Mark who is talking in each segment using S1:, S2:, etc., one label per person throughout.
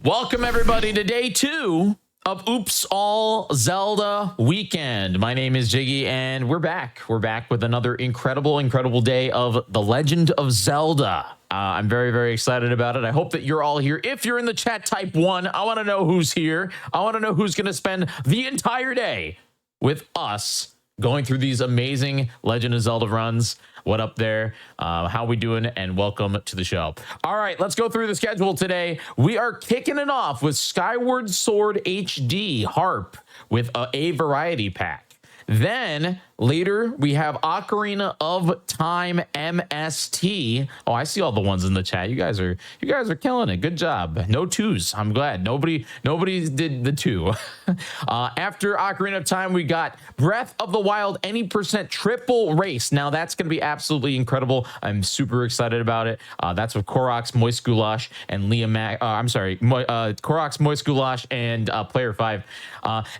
S1: Welcome everybody to day 2 of Oops All Zelda Weekend. My name is Jiggy and we're back. We're back with another incredible day of The Legend of Zelda. I'm very excited about it. I hope that you're all here. If you're in the chat, type 1. I want to know who's here. I want to know who's going to spend the entire day with us going through these amazing Legend of Zelda runs. What up there? How we doing? And welcome to the show. All right, let's go through the schedule today. We are kicking it off with Skyward Sword HD Harp with a variety pack. Then later we have Ocarina of Time MST. Oh, I see all the ones in the chat. You guys are killing it. Good job. No 2s. I'm glad nobody did the 2. After Ocarina of Time, we got Breath of the Wild any % triple race. Now that's going to be absolutely incredible. I'm super excited about it. That's with Koroks, Moist Goulash, and Koroks, Moist Goulash, and Player 5.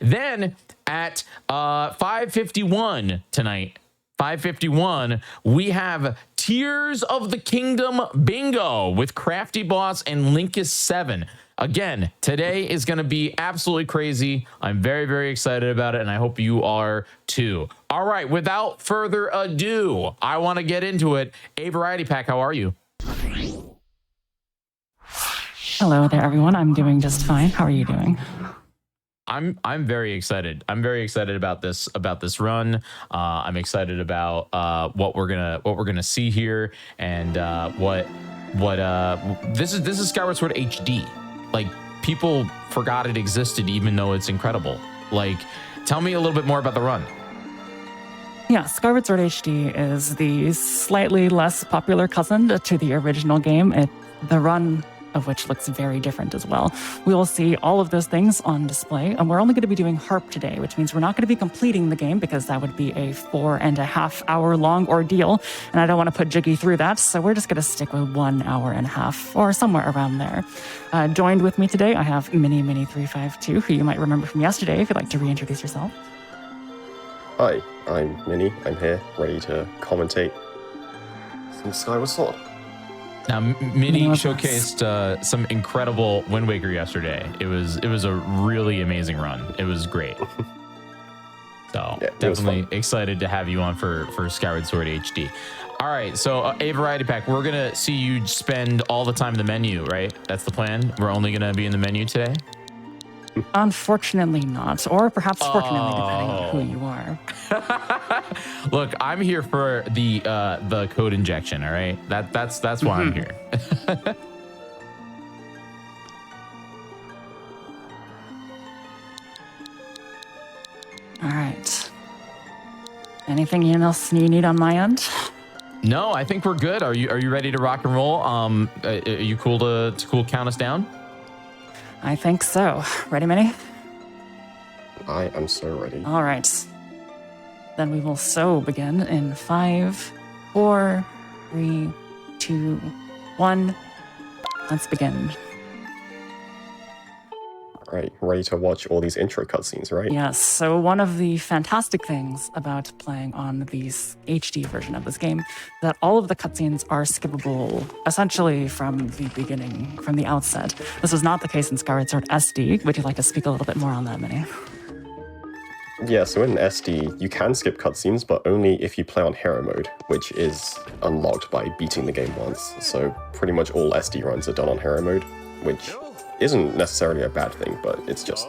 S1: Then at 5:51 tonight, 5:51, we have Tears of the Kingdom Bingo with Crafty Boss and Linkus 7. Again, today is going to be absolutely crazy. I'm very excited about it, and I hope you are too. All right, without further ado, I want to get into it. A Variety Pack, how are you?
S2: Hello there, everyone. I'm doing just fine. How are you doing?
S1: I'm very excited. I'm very excited about this run. I'm excited about what we're gonna see here, and this is Skyward Sword HD. Like, people forgot it existed, even though it's incredible. Like, tell me a little bit more about the run.
S2: Yeah, Skyward Sword HD is the slightly less popular cousin to the original game. The run of which looks very different as well. We will see all of those things on display, and we're only going to be doing Harp today, which means we're not going to be completing the game because that would be a 4.5 hour long ordeal, and I don't want to put Jiggy through that, so we're just going to stick with 1.5 hours or somewhere around there. Joined with me today, I have Mini352, who you might remember from yesterday, if you'd like to reintroduce yourself.
S3: Hi, I'm Mini. I'm here, ready to commentate some Skyward Sword.
S1: Now, Mini showcased some incredible Wind Waker yesterday. It was a really amazing run. It was great. So yeah, definitely excited to have you on for Skyward Sword HD. All right, so a variety pack. We're gonna see you spend all the time in the menu, right? That's the plan. We're only gonna be in the menu today.
S2: Unfortunately not, or perhaps fortunately, depending on who you are.
S1: Look, I'm here for the code injection. All right, that's why I'm here.
S2: All right. Anything else you need on my end?
S1: No, I think we're good. Are you ready to rock and roll? Are you cool to count us down?
S2: I think so. Ready, Minnie?
S3: I am so ready.
S2: All right. Then we will begin in 5, 4, 3, 2, 1. Let's begin.
S3: All right, ready to watch all these intro cutscenes, right?
S2: Yes, so one of the fantastic things about playing on the HD version of this game, that all of the cutscenes are skippable essentially from the beginning, from the outset. This was not the case in Skyward Sword SD. Would you like to speak a little bit more on that, Minnie?
S3: Yeah, so in SD, you can skip cutscenes, but only if you play on hero mode, which is unlocked by beating the game once. So pretty much all SD runs are done on hero mode, which isn't necessarily a bad thing, but it's just,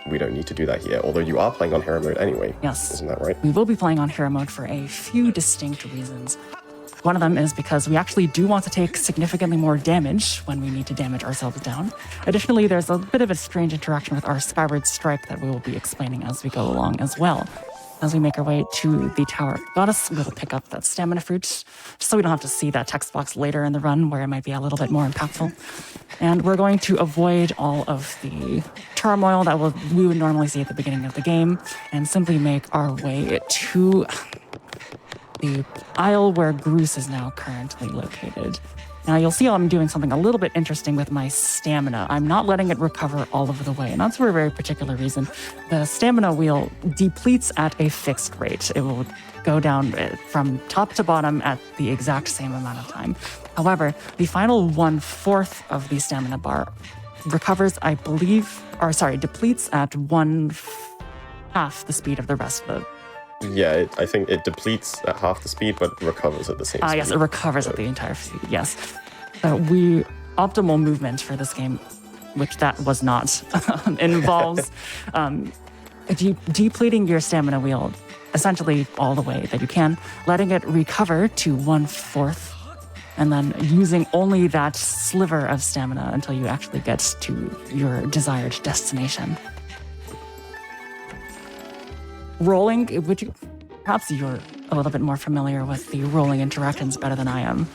S3: we don't need to do that here, although you are playing on hero mode anyway.
S2: Yes.
S3: Isn't that right?
S2: We will be playing on hero mode for a few distinct reasons. One of them is because we actually do want to take significantly more damage when we need to damage ourselves down. Additionally, there's a bit of a strange interaction with our Skyward Strike that we will be explaining as we go along as well. As we make our way to the Tower of Goddess, we will pick up that stamina fruit, just so we don't have to see that text box later in the run where it might be a little bit more impactful. And we're going to avoid all of the turmoil that we would normally see at the beginning of the game, and simply make our way to the isle where Groose is now currently located. Now, you'll see I'm doing something a little bit interesting with my stamina. I'm not letting it recover all of the way, and that's for a very particular reason. The stamina wheel depletes at a fixed rate. It will go down from top to bottom at the exact same amount of time. However, the final 1/4 of the stamina bar recovers, I believe, or sorry, depletes at half the speed of the rest of the.
S3: Yeah, I think it depletes at half the speed, but recovers at the same speed.
S2: Yes, it recovers at the entire speed, yes. Optimal movement for this game, which that was not, involves depleting your stamina wheel essentially all the way that you can, letting it recover to 1/4, and then using only that sliver of stamina until you actually get to your desired destination. Rolling, perhaps you're a little bit more familiar with the rolling interactions better than I am.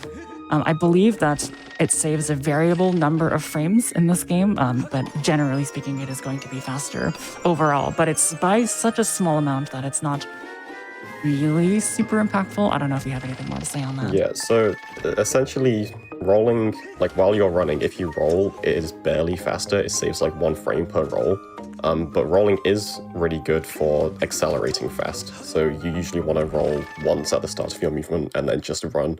S2: I believe that it saves a variable number of frames in this game, but generally speaking, it is going to be faster overall. But it's by such a small amount that it's not really super impactful. I don't know if you have anything more to say on that.
S3: Yeah, so essentially rolling, like while you're running, if you roll, it is barely faster. It saves like 1 frame per roll. But rolling is really good for accelerating fast. So you usually want to roll once at the start of your movement and then just run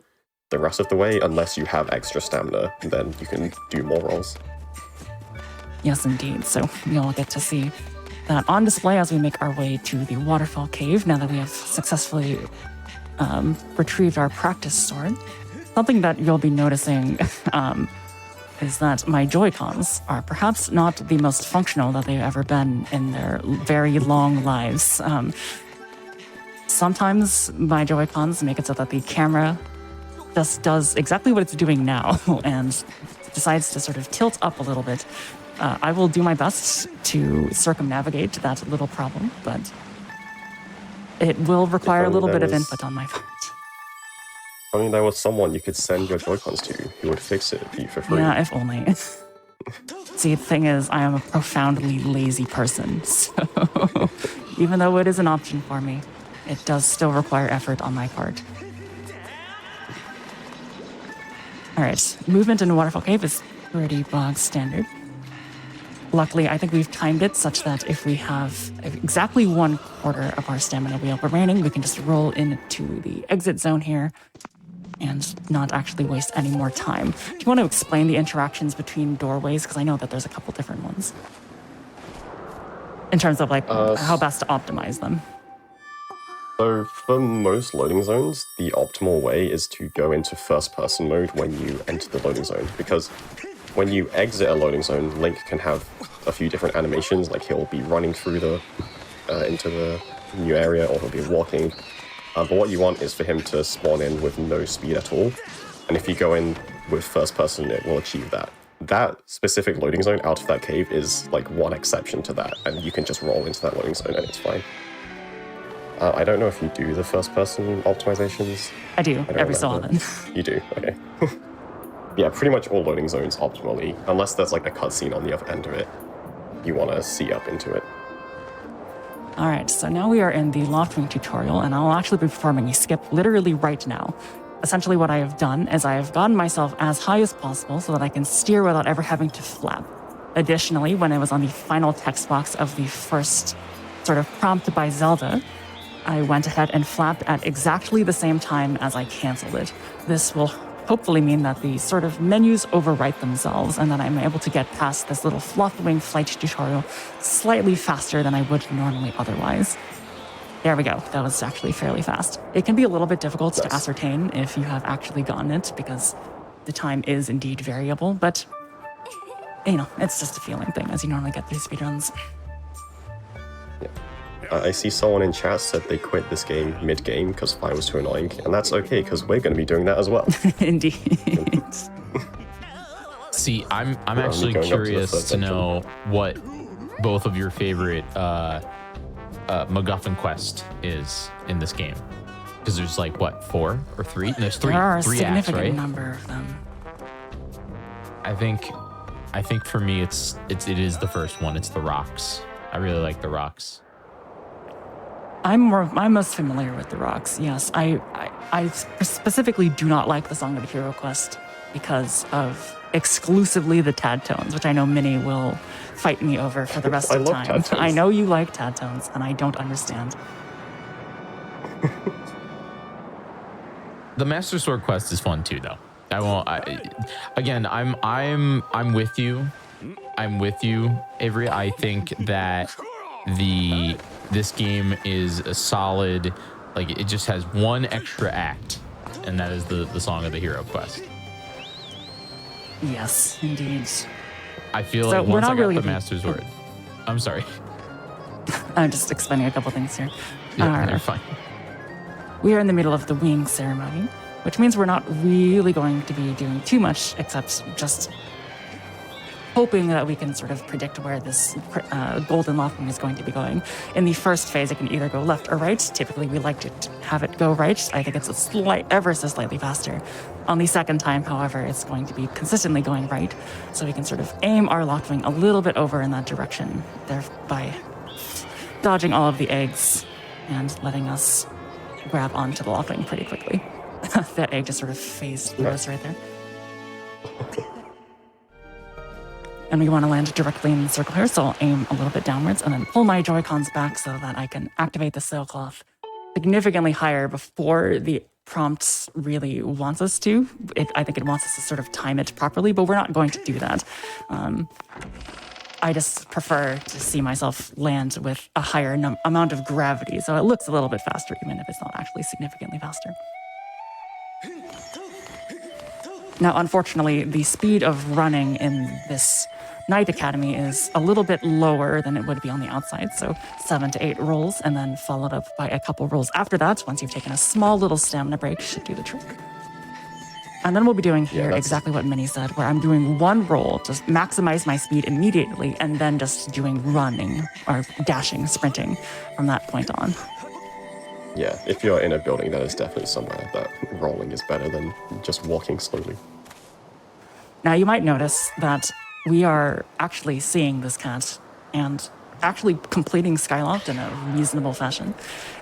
S3: the rest of the way, unless you have extra stamina, then you can do more rolls.
S2: Yes, indeed. So you'll get to see that on display as we make our way to the waterfall cave now that we have successfully retrieved our practice sword. Something that you'll be noticing is that my Joy-Cons are perhaps not the most functional that they've ever been in their very long lives. Sometimes my Joy-Cons make it so that the camera just does exactly what it's doing now and decides to sort of tilt up a little bit. I will do my best to circumnavigate that little problem, but it will require a little bit of input on my part.
S3: I mean, there was someone you could send your Joy-Cons to who would fix it for you for free.
S2: Yeah, if only. See, the thing is, I am a profoundly lazy person, so even though it is an option for me, it does still require effort on my part. All right, movement in Waterfall Cave is pretty bog standard. Luckily, I think we've timed it such that if we have exactly 1/4 of our stamina wheel remaining, we can just roll into the exit zone here and not actually waste any more time. Do you want to explain the interactions between doorways? Because I know that there's a couple different ones. In terms of like how best to optimize them.
S3: So for most loading zones, the optimal way is to go into first-person mode when you enter the loading zone, because when you exit a loading zone, Link can have a few different animations, like he'll be running through into the new area, or he'll be walking. But what you want is for him to spawn in with no speed at all, and if you go in with first-person, it will achieve that. That specific loading zone out of that cave is like one exception to that, and you can just roll into that loading zone and it's fine. I don't know if you do the first-person optimizations.
S2: I do, every so often.
S3: You do, okay. Yeah, pretty much all loading zones optimally, unless there's like a cutscene on the other end of it. You want to see up into it.
S2: All right, so now we are in the Loftwing tutorial, and I'll actually be performing a skip literally right now. Essentially what I have done is I have gotten myself as high as possible so that I can steer without ever having to flap. Additionally, when I was on the final text box of the first sort of prompt by Zelda, I went ahead and flapped at exactly the same time as I canceled it. This will hopefully mean that the sort of menus overwrite themselves and that I'm able to get past this little Loftwing flight tutorial slightly faster than I would normally otherwise. There we go. That was actually fairly fast. It can be a little bit difficult to ascertain if you have actually gotten it because the time is indeed variable, but you know, it's just a feeling thing as you normally get through speedruns.
S3: I see someone in chat said they quit this game mid-game because fire was too annoying, and that's okay because we're going to be doing that as well.
S2: Indeed.
S1: See, I'm actually curious to know what both of your favorite MacGuffin quest is in this game, because there's like what, 4 or 3? There's three.
S2: There are a
S1: 3
S2: significant
S1: acts, right?
S2: number of them.
S1: I think for me it is the first one. It's the rocks. I really like the rocks.
S2: I'm most familiar with the rocks. Yes, I specifically do not like the Song of the Hero quest because of exclusively the Tad tones, which I know many will fight me over for the rest of the time.
S3: Tad tones.
S2: I know you like Tad tones, and I don't understand.
S1: The Master Sword quest is fun too, though. I'm with you. I'm with you, Avery. I think that this game is a solid, like it just has one extra act, and that is the Song of the Hero quest.
S2: Yes, indeed.
S1: I feel
S2: So
S1: like
S2: we're
S1: once
S2: not
S1: I got
S2: really
S1: the Master Sword, I'm sorry.
S2: I'm just explaining a couple things here.
S1: Yeah, you're fine.
S2: We are in the middle of the wing ceremony, which means we're not really going to be doing too much except just hoping that we can sort of predict where this golden locking is going to be going. In the first phase, it can either go left or right. Typically, we like to have it go right. I think it's ever so slightly faster. On the second time, however, it's going to be consistently going right. So we can sort of aim our Lockwing a little bit over in that direction, thereby dodging all of the eggs and letting us grab onto the Lockwing pretty quickly. That egg just sort of phased through us right there. And we want to land directly in the circle here, so I'll aim a little bit downwards and then pull my Joy-Cons back so that I can activate the sailcloth significantly higher before the prompt really wants us to. I think it wants us to sort of time it properly, but we're not going to do that. I just prefer to see myself land with a higher amount of gravity, so it looks a little bit faster, even if it's not actually significantly faster. Now, unfortunately, the speed of running in this Knight Academy is a little bit lower than it would be on the outside, so 7 to 8 rolls, and then followed up by a couple rolls after that. Once you've taken a small little stamina break, should do the trick. And then we'll be doing here exactly what Minnie said, where I'm doing one roll to maximize my speed immediately, and then just doing running, or dashing, sprinting from that point on.
S3: Yeah, if you're in a building, that is definitely somewhere that rolling is better than just walking slowly.
S2: Now, you might notice that we are actually seeing this cat and actually completing Skyloft in a reasonable fashion.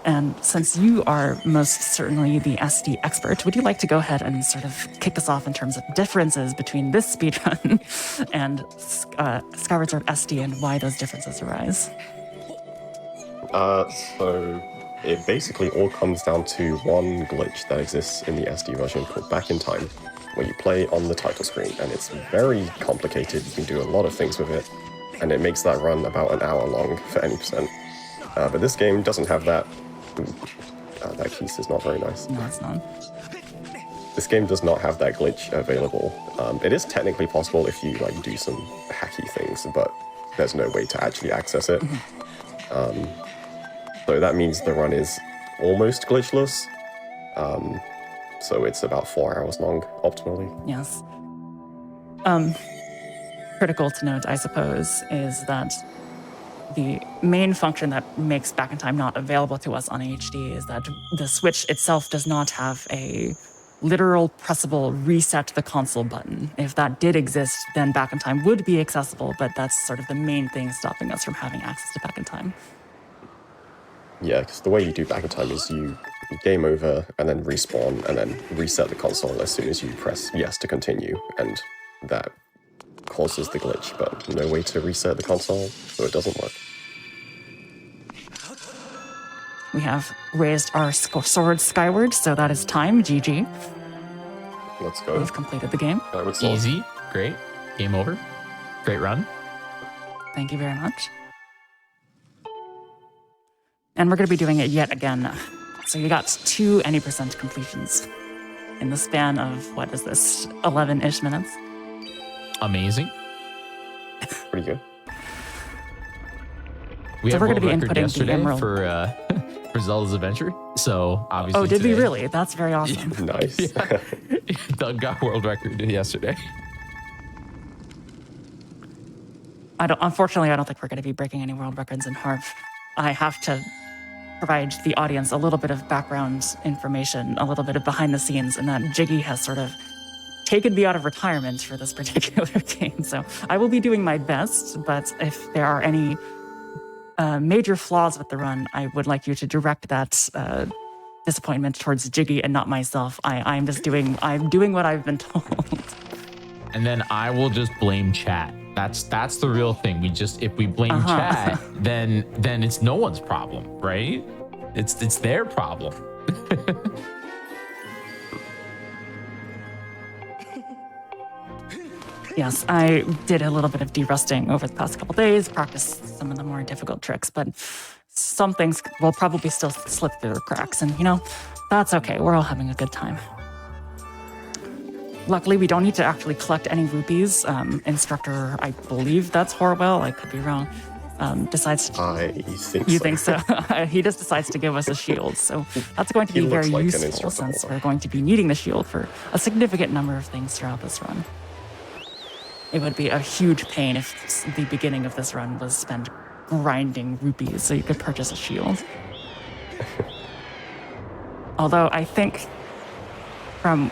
S2: And since you are most certainly the SD expert, would you like to go ahead and sort of kick us off in terms of differences between this speedrun and Skyward Sword SD and why those differences arise?
S3: So it basically all comes down to one glitch that exists in the SD version called Back in Time, where you play on the title screen, and it's very complicated. You can do a lot of things with it, and it makes that run about an hour long for any percent. But this game doesn't have that. That keys is not very nice.
S2: No, it's not.
S3: This game does not have that glitch available. It is technically possible if you like do some hacky things, but there's no way to actually access it. So that means the run is almost glitchless. So it's about 4 hours long, optimally.
S2: Yes. Critical to note, I suppose, is that the main function that makes Back in Time not available to us on HD is that the Switch itself does not have a literal pressable reset the console button. If that did exist, then Back in Time would be accessible, but that's sort of the main thing stopping us from having access to Back in Time.
S3: Yeah, because the way you do Back in Time is you game over and then respawn and then reset the console as soon as you press yes to continue, and that causes the glitch, but no way to reset the console, so it doesn't work.
S2: We have raised our sword skyward, so that is time. GG.
S3: Let's go.
S2: We've completed the game.
S1: Easy. Great. Game over. Great run.
S2: Thank you very much. And we're going to be doing it yet again. So you got 2 any percent completions in the span of, what is this, 11-ish minutes?
S1: Amazing.
S3: Pretty good.
S1: We had
S2: we're
S1: world
S2: gonna be
S1: record
S2: inputting the
S1: yesterday
S2: emerald.
S1: for Zelda's Adventure. So obviously.
S2: Oh, did we
S3: today.
S2: really? That's very awesome.
S3: Nice.
S1: Yeah. Doug got world record yesterday.
S2: Unfortunately, I don't think we're going to be breaking any world records in Harv. I have to provide the audience a little bit of background information, a little bit of behind the scenes, and that Jiggy has sort of taken me out of retirement for this particular game. So I will be doing my best, but if there are any major flaws with the run, I would like you to direct that disappointment towards Jiggy and not myself. I'm doing what I've been told.
S1: And then I will just blame chat. That's the real thing. If we blame chat, then it's no one's problem, right? It's their problem.
S2: Yes, I did a little bit of de-rusting over the past couple days, practiced some of the more difficult tricks, but some things will probably still slip through the cracks, and that's okay. We're all having a good time. Luckily, we don't need to actually collect any rupees. Instructor, I believe that's Horwell, I could be wrong, decides to...
S3: I think
S2: You
S3: so.
S2: think so? He just decides to give us a shield, so that's going to be very
S3: looks like an
S2: useful
S3: instructor.
S2: since we're going to be needing the shield for a significant number of things throughout this run. It would be a huge pain if the beginning of this run was spent grinding rupees so you could purchase a shield. Although I think from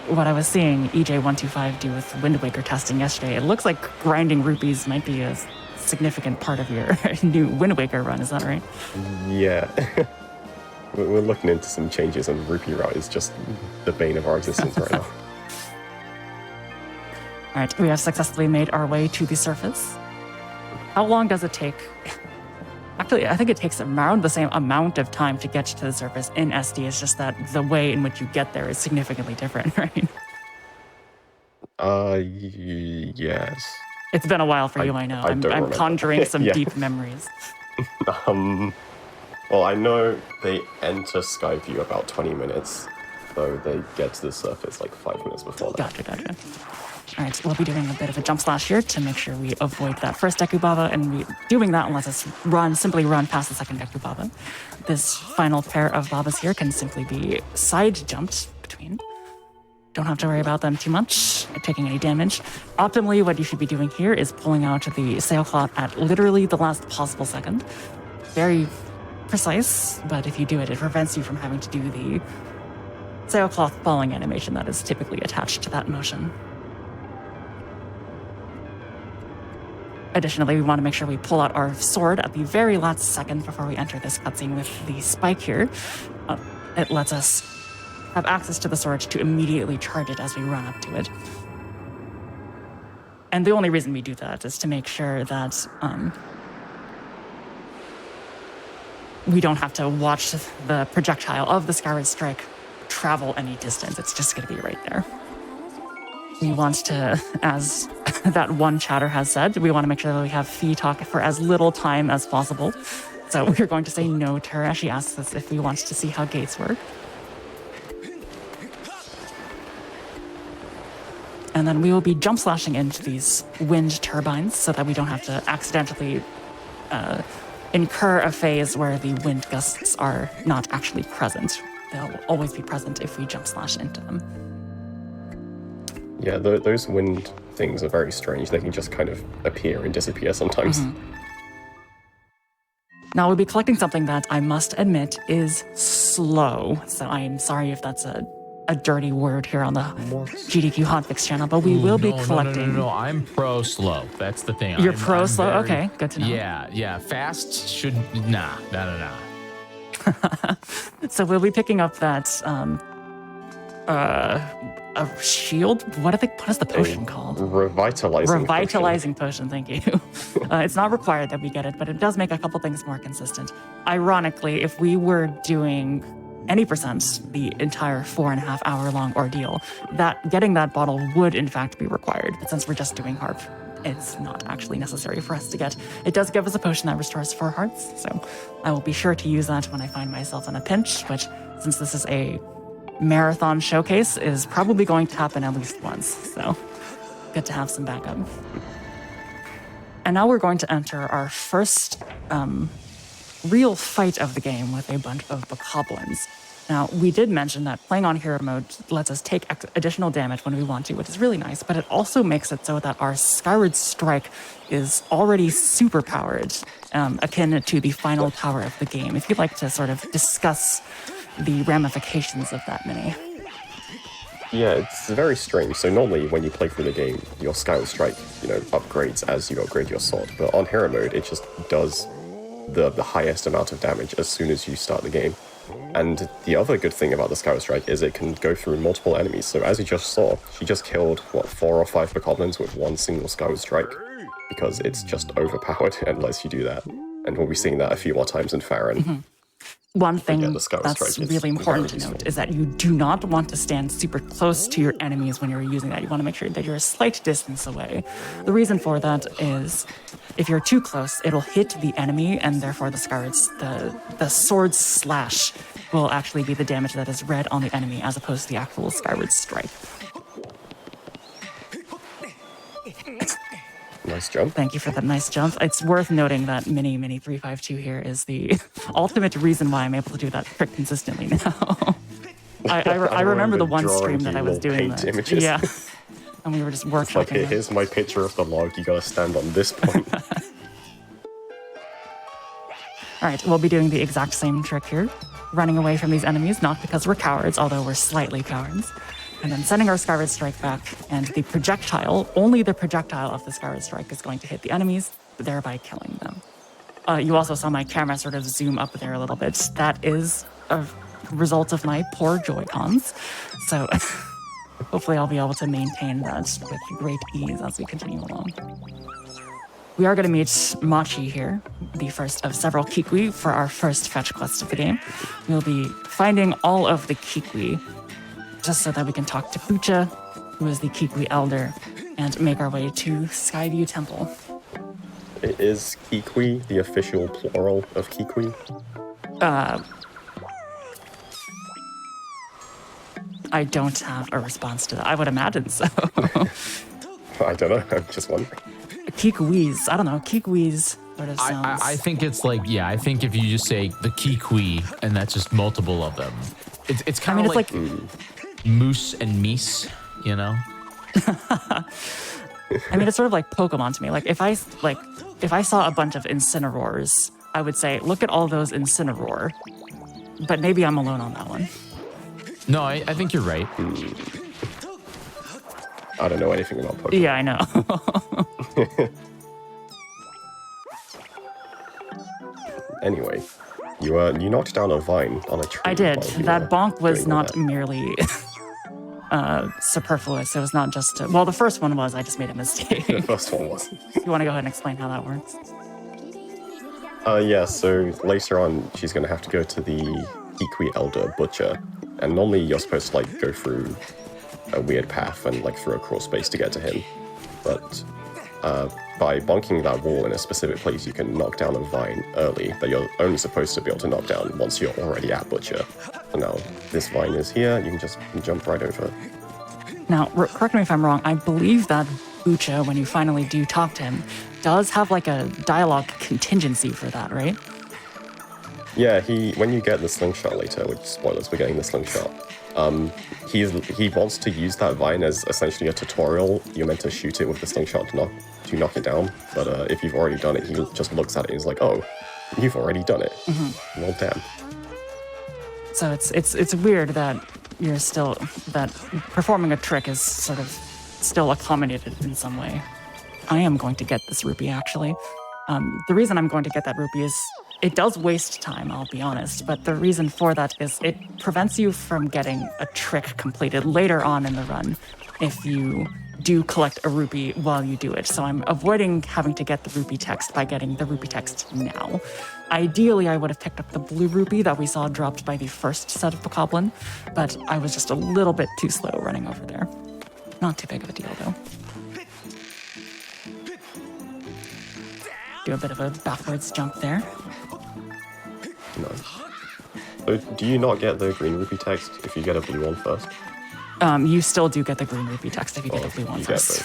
S2: what I was seeing EJ125 do with Wind Waker testing yesterday, it looks like grinding rupees might be a significant part of your new Wind Waker run. Is that right?
S3: Yeah. We're looking into some changes, and Rupee Route is just the bane of our existence right now.
S2: All right, we have successfully made our way to the surface. How long does it take? Actually, I think it takes around the same amount of time to get to the surface in SD. It's just that the way in which you get there is significantly different, right?
S3: Yes.
S2: It's been a while for you, I know.
S3: I don't
S2: I'm
S3: remember.
S2: conjuring some
S3: Yeah.
S2: deep memories.
S3: Well, I know they enter Skyview about 20 minutes, though they get to the surface like 5 minutes before that.
S2: Gotcha. All right, we'll be doing a bit of a jump slash here to make sure we avoid that first Deku Baba, and doing that lets us simply run past the second Deku Baba. This final pair of Babas here can simply be side jumped between. Don't have to worry about them too much, taking any damage. Optimally, what you should be doing here is pulling out the sailcloth at literally the last possible second. Very precise, but if you do it, it prevents you from having to do the sailcloth falling animation that is typically attached to that motion. Additionally, we want to make sure we pull out our sword at the very last second before we enter this cutscene with the spike here. It lets us have access to the sword to immediately charge it as we run up to it. And the only reason we do that is to make sure that we don't have to watch the projectile of the Skyward Strike travel any distance. It's just going to be right there. We want to, as that one chatter has said, we want to make sure that we have Fee talk for as little time as possible. So we're going to say no to her as she asks us if we want to see how gates work. And then we will be jump slashing into these wind turbines so that we don't have to accidentally incur a phase where the wind gusts are not actually present. They'll always be present if we jump slash into them.
S3: Yeah, those wind things are very strange. They can just kind of appear and disappear sometimes.
S2: Mm-hmm. Now we'll be collecting something that I must admit is slow. So I am sorry if that's a dirty word here on the GDQ Hotfix channel, but we will be collecting.
S1: No, I'm pro slow. That's the thing.
S2: You're
S1: I'm
S2: pro slow?
S1: very-
S2: Okay, good to know.
S1: Yeah. Fast should nah.
S2: So we'll be picking up that a shield. What is the potion called?
S3: Revitalizing
S2: Potion. Thank you. It's not required that we get it, but it does make a couple things more consistent. Ironically, if we were doing any percent the entire 4.5 hour long ordeal, that getting that bottle would in fact be required. But since we're just doing harp, it's not actually necessary for us to get. It does give us a potion that restores 4 hearts, so I will be sure to use that when I find myself in a pinch, which, since this is a marathon showcase, is probably going to happen at least once, so good to have some backup. And now we're going to enter our first real fight of the game with a bunch of bokoblins. Now, we did mention that playing on hero mode lets us take additional damage when we want to, which is really nice, but it also makes it so that our Skyward Strike is already super powered, akin to the final power of the game. If you'd like to sort of discuss the ramifications of that mini.
S3: Yeah, it's very strange. So normally when you play through the game, your Skyward Strike, upgrades as you upgrade your sword. But on hero mode, it just does the highest amount of damage as soon as you start the game. And the other good thing about the Skyward Strike is it can go through multiple enemies. So as you just saw, she just killed, 4 or 5 bokoblins with one single Skyward Strike, because it's just overpowered and lets you do that. And we'll be seeing that a few more times in Farron.
S2: Mm-hmm. One thing
S3: the Skyward
S2: that's
S3: Strike is
S2: really important to
S3: very
S2: note
S3: useful.
S2: is that you do not want to stand super close to your enemies when you're using that. You want to make sure that you're a slight distance away. The reason for that is if you're too close, it'll hit the enemy, and therefore the sword slash will actually be the damage that is read on the enemy as opposed to the actual Skyward Strike.
S3: Nice jump.
S2: Thank you for that nice jump. It's worth noting that Mini 352 here is the ultimate reason why I'm able to do that trick consistently now. I remember the one
S3: drawing
S2: stream that I was
S3: little
S2: doing
S3: paint
S2: that.
S3: images.
S2: Yeah. And we were just
S3: Like,
S2: workshopping it.
S3: here's my picture of the log. You gotta stand on this point.
S2: All right, we'll be doing the exact same trick here. Running away from these enemies, not because we're cowards, although we're slightly cowards. And then sending our Skyward Strike back, and the projectile, only the projectile of the Skyward Strike is going to hit the enemies, thereby killing them. You also saw my camera sort of zoom up there a little bit. That is a result of my poor Joy-Cons. So hopefully I'll be able to maintain that with great ease as we continue along. We are going to meet Machi here, the first of several Kikwi for our first fetch quest of the game. We'll be finding all of the Kikwi just so that we can talk to Pucha, who is the Kikwi Elder, and make our way to Skyview Temple.
S3: Is Kikwi the official plural of Kikwi?
S2: I don't have a response to that. I would imagine so.
S3: I don't know. I'm just wondering.
S2: Kikwis. I don't know. Kikwis sort of sounds...
S1: I think it's like, yeah, I think if you just say the Kikwi and that's just multiple of them, it's kind of like moose and meese, you know?
S2: I mean, it's sort of like Pokemon to me. Like if I saw a bunch of Incineroars, I would say, look at all those Incineroar. But maybe I'm alone on that one.
S1: No, I think you're right.
S3: I don't know anything about Pokemon.
S2: Yeah, I know.
S3: Anyway, you knocked down a vine on a tree.
S2: I did.
S3: while you
S2: That
S3: were
S2: bonk was
S3: doing
S2: not
S3: that.
S2: merely superfluous. It was not just... well, the first one was. I just made a mistake.
S3: The first one was.
S2: You want to go ahead and explain how that works?
S3: Yeah, so later on, she's going to have to go to the Kikwi Elder Butcher. And normally you're supposed to, like, go through a weird path and, like, through a crawl space to get to him. But by bonking that wall in a specific place, you can knock down a vine early that you're only supposed to be able to knock down once you're already at Butcher. So now, this vine is here, you can just jump right over it.
S2: Now, correct me if I'm wrong. I believe that Bucha, when you finally do talk to him, does have like a dialogue contingency for that, right?
S3: Yeah, when you get the slingshot later, which spoilers, we're getting the slingshot. He wants to use that vine as essentially a tutorial. You're meant to shoot it with the slingshot to knock it down. But if you've already done it, he just looks at it and is like, "Oh, you've already done it. Mm-hmm. Well, damn."
S2: So it's weird that that performing a trick is sort of still accommodated in some way. I am going to get this rupee actually. The reason I'm going to get that rupee is it does waste time, I'll be honest, but the reason for that is it prevents you from getting a trick completed later on in the run if you do collect a rupee while you do it. So I'm avoiding having to get the rupee text by getting the rupee text now. Ideally, I would have picked up the blue rupee that we saw dropped by the first set of Bokoblin, but I was just a little bit too slow running over there. Not too big of a deal, though. Do a bit of a backwards jump there.
S3: No. So do you not get the green rupee text if you get a blue one first?
S2: You still do get the green rupee text if you get the blue one first.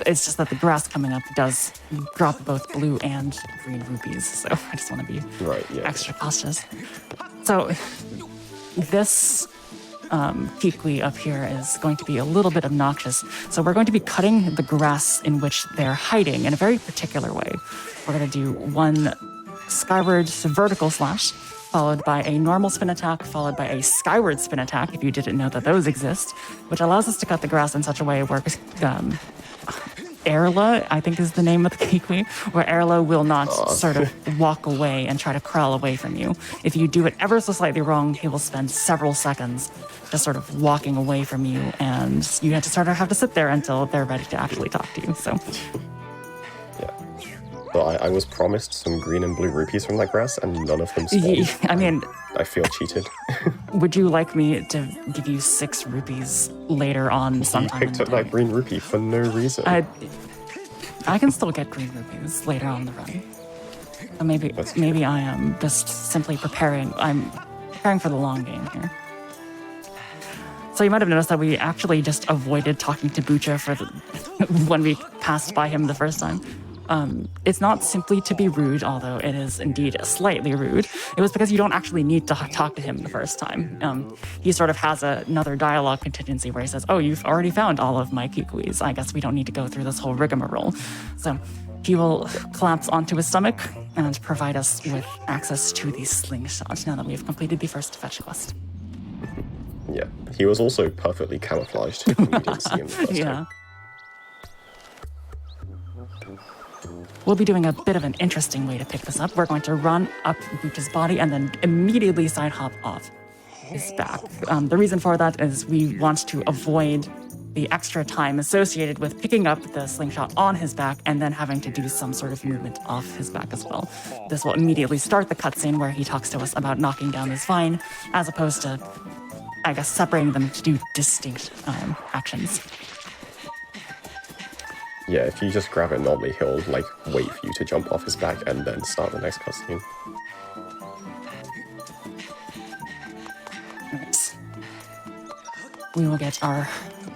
S2: It's just that the grass coming up does drop both blue and green rupees, so I just want to be extra cautious. So this Kikwi up here is going to be a little bit obnoxious. So we're going to be cutting the grass in which they're hiding in a very particular way. We're going to do one skyward vertical slash, followed by a normal spin attack, followed by a skyward spin attack, if you didn't know that those exist, which allows us to cut the grass in such a way where Erla, I think is the name of the Kikwi, where Erla will not sort of walk away and try to crawl away from you. If you do it ever so slightly wrong, he will spend several seconds just sort of walking away from you, and you have to sort of have to sit there until they're ready to actually talk to you. So,
S3: but I was promised some green and blue rupees from that grass, and none of them spawned.
S2: I mean,
S3: I feel cheated.
S2: would you like me to give you 6 rupees later on
S3: You
S2: sometime in
S3: picked
S2: the
S3: up
S2: day?
S3: that green rupee for no reason.
S2: I can still get green rupees later on in the run. So maybe I am just simply preparing. I'm preparing for the long game here. So you might have noticed that we actually just avoided talking to Bucha for when we passed by him the first time. It's not simply to be rude, although it is indeed slightly rude. It was because you don't actually need to talk to him the first time. He sort of has another dialogue contingency where he says, oh, you've already found all of my kikuis. I guess we don't need to go through this whole rigmarole. So he will collapse onto his stomach and provide us with access to the slingshot now that we've completed the first fetch quest.
S3: Yeah, he was also perfectly camouflaged. You didn't see him the first time.
S2: We'll be doing a bit of an interesting way to pick this up. We're going to run up Bucha's body and then immediately side hop off his back. The reason for that is we want to avoid the extra time associated with picking up the slingshot on his back and then having to do some sort of movement off his back as well. This will immediately start the cutscene where he talks to us about knocking down this vine, as opposed to, I guess, separating them to do distinct actions.
S3: Yeah, if you just grab it normally, he'll like wait for you to jump off his back and then start the next cutscene.
S2: Right. We will get our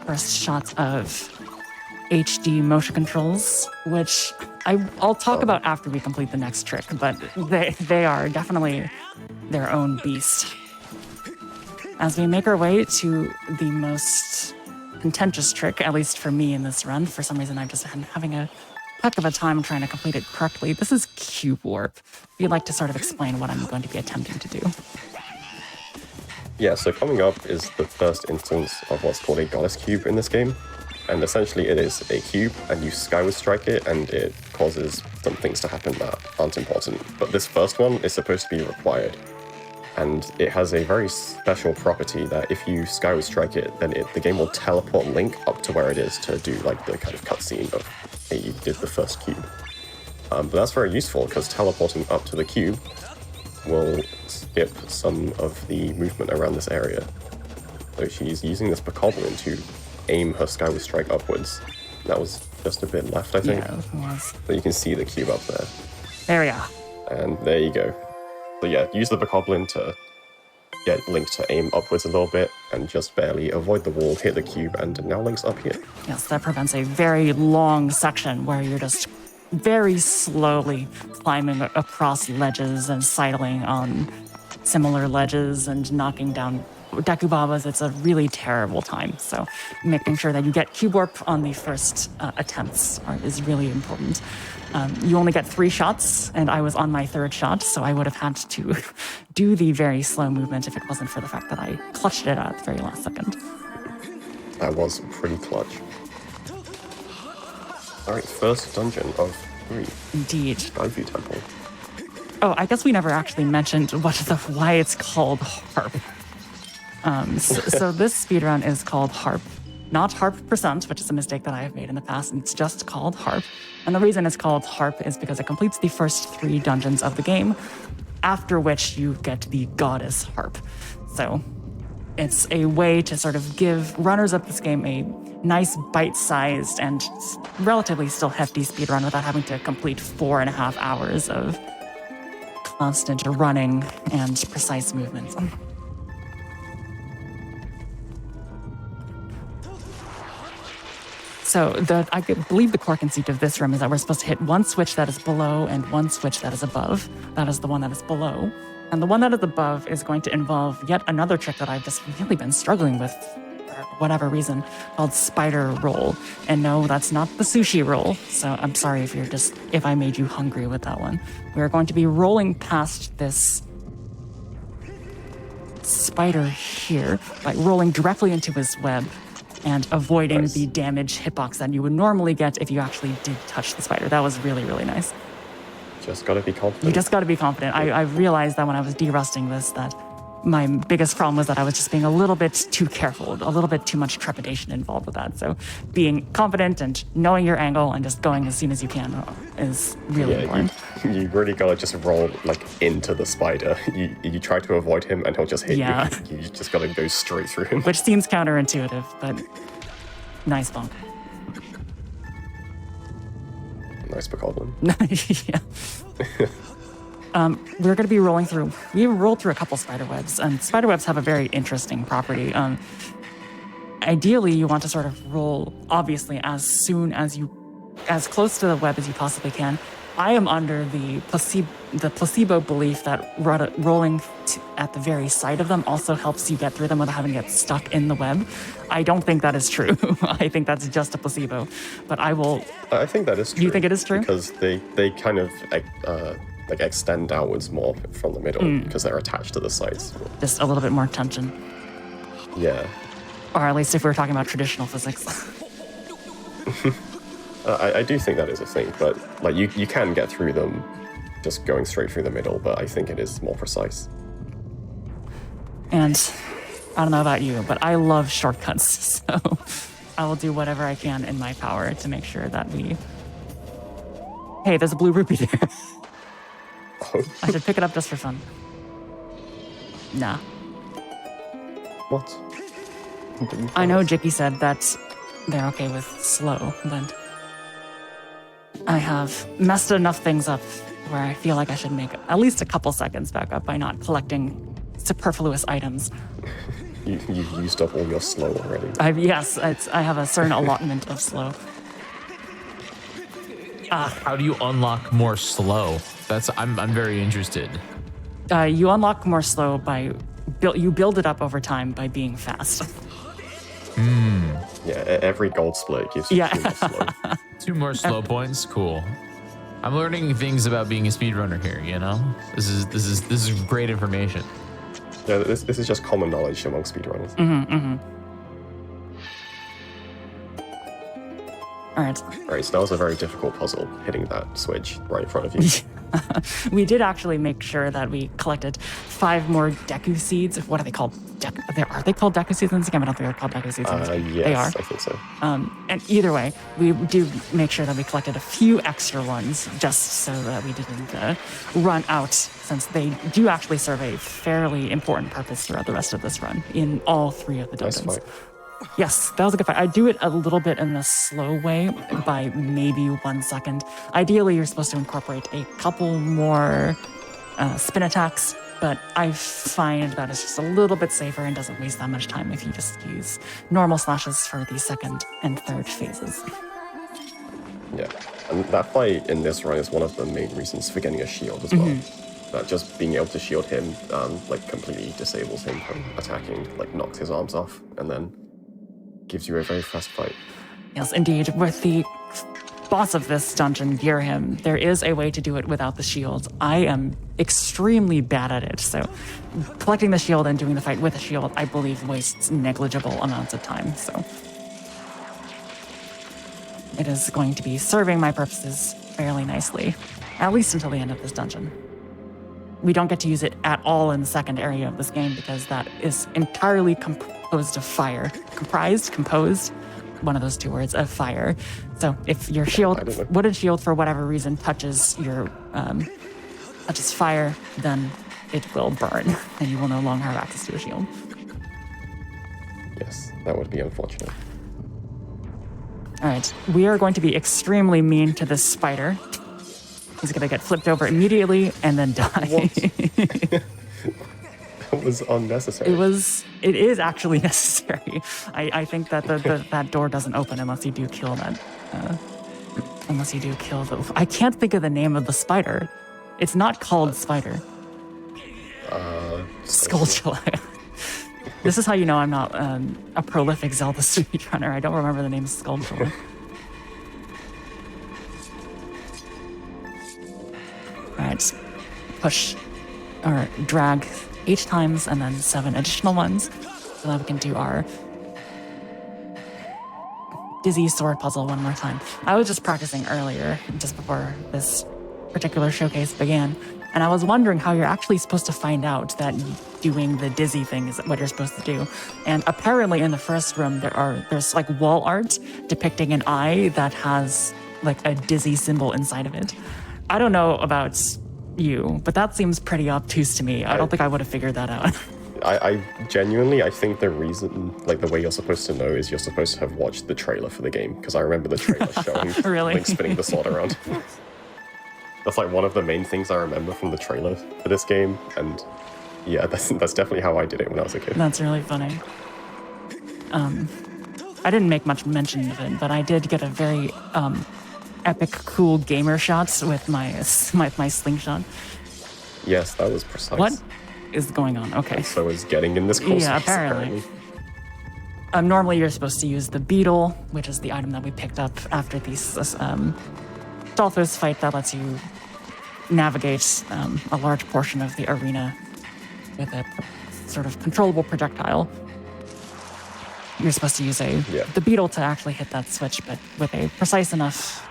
S2: first shot of HD motion controls, which I'll talk about after we complete the next trick, but they are definitely their own beast. As we make our way to the most contentious trick, at least for me in this run. For some reason, I've just been having a heck of a time trying to complete it correctly. This is Cube Warp. If you'd like to sort of explain what I'm going to be attempting to do.
S3: Yeah, so coming up is the first instance of what's called a Goddess Cube in this game. And essentially it is a cube, and you Skyward strike it, and it causes some things to happen that aren't important. But this first one is supposed to be required. And it has a very special property that if you Skyward strike it, then the game will teleport Link up to where it is to do like the kind of cutscene of, hey, you did the first cube. But that's very useful because teleporting up to the cube will skip some of the movement around this area. So she's using this bokoblin to aim her Skyward strike upwards. That was just a bit left, I think.
S2: Yeah, it was.
S3: So you can see the cube up there.
S2: There we are.
S3: And there you go. So yeah, use the bokoblin to get Link to aim upwards a little bit and just barely avoid the wall, hit the cube, and now Link's up here.
S2: Yes, that prevents a very long section where you're just very slowly climbing across ledges and sidling on similar ledges and knocking down Dekubabas. It's a really terrible time. So making sure that you get Cube Warp on the first attempts is really important. You only get 3 shots, and I was on my 3rd shot, so I would have had to do the very slow movement if it wasn't for the fact that I clutched it at the very last second.
S3: That was pretty clutch. Alright, first dungeon of 3.
S2: Indeed.
S3: Skyview Temple.
S2: Oh, I guess we never actually mentioned why it's called Harp. So this speedrun is called Harp. Not Harp Percent, which is a mistake that I have made in the past, and it's just called Harp. And the reason it's called Harp is because it completes the first 3 dungeons of the game, after which you get the Goddess Harp. So it's a way to sort of give runners of this game a nice bite-sized and relatively still hefty speedrun without having to complete 4.5 hours of constant running and precise movements. So I believe the core conceit of this room is that we're supposed to hit one switch that is below and one switch that is above. That is the one that is below. And the one that is above is going to involve yet another trick that I've just really been struggling with for whatever reason, called Spider Roll. And no, that's not the sushi roll. So I'm sorry if I made you hungry with that one. We're going to be rolling past this spider here by rolling directly into his web and avoiding the damage hitbox that you would normally get if you actually did touch the spider. That was really, really nice.
S3: Just gotta be confident.
S2: You just gotta be confident. I realized that when I was derusting this, that My biggest problem was that I was just being a little bit too careful, a little bit too much trepidation involved with that. So being confident and knowing your angle and just going as soon as you can is really important.
S3: You really gotta just roll like into the spider. You try to avoid him and he'll just hit
S2: Yeah.
S3: you. You just gotta go straight through him.
S2: Which seems counterintuitive, but nice bonk.
S3: Nice Bokoblin.
S2: Yeah. We're going to be rolling through. We rolled through a couple spider webs, and spider webs have a very interesting property. Ideally, you want to sort of roll, obviously, as close to the web as you possibly can. I am under the placebo belief that rolling at the very side of them also helps you get through them without having to get stuck in the web. I don't think that is true. I think that's just a placebo. But I
S3: think that is true.
S2: You think it is true?
S3: Because they kind of like extend outwards more from the middle because they're attached to the sides.
S2: Just a little bit more tension.
S3: Yeah.
S2: Or at least if we're talking about traditional physics.
S3: I do think that is a thing, but like you can get through them just going straight through the middle, but I think it is more precise.
S2: And I don't know about you, but I love shortcuts, so I will do whatever I can in my power to make sure that we... Hey, there's a blue rupee there. I should pick it up just for fun. Nah.
S3: What?
S2: I know Jicky said that they're okay with slow, but I have messed enough things up where I feel like I should make at least a couple seconds back up by not collecting superfluous items.
S3: You've used up all your slow already.
S2: I have a certain allotment of slow.
S1: How do you unlock more slow? I'm very interested.
S2: You unlock more slow by you build it up over time by being fast.
S3: Yeah, every gold split gives you 2 more slow.
S1: 2 more slow points. Cool. I'm learning things about being a speedrunner here. You know, this is great information.
S3: Yeah, this is just common knowledge among speedrunners.
S2: All right.
S3: All right, so that was a very difficult puzzle, hitting that switch right in front of you.
S2: We did actually make sure that we collected 5 more Deku seeds. What are they called? Are they called Deku seeds in this game? I don't think they're called Deku seeds in this game.
S3: Yes,
S2: they are.
S3: I think so.
S2: And either way, we do make sure that we collected a few extra ones just so that we didn't run out, since they do actually serve a fairly important purpose throughout the rest of this run in all 3 of the dungeons.
S3: Nice fight.
S2: Yes, that was a good fight. I do it a little bit in a slow way by maybe 1 second. Ideally, you're supposed to incorporate a couple more spin attacks, but I find that it's just a little bit safer and doesn't waste that much time if you just use normal slashes for the 2nd and 3rd phases.
S3: Yeah, and that fight in this run is one of the main reasons for getting a shield as well. That just being able to shield him like completely disables him from attacking, like knocks his arms off, and then gives you a very fast fight.
S2: Yes, indeed. With the boss of this dungeon, Girhim, there is a way to do it without the shield. I am extremely bad at it, so collecting the shield and doing the fight with the shield, I believe, wastes negligible amounts of time, so it is going to be serving my purposes fairly nicely, at least until the end of this dungeon. We don't get to use it at all in the 2nd area of this game because that is entirely composed of fire. Composed, one of those 2 words, of fire. So if your wooden shield, for whatever reason, touches fire, then it will burn, and you will no longer have access to a shield.
S3: Yes, that would be unfortunate.
S2: All right, we are going to be extremely mean to this spider. He's going to get flipped over immediately and then die.
S3: What? That was unnecessary.
S2: It is actually necessary. I think that that door doesn't open unless you do kill that. I can't think of the name of the spider. It's not called spider. Skulltula. This is how you know I'm not a prolific Zelda speedrunner. I don't remember the name Skulltula. All right, push or drag 8 times and then 7 additional ones so that we can do our dizzy sword puzzle one more time. I was just practicing earlier, just before this particular showcase began, And I was wondering how you're actually supposed to find out that doing the dizzy thing is what you're supposed to do. And apparently in the first room, there's like wall art depicting an eye that has like a dizzy symbol inside of it. I don't know about you, but that seems pretty obtuse to me. I don't think I would have figured that out.
S3: I genuinely, I think the reason, like the way you're supposed to know is you're supposed to have watched the trailer for the game, because I remember the trailer showing
S2: Really?
S3: Link spinning the sword around. That's like one of the main things I remember from the trailer for this game, and yeah, that's definitely how I did it when I was a kid.
S2: That's really funny. I didn't make much mention of it, but I did get a very epic, cool gamer shots with my slingshot.
S3: Yes, that was precise.
S2: What is going on? Okay.
S3: So is getting in this course.
S2: Yeah, apparently. Normally you're supposed to use the beetle, which is the item that we picked up after the Stalfos fight that lets you navigate a large portion of the arena with a sort of controllable projectile. You're supposed to use the beetle to actually hit that switch, but with a precise enough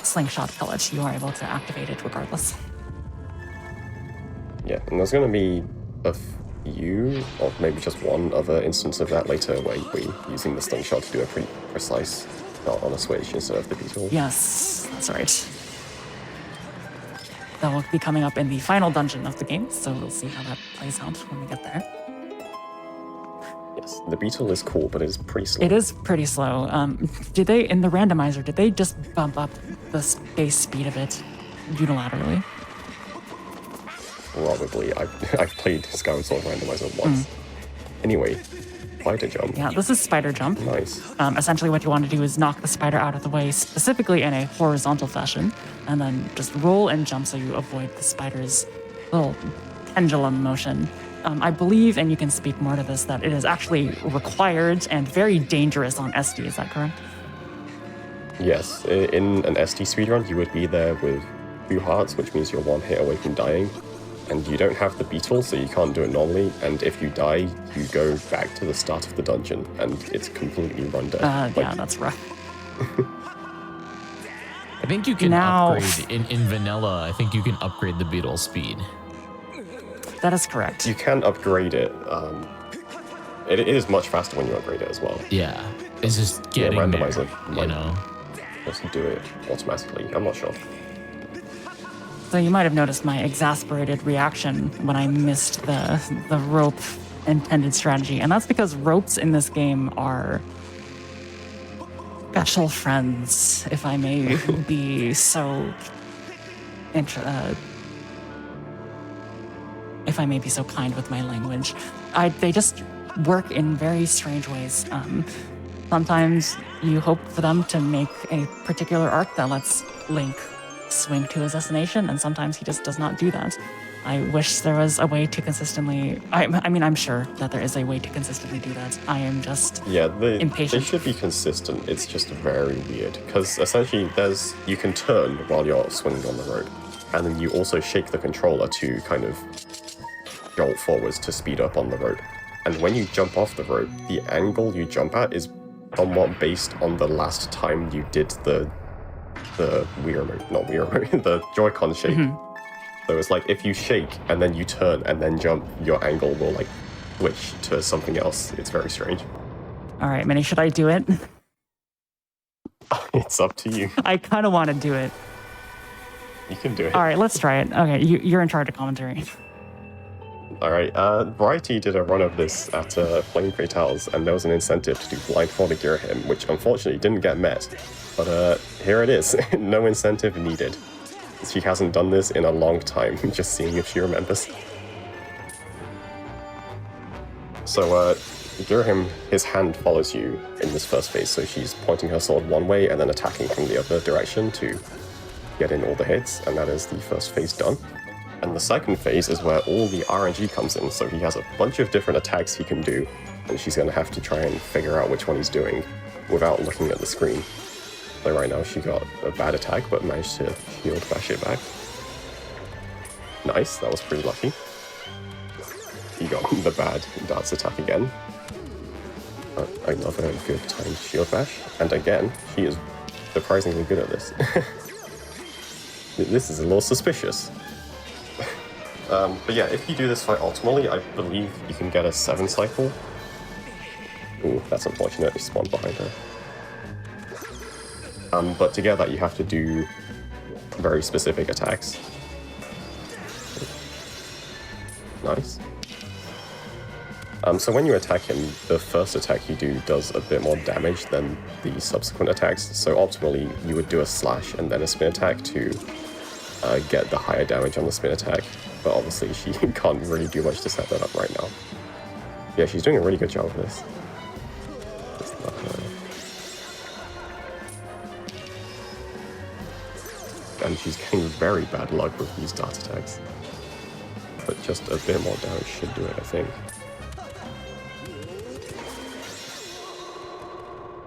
S2: slingshot pellet, you are able to activate it regardless.
S3: Yeah, and there's going to be a few, or maybe just one other instance of that later, where we're using the slingshot to do a pretty precise shot on a switch instead of the beetle.
S2: Yes, that's right. That will be coming up in the final dungeon of the game, so we'll see how that plays out when we get there.
S3: Yes, the beetle is cool, but it is pretty slow.
S2: It is pretty slow. Did they, in the randomizer, did they just bump up the base speed of it unilaterally?
S3: Probably. I've played Skyward Sword Randomizer once. Anyway, spider jump.
S2: Yeah, this is spider jump.
S3: Nice.
S2: Essentially what you want to do is knock the spider out of the way, specifically in a horizontal fashion, and then just roll and jump so you avoid the spider's little pendulum motion. I believe, and you can speak more to this, that it is actually required and very dangerous on SD, is that correct?
S3: Yes, in an SD speedrun, you would be there with 2 hearts, which means you're 1 hit away from dying. And you don't have the beetle, so you can't do it normally. And if you die, you go back to the start of the dungeon, and it's completely run down.
S2: Yeah, that's rough.
S1: I think you can upgrade in vanilla. I think you can upgrade the beetle speed.
S2: That is correct.
S3: You can upgrade it. It is much faster when you upgrade it as well.
S1: Yeah, it's just getting
S3: randomizer
S1: there, you know.
S3: Doesn't do it automatically. I'm not sure.
S2: So you might have noticed my exasperated reaction when I missed the rope intended strategy. And that's because ropes in this game are special friends, if I may be so... if I may be so kind with my language. They just work in very strange ways. Sometimes you hope for them to make a particular arc that lets Link swing to his destination, and sometimes he just does not do that. I wish there was a way to consistently... I mean, I'm sure that there is a way to consistently do that. I am just impatient.
S3: They should be consistent. It's just very weird, because essentially you can turn while you're swinging on the road, and then you also shake the controller to kind of jolt forwards to speed up on the road. And when you jump off the road, the angle you jump at is somewhat based on the last time you did the Wii remote, not Wii remote, the Joy-Con shake. So it's like if you shake and then you turn and then jump, your angle will like switch to something else. It's very strange.
S2: All right, Minnie, should I do it?
S3: It's up to you.
S2: I kind of want to do it.
S3: You can do it.
S2: All right, let's try it. Okay, you're in charge of commentary.
S3: All right, Variety did a run of this at Flame Fatales, and there was an incentive to do blindfolded gear him, which unfortunately didn't get met. But here it is, no incentive needed. She hasn't done this in a long time, just seeing if she remembers. So Girahim, his hand follows you in this first phase, so she's pointing her sword one way and then attacking from the other direction to get in all the hits, and that is the first phase done. And the second phase is where all the RNG comes in, so he has a bunch of different attacks he can do, and she's going to have to try and figure out which one he's doing without looking at the screen. So right now she got a bad attack, but managed to shield bash it back. Nice, that was pretty lucky. He got the bad darts attack again. Another good timed shield bash, and again, she is surprisingly good at this. This is a little suspicious. But yeah, if you do this fight optimally, I believe you can get a 7 cycle. Ooh, that's unfortunate. He spawned behind her. But to get that, you have to do very specific attacks. Nice. So when you attack him, the first attack you do does a bit more damage than the subsequent attacks. So optimally, you would do a slash and then a spin attack to get the higher damage on the spin attack. But obviously, she can't really do much to set that up right now. Yeah, she's doing a really good job of this. It's not her. And she's getting very bad luck with these dart attacks. But just a bit more damage should do it, I think.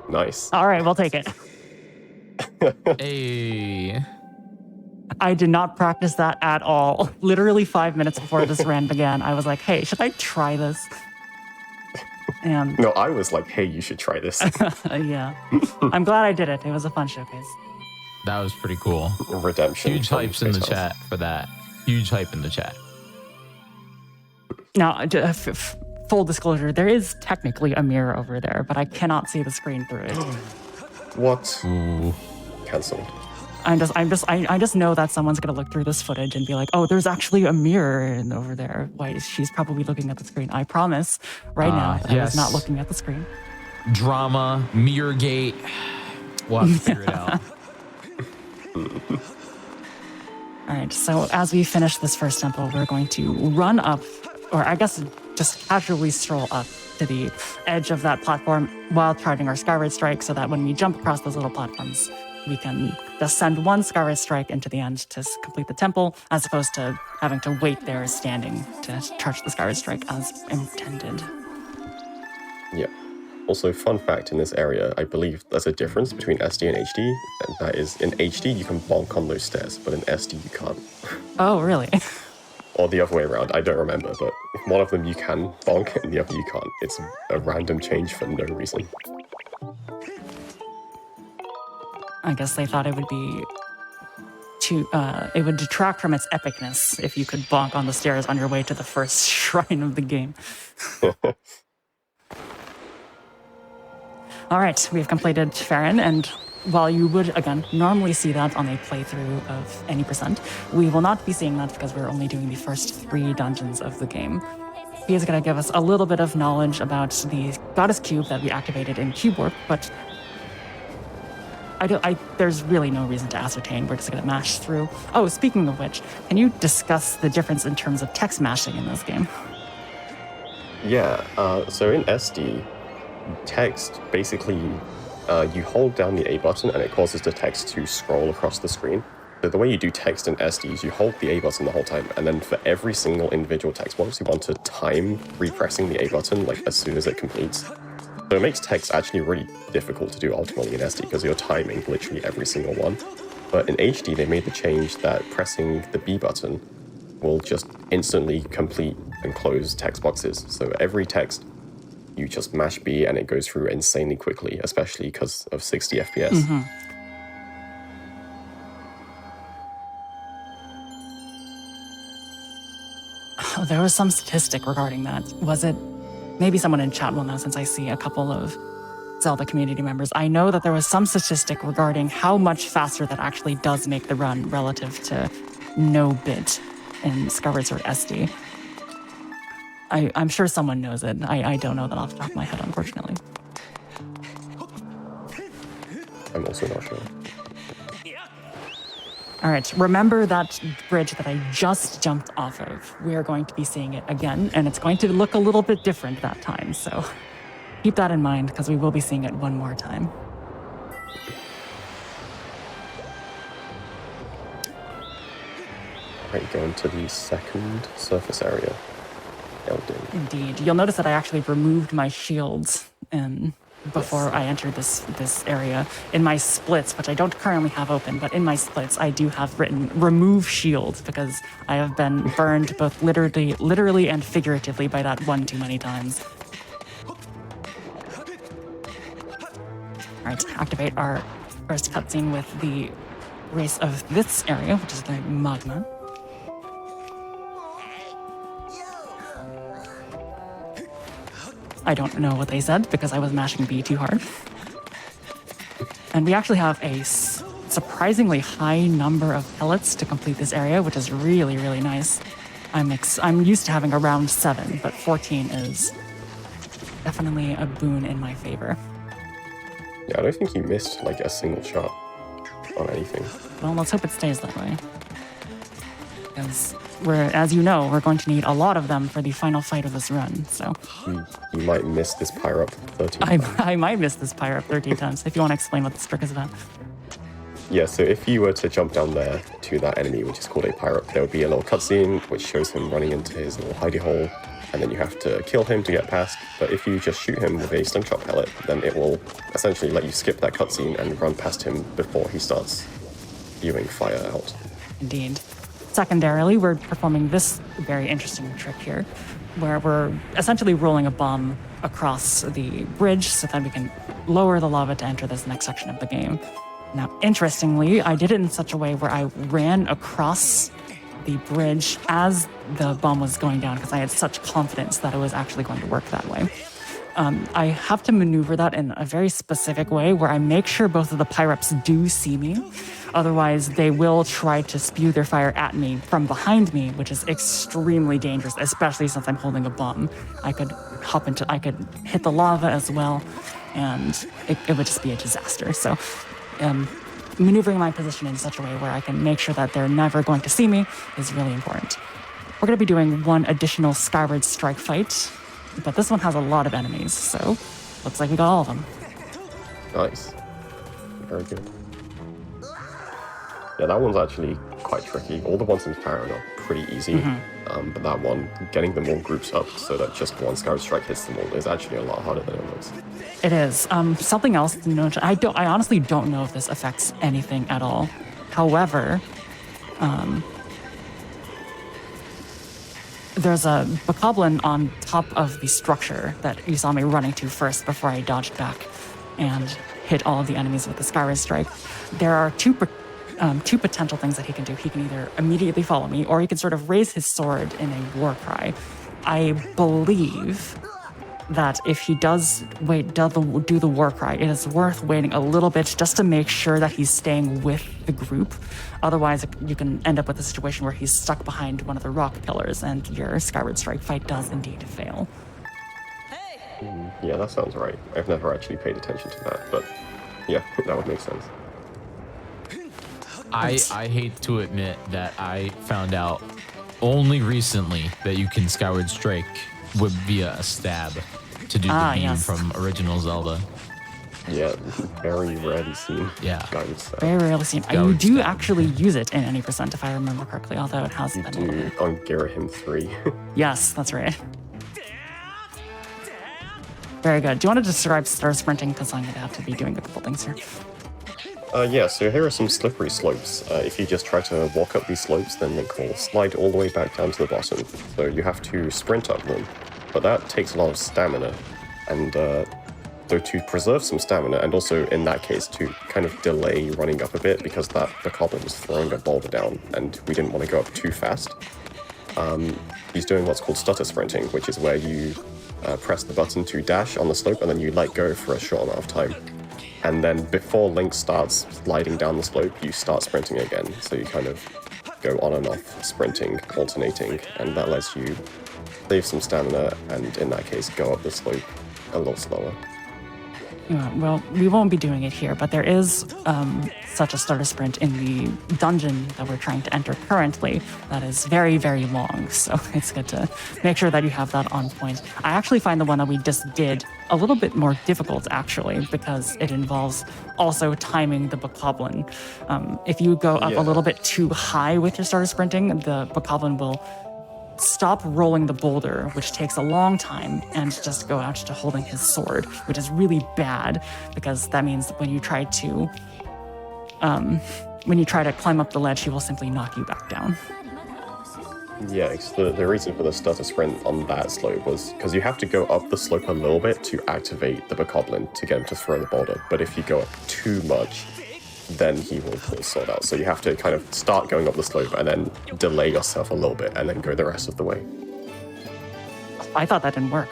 S3: Nice.
S2: All right, we'll take it.
S1: Hey.
S2: I did not practice that at all. Literally 5 minutes before this run began, I was like, hey, should I try this? And
S3: No, I was like, hey, you should try this.
S2: yeah, I'm glad I did it. It was a fun showcase.
S1: That was pretty cool.
S3: Redemption.
S1: Huge
S3: from
S1: hypes in the
S3: Space House.
S1: chat for that. Huge hype in the chat.
S2: Now, full disclosure, there is technically a mirror over there, but I cannot see the screen through it.
S3: What?
S1: Ooh.
S3: Cancelled.
S2: I just know that someone's gonna look through this footage and be like, "Oh, there's actually a mirror over there. Why? She's probably looking at the screen." I promise, right now, that I was not
S1: yes.
S2: looking at the screen.
S1: Drama, mirror gate. We'll have to figure it out.
S2: All right. So as we finish this first temple, we're going to run up, or I guess just casually stroll up to the edge of that platform while charging our Skyward Strike, so that when we jump across those little platforms, we can just send one Skyward Strike into the end to complete the temple, as opposed to having to wait there standing to charge the Skyward Strike as intended.
S3: Yeah. Also, fun fact in this area, I believe there's a difference between SD and HD, and that is in HD you can bonk on those stairs, but in SD you can't.
S2: Oh, really?
S3: Or the other way around, I don't remember, but one of them you can bonk and the other you can't. It's a random change for no reason.
S2: I guess they thought it would be it would detract from its epicness if you could bonk on the stairs on your way to the first shrine of the game. All right, we've completed Farron, and while you would, again, normally see that on a playthrough of any percent, we will not be seeing that because we're only doing the first 3 dungeons of the game. He is going to give us a little bit of knowledge about the Goddess Cube that we activated in Cube Warp, but there's really no reason to ascertain. We're just going to mash through. Oh, speaking of which, can you discuss the difference in terms of text mashing in this game?
S3: Yeah, so in SD, text basically, you hold down the A button and it causes the text to scroll across the screen. So the way you do text in SD is you hold the A button the whole time, and then for every single individual text box, you want to time repressing the A button like as soon as it completes. So it makes text actually really difficult to do ultimately in SD because you're timing literally every single one. But in HD, they made the change that pressing the B button will just instantly complete and close text boxes. So every text, you just mash B and it goes through insanely quickly, especially because of 60 FPS.
S2: Mm-hmm. Oh, there was some statistic regarding that. Was it? Maybe someone in chat will know, since I see a couple of Zelda community members. I know that there was some statistic regarding how much faster that actually does make the run relative to no bit in Skyward Sword SD. I'm sure someone knows it. I don't know that off the top of my head, unfortunately.
S3: I'm also not sure.
S2: All right, remember that bridge that I just jumped off of. We are going to be seeing it again, and it's going to look a little bit different that time. So keep that in mind, because we will be seeing it one more time.
S3: Right, go into the second surface area. Eldin.
S2: Indeed. You'll notice that I actually removed my shields before I entered this area. In my splits, which I don't currently have open, but in my splits, I do have written "remove shield" because I have been burned both literally and figuratively by that one too many times. All right, activate our first cutscene with the race of this area, which is the magma. I don't know what they said because I was mashing B too hard. And we actually have a surprisingly high number of pellets to complete this area, which is really, really nice. I'm used to having around 7, but 14 is definitely a boon in my favor.
S3: Yeah, I don't think you missed like a single shot on anything.
S2: Well, let's hope it stays that way. Because as you know, we're going to need a lot of them for the final fight of this run, so...
S3: You might miss this pyre up 13 times.
S2: I might miss this pyre up 13 times, if you want to explain what this trick is about.
S3: Yeah, so if you were to jump down there to that enemy, which is called a pyre up, there would be a little cutscene which shows him running into his little hidey hole, and then you have to kill him to get past. But if you just shoot him with a slingshot pellet, then it will essentially let you skip that cutscene and run past him before he starts spewing fire out.
S2: Indeed. Secondarily, we're performing this very interesting trick here, where we're essentially rolling a bomb across the bridge so that we can lower the lava to enter this next section of the game. Now, interestingly, I did it in such a way where I ran across the bridge as the bomb was going down because I had such confidence that it was actually going to work that way. I have to maneuver that in a very specific way where I make sure both of the pyreps do see me. Otherwise, they will try to spew their fire at me from behind me, which is extremely dangerous, especially since I'm holding a bomb. I could hit the lava as well, and it would just be a disaster. So, maneuvering my position in such a way where I can make sure that they're never going to see me is really important. We're going to be doing one additional Skyward strike fight, but this one has a lot of enemies, so looks like we got all of them.
S3: Nice. Very good. Yeah, that one's actually quite tricky. All the ones in Pyro are pretty easy, but that one, getting them all groups up so that just one Skyward strike hits them all is actually a lot harder than it looks.
S2: It is. Something else to note, I honestly don't know if this affects anything at all. However, there's a bokoblin on top of the structure that you saw me running to first before I dodged back and hit all of the enemies with the Skyward strike. There are two potential things that he can do. He can either immediately follow me, or he can sort of raise his sword in a war cry. I believe that if he does do the war cry, it is worth waiting a little bit just to make sure that he's staying with the group. Otherwise, you can end up with a situation where he's stuck behind one of the rock pillars, and your Skyward strike fight does indeed fail.
S3: Yeah, that sounds right. I've never actually paid attention to that, but yeah, that would make sense.
S1: I hate to admit that I found out only recently that you can Skyward strike via a stab to do the beam from original Zelda.
S3: Yeah, very rarely seen.
S1: Yeah.
S3: Skyward stab.
S2: Very rarely seen. You do actually use it in any percent, if I remember correctly, although it has been.
S3: You do on Girahim 3.
S2: Yes, that's right. Very good. Do you want to describe star sprinting? Because I'm going to have to be doing a couple things here.
S3: Yeah, so here are some slippery slopes. If you just try to walk up these slopes, then Link will slide all the way back down to the bottom. So you have to sprint up them, but that takes a lot of stamina. And so to preserve some stamina, and also in that case to kind of delay running up a bit, because the bokoblin was throwing a boulder down, and we didn't want to go up too fast. He's doing what's called stutter sprinting, which is where you press the button to dash on the slope, and then you let go for a short amount of time. And then before Link starts sliding down the slope, you start sprinting again. So you kind of go on and off, sprinting, alternating, and that lets you save some stamina, and in that case, go up the slope a little slower.
S2: Yeah, well, we won't be doing it here, but there is such a starter sprint in the dungeon that we're trying to enter currently that is very, very long. So it's good to make sure that you have that on point. I actually find the one that we just did a little bit more difficult, actually, because it involves also timing the bokoblin. If you go up a little bit too high with your starter sprinting, the bokoblin will stop rolling the boulder, which takes a long time, and just go out to holding his sword, which is really bad because that means when you try to climb up the ledge, he will simply knock you back down.
S3: Yeah, the reason for the stutter sprint on that slope was because you have to go up the slope a little bit to activate the bokoblin to get him to throw the boulder. But if you go up too much, then he will pull his sword out. So you have to kind of start going up the slope and then delay yourself a little bit and then go the rest of the way.
S2: I thought that didn't work.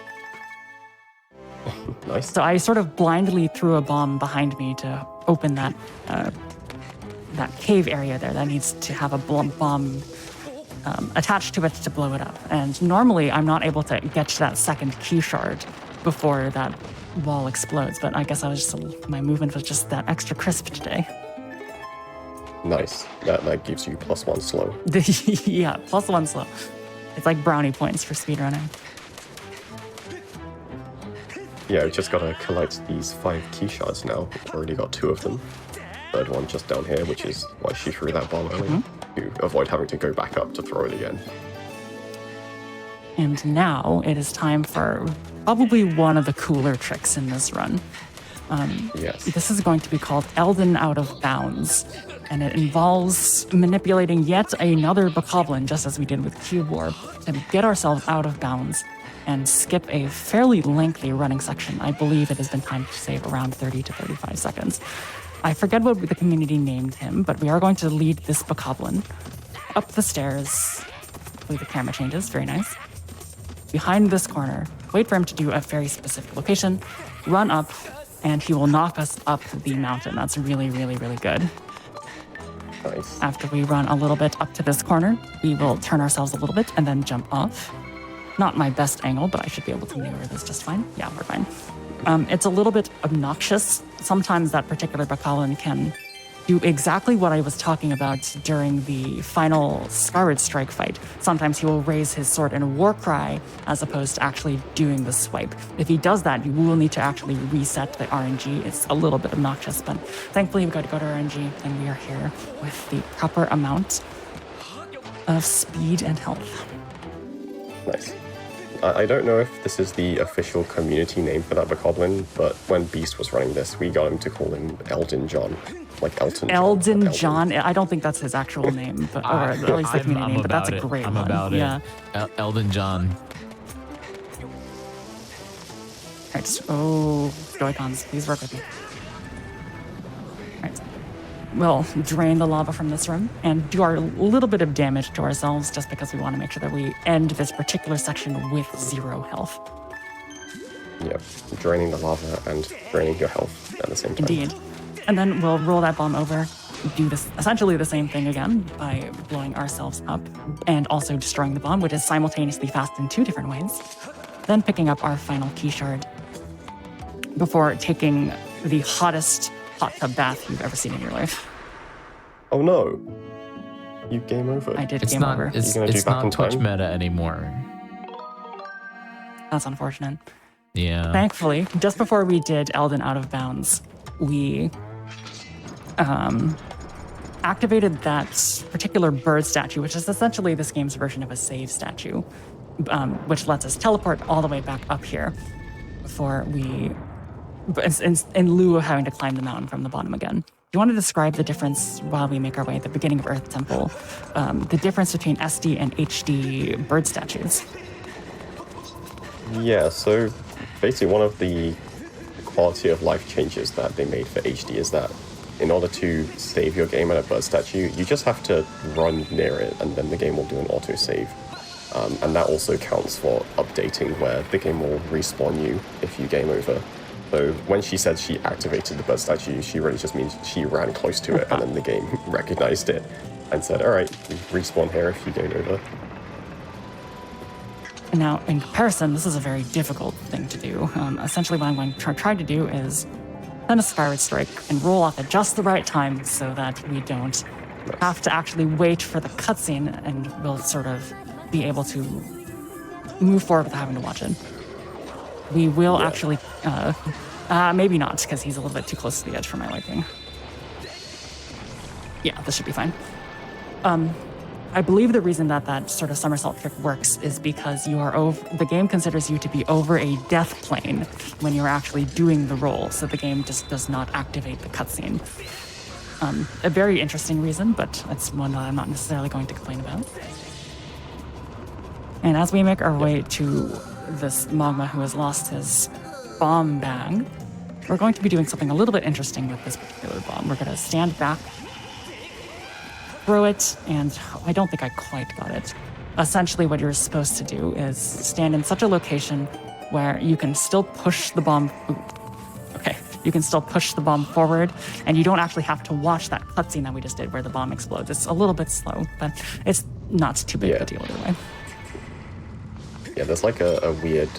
S3: Nice.
S2: So I sort of blindly threw a bomb behind me to open that cave area there that needs to have a bomb attached to it to blow it up. And normally I'm not able to get to that second key shard before that wall explodes, but I guess my movement was just that extra crisp today.
S3: Nice. That gives you +1 slow.
S2: Yeah, +1 slow. It's like brownie points for speedrunning.
S3: Yeah, we just gotta collect these 5 key shards now. Already got 2 of them. Third one just down here, which is why she threw that bomb earlier, to avoid having to go back up to throw it again.
S2: And now it is time for probably one of the cooler tricks in this run.
S3: Yes.
S2: This is going to be called Elden Out of Bounds, and it involves manipulating yet another bokoblin, just as we did with Cube Warp, to get ourselves out of bounds and skip a fairly lengthy running section. I believe it has been timed to save around 30 to 35 seconds. I forget what the community named him, but we are going to lead this bokoblin up the stairs. Hopefully the camera changes, very nice. Behind this corner, wait for him to do a very specific location, run up, and he will knock us up the mountain. That's really, really, really good.
S3: Nice.
S2: After we run a little bit up to this corner, we will turn ourselves a little bit and then jump off. Not my best angle, but I should be able to maneuver this just fine. Yeah, we're fine. It's a little bit obnoxious. Sometimes that particular bokoblin can do exactly what I was talking about during the final Skyward strike fight. Sometimes he will raise his sword in a war cry as opposed to actually doing the swipe. If he does that, you will need to actually reset the RNG. It's a little bit obnoxious, but thankfully we got to go to RNG and we are here with the proper amount of speed and health.
S3: Nice. I don't know if this is the official community name for that bokoblin, but when Beast was running this, we got him to call him Elden John. Like Elton John.
S2: Elden John. I don't think that's his actual name, but, or at least the community name, but that's a great one.
S1: I'm about
S2: yeah.
S1: it. Elden John.
S2: All right, Joy-Cons, please work with me. All right. We'll drain the lava from this room and do our little bit of damage to ourselves just because we want to make sure that we end this particular section with 0 health.
S3: Yep. Draining the lava and draining your health at the same time.
S2: Indeed. And then we'll roll that bomb over, do this essentially the same thing again by blowing ourselves up and also destroying the bomb, which is simultaneously fast in 2 different ways. Then picking up our final key shard before taking the hottest hot tub bath you've ever seen in your life.
S3: Oh no. You game over.
S2: I did
S1: It's
S2: game
S1: not,
S2: over.
S1: It's
S3: You're gonna do back
S1: not
S3: in
S1: Twitch
S3: time?
S1: meta anymore.
S2: That's unfortunate.
S1: Yeah.
S2: Thankfully, just before we did Elden Out of Bounds, we activated that particular bird statue, which is essentially this game's version of a save statue, which lets us teleport all the way back up here before we, in lieu of having to climb the mountain from the bottom again. Do you want to describe the difference while we make our way at the beginning of Earth Temple, the difference between SD and HD bird statues?
S3: Yeah, so basically one of the quality of life changes that they made for HD is that in order to save your game at a bird statue, you just have to run near it and then the game will do an autosave. And that also counts for updating where the game will respawn you if you game over. So when she said she activated the bird statue, she really just means she ran close to it and then the game recognized it and said, all right, respawn here if you game over.
S2: Now, in comparison, this is a very difficult thing to do. Essentially, what I'm going to try to do is send a Skyward strike and roll off at just the right time so that we don't have to actually wait for the cutscene and we'll sort of be able to move forward without having to watch it. We will actually, maybe not, because he's a little bit too close to the edge for my liking. Yeah, this should be fine. I believe the reason that that sort of somersault trick works is because you are the game considers you to be over a death plane when you're actually doing the roll, so the game just does not activate the cutscene. A very interesting reason, but it's one that I'm not necessarily going to complain about. And as we make our way to this Magma who has lost his bomb bag, we're going to be doing something a little bit interesting with this particular bomb. We're going to stand back, throw it, and I don't think I quite got it. Essentially what you're supposed to do is stand in such a location where you can still push the bomb. Okay, you can still push the bomb forward, and you don't actually have to watch that cutscene that we just did where the bomb explodes. It's a little bit slow, but it's not too big of a deal either way.
S3: Yeah, there's like a weird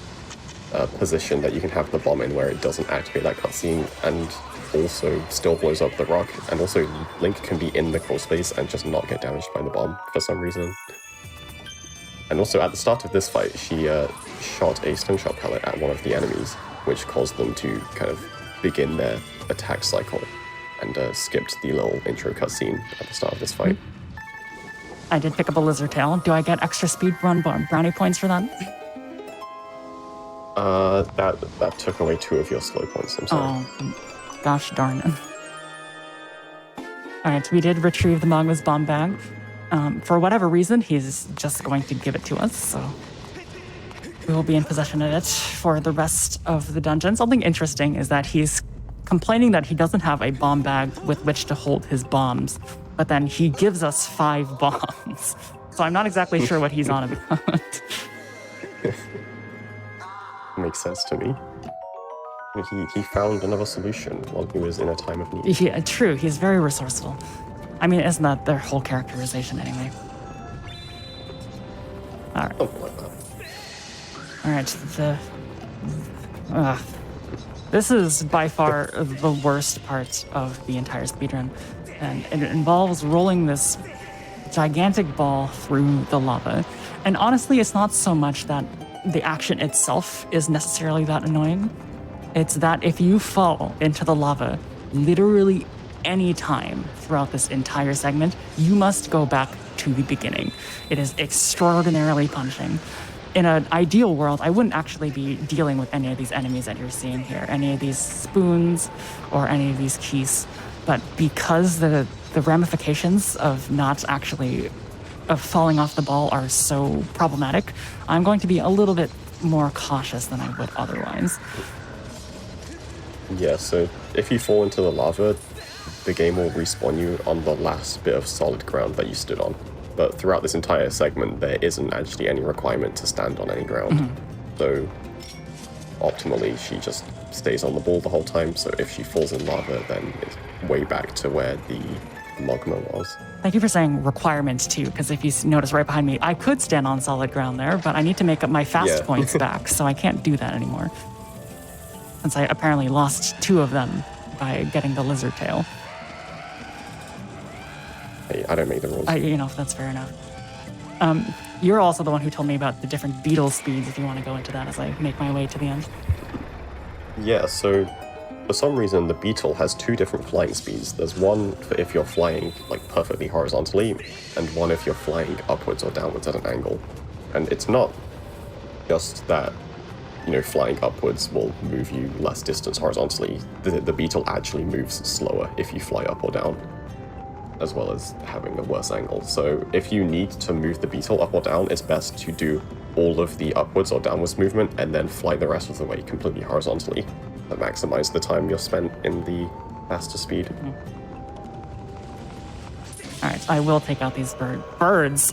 S3: position that you can have the bomb in where it doesn't activate that cutscene and also still blows up the rock. And also Link can be in the crawl space and just not get damaged by the bomb for some reason. And also at the start of this fight, she shot a slingshot pellet at one of the enemies, which caused them to kind of begin their attack cycle and skipped the little intro cutscene at the start of this fight.
S2: I did pick up a lizard tail. Do I get extra speedrun brownie points for that?
S3: That took away 2 of your slow points, I'm sorry.
S2: Oh, gosh darn it. Alright, we did retrieve the Magma's bomb bag. For whatever reason, he's just going to give it to us, so we will be in possession of it for the rest of the dungeon. Something interesting is that he's complaining that he doesn't have a bomb bag with which to hold his bombs, but then he gives us 5 bombs. So I'm not exactly sure what he's on about.
S3: Makes sense to me. He found another solution while he was in a time of need.
S2: Yeah, true. He's very resourceful. I mean, isn't that their whole characterization anyway? All right.
S3: Something like that.
S2: All right. This is by far the worst part of the entire speedrun, and it involves rolling this gigantic ball through the lava. And honestly, it's not so much that the action itself is necessarily that annoying. It's that if you fall into the lava literally any time throughout this entire segment, you must go back to the beginning. It is extraordinarily punishing. In an ideal world, I wouldn't actually be dealing with any of these enemies that you're seeing here, any of these spoons or any of these keys. But because the ramifications of falling off the ball are so problematic, I'm going to be a little bit more cautious than I would otherwise.
S3: Yeah, so if you fall into the lava, the game will respawn you on the last bit of solid ground that you stood on. But throughout this entire segment, there isn't actually any requirement to stand on any ground. Mm-hmm. So optimally, she just stays on the ball the whole time. So if she falls in lava, then it's way back to where the magma was.
S2: Thank you for saying requirements too, because if you notice right behind me, I could stand on solid ground there, but I need to make up my fast points back, so I can't do that anymore. Since I apparently lost 2 of them by getting the lizard tail.
S3: Hey, I don't make the rules.
S2: That's fair enough. You're also the one who told me about the different beetle speeds, if you want to go into that as I make my way to the end.
S3: Yeah, so for some reason, the beetle has 2 different flying speeds. There's one for if you're flying like perfectly horizontally, and one if you're flying upwards or downwards at an angle. And it's not just that, flying upwards will move you less distance horizontally. The beetle actually moves slower if you fly up or down, as well as having a worse angle. So if you need to move the beetle up or down, it's best to do all of the upwards or downwards movement and then fly the rest of the way completely horizontally to maximize the time you're spent in the faster speed.
S2: Mm-hmm. All right, I will take out these birds.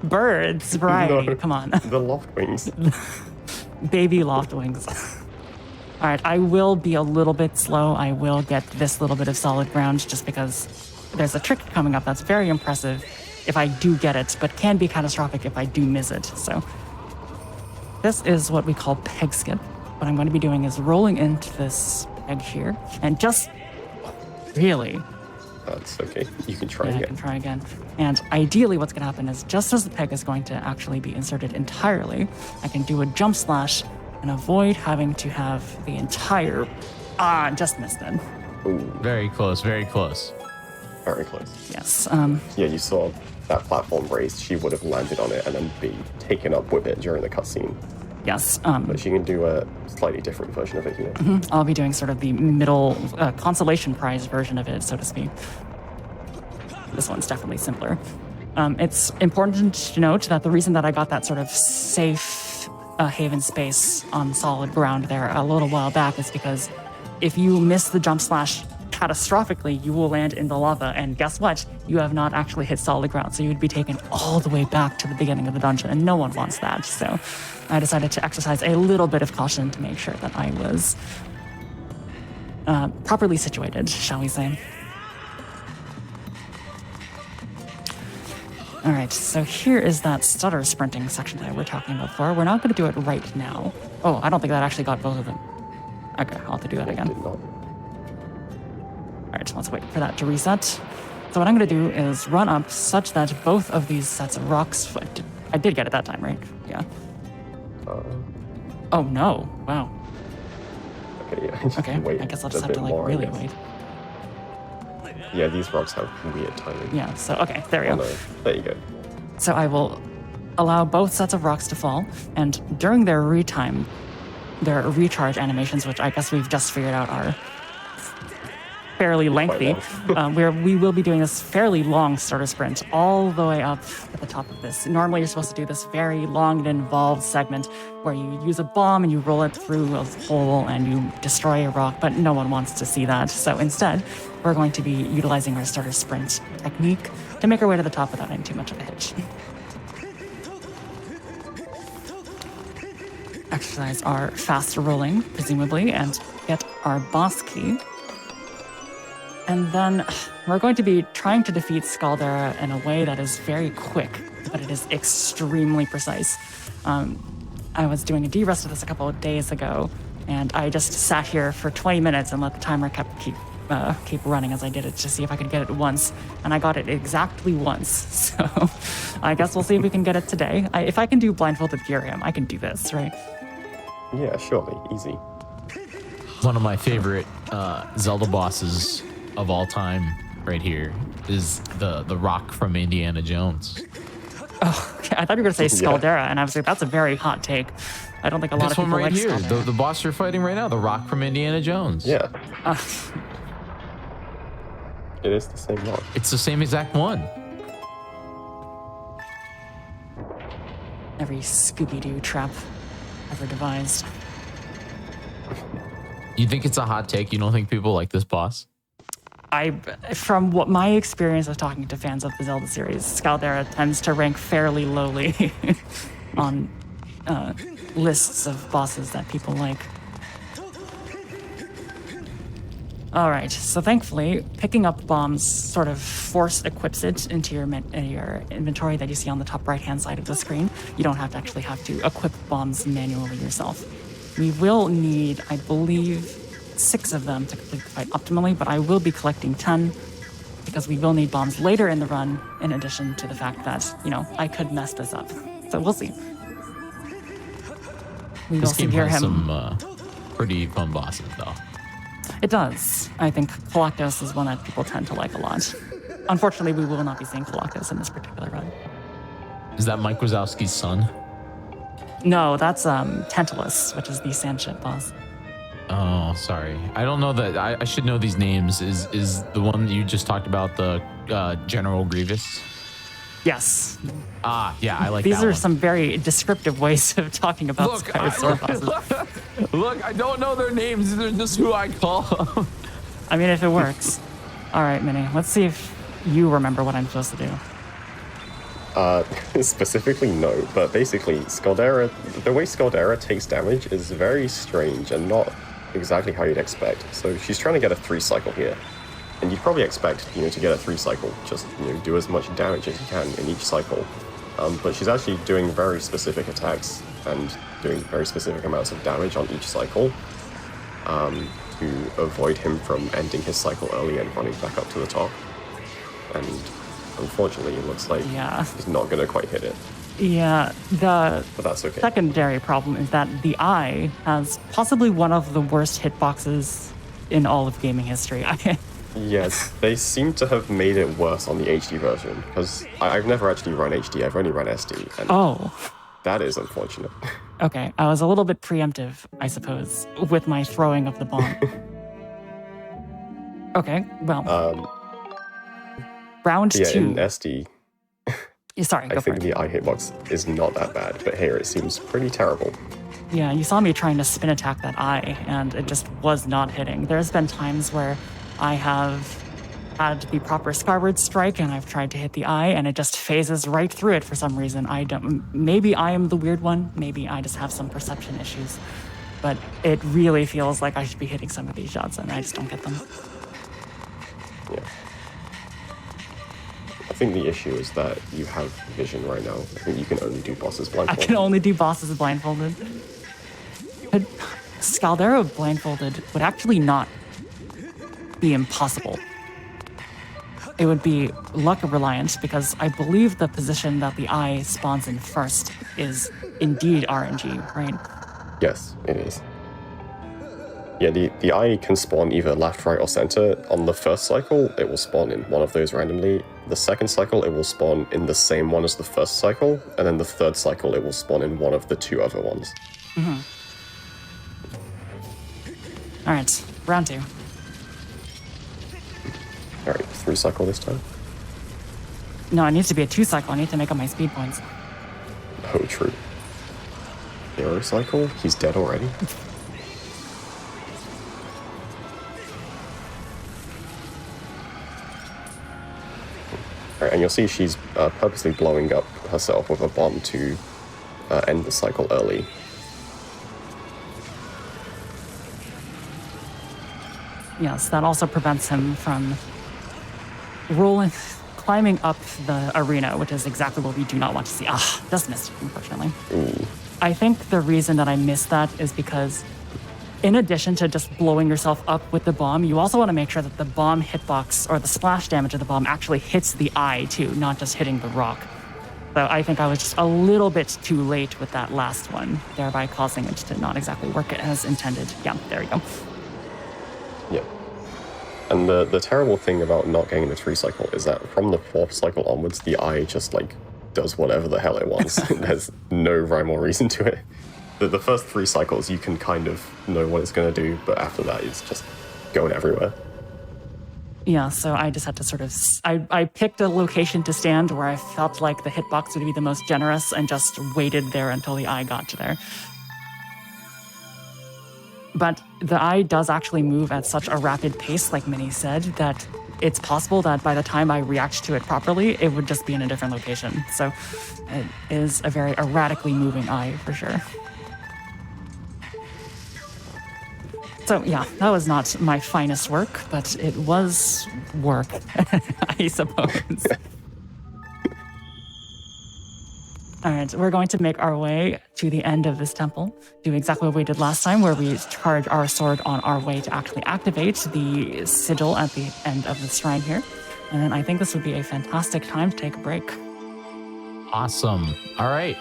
S2: Birds, right?
S3: No,
S2: come on.
S3: The loft wings.
S2: Baby loft wings. All right, I will be a little bit slow. I will get this little bit of solid ground just because there's a trick coming up that's very impressive if I do get it, but can be catastrophic if I do miss it. So this is what we call peg skip. What I'm going to be doing is rolling into this peg here and just really...
S3: That's okay. You can try
S2: again.
S3: again.
S2: I can try again. And ideally what's going to happen is just as the peg is going to actually be inserted entirely, I can do a jump slash and avoid having to have the entire... just missed it.
S3: Ooh,
S1: Very close, very close.
S3: very close.
S2: Yes.
S3: Yeah, you saw that platform raised. She would have landed on it and then be taken up with it during the cutscene.
S2: Yes.
S3: But she can do a slightly different version of it here.
S2: I'll be doing sort of the middle consolation prize version of it, so to speak. This one's definitely simpler. It's important to note that the reason that I got that sort of safe haven space on solid ground there a little while back is because if you miss the jump slash catastrophically, you will land in the lava, and guess what? You have not actually hit solid ground, so you would be taken all the way back to the beginning of the dungeon, and no one wants that. So I decided to exercise a little bit of caution to make sure that I was properly situated, shall we say. All right, so here is that stutter sprinting section that we were talking about before. We're not going to do it right now. Oh, I don't think that actually got both of them. Okay, I'll have to do that again.
S3: Did not.
S2: All right, let's wait for that to reset. So what I'm going to do is run up such that both of these sets of rocks... I did get it that time, right? Yeah. Oh, no. Wow.
S3: Okay, yeah.
S2: Okay,
S3: Wait
S2: I guess I'll
S3: a
S2: just have
S3: bit
S2: to, like,
S3: more, I
S2: really
S3: guess.
S2: wait.
S3: Yeah, these rocks have weird timing.
S2: Yeah, so, okay, there we
S3: Oh,
S2: go.
S3: no. There you go.
S2: So I will allow both sets of rocks to fall, and during their recharge animations, which I guess we've just figured out are fairly lengthy, we will be doing this fairly long starter sprint all the way up at the top of this. Normally, you're supposed to do this very long and involved segment where you use a bomb and you roll it through a hole and you destroy a rock, but no one wants to see that. So instead, we're going to be utilizing our starter sprint technique to make our way to the top without any too much of a hitch. Exercise our fast rolling, presumably, and get our boss key. And then we're going to be trying to defeat Skaldera in a way that is very quick, but it is extremely precise. I was doing a D-rest of this a couple of days ago, and I just sat here for 20 minutes and let the timer keep running as I did it to see if I could get it once, and I got it exactly once. So I guess we'll see if we can get it today. If I can do blindfolded Gyrium, I can do this, right?
S3: Yeah, surely. Easy.
S1: One of my favorite Zelda bosses of all time right here is the rock from Indiana Jones.
S2: Oh, okay. I thought you were going to say Skaldera, and I was like, that's a very hot take. I don't think a lot
S1: This
S2: of people
S1: one right
S2: like
S1: here,
S2: Skaldera.
S1: the boss you're fighting right now, the rock from Indiana Jones.
S3: Yeah, it is the same rock.
S1: It's the same exact one.
S2: Every Scooby-Doo trap ever devised.
S1: You think it's a hot take? You don't think people like this boss?
S2: From what my experience of talking to fans of the Zelda series, Skaldera tends to rank fairly lowly on lists of bosses that people like. All right, so thankfully, picking up bombs sort of force equips it into your inventory that you see on the top right-hand side of the screen. You don't have to equip bombs manually yourself. We will need, I believe, 6 of them to complete the fight optimally, but I will be collecting 10 because we will need bombs later in the run, in addition to the fact that, I could mess this up. So we'll see. We will
S1: This
S2: see
S1: game
S2: here
S1: has
S2: him.
S1: some pretty fun bosses, though.
S2: It does. I think Galactus is one that people tend to like a lot. Unfortunately, we will not be seeing Galactus in this particular run.
S1: Is that Mike Wazowski's son?
S2: No, that's Tantalus, which is the sand ship boss.
S1: Oh, sorry. I don't know that. I should know these names. Is the one that you just talked about the General Grievous?
S2: Yes.
S1: Ah, yeah, I like
S2: These
S1: that
S2: are
S1: one.
S2: some very descriptive ways of talking about Skyward Sword bosses.
S1: Look, I don't know their names. They're just who I call them.
S2: I mean, if it works. All right, Minnie, let's see if you remember what I'm supposed to do.
S3: Specifically, no, but basically, the way Skaldera takes damage is very strange and not exactly how you'd expect. So she's trying to get a 3-cycle here. And you'd probably expect, to get a 3-cycle, just, do as much damage as you can in each cycle. But she's actually doing very specific attacks and doing very specific amounts of damage on each cycle to avoid him from ending his cycle early and running back up to the top. And unfortunately, it looks like he's not going to quite hit it.
S2: Yeah, the
S3: But that's okay.
S2: secondary problem is that the Eye has possibly one of the worst hitboxes in all of gaming history.
S3: Yes, they seem to have made it worse on the HD version, because I've never actually run HD, I've only run SD, and that is unfortunate.
S2: Okay, I was a little bit preemptive, I suppose, with my throwing of the bomb. Okay, well, round
S3: Yeah,
S2: 2.
S3: in SD,
S2: Sorry, go
S3: I
S2: for
S3: think
S2: it.
S3: the eye hitbox is not that bad, but here it seems pretty terrible.
S2: Yeah, you saw me trying to spin attack that eye, and it just was not hitting. There's been times where I have had the proper Skyward strike, and I've tried to hit the eye, and it just phases right through it for some reason. I don't. Maybe I am the weird one. Maybe I just have some perception issues. But it really feels like I should be hitting some of these shots, and I just don't get them.
S3: Yeah. I think the issue is that you have vision right now. I think you can only do bosses
S2: I
S3: blindfolded.
S2: can only do bosses blindfolded. But Scaldero blindfolded would actually not be impossible. It would be luck reliant, because I believe the position that the eye spawns in first is indeed RNG, right?
S3: Yes, it is. Yeah, the eye can spawn either left, right, or center. On the first cycle, it will spawn in one of those randomly. The second cycle, it will spawn in the same one as the first cycle. And then the third cycle, it will spawn in one of the two other ones.
S2: Mm-hmm. All right, round 2.
S3: All right, 3 cycle this time.
S2: No, it needs to be a 2 cycle. I need to make up my speed points.
S3: Oh, true. 0 cycle? He's dead already? Alright, and you'll see she's purposely blowing up herself with a bomb to end the cycle early.
S2: Yes, that also prevents him from climbing up the arena, which is exactly what we do not want to see. Just missed it, unfortunately.
S3: Ooh.
S2: I think the reason that I missed that is because in addition to just blowing yourself up with the bomb, you also want to make sure that the bomb hitbox or the splash damage of the bomb actually hits the eye too, not just hitting the rock. So I think I was just a little bit too late with that last one, thereby causing it to not exactly work as intended. Yeah, there you go.
S3: Yeah. And the terrible thing about not getting the 3 cycle is that from the 4th cycle onwards, the eye just, like, does whatever the hell it wants. There's no rhyme or reason to it. The first 3 cycles, you can kind of know what it's going to do, but after that, it's just going everywhere.
S2: Yeah, so I just had to sort of... I picked a location to stand where I felt like the hitbox would be the most generous and just waited there until the eye got to there. But the eye does actually move at such a rapid pace, like Minnie said, that it's possible that by the time I react to it properly, it would just be in a different location. So it is a very erratically moving eye, for sure. So yeah, that was not my finest work, but it was work, I suppose. All right, we're going to make our way to the end of this temple, do exactly what we did last time, where we charge our sword on our way to actually activate the sigil at the end of the shrine here. And then I think this would be a fantastic time to take a break.
S1: Awesome. All right.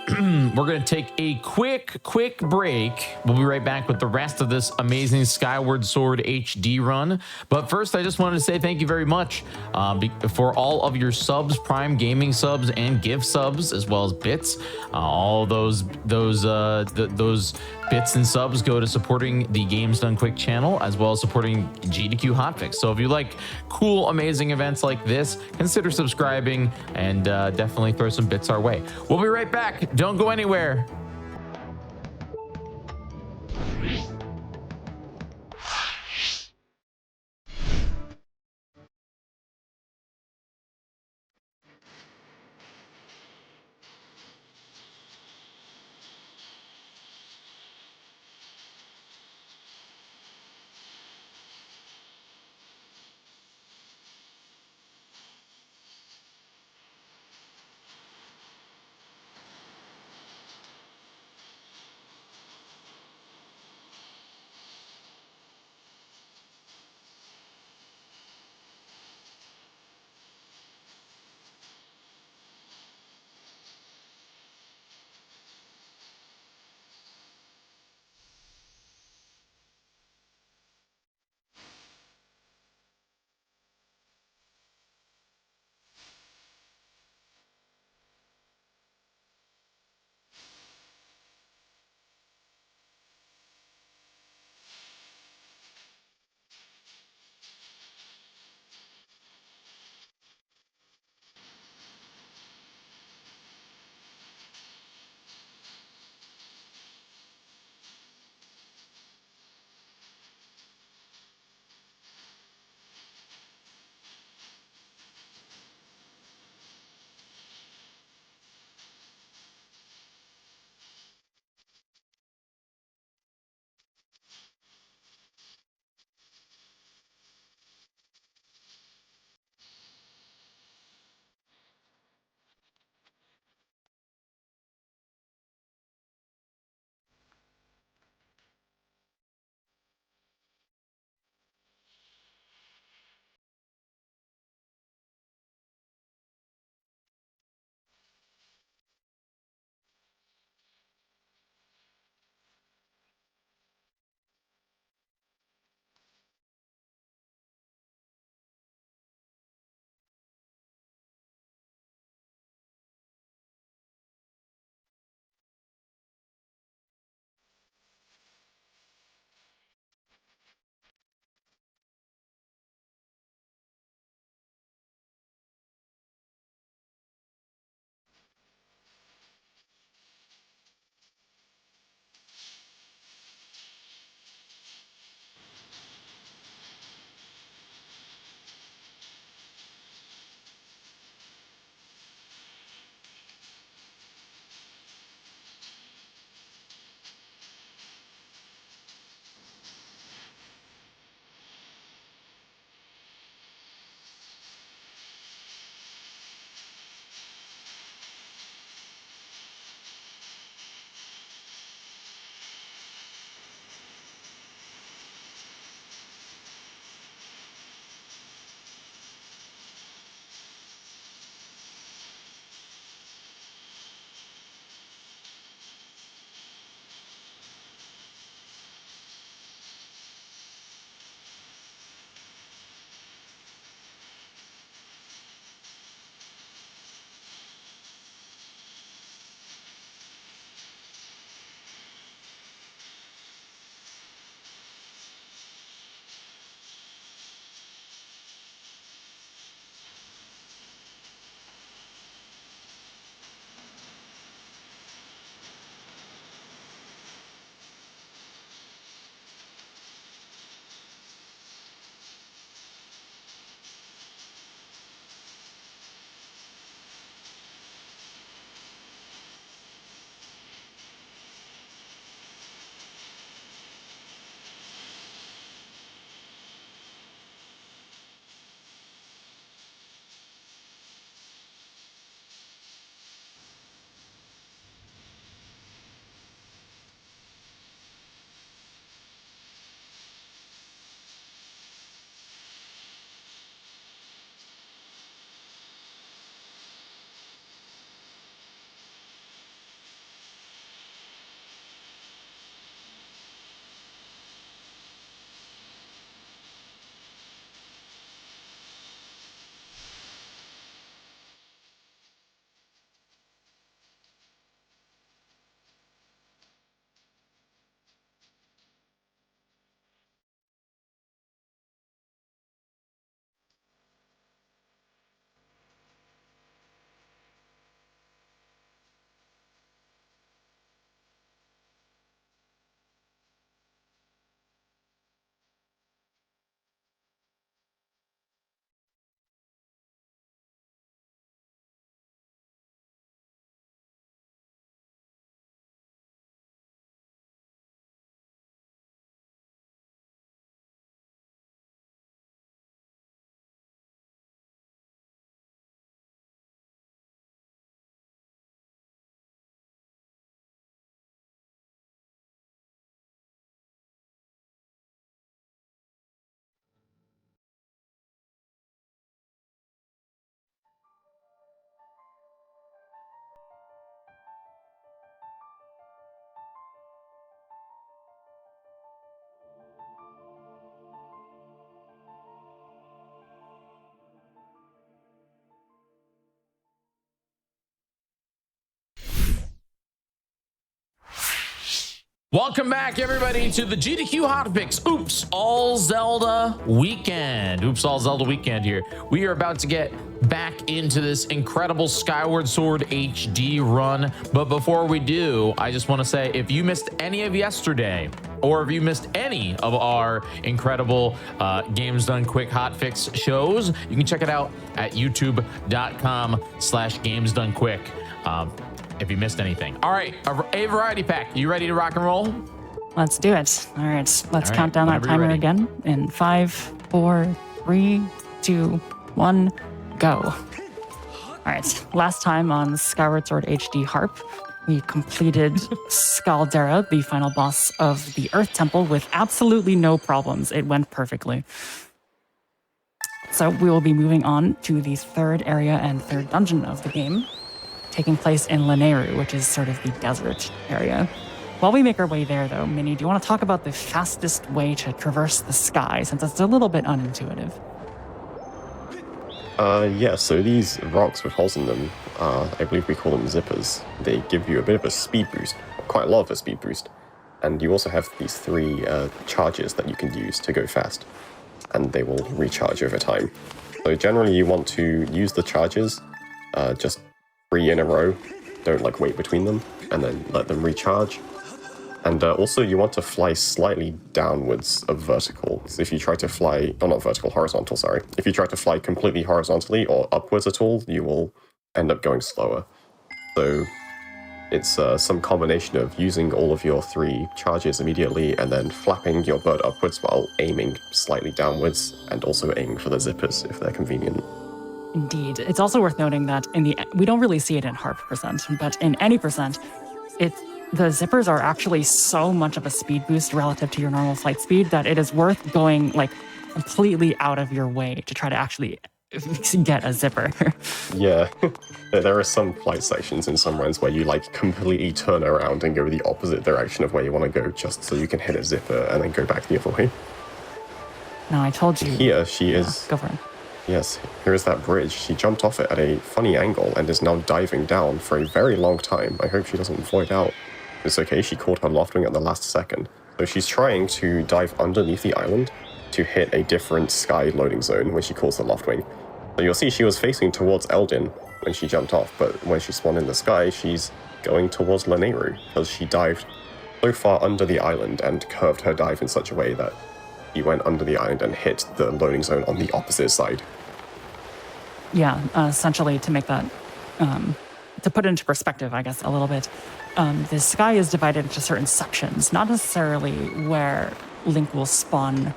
S1: We're going to take a quick break. We'll be right back with the rest of this amazing Skyward Sword HD run. But first, I just wanted to say thank you very much for all of your subs, Prime Gaming subs, and gift subs, as well as bits. All those bits and subs go to supporting the Games Done Quick channel, as well as supporting GDQ Hotfix. So if you like cool, amazing events like this, consider subscribing and definitely throw some bits our way. We'll be right back. Don't go anywhere. Welcome back, everybody, to the GDQ Hotfix Oops All Zelda Weekend. Oops All Zelda Weekend here. We are about to get back into this incredible Skyward Sword HD run. But before we do, I just want to say, if you missed any of yesterday, or if you missed any of our incredible Games Done Quick Hotfix shows, you can check it out at youtube.com/GamesDoneQuick. If you missed anything. All right, a variety pack. You ready to rock and roll?
S2: Let's do it. All right, let's count down that timer again in 5, 4, 3, 2, 1, go. All right, last time on Skyward Sword HD Harp, we completed Skaldera, the final boss of the Earth Temple, with absolutely no problems. It went perfectly. So we will be moving on to the third area and third dungeon of the game, taking place in Lanayru, which is sort of the desert area. While we make our way there, though, Minnie, do you want to talk about the fastest way to traverse the sky, since it's a little bit unintuitive?
S3: Yeah, so these rocks with holes in them, I believe we call them zippers. They give you a bit of a speed boost, quite a lot of a speed boost. And you also have these 3 charges that you can use to go fast, and they will recharge over time. So generally you want to use the charges, just 3 in a row, don't like wait between them, and then let them recharge. And also you want to fly slightly downwards of vertical. So if you try to fly, oh not vertical, horizontal, sorry. If you try to fly completely horizontally or upwards at all, you will end up going slower. So it's some combination of using all of your 3 charges immediately and then flapping your bird upwards while aiming slightly downwards, and also aiming for the zippers if they're convenient.
S2: Indeed. It's also worth noting that we don't really see it in harp percent, but in any percent, the zippers are actually so much of a speed boost relative to your normal flight speed that it is worth going like completely out of your way to try to actually get a zipper.
S3: Yeah, there are some flight sections in some runs where you like completely turn around and go the opposite direction of where you want to go just so you can hit a zipper and then go back the other way.
S2: No, I told you.
S3: Here she is.
S2: Go for it.
S3: Yes, here is that bridge. She jumped off it at a funny angle and is now diving down for a very long time. I hope she doesn't void out. It's okay, she caught her loft wing at the last second. So she's trying to dive underneath the island to hit a different sky loading zone when she calls the loft wing. So you'll see she was facing towards Eldin when she jumped off, but when she spawned in the sky, she's going towards Lanayru because she dived so far under the island and curved her dive in such a way that she went under the island and hit the loading zone on the opposite side.
S2: Yeah, essentially to make that, to put it into perspective, I guess, a little bit, the sky is divided into certain sections, not necessarily where Link will spawn,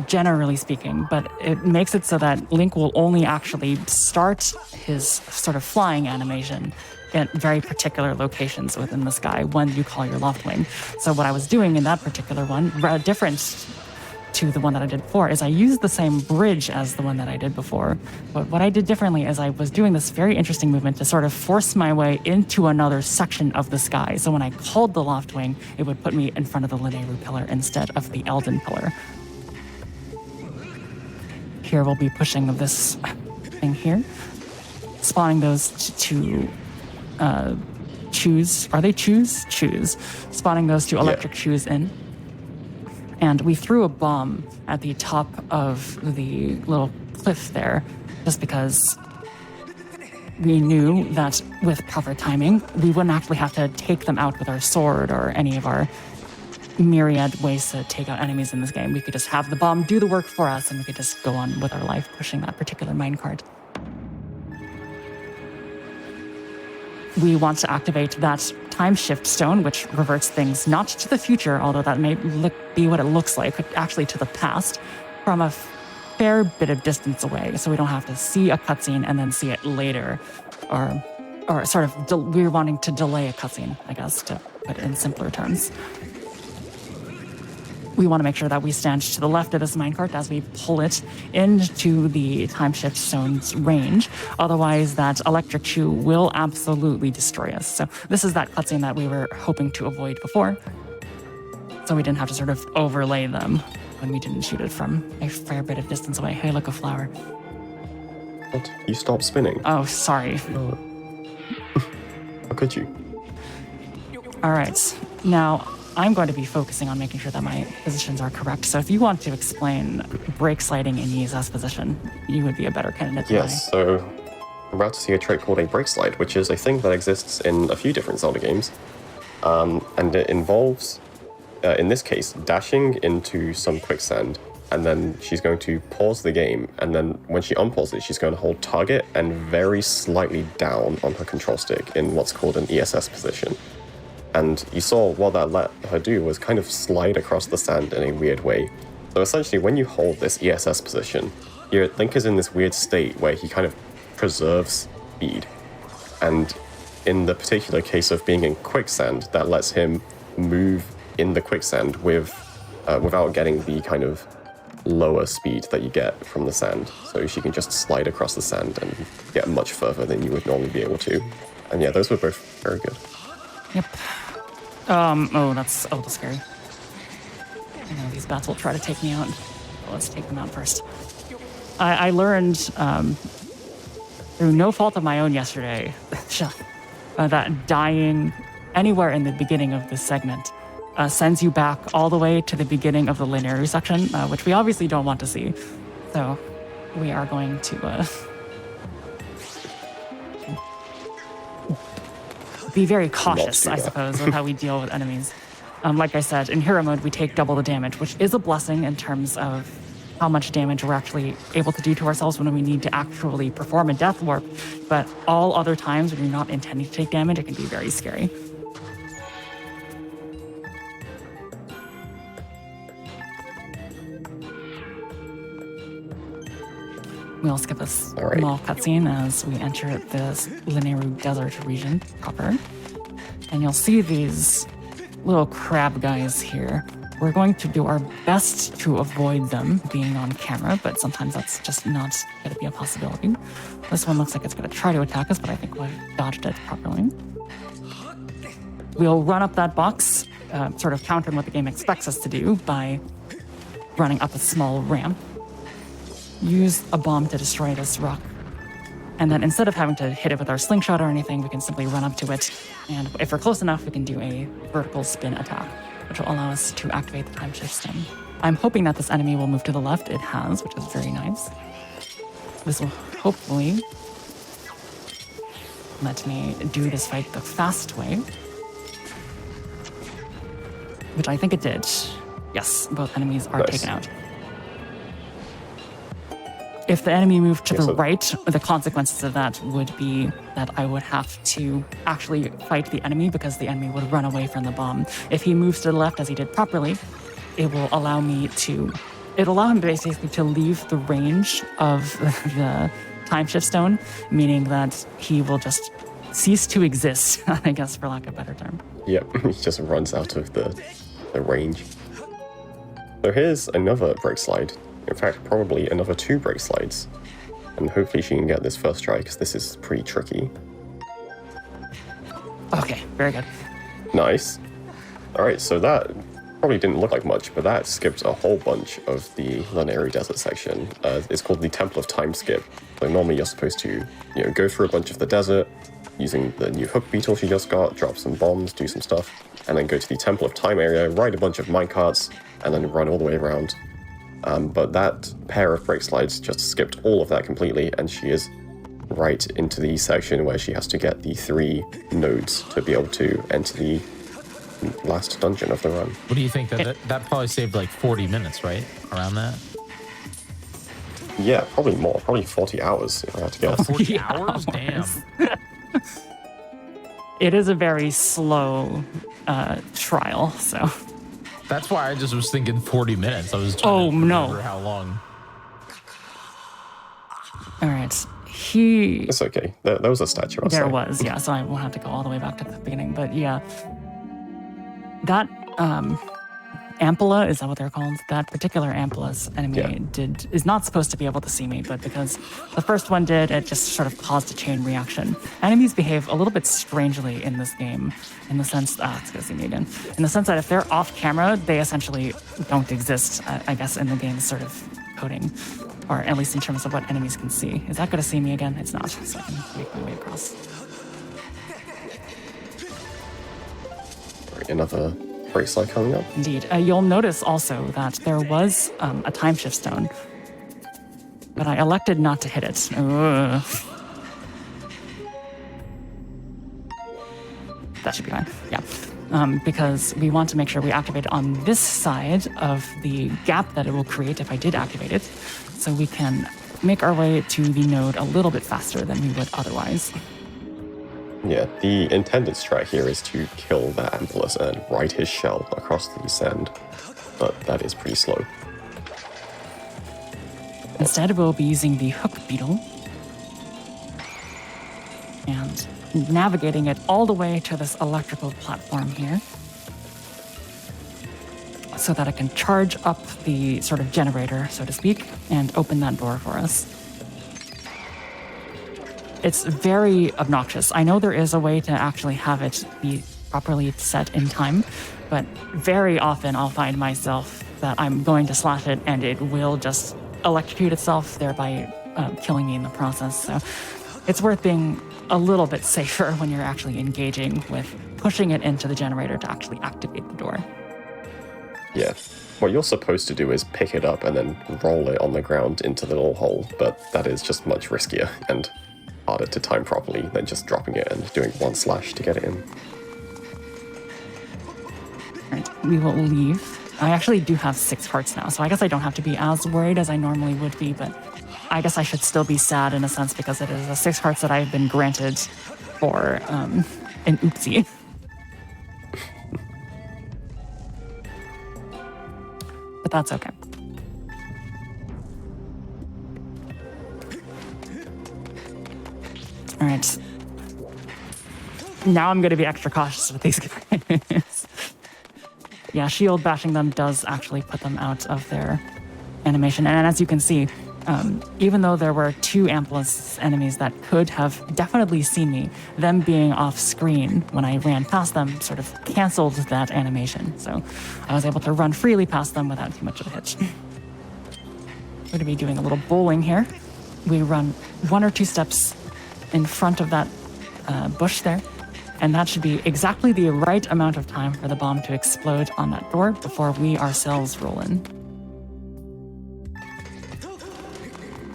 S2: generally speaking, but it makes it so that Link will only actually start his sort of flying animation at very particular locations within the sky when you call your loft wing. So what I was doing in that particular one, different to the one that I did before, is I used the same bridge as the one that I did before. But what I did differently is I was doing this very interesting movement to sort of force my way into another section of the sky. So when I called the loft wing, it would put me in front of the Lanayru pillar instead of the Eldin pillar. Here we'll be pushing this thing here, spawning those to choose. Are they choose? Choose. Spawning those 2 electric shoes in. And we threw a bomb at the top of the little cliff there, just because we knew that with proper timing, we wouldn't actually have to take them out with our sword or any of our myriad ways to take out enemies in this game. We could just have the bomb do the work for us, and we could just go on with our life pushing that particular minecart. We want to activate that time shift stone, which reverts things not to the future, although that may be what it looks like, but actually to the past, from a fair bit of distance away, so we don't have to see a cutscene and then see it later, or sort of we're wanting to delay a cutscene, I guess, to put it in simpler terms. We want to make sure that we stand to the left of this minecart as we pull it into the time shift stone's range. Otherwise, that electric shoe will absolutely destroy us. So this is that cutscene that we were hoping to avoid before, so we didn't have to sort of overlay them when we didn't shoot it from a fair bit of distance away. Hey, look, a flower.
S3: What? You stopped spinning?
S2: Oh, sorry.
S3: How could you?
S2: All right. Now, I'm going to be focusing on making sure that my positions are correct. So if you want to explain brake sliding in Yi's position, you would be a better candidate than
S3: Yes, so I'm about to see a trait called a brake slide, which is a thing that exists in a few different Zelda games. And it involves, in this case, dashing into some quicksand, and then she's going to pause the game, and then when she unpauses, she's going to hold target and very slightly down on her control stick in what's called an ESS position. And you saw what that let her do was kind of slide across the sand in a weird way. So essentially, when you hold this ESS position, your Link is in this weird state where he kind of preserves speed. And in the particular case of being in quicksand, that lets him move in the quicksand without getting the kind of lower speed that you get from the sand. So she can just slide across the sand and get much further than you would normally be able to. And yeah, those were both very good.
S2: Yep. Oh, that's a little scary. I know these bats will try to take me out. Well, let's take them out first. I learned through no fault of my own yesterday that dying anywhere in the beginning of this segment sends you back all the way to the beginning of the linear section, which we obviously don't want to see. So we are going to be very cautious, I suppose, with how we deal with enemies. Like I said, in hero mode, we take double the damage, which is a blessing in terms of how much damage we're actually able to do to ourselves when we need to actually perform a death warp. But all other times when you're not intending to take damage, it can be very scary. We'll skip this small cutscene as we enter this Linearu Desert region proper. And you'll see these little crab guys here. We're going to do our best to avoid them being on camera, but sometimes that's just not going to be a possibility. This one looks like it's going to try to attack us, but I think we've dodged it properly. We'll run up that box, sort of countering what the game expects us to do by running up a small ramp. Use a bomb to destroy this rock. And then instead of having to hit it with our slingshot or anything, we can simply run up to it. And if we're close enough, we can do a vertical spin attack, which will allow us to activate the time shift stem. I'm hoping that this enemy will move to the left. It has, which is very nice. This will hopefully let me do this fight the fast way, which I think it did. Yes, both enemies are taken out. If the enemy moved to the right, the consequences of that would be that I would have to actually fight the enemy because the enemy would run away from the bomb. If he moves to the left as he did properly, it will allow him basically to leave the range of the time shift stone, meaning that he will just cease to exist, I guess, for lack of a better term.
S3: Yep, he just runs out of the range. So here's another brake slide. In fact, probably another 2 brake slides. And hopefully she can get this first try, because this is pretty tricky.
S2: Okay, very good.
S3: Nice. Alright, so that probably didn't look like much, but that skipped a whole bunch of the Linearu Desert section. It's called the Temple of Time skip. So normally you're supposed to, go through a bunch of the desert, using the new hook beetle she just got, drop some bombs, do some stuff, and then go to the Temple of Time area, ride a bunch of minecarts, and then run all the way around. But that pair of brake slides just skipped all of that completely, and she is right into the section where she has to get the 3 nodes to be able to enter the last dungeon of the run.
S1: What do you think? That probably saved like 40 minutes, right? Around that?
S3: Yeah, probably more. Probably 40 hours if I had to guess.
S1: 40 hours? Damn.
S2: It is a very slow trial, so...
S1: That's why I just was thinking 40 minutes. I was trying to remember how long.
S2: All right.
S3: It's okay. There was a statue outside.
S2: There was, yeah. So I won't have to go all the way back to the beginning. But yeah, that Ampola, is that what they're called? That particular Ampola's enemy is not supposed to be able to see me, but because the first one did, it just sort of caused a chain reaction. Enemies behave a little bit strangely in this game, in the sense it's gonna see me again. In the sense that if they're off camera, they essentially don't exist, I guess, in the game's sort of coding, or at least in terms of what enemies can see. Is that gonna see me again? It's not, so I can make my way across.
S3: Another brake slide coming up.
S2: Indeed. You'll notice also that there was a time shift stone, but I elected not to hit it. Ugh. That should be fine. Yeah. Because we want to make sure we activate it on this side of the gap that it will create if I did activate it, so we can make our way to the node a little bit faster than we would otherwise.
S3: Yeah, the intended strat here is to kill that Ampulus and ride his shell across the sand, but that is pretty slow.
S2: Instead, we'll be using the hook beetle and navigating it all the way to this electrical platform here so that it can charge up the sort of generator, so to speak, and open that door for us. It's very obnoxious. I know there is a way to actually have it be properly set in time, but very often I'll find myself that I'm going to slash it and it will just electrocute itself, thereby killing me in the process. So it's worth being a little bit safer when you're actually engaging with pushing it into the generator to actually activate the door.
S3: Yeah, what you're supposed to do is pick it up and then roll it on the ground into the little hole, but that is just much riskier and harder to time properly than just dropping it and doing one slash to get it in.
S2: All right, we will leave. I actually do have 6 hearts now, so I guess I don't have to be as worried as I normally would be, but I guess I should still be sad in a sense because it is a 6 hearts that I've been granted for an oopsie. But that's okay. All right. Now I'm going to be extra cautious with these guys. Yeah, shield bashing them does actually put them out of their animation. And as you can see, even though there were 2 Ampulus enemies that could have definitely seen me, them being off screen when I ran past them sort of canceled that animation. So I was able to run freely past them without too much of a hitch. We're going to be doing a little bowling here. We run 1 or 2 steps in front of that bush there, and that should be exactly the right amount of time for the bomb to explode on that door before we ourselves roll in.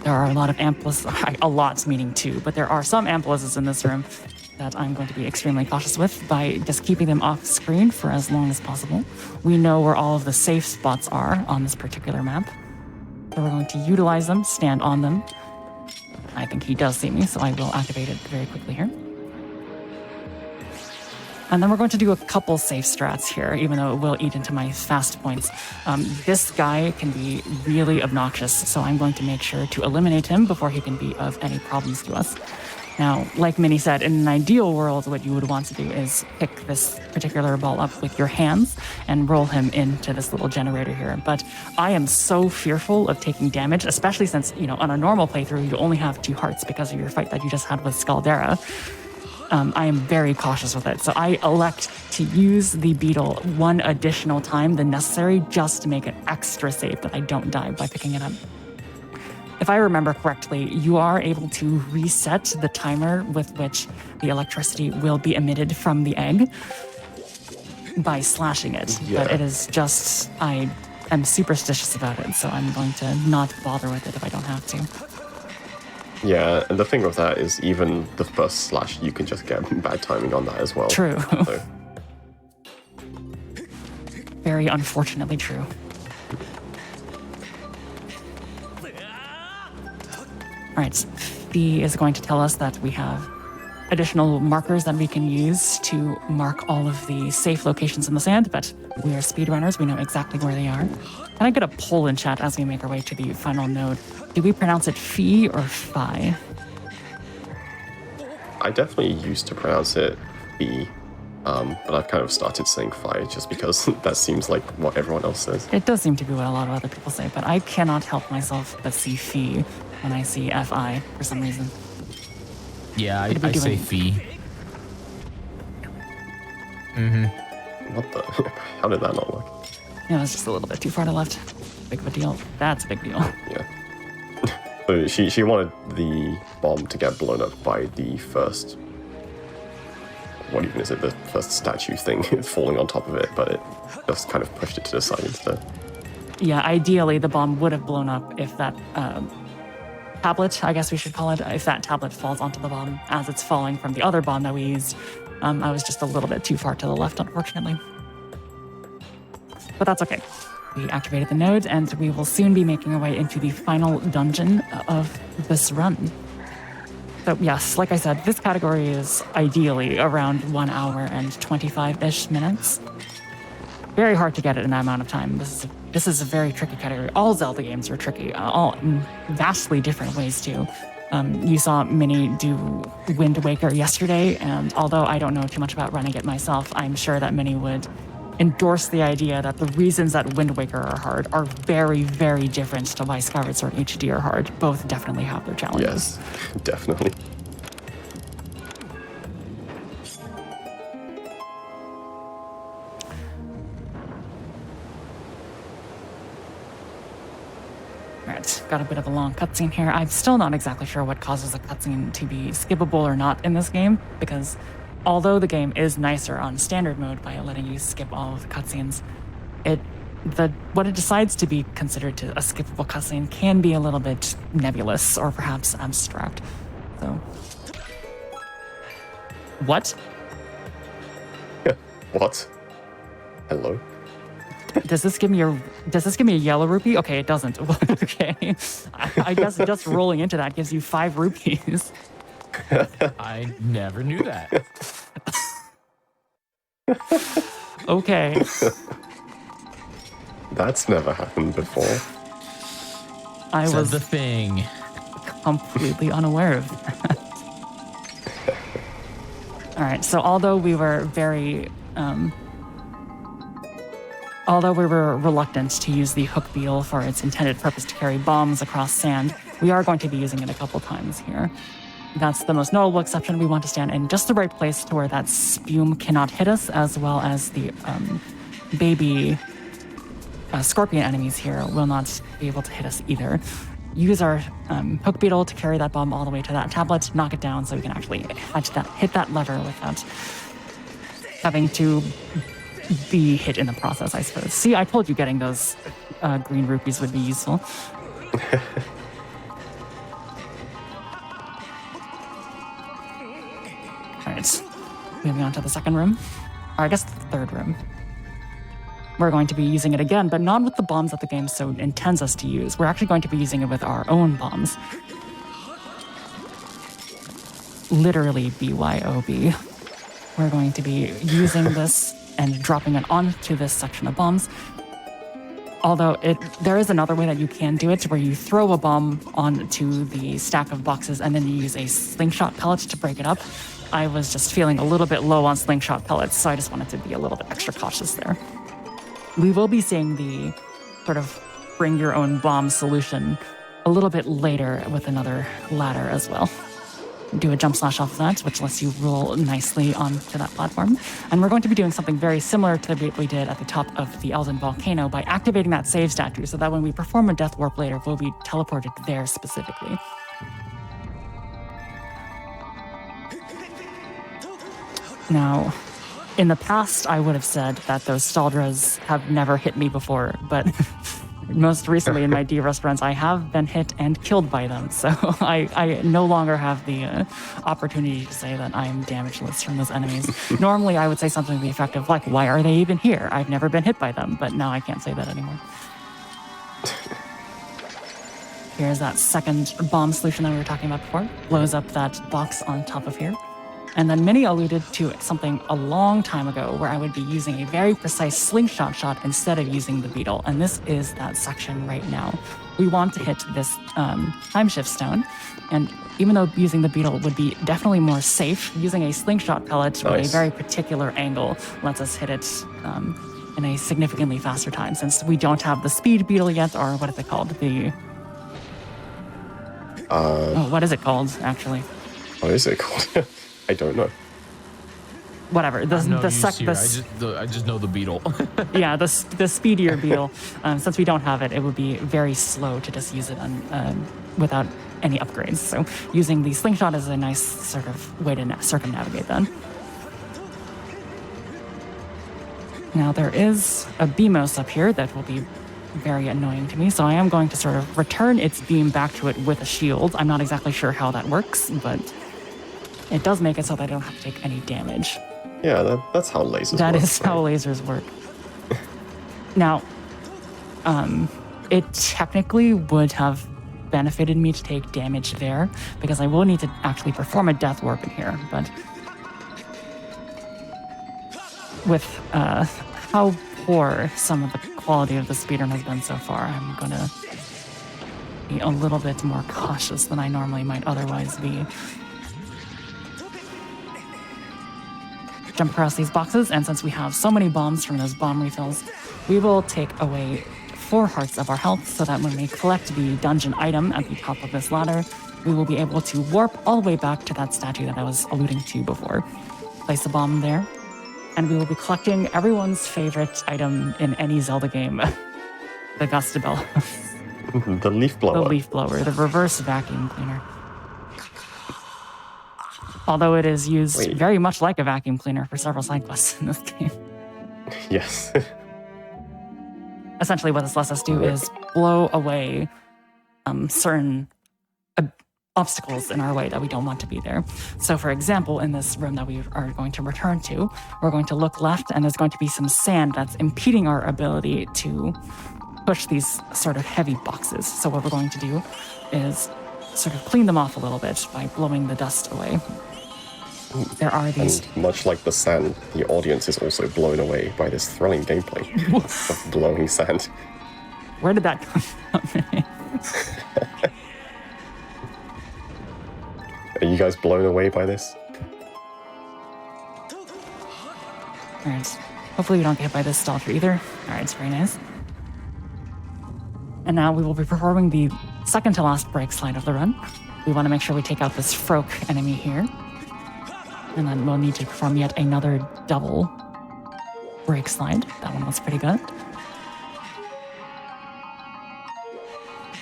S2: There are a lot of Ampulus, a lot meaning 2, but there are some Ampuluses in this room that I'm going to be extremely cautious with by just keeping them off screen for as long as possible. We know where all of the safe spots are on this particular map, so we're going to utilize them, stand on them. I think he does see me, so I will activate it very quickly here. And then we're going to do a couple safe strats here, even though it will eat into my fast points. This guy can be really obnoxious, so I'm going to make sure to eliminate him before he can be of any problems to us. Now, like Minnie said, in an ideal world, what you would want to do is pick this particular ball up with your hands and roll him into this little generator here. But I am so fearful of taking damage, especially since, on a normal playthrough, you only have 2 hearts because of your fight that you just had with Scaldera. I am very cautious with it. So I elect to use the beetle 1 additional time than necessary just to make it extra safe that I don't die by picking it up. If I remember correctly, you are able to reset the timer with which the electricity will be emitted from the egg by slashing it.
S3: Yeah.
S2: But it is just, I am superstitious about it, so I'm going to not bother with it if I don't have to.
S3: Yeah, and the thing with that is even the first slash, you can just get bad timing on that as well.
S2: True.
S3: So.
S2: Very unfortunately true. All right, Fee is going to tell us that we have additional markers that we can use to mark all of the safe locations in the sand, but we are speedrunners. We know exactly where they are. Can I get a poll in chat as we make our way to the final node? Do we pronounce it Fee or Phi?
S3: I definitely used to pronounce it B, but I've kind of started saying Phi just because that seems like what everyone else says.
S2: It does seem to be what a lot of other people say, but I cannot help myself but see Fee when I see Fi for some reason.
S1: Yeah, I say Fee.
S3: What the? How did that not work?
S2: Yeah, it's just a little bit too far to left. Big of a deal. That's a big deal.
S3: Yeah. So she wanted the bomb to get blown up by the first what even is it, the first statue thing falling on top of it, but it just kind of pushed it to the side instead.
S2: Yeah, ideally the bomb would have blown up if that tablet, I guess we should call it, if that tablet falls onto the bomb as it's falling from the other bomb that we used. I was just a little bit too far to the left, unfortunately. But that's okay. We activated the node, and we will soon be making our way into the final dungeon of this run. So yes, like I said, this category is ideally around 1 hour and 25-ish minutes. Very hard to get it in that amount of time. This is a very tricky category. All Zelda games are tricky, all in vastly different ways too. You saw Minnie do Wind Waker yesterday, and although I don't know too much about running it myself, I'm sure that Minnie would endorse the idea that the reasons that Wind Waker are hard are very, very different to why Skyward Sword HD are hard. Both definitely have their challenges.
S3: Yes, definitely.
S2: Alright, got a bit of a long cutscene here. I'm still not exactly sure what causes a cutscene to be skippable or not in this game, because although the game is nicer on standard mode by letting you skip all of the cutscenes, what it decides to be considered to a skippable cutscene can be a little bit nebulous or perhaps abstract. So, what?
S3: What? Hello?
S2: Does this give me a yellow rupee? Okay, it doesn't. Okay, I guess just rolling into that gives you 5 rupees.
S1: I never knew that.
S2: Okay.
S3: That's never happened before.
S2: I
S1: Said
S2: was
S1: the thing.
S2: completely unaware of that. All right, so although we were reluctant to use the hook beetle for its intended purpose to carry bombs across sand, we are going to be using it a couple times here. That's the most notable exception. We want to stand in just the right place to where that spume cannot hit us, as well as the baby scorpion enemies here will not be able to hit us either. Use our hook beetle to carry that bomb all the way to that tablet, knock it down so we can actually hit that lever without having to be hit in the process, I suppose. See, I told you getting those green rupees would be useful. All right, moving on to the second room, or I guess the third room. We're going to be using it again, but not with the bombs that the game so intends us to use. We're actually going to be using it with our own bombs. Literally BYOB. We're going to be using this and dropping it onto this section of bombs. Although there is another way that you can do it, where you throw a bomb onto the stack of boxes and then you use a slingshot pellet to break it up. I was just feeling a little bit low on slingshot pellets, so I just wanted to be a little bit extra cautious there. We will be seeing the sort of bring your own bomb solution a little bit later with another ladder as well. Do a jump slash off of that, which lets you roll nicely onto that platform. And we're going to be doing something very similar to the bit we did at the top of the Elden Volcano by activating that save statue so that when we perform a death warp later, we'll be teleported there specifically. Now, in the past, I would have said that those Staldras have never hit me before, but most recently in my D-Rust runs, I have been hit and killed by them. So I no longer have the opportunity to say that I am damageless from those enemies. Normally, I would say something to the effect of, like, why are they even here? I've never been hit by them, but now I can't say that anymore. Here's that second bomb solution that we were talking about before. Blows up that box on top of here. And then Minnie alluded to something a long time ago where I would be using a very precise slingshot shot instead of using the beetle. And this is that section right now. We want to hit this time shift stone. And even though using the beetle would be definitely more safe, using a slingshot pellet with a very particular angle lets us hit it in a significantly faster time, since we don't have the speed beetle yet, or what is it called? What is it called, actually?
S3: What is it called? I don't know.
S2: Whatever.
S1: I just know the beetle.
S2: Yeah, the speedier beetle. Since we don't have it, it would be very slow to just use it without any upgrades. So using the slingshot is a nice sort of way to circumnavigate that. Now there is a Beamos up here that will be very annoying to me, so I am going to sort of return its beam back to it with a shield. I'm not exactly sure how that works, but it does make it so that I don't have to take any damage.
S3: Yeah, that's how lasers work.
S2: That is how lasers work. Now, it technically would have benefited me to take damage there, because I will need to actually perform a death warp in here, but with how poor some of the quality of the speedrun has been so far, I'm gonna be a little bit more cautious than I normally might otherwise be. Jump across these boxes, and since we have so many bombs from those bomb refills, we will take away 4 hearts of our health, so that when we collect the dungeon item at the top of this ladder, we will be able to warp all the way back to that statue that I was alluding to before. Place a bomb there, and we will be collecting everyone's favorite item in any Zelda game, the Gustabella.
S3: The leaf blower.
S2: The leaf blower, the reverse vacuum cleaner. Although it is used very much like a vacuum cleaner for several side quests in this game.
S3: Yes.
S2: Essentially what this lets us do is blow away certain obstacles in our way that we don't want to be there. So for example, in this room that we are going to return to, we're going to look left, and there's going to be some sand that's impeding our ability to push these sort of heavy boxes. So what we're going to do is sort of clean them off a little bit by blowing the dust away. There are these...
S3: And much like the sand, the audience is also blown away by this thrilling gameplay of blowing sand.
S2: Where did that come from?
S3: Are you guys blown away by this?
S2: Alright. Hopefully we don't get hit by this stall tree either. Alright, it's very nice. And now we will be performing the second to last break slide of the run. We want to make sure we take out this Froak enemy here. And then we'll need to perform yet another double break slide. That one was pretty good.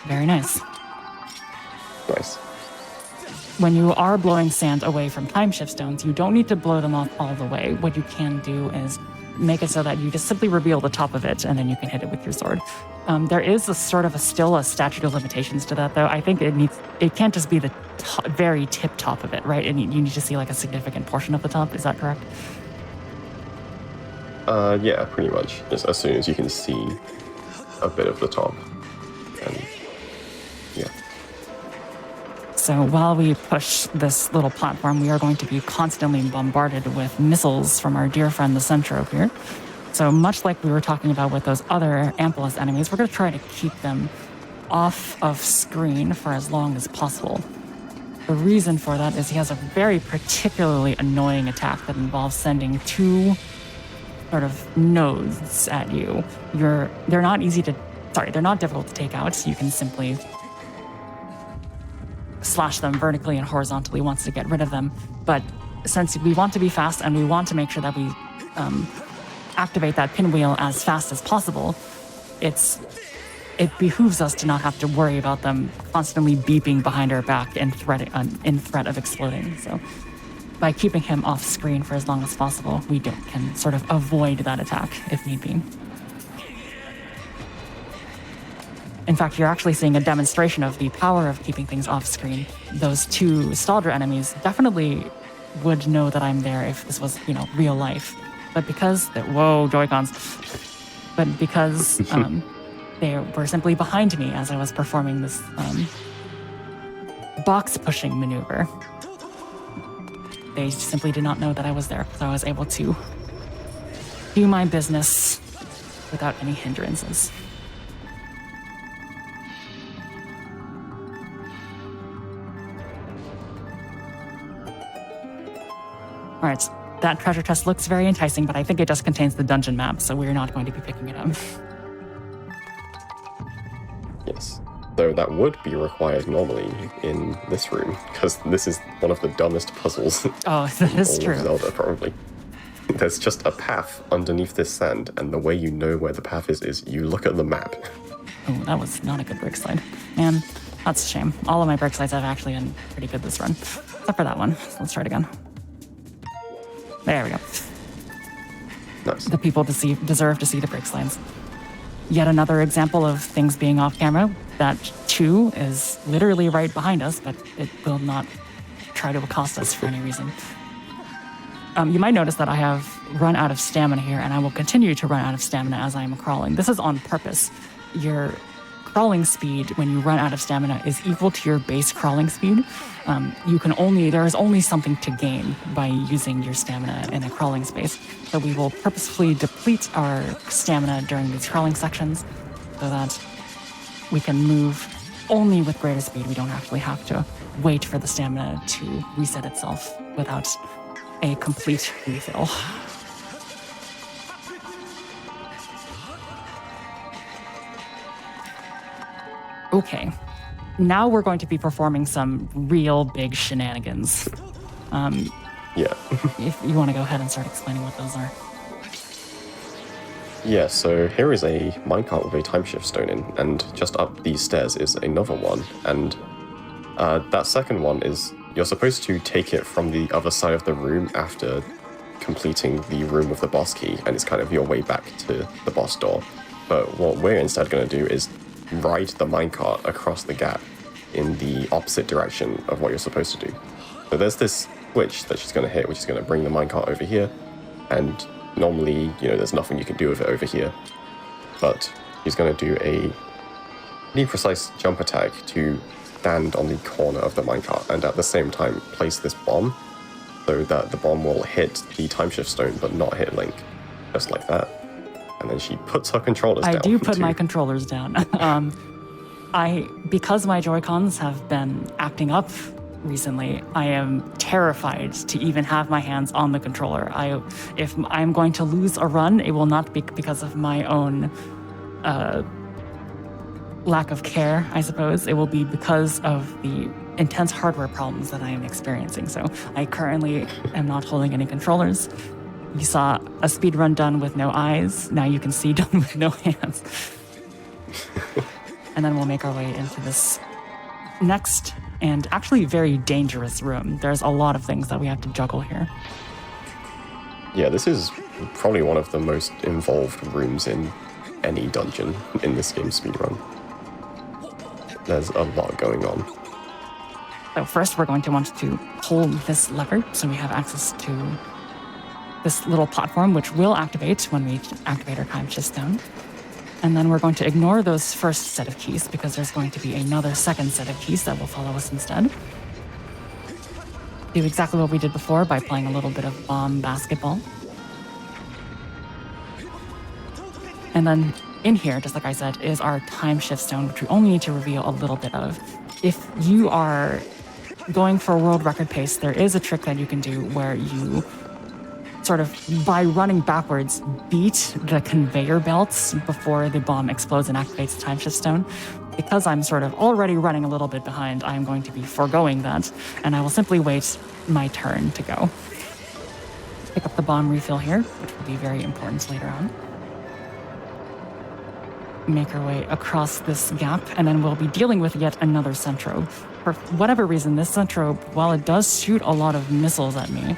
S2: Very nice.
S3: Nice.
S2: When you are blowing sand away from time shift stones, you don't need to blow them off all the way. What you can do is make it so that you just simply reveal the top of it, and then you can hit it with your sword. There is still a statute of limitations to that, though. I think it can't just be the very tip top of it, right? And you need to see like a significant portion of the top. Is that correct?
S3: Yeah, pretty much. Just as soon as you can see a bit of the top. And yeah.
S2: So while we push this little platform, we are going to be constantly bombarded with missiles from our dear friend the Centrope here. So much like we were talking about with those other Ampelus enemies, we're going to try to keep them off of screen for as long as possible. The reason for that is he has a very particularly annoying attack that involves sending 2 sort of nodes at you. They're not difficult to take out. You can simply slash them vertically and horizontally once to get rid of them. But since we want to be fast and we want to make sure that we activate that pinwheel as fast as possible, it behooves us to not have to worry about them constantly beeping behind our back in threat of exploding. So by keeping him off screen for as long as possible, we can sort of avoid that attack if need be. In fact, you're actually seeing a demonstration of the power of keeping things off screen. Those 2 Staldra enemies definitely would know that I'm there if this was, real life. But because Joy-Cons. But because they were simply behind me as I was performing this box pushing maneuver, they simply did not know that I was there. So I was able to do my business without any hindrances. All right, that treasure chest looks very enticing, but I think it just contains the dungeon map, so we're not going to be picking it up.
S3: Yes. Though that would be required normally in this room, because this is one of the dumbest puzzles.
S2: Oh, that is
S3: in all
S2: true.
S3: of Zelda, probably. There's just a path underneath this sand, and the way you know where the path is you look at the map.
S2: Oh, that was not a good break slide. Man, that's a shame. All of my break slides have actually been pretty good this run, except for that one. So let's try it again. There we go.
S3: Nice.
S2: The people deserve to see the brake lines. Yet another example of things being off camera. That 2 is literally right behind us, but it will not try to accost us for any reason. You might notice that I have run out of stamina here, and I will continue to run out of stamina as I am crawling. This is on purpose. Your crawling speed when you run out of stamina is equal to your base crawling speed. There is only something to gain by using your stamina in a crawling space. So we will purposefully deplete our stamina during these crawling sections so that we can move only with greater speed. We don't actually have to wait for the stamina to reset itself without a complete refill. Okay, now we're going to be performing some real big shenanigans.
S3: Yeah.
S2: If you want to go ahead and start explaining what those are.
S3: Yeah, so here is a minecart with a time shift stone in, and just up these stairs is another one. And that second one is, you're supposed to take it from the other side of the room after completing the room with the boss key, and it's kind of your way back to the boss door. But what we're instead going to do is ride the minecart across the gap in the opposite direction of what you're supposed to do. So there's this switch that she's going to hit, which is going to bring the minecart over here, and normally, there's nothing you can do with it over here, but she's going to do a pretty precise jump attack to stand on the corner of the minecart, and at the same time place this bomb so that the bomb will hit the time shift stone but not hit Link, just like that. And then she puts her controllers down.
S2: I do put my controllers down. Because my Joy-Cons have been acting up recently, I am terrified to even have my hands on the controller. If I'm going to lose a run, it will not be because of my own lack of care, I suppose. It will be because of the intense hardware problems that I am experiencing. So I currently am not holding any controllers. You saw a speed run done with no eyes. Now you can see done with no hands. And then we'll make our way into this next and actually very dangerous room. There's a lot of things that we have to juggle here.
S3: Yeah, this is probably one of the most involved rooms in any dungeon in this game speedrun. There's a lot going on.
S2: So first we're going to want to pull this lever so we have access to this little platform, which will activate when we activate our time shift stone. And then we're going to ignore those first set of keys because there's going to be another second set of keys that will follow us instead. Do exactly what we did before by playing a little bit of bomb basketball. And then in here, just like I said, is our time shift stone, which we only need to reveal a little bit of. If you are going for a world record pace, there is a trick that you can do where you sort of, by running backwards, beat the conveyor belts before the bomb explodes and activates the time shift stone. Because I'm sort of already running a little bit behind, I'm going to be foregoing that, and I will simply wait my turn to go. Pick up the bomb refill here, which will be very important later on. Make our way across this gap, and then we'll be dealing with yet another Centro. For whatever reason, this Centro, while it does shoot a lot of missiles at me,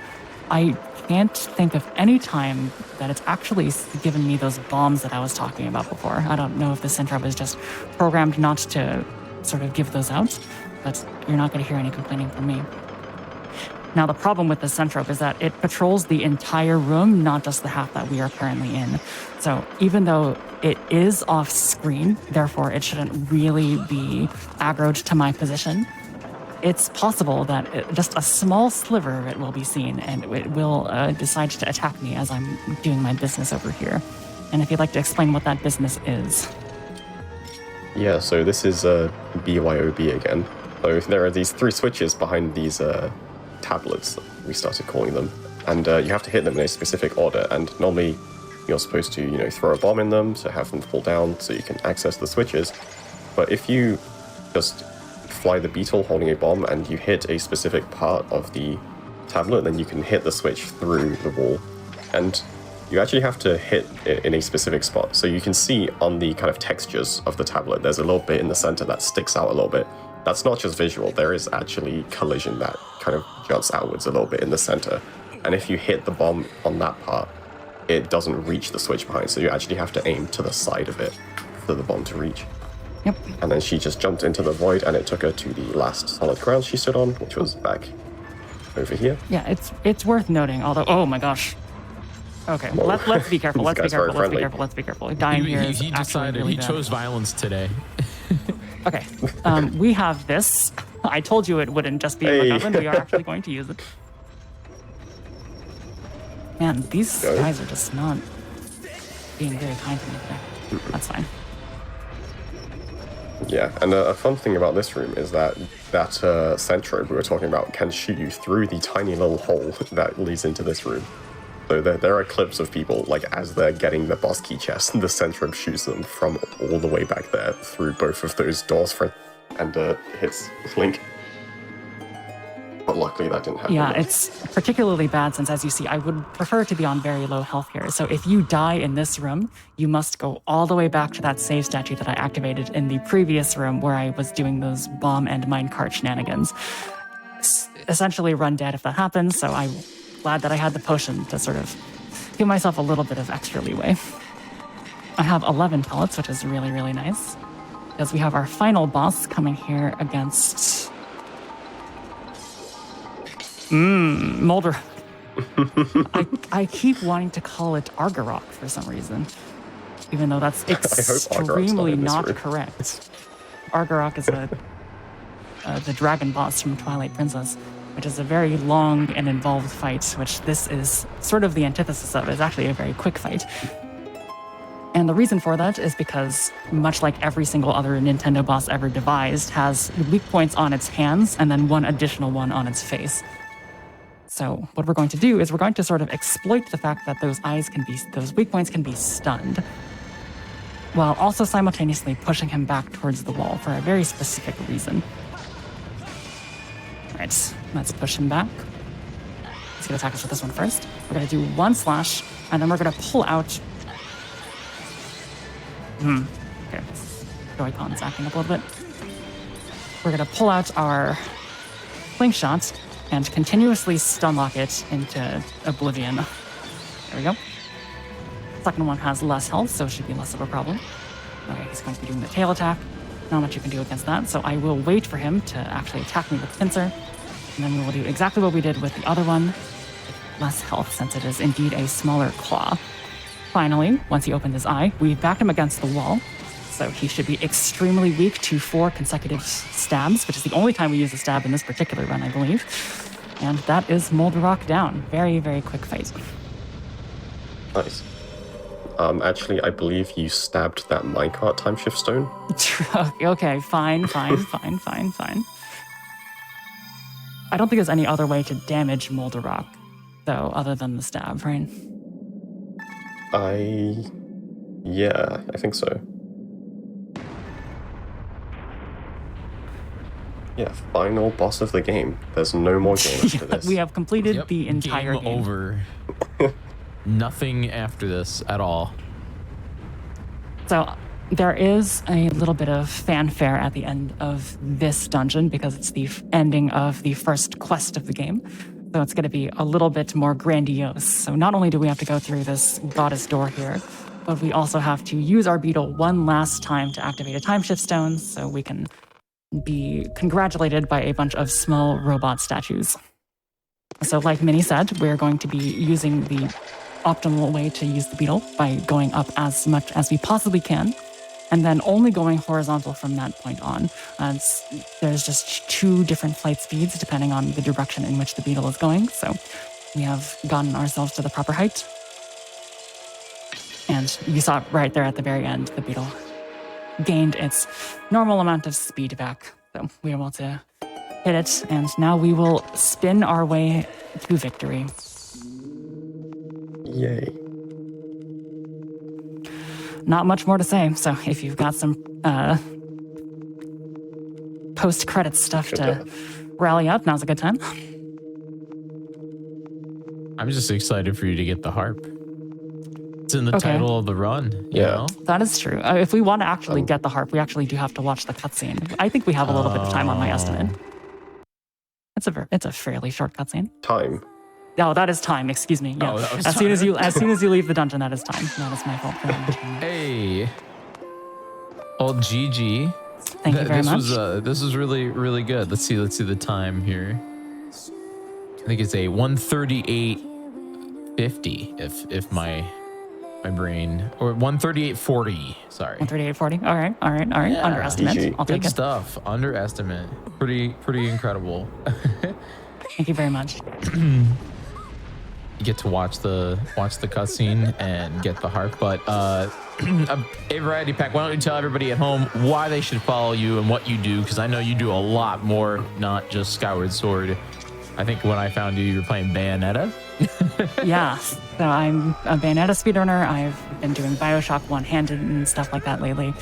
S2: I can't think of any time that it's actually given me those bombs that I was talking about before. I don't know if the Centro is just programmed not to sort of give those out, but you're not going to hear any complaining from me. Now, the problem with the Centro is that it patrols the entire room, not just the half that we are currently in. So even though it is off screen, therefore it shouldn't really be aggroed to my position, it's possible that just a small sliver of it will be seen, and it will decide to attack me as I'm doing my business over here. And if you'd like to explain what that business is.
S3: Yeah, so this is BYOB again. So there are these 3 switches behind these tablets, we started calling them, and you have to hit them in a specific order, and normally you're supposed to, throw a bomb in them, so have them fall down so you can access the switches. But if you just fly the beetle holding a bomb and you hit a specific part of the tablet, then you can hit the switch through the wall. And you actually have to hit it in a specific spot. So you can see on the kind of textures of the tablet, there's a little bit in the center that sticks out a little bit. That's not just visual, there is actually collision that kind of juts outwards a little bit in the center. And if you hit the bomb on that part, it doesn't reach the switch behind, so you actually have to aim to the side of it for the bomb to reach.
S2: Yep.
S3: And then she just jumped into the void, and it took her to the last solid ground she stood on, which was back over here.
S2: Yeah, it's worth noting, although, oh my gosh. Okay, let's be careful, let's be careful. Dying here is
S1: he
S2: actually
S1: decided,
S2: really
S1: he
S2: bad.
S1: chose violence today.
S2: Okay, we have this. I told you it wouldn't just be
S3: Hey.
S2: a MacGuffin. We are actually going to use it. Man, these guys are just not being very kind to me today. That's fine.
S3: Yeah, and a fun thing about this room is that Centro we were talking about can shoot you through the tiny little hole that leads into this room. So there are clips of people, like, as they're getting the boss key chest, the Centro shoots them from all the way back there through both of those doors and hits Link. But luckily that didn't happen.
S2: Yeah, it's particularly bad since, as you see, I would prefer to be on very low health here. So if you die in this room, you must go all the way back to that save statue that I activated in the previous room where I was doing those bomb and minecart shenanigans. Essentially run dead if that happens, so I'm glad that I had the potion to sort of give myself a little bit of extra leeway. I have 11 pellets, which is really, really nice, because we have our final boss coming here against... Molder. I keep wanting to call it Argarok for some reason, even though that's extremely not correct. Argarok is the dragon boss from Twilight Princess, which is a very long and involved fight, which this is sort of the antithesis of. It's actually a very quick fight. And the reason for that is because, much like every single other Nintendo boss ever devised, has weak points on its hands and then one additional one on its face. So what we're going to do is we're going to sort of exploit the fact that those weak points can be stunned, while also simultaneously pushing him back towards the wall for a very specific reason. All right, let's push him back. He's gonna attack us with this one first. We're gonna do one slash, and then we're gonna pull out. Okay, Joy-Con's acting up a little bit. We're gonna pull out our slingshot and continuously stun lock it into oblivion. There we go. Second one has less health, so it should be less of a problem. Okay, he's going to be doing the tail attack. Not much you can do against that, so I will wait for him to actually attack me with pincer, and then we will do exactly what we did with the other one, less health, since it is indeed a smaller claw. Finally, once he opened his eye, we backed him against the wall, so he should be extremely weak to 4 consecutive stabs, which is the only time we use a stab in this particular run, I believe. And that is Moldarok down. Very, very quick fight.
S3: Nice. Actually, I believe you stabbed that minecart timeshift stone.
S2: Okay, fine. I don't think there's any other way to damage Moldarok, though, other than the stab, right?
S3: Yeah, I think so. Yeah, final boss of the game. There's no more game after this.
S2: We have completed the entire game.
S1: Over. Nothing after this at all.
S2: So there is a little bit of fanfare at the end of this dungeon because it's the ending of the first quest of the game. So it's going to be a little bit more grandiose. So not only do we have to go through this goddess door here, but we also have to use our beetle one last time to activate a timeshift stone so we can be congratulated by a bunch of small robot statues. So like Minnie said, we're going to be using the optimal way to use the beetle by going up as much as we possibly can, and then only going horizontal from that point on. There's just 2 different flight speeds depending on the direction in which the beetle is going. So we have gotten ourselves to the proper height. And you saw it right there at the very end, the beetle gained its normal amount of speed back. So we were able to hit it, and now we will spin our way to victory.
S3: Yay.
S2: Not much more to say. So if you've got some post-credits stuff to rally up, now's a good time.
S1: I'm just excited for you to get the harp. It's in the title of the run, you know?
S2: That is true. If we want to actually get the harp, we actually do have to watch the cutscene. I think we have a little bit of time on my estimate. It's a fairly short cutscene.
S3: Time.
S2: Oh, that is time. Excuse me. Yeah.
S1: Oh, that was
S2: as soon as you leave the dungeon, that is time. That is my fault.
S1: Hey, old GG.
S2: Thank you very much.
S1: This was really, really good. Let's see the time here. I think it's a 1:38:50 if my brain, or 1:38:40. Sorry.
S2: 138.40. All right.
S1: Yeah,
S2: Underestimate.
S3: GG.
S2: I'll take
S1: Good
S2: it.
S1: stuff. Underestimate. Pretty incredible.
S2: Thank you very much.
S1: You get to watch the cutscene and get the harp, but a variety pack. Why don't you tell everybody at home why they should follow you and what you do? Because I know you do a lot more, not just Skyward Sword. I think when I found you were playing Bayonetta.
S2: Yeah, so I'm a Bayonetta speedrunner. I've been doing Bioshock one-handed and stuff like that lately.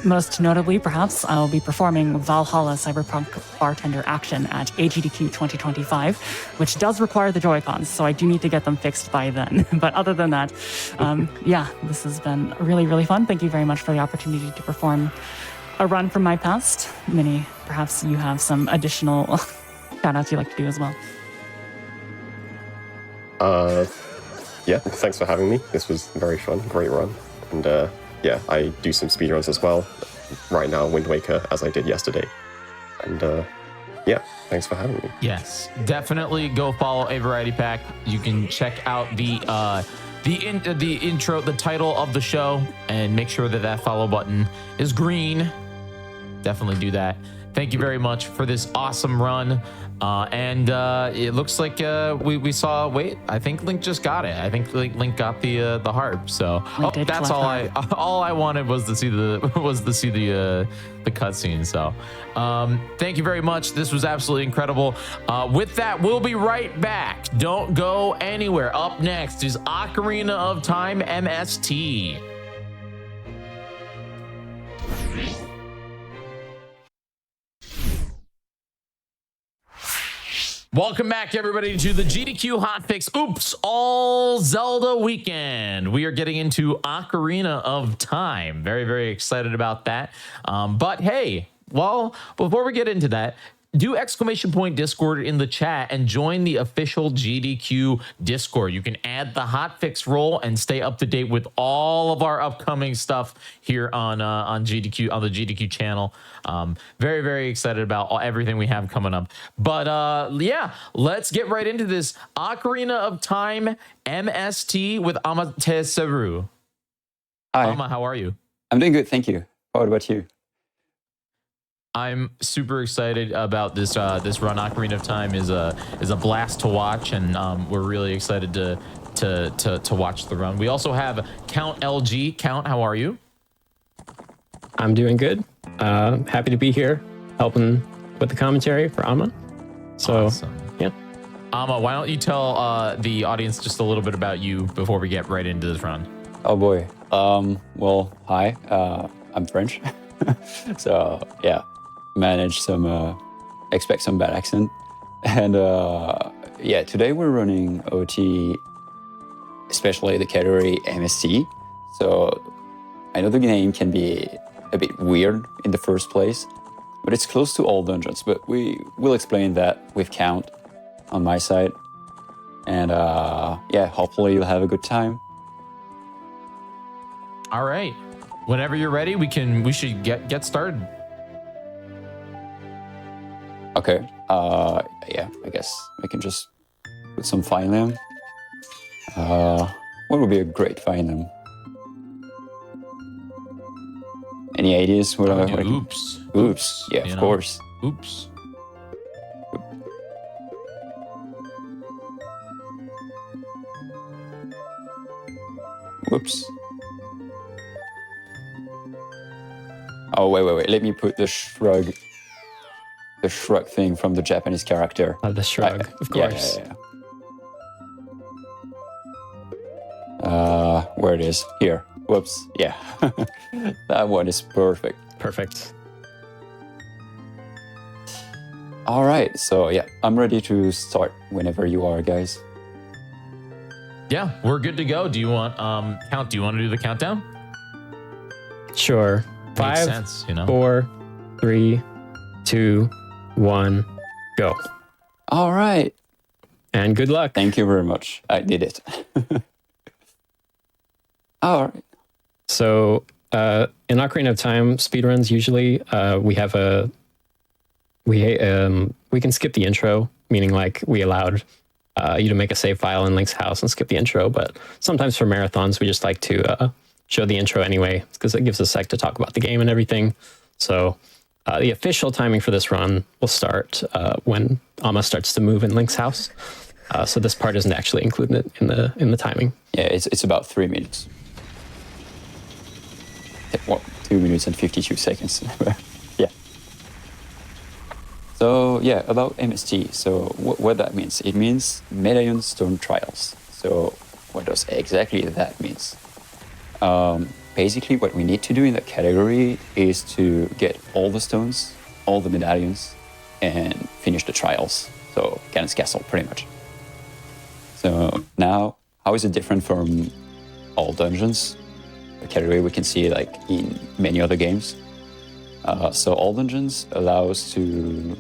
S2: Most notably, perhaps, I'll be performing Valhalla Cyberpunk Bartender Action at AGDQ 2025, which does require the Joy-Cons, so I do need to get them fixed by then. But other than that, yeah, this has been really, really fun. Thank you very much for the opportunity to perform a run from my past. Minnie, perhaps you have some additional shout-outs you'd like to do as well.
S3: Yeah, thanks for having me. This was very fun, great run. And yeah, I do some speedruns as well. Right now, Wind Waker, as I did yesterday. And yeah, thanks for having me.
S1: Yes, definitely go follow A Variety Pack. You can check out the intro, the title of the show, and make sure that follow button is green. Definitely do that. Thank you very much for this awesome run. And it looks like we saw. Wait, I think Link just got it. I think Link got the harp. So that's all I wanted was to see the cutscene. So thank you very much. This was absolutely incredible. With that, we'll be right back. Don't go anywhere. Up next is Ocarina of Time MST. Welcome back, everybody, to the GDQ Hotfix Oops All Zelda Weekend. We are getting into Ocarina of Time. Very, very excited about that. But hey, well, before we get into that, do ! Discord in the chat and join the official GDQ Discord. You can add the hotfix role and stay up to date with all of our upcoming stuff here on GDQ, on the GDQ channel. Very, very excited about everything we have coming up. But yeah, let's get right into this Ocarina of Time MST with Amatesaru.
S4: Hi.
S1: Ama, how are you?
S4: I'm doing good, thank you. What about you?
S1: I'm super excited about this this run. Ocarina of Time is a blast to watch, and we're really excited to watch the run. We also have Count LG. Count, how are you?
S5: I'm doing good. Happy to be here, helping with the commentary for Ama. So,
S1: awesome.
S5: Yeah.
S1: Ama, why don't you tell the audience just a little bit about you before we get right into this run?
S4: Oh boy. Well, hi. I'm French, so yeah. Manage some, expect some bad accent. And yeah, today we're running OT, especially the category MST. So I know the game can be a bit weird in the first place, but it's close to all dungeons. But we will explain that with Count on my side. And yeah, hopefully you'll have a good time.
S1: All right. Whenever you're ready, we should get started.
S4: Okay, yeah, I guess I can just put some file name. What would be a great file name? Any ideas? What I can...
S1: Oops.
S4: Oops, yeah, of course.
S1: Oops.
S4: Whoops. Oh, wait, let me put the shrug thing from the Japanese character.
S5: The shrug, of course.
S4: Yeah. Where it is? Here. Whoops. Yeah. That one is perfect.
S5: Perfect.
S4: All right. So yeah, I'm ready to start whenever you are, guys.
S1: Yeah, we're good to go. Do you want Count? Do you want to do the countdown?
S5: Sure.
S1: Makes
S5: 5,
S1: sense, you know.
S5: 4, 3, 2, 1, go.
S4: All right.
S5: And good luck.
S4: Thank you very much. I did it. All right.
S5: So in Ocarina of Time speedruns, usually we have we can skip the intro, meaning like we allowed you to make a save file in Link's house and skip the intro. But sometimes for marathons, we just like to show the intro anyway, because it gives us a sec to talk about the game and everything. So the official timing for this run will start when Amma starts to move in Link's house. So this part isn't actually included in the timing.
S4: Yeah, it's about 3 minutes. What, 2 minutes and 52 seconds. Yeah. So yeah, about MST. So what that means? It means Medallion Stone Trials. So what does exactly that means? Basically, what we need to do in that category is to get all the stones, all the medallions, and finish the trials. So Ganon's Castle, pretty much. So now, how is it different from all dungeons? A category we can see like in many other games. So all dungeons allows to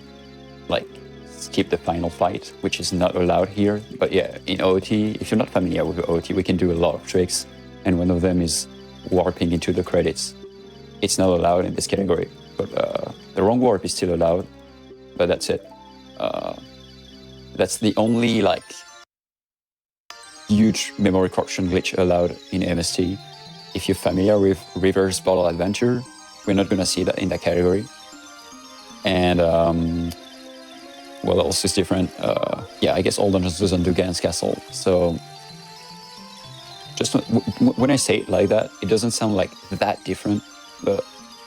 S4: like skip the final fight, which is not allowed here. But yeah, in OT, if you're not familiar with OT, we can do a lot of tricks, and one of them is warping into the credits. It's not allowed in this category, but the wrong warp is still allowed. But that's it. That's the only like huge memory corruption glitch allowed in MST. If you're familiar with Reverse Bottle Adventure, we're not gonna see that in that category. And what else is different? Yeah, I guess all dungeons doesn't do Ganon's Castle. So just when I say it like that, it doesn't sound like that different, but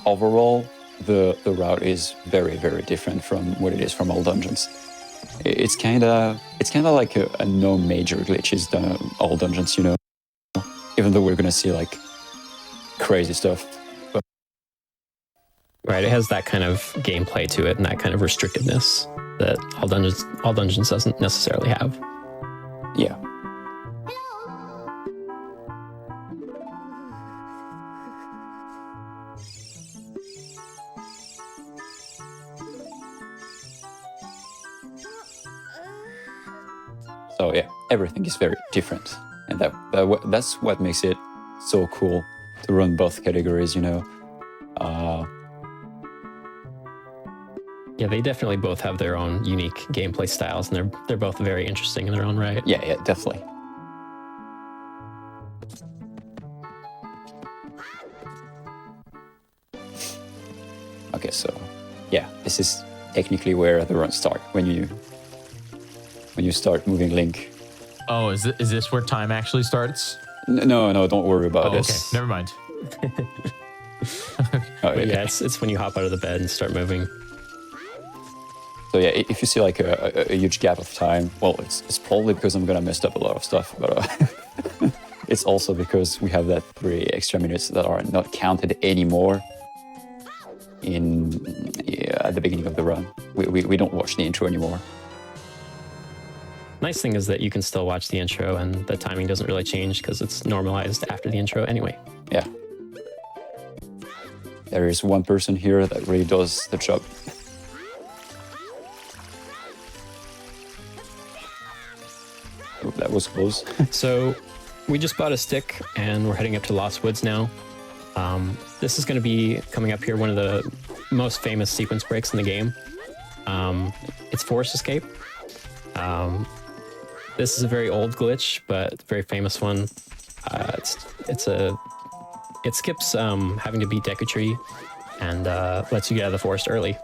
S4: overall, the route is very, very different from what it is from all dungeons. It's kind of like a no major glitches done all dungeons, you know. Even though we're gonna see like crazy stuff. But
S5: Right, it has that kind of gameplay to it and that kind of restrictiveness that all dungeons doesn't necessarily have.
S4: yeah. So yeah, everything is very different, and that's what makes it so cool to run both categories, you know.
S5: Yeah, they definitely both have their own unique gameplay styles, and they're both very interesting in their own right.
S4: Yeah, definitely. Okay, so yeah, this is technically where the runs start when you start moving Link.
S1: Oh, is this where time actually starts?
S4: No, don't worry about
S1: Okay,
S4: this.
S1: never mind.
S4: Oh,
S5: But yeah, it's when you hop out of the bed and start moving.
S4: So yeah, if you see like a huge gap of time, well, it's probably because I'm gonna mess up a lot of stuff, but it's also because we have that 3 extra minutes that are not counted anymore at the beginning of the run. We don't watch the intro anymore.
S5: Nice thing is that you can still watch the intro and the timing doesn't really change because it's normalized after the intro anyway.
S4: Yeah. There is one person here that really does the job. Oh, that was close.
S5: So we just bought a stick and we're heading up to Lost Woods now. This is going to be coming up here, one of the most famous sequence breaks in the game. It's Forest Escape. This is a very old glitch, but a very famous one. It skips having to beat Deku Tree and lets you get out of the forest early.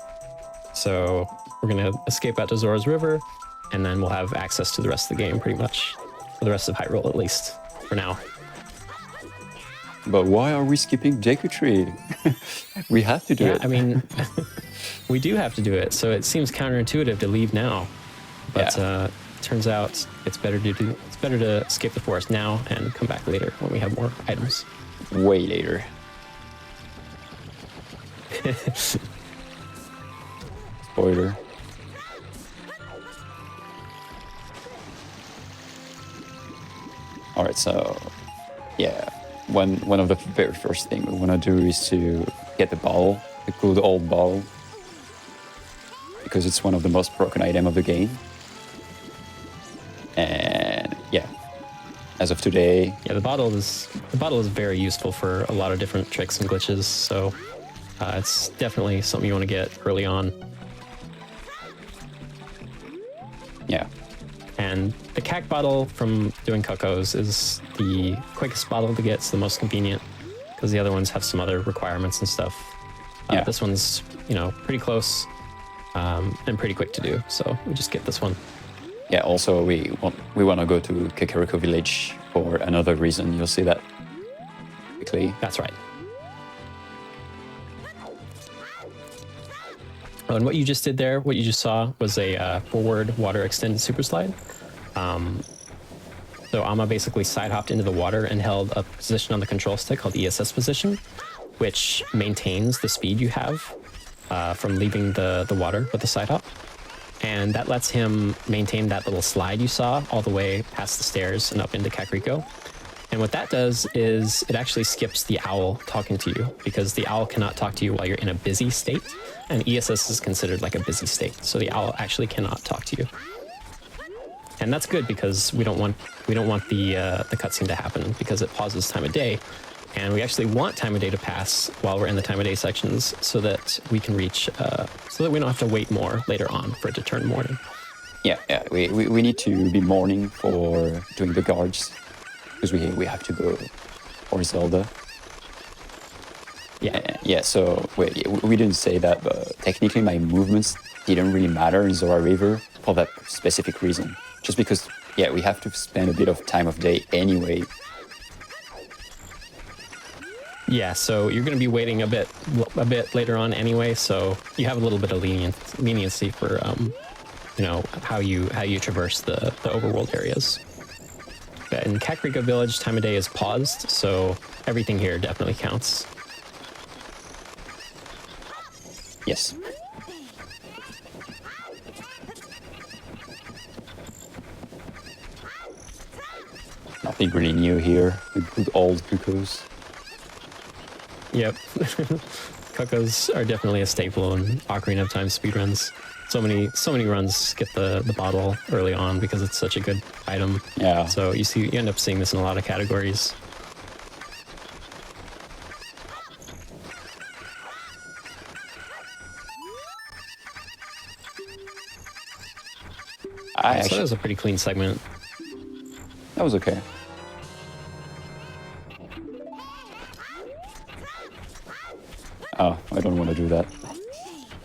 S5: So we're going to escape out to Zora's River, and then we'll have access to the rest of the game pretty much, for the rest of Hyrule at least, for now.
S4: But why are we skipping Deku Tree? We have to do it.
S5: I mean, we do have to do it, so it seems counterintuitive to leave now. But turns out it's better to skip the forest now and come back later when we have more items.
S4: Way later. Spoiler. All right, so yeah, one of the very first thing we want to do is to get the bottle, the good old bottle, because it's one of the most broken items of the game. And yeah, as of today,
S5: Yeah, the bottle is very useful for a lot of different tricks and glitches. So it's definitely something you want to get early on.
S4: yeah,
S5: And the CAC bottle from doing Cocos is the quickest bottle to get. It's the most convenient because the other ones have some other requirements and stuff.
S4: Yeah.
S5: This one's, pretty close and pretty quick to do. So we just get this one.
S4: yeah. Also, we want to go to Kakariko Village for another reason. You'll see that quickly.
S5: That's right. Oh, and what you just did there, what you just saw was a forward water extended super slide. So Ama basically side hopped into the water and held a position on the control stick called ESS position, which maintains the speed you have from leaving the water with the side hop. And that lets him maintain that little slide you saw all the way past the stairs and up into Kakariko. And what that does is it actually skips the owl talking to you because the owl cannot talk to you while you're in a busy state. And ESS is considered like a busy state. So the owl actually cannot talk to you. And that's good because we don't want the cutscene to happen because it pauses time of day. And we actually want time of day to pass while we're in the time of day sections so that we can reach, so that we don't have to wait more later on for it to turn morning.
S4: Yeah, yeah. We need to be morning for doing the guards because we have to go for Zelda. Yeah. So we didn't say that, but technically my movements didn't really matter in Zora River for that specific reason. Just because, we have to spend a bit of time of day anyway.
S5: Yeah, so you're going to be waiting a bit later on anyway, so you have a little bit of leniency for, how you traverse the overworld areas. But in Kakariko Village, time of day is paused, so everything here definitely counts.
S4: Yes. Nothing really new here. The good old cuckoos.
S5: Yep. Cocos are definitely a staple in Ocarina of Time speedruns. So many runs get the bottle early on because it's such a good item.
S4: Yeah.
S5: So you end up seeing this in a lot of categories. So that was a pretty clean segment.
S4: That was okay. Oh, I don't want to do that.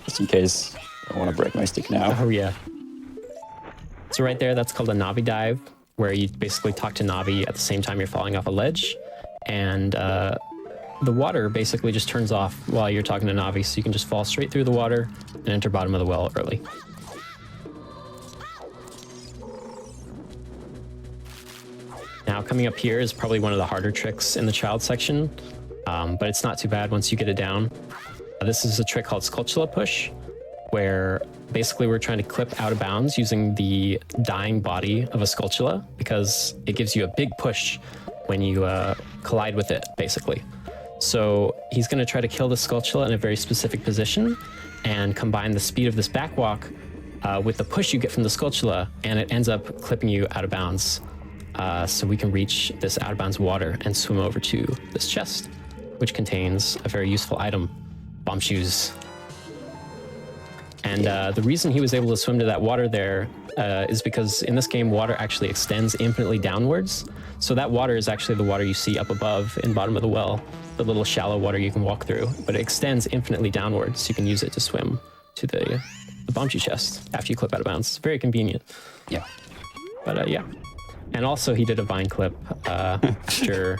S4: Just in case I want to break my stick now.
S5: Oh yeah. So right there, that's called a Navi dive, where you basically talk to Navi at the same time you're falling off a ledge, and the water basically just turns off while you're talking to Navi, so you can just fall straight through the water and enter bottom of the well early. Now coming up here is probably one of the harder tricks in the child section, but it's not too bad once you get it down. This is a trick called Skulltula Push, where basically we're trying to clip out of bounds using the dying body of a Skulltula because it gives you a big push when you collide with it, basically. So he's going to try to kill the Skulltula in a very specific position and combine the speed of this backwalk with the push you get from the Skulltula, and it ends up clipping you out of bounds. So we can reach this out of bounds water and swim over to this chest, which contains a very useful item, bomb shoes. And the reason he was able to swim to that water there is because in this game, water actually extends infinitely downwards. So that water is actually the water you see up above in bottom of the well, the little shallow water you can walk through, but it extends infinitely downwards. So you can use it to swim to the bomb shoe chest after you clip out of bounds. It's very convenient.
S4: Yeah.
S5: But yeah. And also he did a vine clip after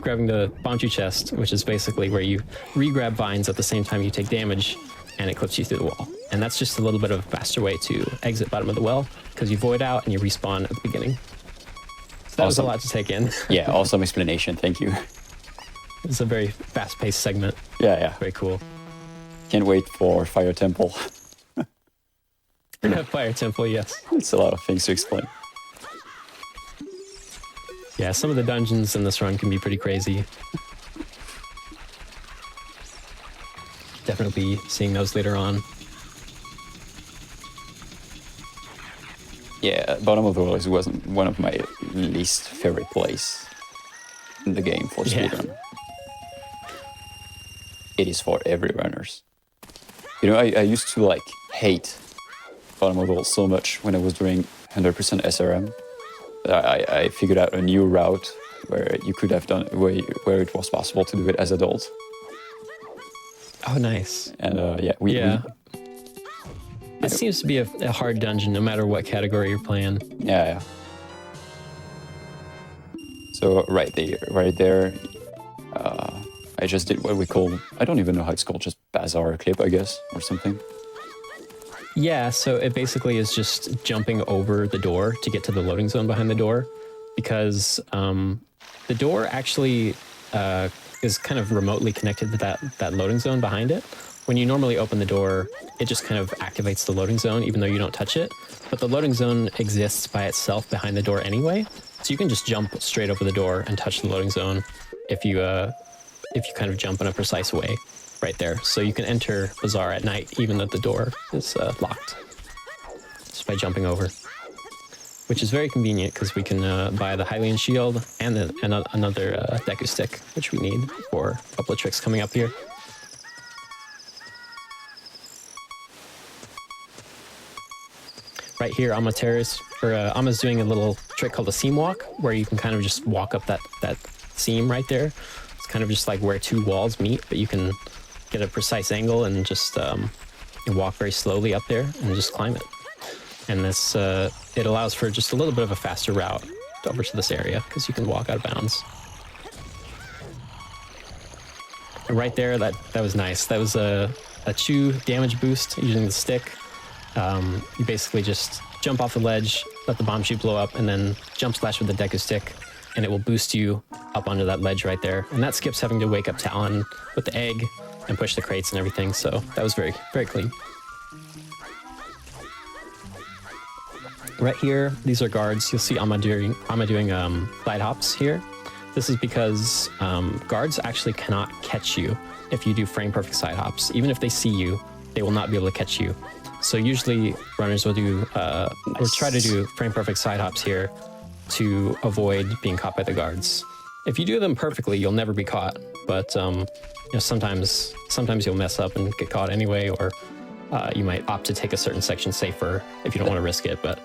S5: grabbing the Bonchu chest, which is basically where you re-grab vines at the same time you take damage, and it clips you through the wall. And that's just a little bit of a faster way to exit bottom of the well, because you void out and you respawn at the beginning. So that was a lot to take in.
S4: Yeah, awesome explanation. Thank you.
S5: It's a very fast-paced segment.
S4: Yeah.
S5: Very cool.
S4: Can't wait for Fire Temple.
S5: Fire Temple, yes.
S4: It's a lot of things to explain.
S5: Yeah, some of the dungeons in this run can be pretty crazy. Definitely seeing those later on.
S4: Yeah, bottom of the world was one of my least favorite place in the game for
S5: Yeah.
S4: speedrun. It is for every runners. You know, I used to like hate bottom of the world so much when I was doing 100% SRM. I figured out a new route where you could have done where it was possible to do it as adult.
S5: Oh, nice.
S4: And
S5: Yeah. It seems to be a hard dungeon, no matter what category you're playing.
S4: yeah. So right there, I just did what we call, I don't even know how it's called, just bazaar clip, I guess, or something.
S5: Yeah, so it basically is just jumping over the door to get to the loading zone behind the door, because the door actually is kind of remotely connected to that loading zone behind it. When you normally open the door, it just kind of activates the loading zone, even though you don't touch it. But the loading zone exists by itself behind the door anyway, so you can just jump straight over the door and touch the loading zone if you kind of jump in a precise way right there. So you can enter Bazaar at night, even though the door is locked, just by jumping over, which is very convenient because we can buy the Hylian shield and another Deku stick, which we need for a couple of tricks coming up here. Right here, Amma's doing a little trick called a seam walk, where you can kind of just walk up that seam right there. It's kind of just like where two walls meet, but you can get a precise angle and just walk very slowly up there and just climb it. And this it allows for just a little bit of a faster route over to this area because you can walk out of bounds. And right there, that was nice. That was a chew damage boost using the stick. You basically just jump off the ledge, let the bomb chute blow up, and then jump slash with the Deku stick, and it will boost you up onto that ledge right there. And that skips having to wake up Talon with the egg and push the crates and everything, so that was very, very clean. Right here, these are guards. You'll see Amma doing glide hops here. This is because guards actually cannot catch you if you do frame perfect side hops. Even if they see you, they will not be able to catch you. So usually runners will do or try to do frame perfect side hops here to avoid being caught by the guards. If you do them perfectly, you'll never be caught. But sometimes you'll mess up and get caught anyway, or you might opt to take a certain section safer if you don't want to risk it. But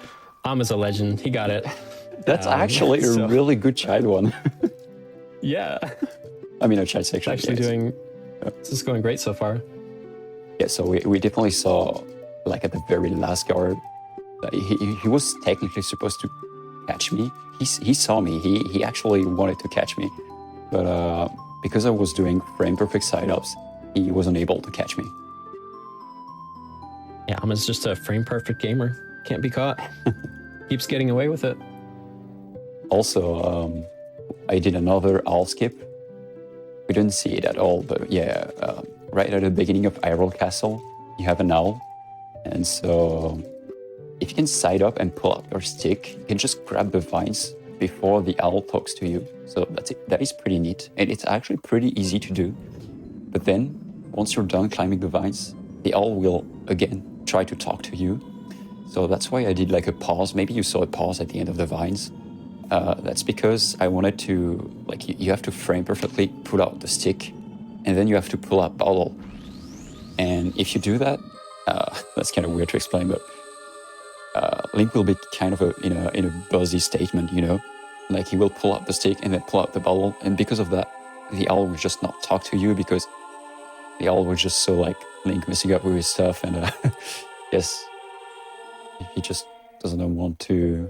S5: Amma's a legend. He got it.
S4: That's actually a really good child one.
S5: Yeah.
S4: I mean, a child section.
S5: This is going great so far.
S4: Yeah, so we definitely saw, like at the very last guard, he was technically supposed to catch me. He saw me. He actually wanted to catch me, but because I was doing frame perfect side ups, he wasn't able to catch me.
S5: Yeah, Amma's just a frame perfect gamer. Can't be caught. Keeps getting away with it.
S4: Also, I did another owl skip. We didn't see it at all, but yeah, right at the beginning of Hyrule Castle, you have an owl. And so if you can side up and pull out your stick, you can just grab the vines before the owl talks to you. So that's it. That is pretty neat. And it's actually pretty easy to do. But then once you're done climbing the vines, the owl will again try to talk to you. So that's why I did like a pause. Maybe you saw a pause at the end of the vines. That's because I wanted to, like, you have to frame perfectly pull out the stick, and then you have to pull out bottle. And if you do that, that's kind of weird to explain, but Link will be kind of in a buzzy statement, you know, like he will pull out the stick and then pull out the bottle, and because of that, the owl will just not talk to you because the owl was just so like Link messing up with his stuff, and yes, he just doesn't want to.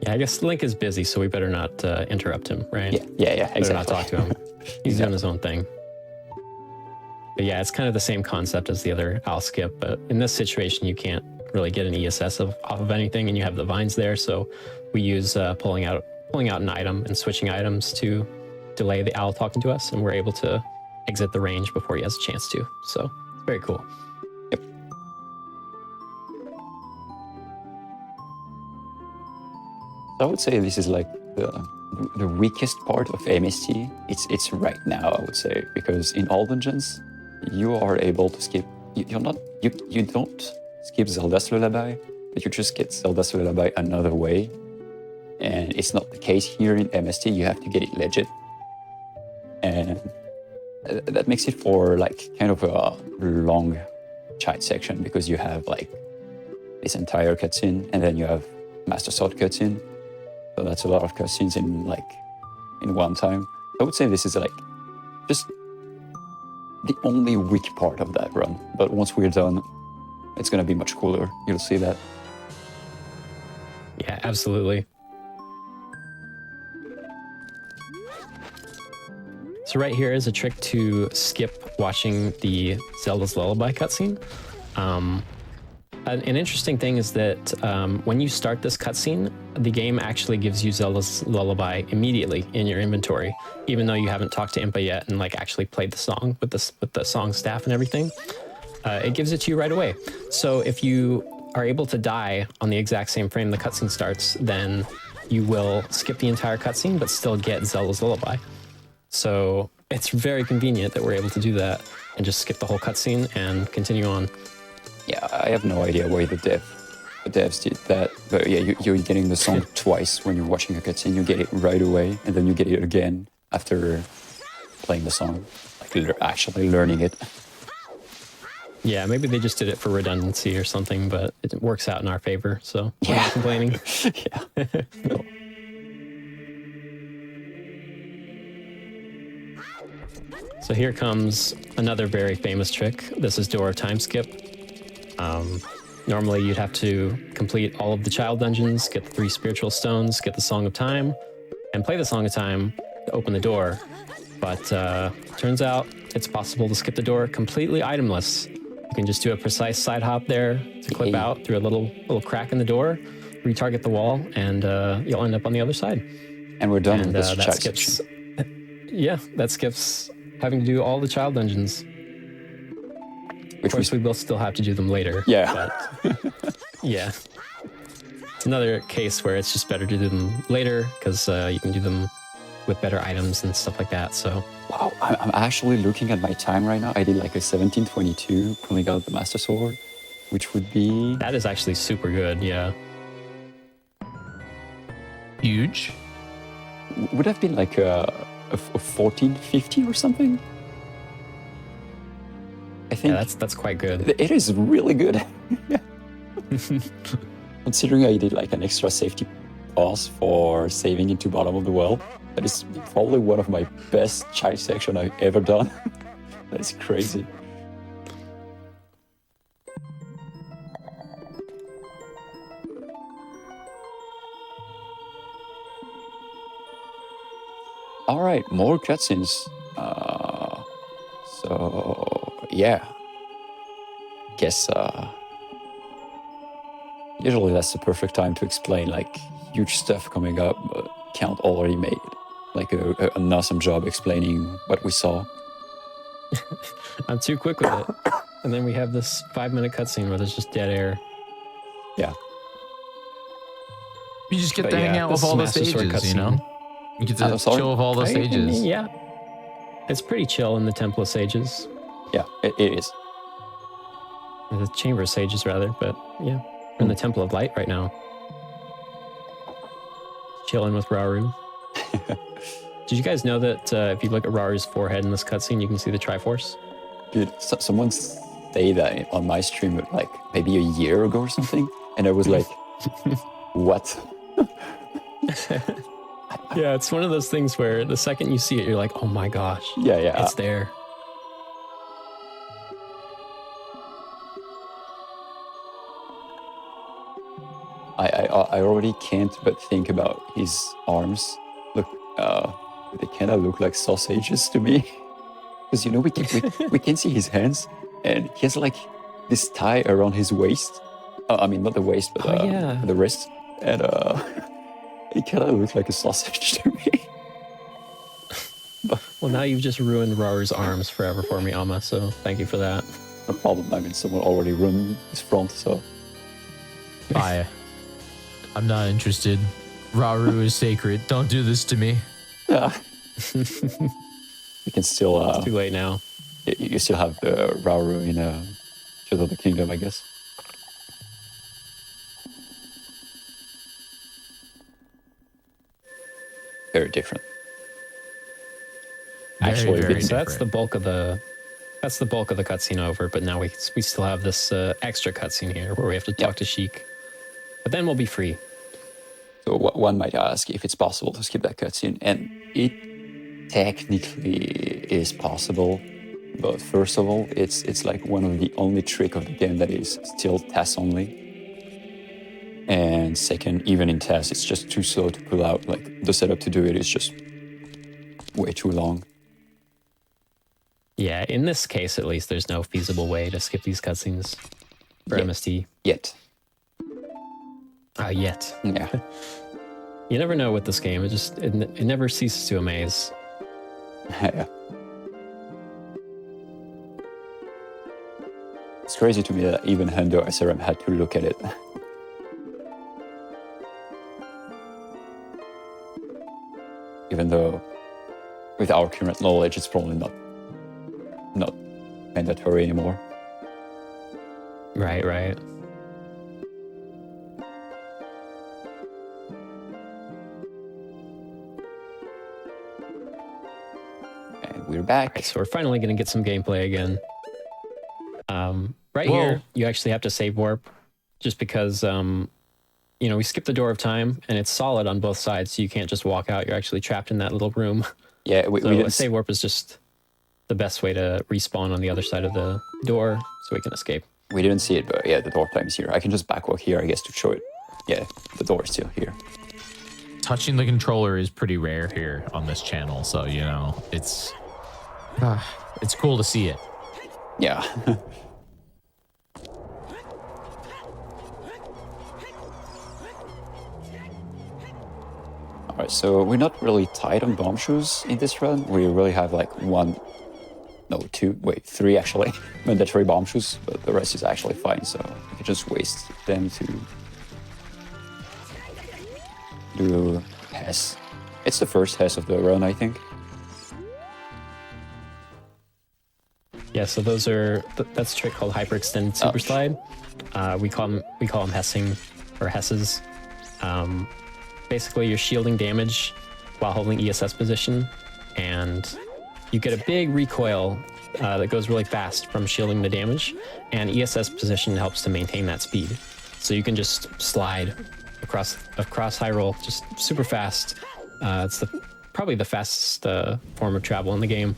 S5: Yeah, I guess Link is busy, so we better not interrupt him, right?
S4: Yeah, exactly.
S5: Better not talk to him. He's doing his own thing. But yeah, it's kind of the same concept as the other owl skip, but in this situation, you can't really get an ESS off of anything, and you have the vines there, so we use pulling out an item and switching items to delay the owl talking to us, and we're able to exit the range before he has a chance to. So it's very cool.
S4: I would say this is like the weakest part of MST. It's right now, I would say, because in all dungeons, you are able to skip. You don't skip Zelda's Lullaby, that you just get Zelda's Lullaby another way. And it's not the case here in MST. You have to get it legit. And that makes it for like kind of a long child section, because you have like this entire cutscene and then you have Master Sword cutscene. So that's a lot of cutscenes in one time. I would say this is like just the only weak part of that run. But once we're done, it's going to be much cooler. You'll see that.
S5: Yeah, absolutely. So right here is a trick to skip watching the Zelda's Lullaby cutscene. An interesting thing is that when you start this cutscene, the game actually gives you Zelda's Lullaby immediately in your inventory, even though you haven't talked to Impa yet and like actually played the song with the song staff and everything. It gives it to you right away. So if you are able to die on the exact same frame the cutscene starts, then you will skip the entire cutscene but still get Zelda's Lullaby. So it's very convenient that we're able to do that and just skip the whole cutscene and continue on.
S4: Yeah, I have no idea why the devs did that. But yeah, you're getting the song twice when you're watching a cutscene. You get it right away, and then you get it again after playing the song, like actually learning it.
S5: Yeah, maybe they just did it for redundancy or something, but it works out in our favor, so I'm
S4: Yeah.
S5: not complaining.
S4: Yeah. No.
S5: So here comes another very famous trick. This is Door of Time Skip. Normally you'd have to complete all of the child dungeons, get the 3 spiritual stones, get the Song of Time, and play the Song of Time to open the door. But turns out it's possible to skip the door completely itemless. You can just do a precise side hop there to clip out through a little crack in the door, retarget the wall, and you'll end up on the other side.
S4: And we're done
S5: And
S4: with this
S5: that
S4: child
S5: skips.
S4: section.
S5: Yeah, that skips having to do all the child dungeons. Of
S4: Which
S5: course, we will still have to do them later.
S4: Yeah.
S5: But yeah. It's another case where it's just better to do them later because you can do them with better items and stuff like that. So
S4: Wow, I'm actually looking at my time right now. I did like a 17:22 pulling out the Master Sword, which would be...
S5: that is actually super good. Yeah.
S1: Huge.
S4: would have been like a 14:50 or something. I think
S5: Yeah, that's quite good.
S4: it is really good. Considering I did like an extra safety pause for saving into bottom of the well, that is probably one of my best child section I've ever done. That's crazy. All right, more cutscenes. So yeah, guess usually that's the perfect time to explain like huge stuff coming up. But Count already made like an awesome job explaining what we saw.
S5: I'm too quick with it. And then we have this 5-minute cutscene where there's just dead air.
S4: Yeah,
S1: You just get
S5: But
S1: to hang
S5: yeah,
S1: out
S5: this
S1: with all the
S5: is Master Sword
S1: stages, you
S5: cutscene.
S1: know? You get to
S4: I'm sorry?
S1: chill with all the stages.
S5: Yeah. It's pretty chill in the Temple of Sages.
S4: yeah, it is.
S5: The Chamber of Sages, rather. But yeah, we're in the Temple of Light right now. Chilling with Rauru. Did you guys know that if you look at Raru's forehead in this cutscene, you can see the Triforce?
S4: Dude, someone say that on my stream like maybe a year ago or something, and I was like, what?
S5: Yeah, it's one of those things where the second you see it, you're like, oh my gosh,
S4: Yeah, yeah.
S5: it's there.
S4: I already can't but think about his arms. Look, they kind of look like sausages to me. Because you know we can see his hands, and he has like this tie around his waist. I mean, not the waist, but
S5: Oh, yeah.
S4: the wrist, and it kind of looks like a sausage to me.
S5: Well, now you've just ruined Raru's arms forever for me, Alma, so thank you for that.
S4: No problem. I mean, someone already ruined his front, so
S1: I'm not interested. Rauru is sacred. Don't do this to me.
S4: yeah. We can still
S5: Too late now.
S4: you still have the Rauru in Tears of the Kingdom, I guess. very different.
S1: Very,
S4: Actually,
S1: very
S5: So that's the
S1: different.
S5: bulk of the cutscene over. But now we still have this extra cutscene here where we have to talk to Sheik. But then we'll be free.
S4: So one might ask if it's possible to skip that cutscene, and it technically is possible. But first of all, it's like one of the only trick of the game that is still TAS only. And second, even in TAS, it's just too slow to pull out. Like the setup to do it is just way too long.
S5: Yeah, in this case, at least, there's no feasible way to skip these cutscenes for
S4: Yeah.
S5: MST.
S4: Yet.
S5: Yet.
S4: Yeah.
S5: You never know with this game. It never ceases to amaze.
S4: Yeah. It's crazy to me that even Hendo SRM had to look at it. Even though with our current knowledge, it's probably not mandatory anymore.
S5: Right.
S4: And we're back.
S5: So we're finally going to get some gameplay again. Right
S1: Whoa.
S5: here, you actually have to save warp just because, we skipped the door of time and it's solid on both sides. So you can't just walk out. You're actually trapped in that little room.
S4: Yeah, we
S5: So
S4: didn't
S5: a save warp is just the best way to respawn on the other side of the door so we can escape.
S4: we didn't see it, but yeah, the door time is here. I can just backwalk here, I guess, to show it. Yeah, the door is still here.
S1: Touching the controller is pretty rare here on this channel, so it's cool to see it.
S4: Yeah. Alright, so we're not really tight on bomb shoes in this run. We really have like three actually mandatory bomb shoes, but the rest is actually fine, so we can just waste them to do Hess. It's the first Hess of the run, I think.
S5: Yeah, so those are that's a trick called hyperextended super slide. We call them hessing or hesses. Basically, you're shielding damage while holding ESS position, and you get a big recoil that goes really fast from shielding the damage, and ESS position helps to maintain that speed. So you can just slide across high roll just super fast. It's probably the fastest form of travel in the game.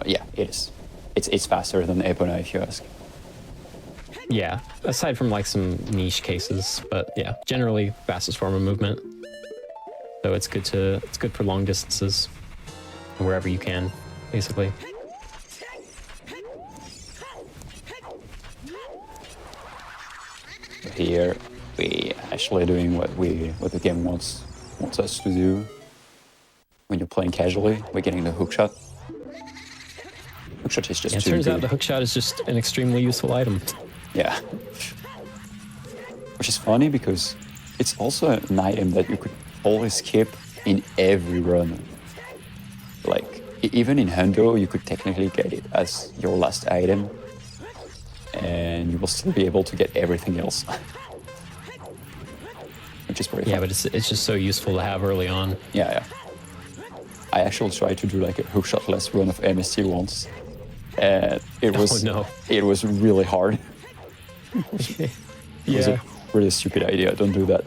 S4: Yeah, it is. It's faster than Epona, if you ask.
S5: Yeah, aside from like some niche cases, but yeah, generally fastest form of movement. So it's good for long distances, wherever you can, basically.
S4: Here we actually doing what the game wants us to do. When you're playing casually, we're getting the hookshot. Hookshot is just
S5: Yeah, it
S4: too
S5: turns
S4: good.
S5: out the hookshot is just an extremely useful item.
S4: Yeah. Which is funny because it's also an item that you could always skip in every run. Like, even in Hundo, you could technically get it as your last item, and you will still be able to get everything else. Which is pretty fun.
S5: Yeah, but it's just so useful to have early on.
S4: Yeah. I actually tried to do like a hookshot-less run of MST once, and it was really hard. It was a really stupid idea. Don't do that.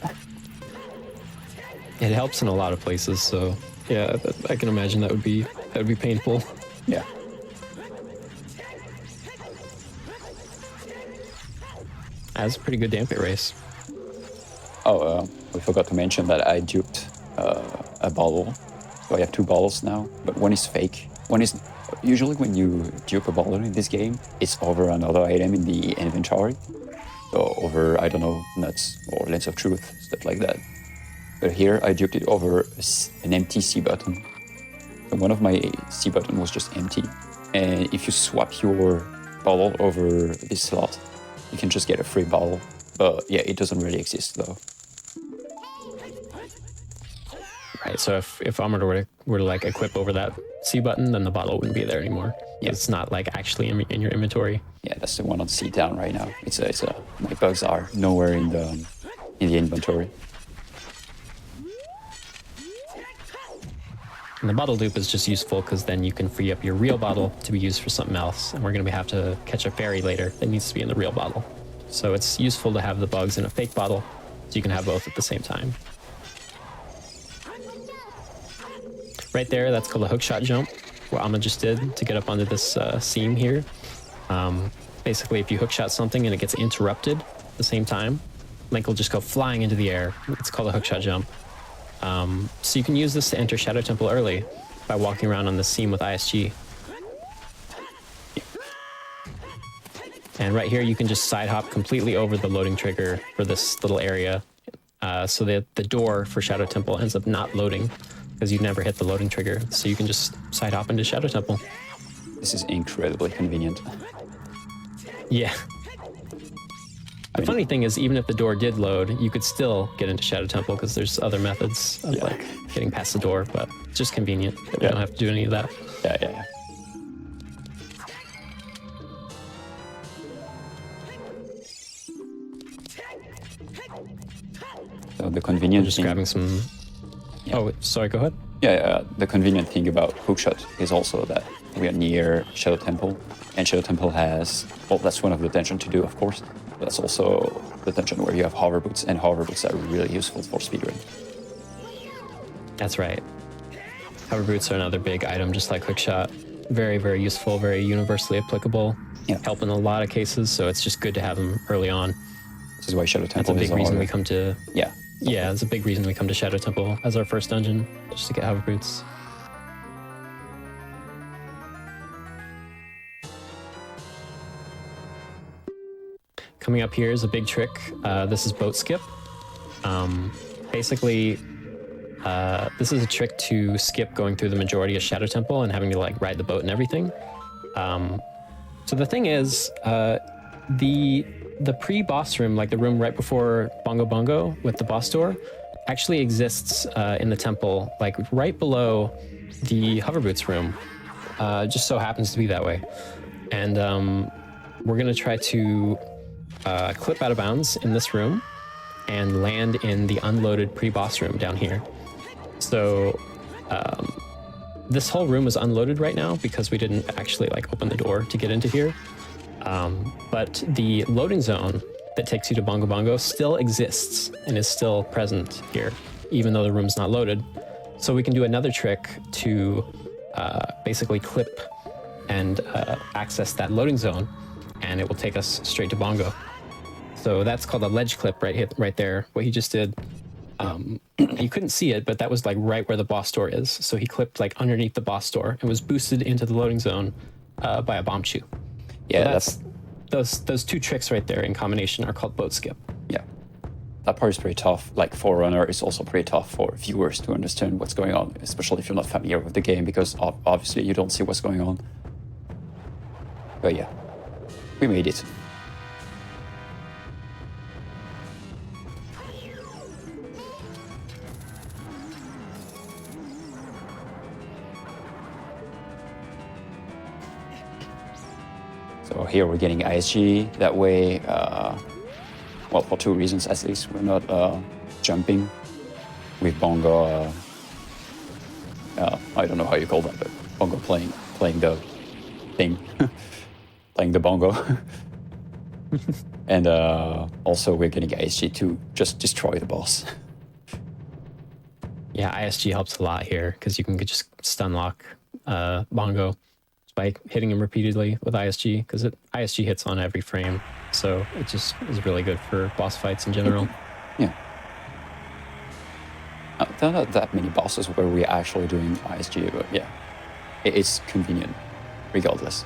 S5: It helps in a lot of places, so yeah, I can imagine that would be painful.
S4: Yeah.
S5: That's a pretty good damp it race.
S4: Oh, we forgot to mention that I duped a bottle. So I have two bottles now, but one is fake. One is usually when you dupe a bottle in this game, it's over another item in the inventory. So over, I don't know, nuts or lens of truth, stuff like that. But here I duped it over an empty C button. And one of my C button was just empty. And if you swap your bottle over this slot, you can just get a free bottle. But yeah, it doesn't really exist though.
S5: Right, so if Armored were to like equip over that C button, then the bottle wouldn't be there anymore.
S4: Yeah.
S5: It's not like actually in your inventory.
S4: Yeah, that's the one on C down right now. My bugs are nowhere in the inventory.
S5: And the bottle loop is just useful because then you can free up your real bottle to be used for something else. And we're going to have to catch a fairy later that needs to be in the real bottle. So it's useful to have the bugs in a fake bottle so you can have both at the same time. Right there, that's called a hookshot jump, what Amma just did to get up onto this seam here. Basically, if you hookshot something and it gets interrupted at the same time, Link will just go flying into the air. It's called a hookshot jump. So you can use this to enter Shadow Temple early by walking around on the seam with ISG. And right here, you can just side hop completely over the loading trigger for this little area, so that the door for Shadow Temple ends up not loading because you never hit the loading trigger. So you can just side hop into Shadow Temple.
S4: This is incredibly convenient.
S5: Yeah. The funny thing is, even if the door did load, you could still get into Shadow Temple because there's other methods of like getting past the door, but it's just convenient. We don't have to do any of that.
S4: Yeah. So the convenient
S5: Just
S4: thing,
S5: grabbing some. Oh, sorry. Go ahead.
S4: yeah, the convenient thing about hookshot is also that we are near Shadow Temple, and Shadow Temple has, well, that's one of the dungeons to do, of course. But that's also the dungeon where you have hover boots, and hover boots are really useful for speedrun.
S5: That's right. Hover boots are another big item, just like hookshot. Very, very useful, very universally applicable.
S4: Yeah.
S5: Help in a lot of cases, so it's just good to have them early on.
S4: This is why Shadow
S5: That's a
S4: Temple
S5: big
S4: is
S5: reason
S4: our,
S5: we come to.
S4: Yeah.
S5: Yeah, it's a big reason we come to Shadow Temple as our first dungeon, just to get hover boots. Coming up here is a big trick. This is boat skip. Basically, this is a trick to skip going through the majority of Shadow Temple and having to like ride the boat and everything. So the thing is, the pre-boss room, like the room right before Bongo Bongo with the boss door, actually exists in the temple, like right below the hover boots room. Just so happens to be that way. And we're gonna try to clip out of bounds in this room and land in the unloaded pre-boss room down here. So this whole room is unloaded right now because we didn't actually like open the door to get into here. But the loading zone that takes you to Bongo Bongo still exists and is still present here, even though the room's not loaded. So we can do another trick to basically clip and access that loading zone, and it will take us straight to Bongo. So that's called a ledge clip right there, what he just did. You couldn't see it, but that was like right where the boss door is. So he clipped like underneath the boss door and was boosted into the loading zone by a bomb chew.
S4: Yeah,
S5: So those two tricks right there in combination are called boat skip.
S4: Yeah. That part is pretty tough. Like for runner, it's also pretty tough for viewers to understand what's going on, especially if you're not familiar with the game, because obviously you don't see what's going on. But yeah, we made it. So here we're getting ISG. That way, well, for two reasons at least. We're not jumping with Bongo. I don't know how you call that, but Bongo playing the thing, playing the bongo. And also we're getting ISG to just destroy the boss.
S5: Yeah, ISG helps a lot here because you can just stun lock Bongo by hitting him repeatedly with ISG, because ISG hits on every frame, so it just is really good for boss fights in general.
S4: Yeah. There are not that many bosses where we're actually doing ISG, but yeah, it's convenient regardless.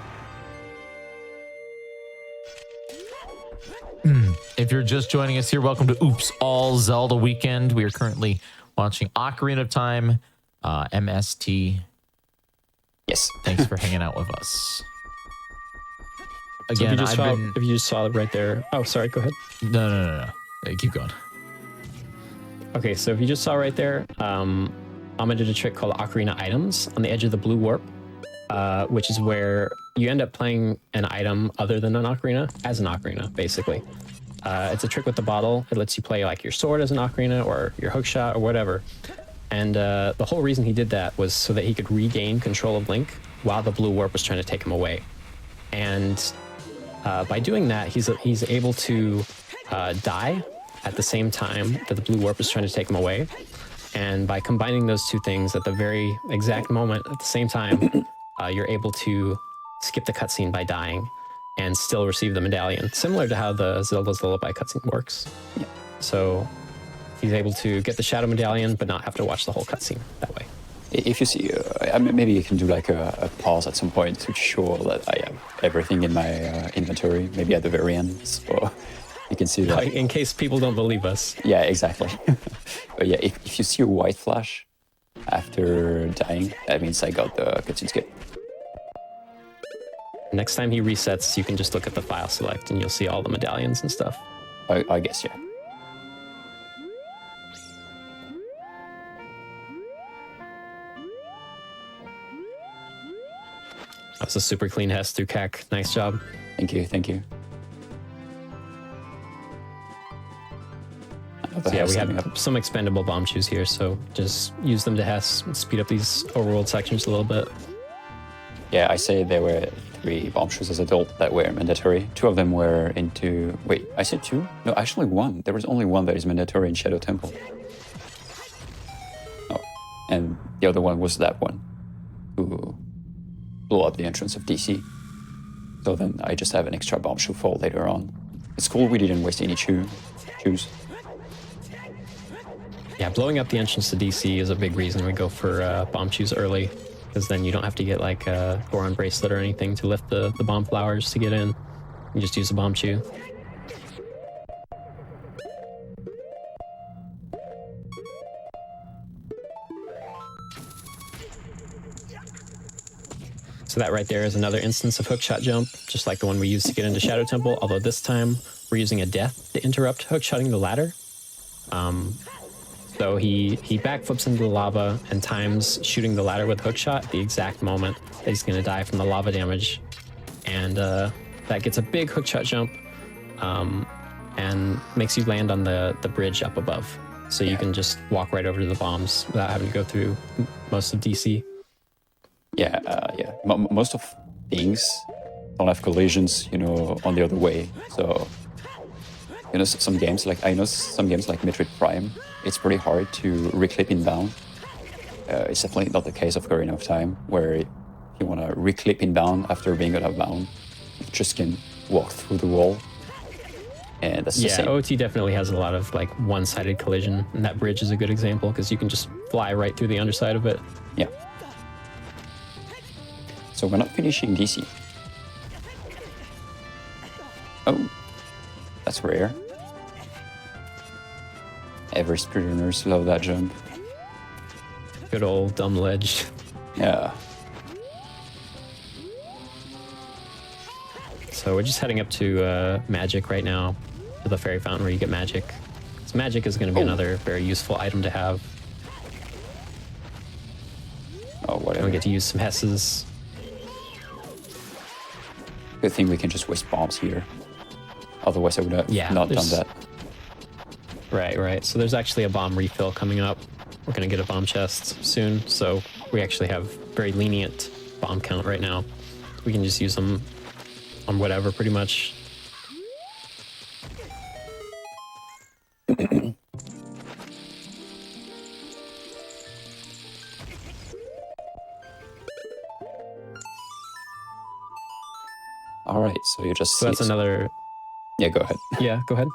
S1: If you're just joining us here, welcome to Oops All Zelda Weekend. We are currently watching Ocarina of Time, MST.
S4: Yes.
S1: Thanks for hanging out with us.
S5: So
S1: Again,
S5: if you just saw it right there. Oh, sorry, go ahead.
S1: No. Hey, keep going.
S5: Okay, so if you just saw right there, Amma did a trick called Ocarina Items on the edge of the blue warp, which is where you end up playing an item other than an ocarina as an ocarina, basically. It's a trick with the bottle. It lets you play like your sword as an ocarina or your hookshot or whatever. And the whole reason he did that was so that he could regain control of Link while the blue warp was trying to take him away. And by doing that, he's able to die at the same time that the blue warp is trying to take him away. And by combining those two things at the very exact moment, at the same time, you're able to skip the cutscene by dying and still receive the medallion, similar to how the Zelda's Lullaby cutscene works.
S4: Yeah.
S5: So he's able to get the Shadow Medallion, but not have to watch the whole cutscene that way.
S4: If you see, I mean, maybe you can do like a pause at some point to show that I have everything in my inventory, maybe at the very end, so you can see that.
S5: In case people don't believe us.
S4: Yeah, exactly. But yeah, if you see a white flash after dying, that means I got the cutscene skip.
S5: Next time he resets, you can just look at the file select and you'll see all the medallions and stuff.
S4: I guess, yeah.
S5: That's a super clean Hess through CAC. Nice job.
S4: Thank you, thank you.
S5: So yeah, we have some expendable bomb shoes here, so just use them to Hess and speed up these overworld sections a little bit.
S4: Yeah, I say there were 3 bomb shoes as adult that were mandatory. 2 of them were into... Wait, I said 2? No, actually 1. There was only 1 that is mandatory in Shadow Temple. Oh, and the other one was that one, who blew up the entrance of DC. So then I just have an extra bomb shoe for later on. It's cool we didn't waste any shoes.
S5: Yeah, blowing up the entrance to DC is a big reason we go for bomb shoes early, because then you don't have to get like a Goron bracelet or anything to lift the bomb flowers to get in. You just use a bomb shoe. So that right there is another instance of hookshot jump, just like the one we used to get into Shadow Temple, although this time we're using a death to interrupt hookshotting the ladder. So he backflips into the lava and times shooting the ladder with hookshot at the exact moment that he's going to die from the lava damage. And that gets a big hookshot jump and makes you land on the bridge up above. So you can just walk right over to the bombs without having to go through most of DC.
S4: Yeah, yeah. Most of things don't have collisions, you know, on the other way. So, you know, some games like Metroid Prime, it's pretty hard to reclip inbound. It's definitely not the case of Ocarina of Time, where if you want to reclip inbound after being out of bound, you just can walk through the wall. And that's the same.
S5: Yeah, OT definitely has a lot of like one-sided collision, and that bridge is a good example because you can just fly right through the underside of it.
S4: Yeah. So we're not finishing DC. Oh, that's rare. Every speedrunners love that jump.
S5: Good old dumb ledge.
S4: Yeah.
S5: So we're just heading up to Magic right now, to the fairy fountain where you get magic. So magic is going to be another very useful item to have.
S4: Oh,
S5: And
S4: whatever.
S5: we get to use some Hesses.
S4: Good thing we can just waste bombs here. Otherwise, I would have not done that.
S5: Right. So there's actually a bomb refill coming up. We're going to get a bomb chest soon. So we actually have very lenient bomb count right now. We can just use them on whatever, pretty much.
S4: All right, so you just...
S5: So that's another...
S4: Yeah, go ahead.
S5: Yeah, go ahead.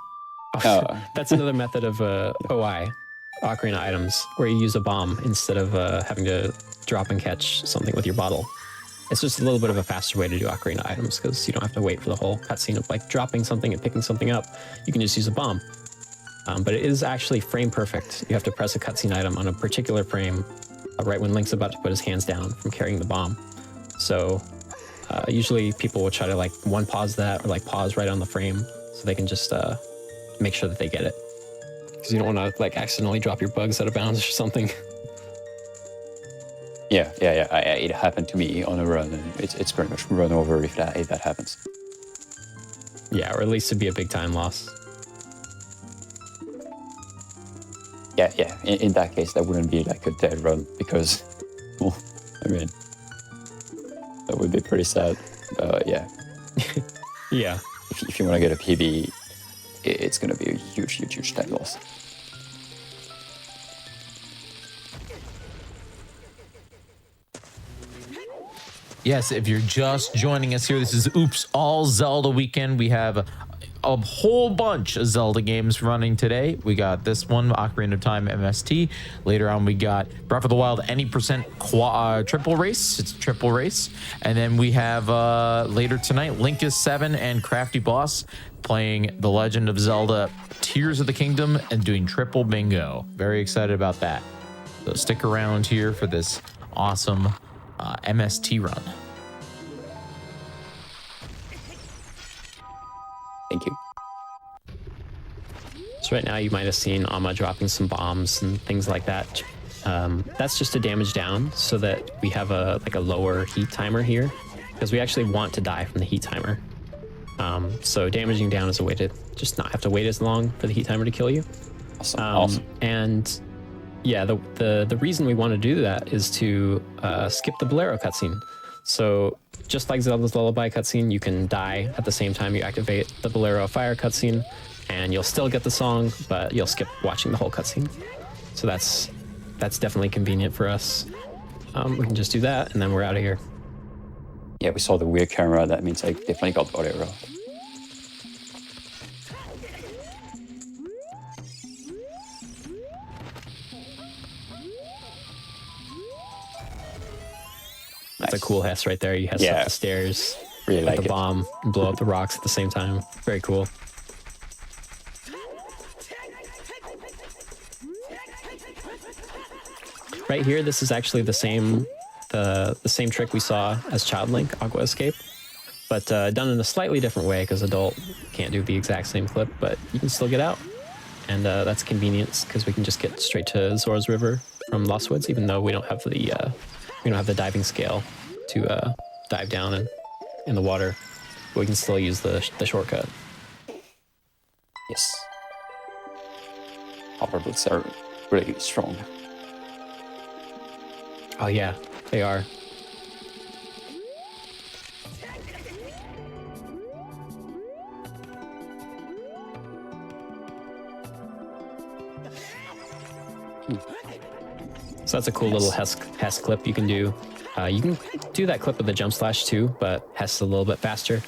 S5: That's another method of OI, Ocarina items, where you use a bomb instead of having to drop and catch something with your bottle. It's just a little bit of a faster way to do Ocarina items because you don't have to wait for the whole cutscene of like dropping something and picking something up. You can just use a bomb. But it is actually frame perfect. You have to press a cutscene item on a particular frame right when Link's about to put his hands down from carrying the bomb. So usually people will try to like one pause that or like pause right on the frame so they can just make sure that they get it. Because you don't want to like accidentally drop your bugs out of bounds or something.
S4: Yeah. It happened to me on a run, and it's pretty much run over if that happens.
S5: Yeah, or at least it'd be a big time loss.
S4: Yeah. In that case, that wouldn't be like a dead run because, well, I mean, that would be pretty sad. Yeah.
S5: Yeah.
S4: If you want to get a PB, it's going to be a huge time loss.
S1: Yes, if you're just joining us here, this is Oops All Zelda Weekend. We have a whole bunch of Zelda games running today. We got this one, Ocarina of Time MST. Later on, we got Breath of the Wild any percent triple race. It's a triple race. And then we have later tonight, Link is 7 and Crafty Boss playing The Legend of Zelda Tears of the Kingdom and doing triple bingo. Very excited about that. So stick around here for this awesome MST run.
S4: Thank you.
S5: So right now you might have seen Amma dropping some bombs and things like that. That's just to damage down so that we have a lower heat timer here, because we actually want to die from the heat timer. So damaging down is a way to just not have to wait as long for the heat timer to kill you.
S4: Awesome.
S5: And yeah, the reason we want to do that is to skip the Bolero cutscene. So just like Zelda's Lullaby cutscene, you can die at the same time you activate the Bolero Fire cutscene, and you'll still get the song, but you'll skip watching the whole cutscene. So that's definitely convenient for us. We can just do that, and then we're out of here.
S4: Yeah, we saw the weird camera. That means I definitely got Bolero.
S5: That's a cool Hess right there. You Hess up the stairs,
S4: really like
S5: the bomb, and blow up the rocks at the same time. Very cool. Right here, this is actually the same trick we saw as Child Link, Aqua Escape, but done in a slightly different way because adult can't do the exact same clip, but you can still get out, and that's convenience because we can just get straight to Zora's River from Lost Woods, even though we don't have the diving scale to dive down in the water. But we can still use the shortcut.
S4: Yes. Hopper boots are really strong.
S5: Oh yeah, they are. So that's a cool little Hess clip you can do. You can do that clip with the jump slash too, but Hess is a little bit faster.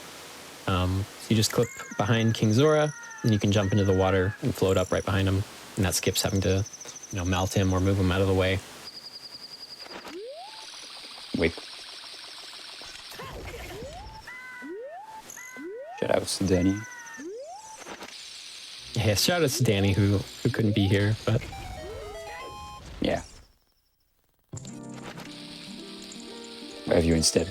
S5: You just clip behind King Zora, and you can jump into the water and float up right behind him, and that skips having to, melt him or move him out of the way.
S4: Wait. Shout out to Danny.
S5: Yeah, shout out to Danny who couldn't be here, but
S4: yeah. What have you instead?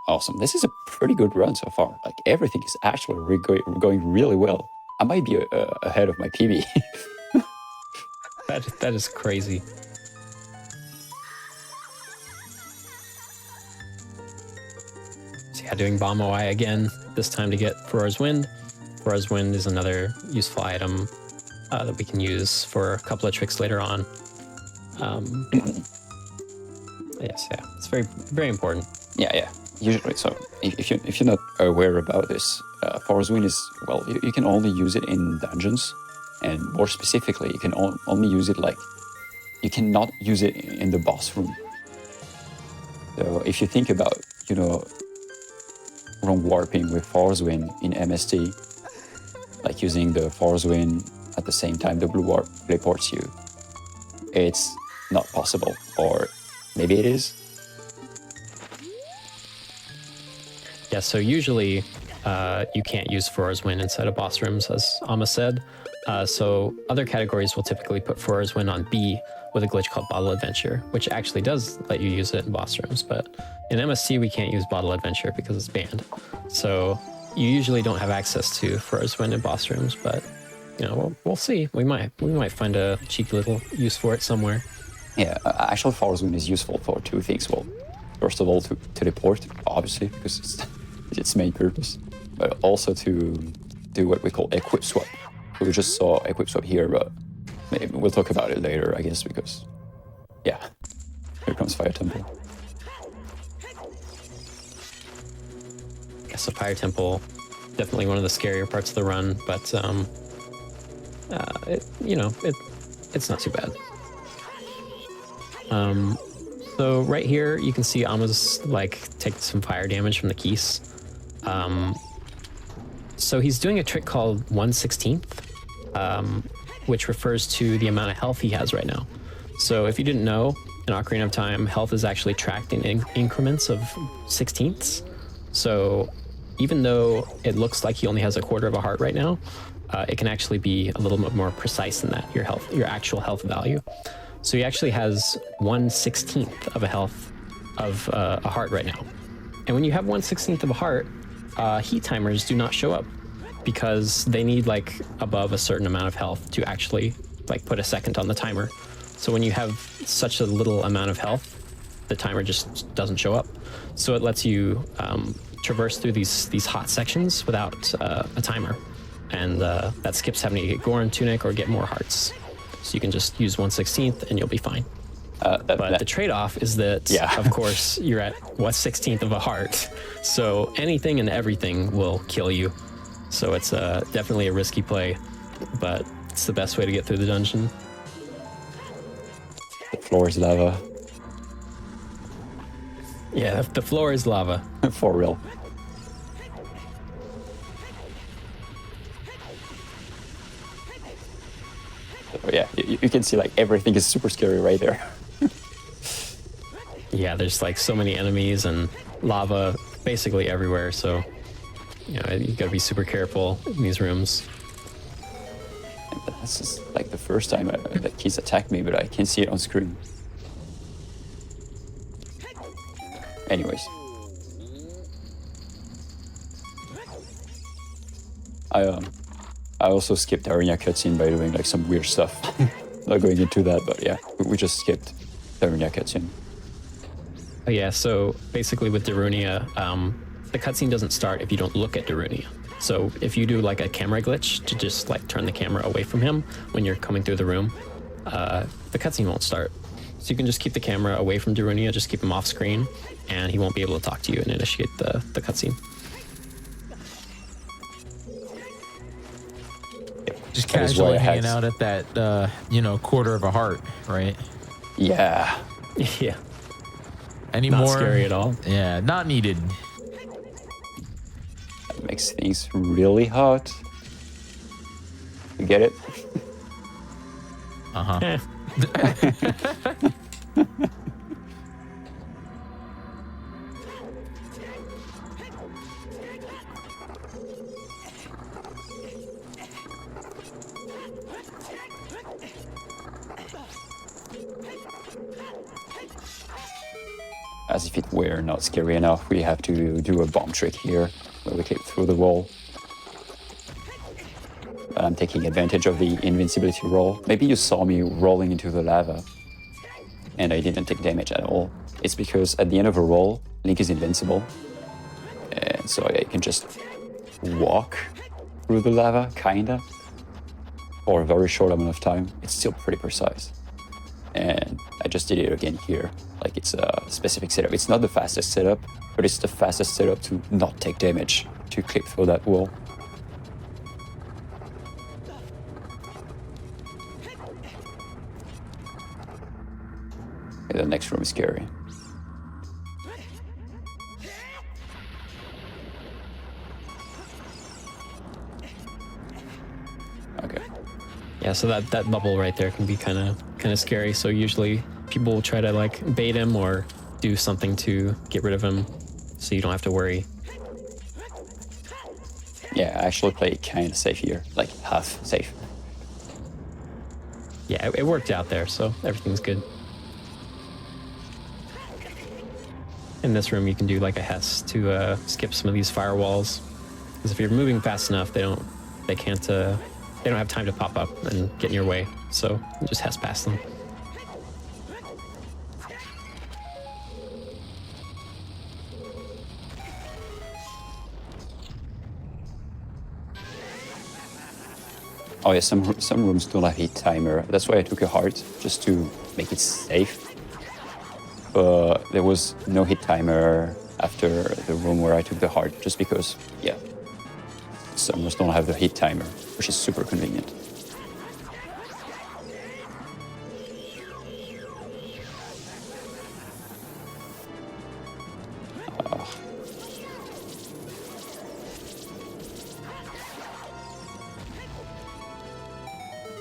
S4: Awesome. This is a pretty good run so far. Like everything is actually going really well. I might be ahead of my PB.
S5: that is crazy. So yeah, doing Bomb OI again, this time to get Farore's Wind. Farore's Wind is another useful item that we can use for a couple of tricks later on. Yes, yeah, it's very, very important.
S4: Yeah. Usually, so if you're not aware about this, Farore's Wind is, well, you can only use it in dungeons, and more specifically, you can only use it you cannot use it in the boss room. So if you think about, wrong warping with Farore's Wind in MST, like using the Farore's Wind at the same time the blue warp teleports you, it's not possible, or maybe it is.
S5: Yeah, so usually you can't use Farore's Wind inside of boss rooms, as Amma said. So other categories will typically put Farore's Wind on B with a glitch called Bottle Adventure, which actually does let you use it in boss rooms. But in MST, we can't use Bottle Adventure because it's banned. So you usually don't have access to Farore's Wind in boss rooms, but we'll see. We might find a cheeky little use for it somewhere.
S4: Yeah, actually Farore's Wind is useful for two things. Well, first of all, to teleport, obviously, because it's its main purpose. but also to do what we call equip swap. So we just saw equip swap here, but maybe we'll talk about it later, I guess, because yeah, here comes Fire Temple.
S5: Yeah, so Fire Temple, definitely one of the scarier parts of the run, but it's not too bad. So right here, you can see Ama's like take some fire damage from the keys. So he's doing a trick called 1/16th, which refers to the amount of health he has right now. So if you didn't know, in Ocarina of Time, health is actually tracked in increments of 16ths. So even though it looks like he only has a quarter of a heart right now, it can actually be a little bit more precise than that, your actual health value. So he actually has 1/16th of a health of a heart right now. And when you have 1/16th of a heart, heat timers do not show up because they need like above a certain amount of health to actually like put a second on the timer. So when you have such a little amount of health, the timer just doesn't show up. So it lets you traverse through these hot sections without a timer. And that skips having to get Goron Tunic or get more hearts. So you can just use 1/16th and you'll be fine. But the trade-off is that, of course, you're at 1/16th of a heart. So anything and everything will kill you. So it's definitely a risky play, but it's the best way to get through the dungeon.
S4: The floor is lava.
S5: Yeah, the floor is lava.
S4: For real. So yeah, you can see like everything is super scary right there.
S5: Yeah, there's like so many enemies and lava basically everywhere. So, you gotta be super careful in these rooms.
S4: This is like the first time that he's attacked me, but I can't see it on screen. Anyways. I also skipped the Arena cutscene by doing like some weird stuff. Not going into that, but yeah, we just skipped the Arena cutscene.
S5: Oh yeah, so basically with Darunia, the cutscene doesn't start if you don't look at Darunia. So if you do like a camera glitch to just like turn the camera away from him when you're coming through the room, the cutscene won't start. So you can just keep the camera away from Darunia, just keep him off screen, and he won't be able to talk to you and initiate the cutscene.
S1: Just
S4: That is why
S1: casually
S4: I had-
S1: hanging out at that, quarter of a heart, right?
S4: Yeah.
S5: Yeah,
S1: Any
S5: not
S1: more?
S5: scary at all.
S1: Yeah, not needed.
S4: That makes things really hot. You get it?
S1: Uh-huh.
S5: Eh.
S4: As if it were not scary enough, we have to do a bomb trick here, where we clip through the wall. But I'm taking advantage of the invincibility roll. Maybe you saw me rolling into the lava, and I didn't take damage at all. It's because at the end of a roll, Link is invincible, and so I can just walk through the lava, kinda, for a very short amount of time. It's still pretty precise. And I just did it again here. Like, it's a specific setup. It's not the fastest setup, but it's the fastest setup to not take damage, to clip through that wall. Okay, the next room is scary. Okay.
S5: Yeah, so that bubble right there can be kind of scary. So usually people will try to like bait him or do something to get rid of him, so you don't have to worry.
S4: Yeah, I actually play kind of safe here, like half safe.
S5: Yeah, it worked out there, so everything's good. In this room, you can do like a Hess to skip some of these firewalls, because if you're moving fast enough, they don't have time to pop up and get in your way. So you just Hess past them.
S4: Oh yeah, some rooms don't have heat timer. That's why I took a heart, just to make it safe. But there was no hit timer after the room where I took the heart, just because, yeah, some rooms don't have the hit timer, which is super convenient.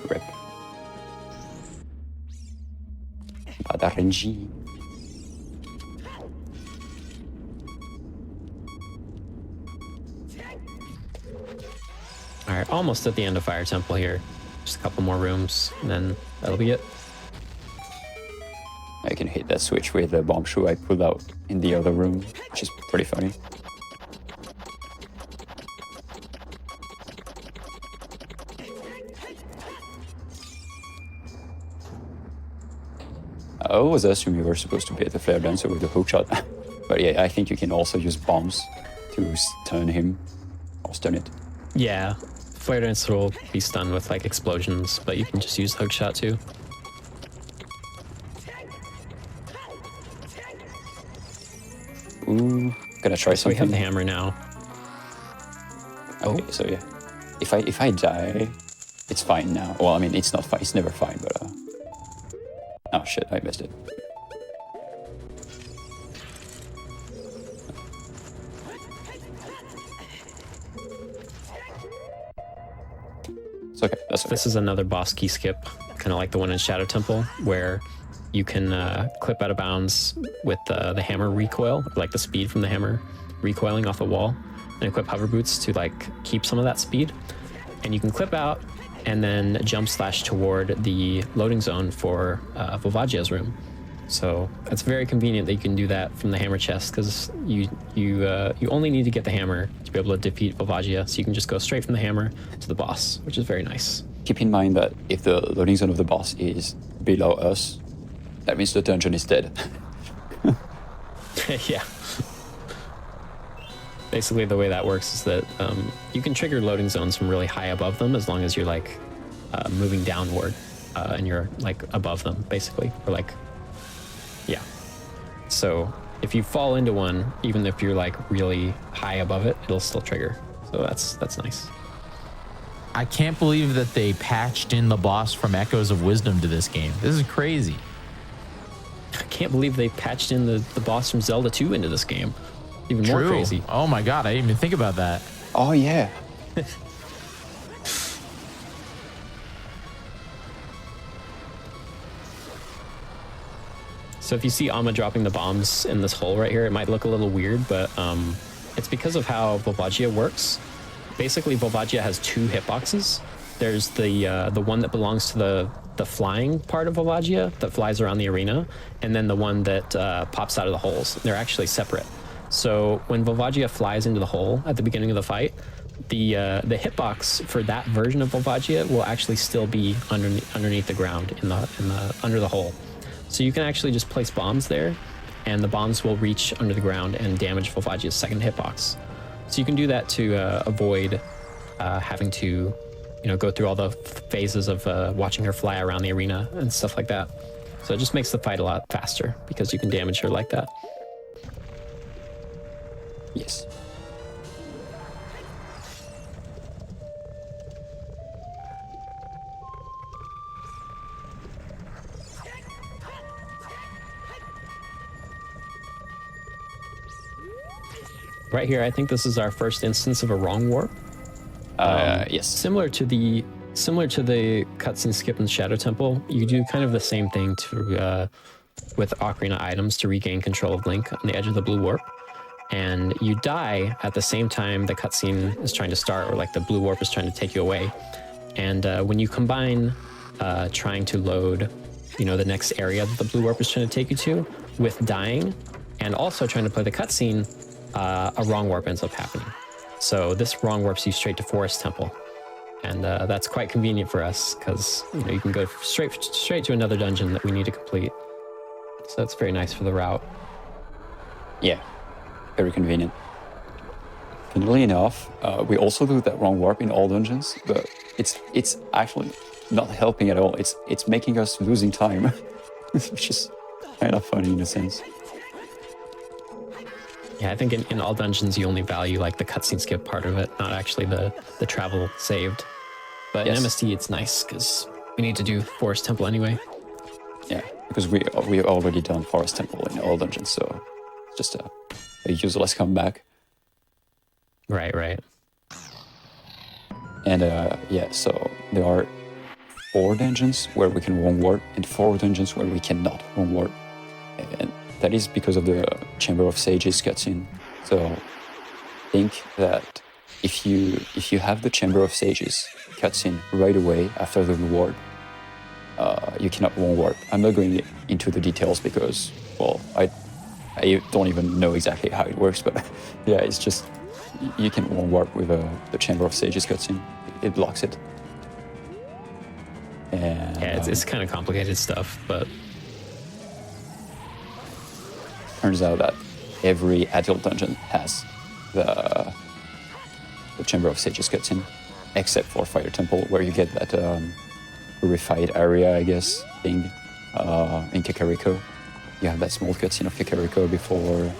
S4: Rip. Pas d'RNG.
S5: All right, almost at the end of Fire Temple here. Just a couple more rooms, and then that'll be it.
S4: I can hit that switch with the bomb shoe I pulled out in the other room, which is pretty funny. I always assumed you were supposed to be at the flare dancer with the hookshot. But yeah, I think you can also use bombs to stun him, or stun it.
S5: Yeah, Flare Dancer will be stunned with like explosions, but you can just use hookshot too.
S4: Ooh, gonna try
S5: So we
S4: something.
S5: have the hammer now.
S4: Okay, so yeah, if I die, it's fine now. Well, I mean, it's not fine. It's never fine, but oh shit, I missed it. It's okay. That's okay.
S5: This is another boss key skip, kind of like the one in Shadow Temple, where you can clip out of bounds with the hammer recoil, like the speed from the hammer recoiling off the wall, and equip hover boots to like keep some of that speed. And you can clip out and then jump slash toward the loading zone for Volvagia's room. So it's very convenient that you can do that from the hammer chest, because you only need to get the hammer to be able to defeat Volvagia. So you can just go straight from the hammer to the boss, which is very nice.
S4: Keep in mind that if the loading zone of the boss is below us, that means the dungeon is dead.
S5: Yeah. Basically, the way that works is that you can trigger loading zones from really high above them, as long as you're like moving downward and you're like above them, basically, or like, yeah. So if you fall into one, even if you're like really high above it, it'll still trigger. So that's nice.
S1: I can't believe that they patched in the boss from Echoes of Wisdom to this game. This is crazy.
S5: I can't believe they patched in the boss from Zelda 2 into this game. Even more crazy.
S1: Oh my god, I didn't even think about that.
S4: Oh yeah.
S5: So if you see Amma dropping the bombs in this hole right here, it might look a little weird, but it's because of how Volvagia works. Basically, Volvagia has two hitboxes. There's the one that belongs to the flying part of Volvagia that flies around the arena, and then the one that pops out of the holes. They're actually separate. So when Volvagia flies into the hole at the beginning of the fight, the hitbox for that version of Volvagia will actually still be underneath the ground under the hole. So you can actually just place bombs there, and the bombs will reach under the ground and damage Volvagia's second hitbox. So you can do that to avoid having to, go through all the phases of watching her fly around the arena and stuff like that. So it just makes the fight a lot faster because you can damage her like that.
S4: Yes.
S5: Right here, I think this is our first instance of a wrong warp.
S4: Yes.
S5: Similar to the cutscene skip in Shadow Temple, you do kind of the same thing with Ocarina items to regain control of Link on the edge of the blue warp. And you die at the same time the cutscene is trying to start, or like the blue warp is trying to take you away. And when you combine trying to load, the next area that the blue warp is trying to take you to with dying, and also trying to play the cutscene, a wrong warp ends up happening. So this wrong warps you straight to Forest Temple. And that's quite convenient for us, because you can go straight to another dungeon that we need to complete. So that's very nice for the route.
S4: Yeah. Very convenient. funnily enough, we also do that wrong warp in all dungeons, but it's actually not helping at all. It's making us losing time, which is kind of funny in a sense.
S5: Yeah, I think in all dungeons you only value like the cutscene skip part of it, not actually the travel saved. But
S4: Yes.
S5: in MST it's nice because we need to do Forest Temple anyway.
S4: Yeah, because we already done Forest Temple in all dungeons, so it's just a useless comeback.
S5: Right.
S4: And yeah, so there are 4 dungeons where we can wrong warp and 4 dungeons where we cannot wrong warp. And that is because of the Chamber of Sages cutscene. So think that if you have the Chamber of Sages cutscene right away after the reward, you cannot wrong warp. I'm not going into the details because, well, I don't even know exactly how it works, but yeah, it's just you can wrong warp with the Chamber of Sages cutscene. It blocks it. And
S5: Yeah, it's kind of complicated stuff, but
S4: turns out that every adult dungeon has the Chamber of Sages cutscene, except for Fire Temple, where you get that purified area, I guess, thing in Kakariko. You have that small cutscene of Kakariko before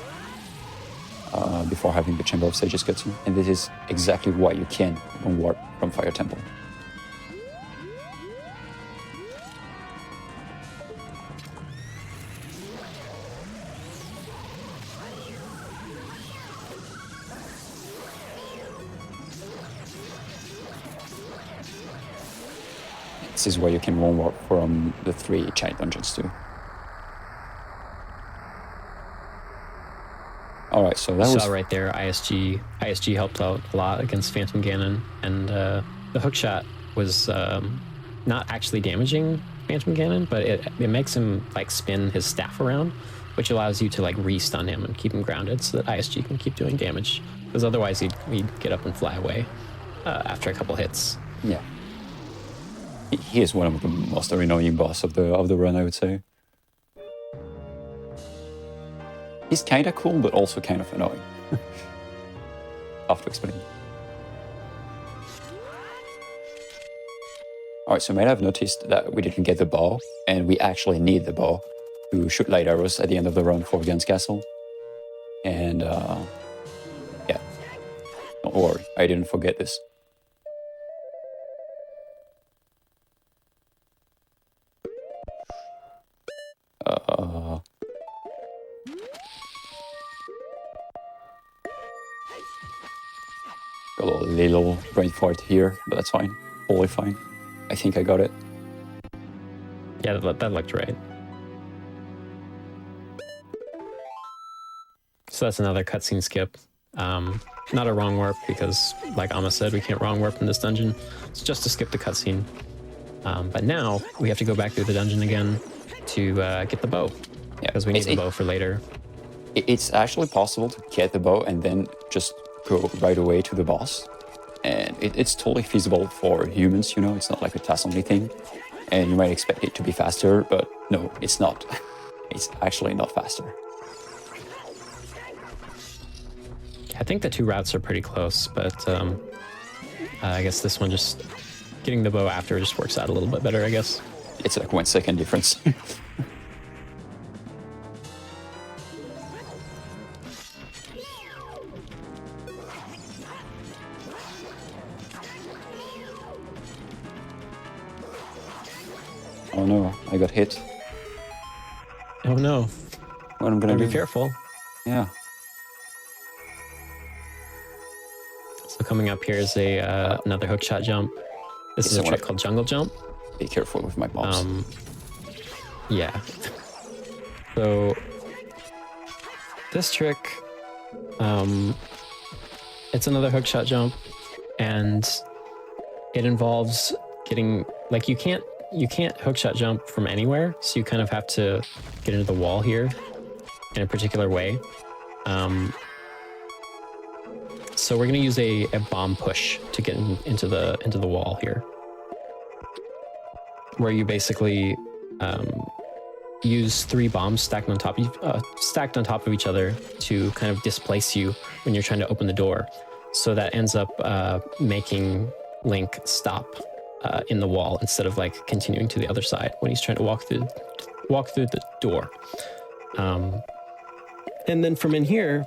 S4: having the Chamber of Sages cutscene, and this is exactly why you can wrong warp from Fire Temple. This is where you can wrong warp from the 3 giant dungeons too. Alright, so that
S5: you
S4: was...
S5: saw right there, ISG helped out a lot against Phantom Ganon, and the hookshot was not actually damaging Phantom Ganon, but it makes him like spin his staff around, which allows you to like re-stun him and keep him grounded so that ISG can keep doing damage, because otherwise he'd get up and fly away after a couple hits.
S4: Yeah. He is one of the most annoying boss of the run, I would say. He's kind of cool, but also kind of annoying. Tough to explain. Alright, so you might have noticed that we didn't get the bow, and we actually need the bow to shoot light arrows at the end of the run for Gun's Castle. And, yeah. Don't worry, I didn't forget this. Got a little brain fart here, but that's fine. Totally fine. I think I got it.
S5: Yeah, that looked right. So that's another cutscene skip. Not a wrong warp because, like Amma said, we can't wrong warp in this dungeon. It's just to skip the cutscene. But now we have to go back through the dungeon again to get the bow.
S4: Yeah,
S5: because we need the bow for later.
S4: It's actually possible to get the bow and then just go right away to the boss. And it's totally feasible for humans, you know, it's not like a task-only thing. And you might expect it to be faster, but no, it's not. It's actually not faster.
S5: I think the 2 routes are pretty close, but I guess this one just getting the bow after just works out a little bit better, I guess.
S4: It's like 1 second difference. Oh no, I got hit.
S5: Oh no.
S4: What am I gonna do?
S5: Be careful.
S4: Yeah.
S5: So coming up here is another hookshot jump. This is a trick called Jungle Jump.
S4: Be careful with my bombs.
S5: Yeah. So this trick, it's another hookshot jump, and it involves getting like you can't hookshot jump from anywhere, so you kind of have to get into the wall here in a particular way. So we're gonna use a bomb push to get into the wall here, where you basically use 3 bombs stacked on top of each other to kind of displace you when you're trying to open the door. So that ends up making Link stop in the wall instead of like continuing to the other side when he's trying to walk through the door. And then from in here,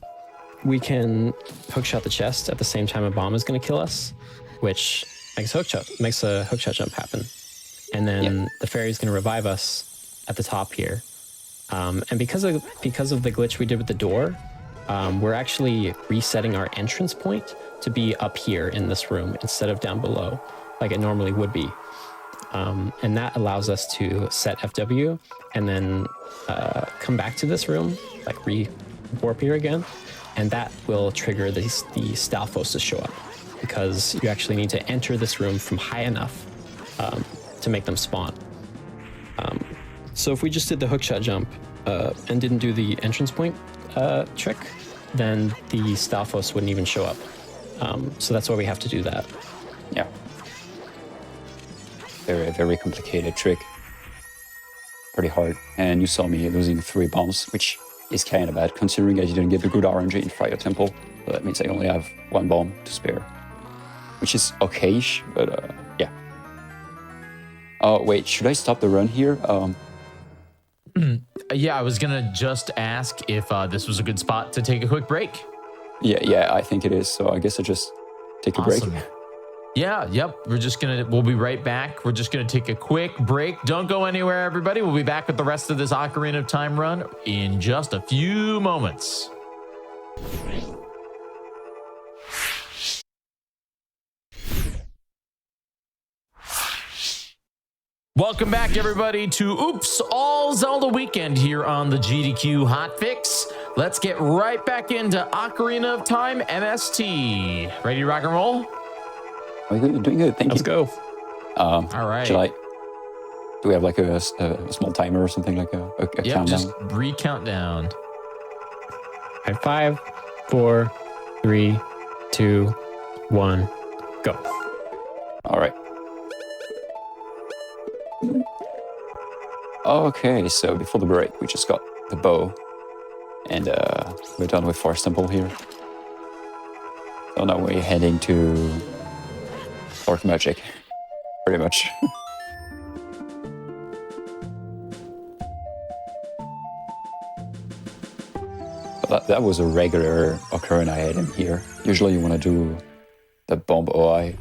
S5: we can hookshot the chest at the same time a bomb is going to kill us, which makes a hookshot jump happen. And then the fairy is going to revive us at the top here. And because of the glitch we did with the door, we're actually resetting our entrance point to be up here in this room instead of down below, like it normally would be. And that allows us to set FW and then come back to this room, like re-warp here again, and that will trigger the Stalfos to show up, because you actually need to enter this room from high enough to make them spawn. So if we just did the hookshot jump and didn't do the entrance point trick, then the Stalfos wouldn't even show up. So that's why we have to do that.
S4: Yeah. Very, very complicated trick. Pretty hard. And you saw me losing 3 bombs, which is kind of bad considering I didn't get the good RNG in Fire Temple. So that means I only have 1 bomb to spare, which is okay-ish, but yeah. Oh, wait, should I stop the run here?
S1: Yeah, I was gonna just ask if this was a good spot to take a quick break.
S4: Yeah, I think it is. So I guess I just take a break.
S1: Yeah, yep. We'll be right back. We're just gonna take a quick break. Don't go anywhere, everybody. We'll be back with the rest of this Ocarina of Time run in just a few moments. Welcome back, everybody, to Oops All Zelda Weekend here on the GDQ Hotfix. Let's get right back into Ocarina of Time MST. Ready to rock and roll?
S4: You're doing good, thank you.
S5: Let's go.
S1: All right.
S4: Do we have like a small timer or something, like a countdown?
S1: Just recount down.
S5: All right, 5, 4, 3, 2, 1, go.
S4: All right. Okay, so before the break, we just got the bow, and we're done with Forest Temple here. So now we're heading to Dark Magic, pretty much. But that was a regular Ocarina item here. Usually you want to do the bomb OI.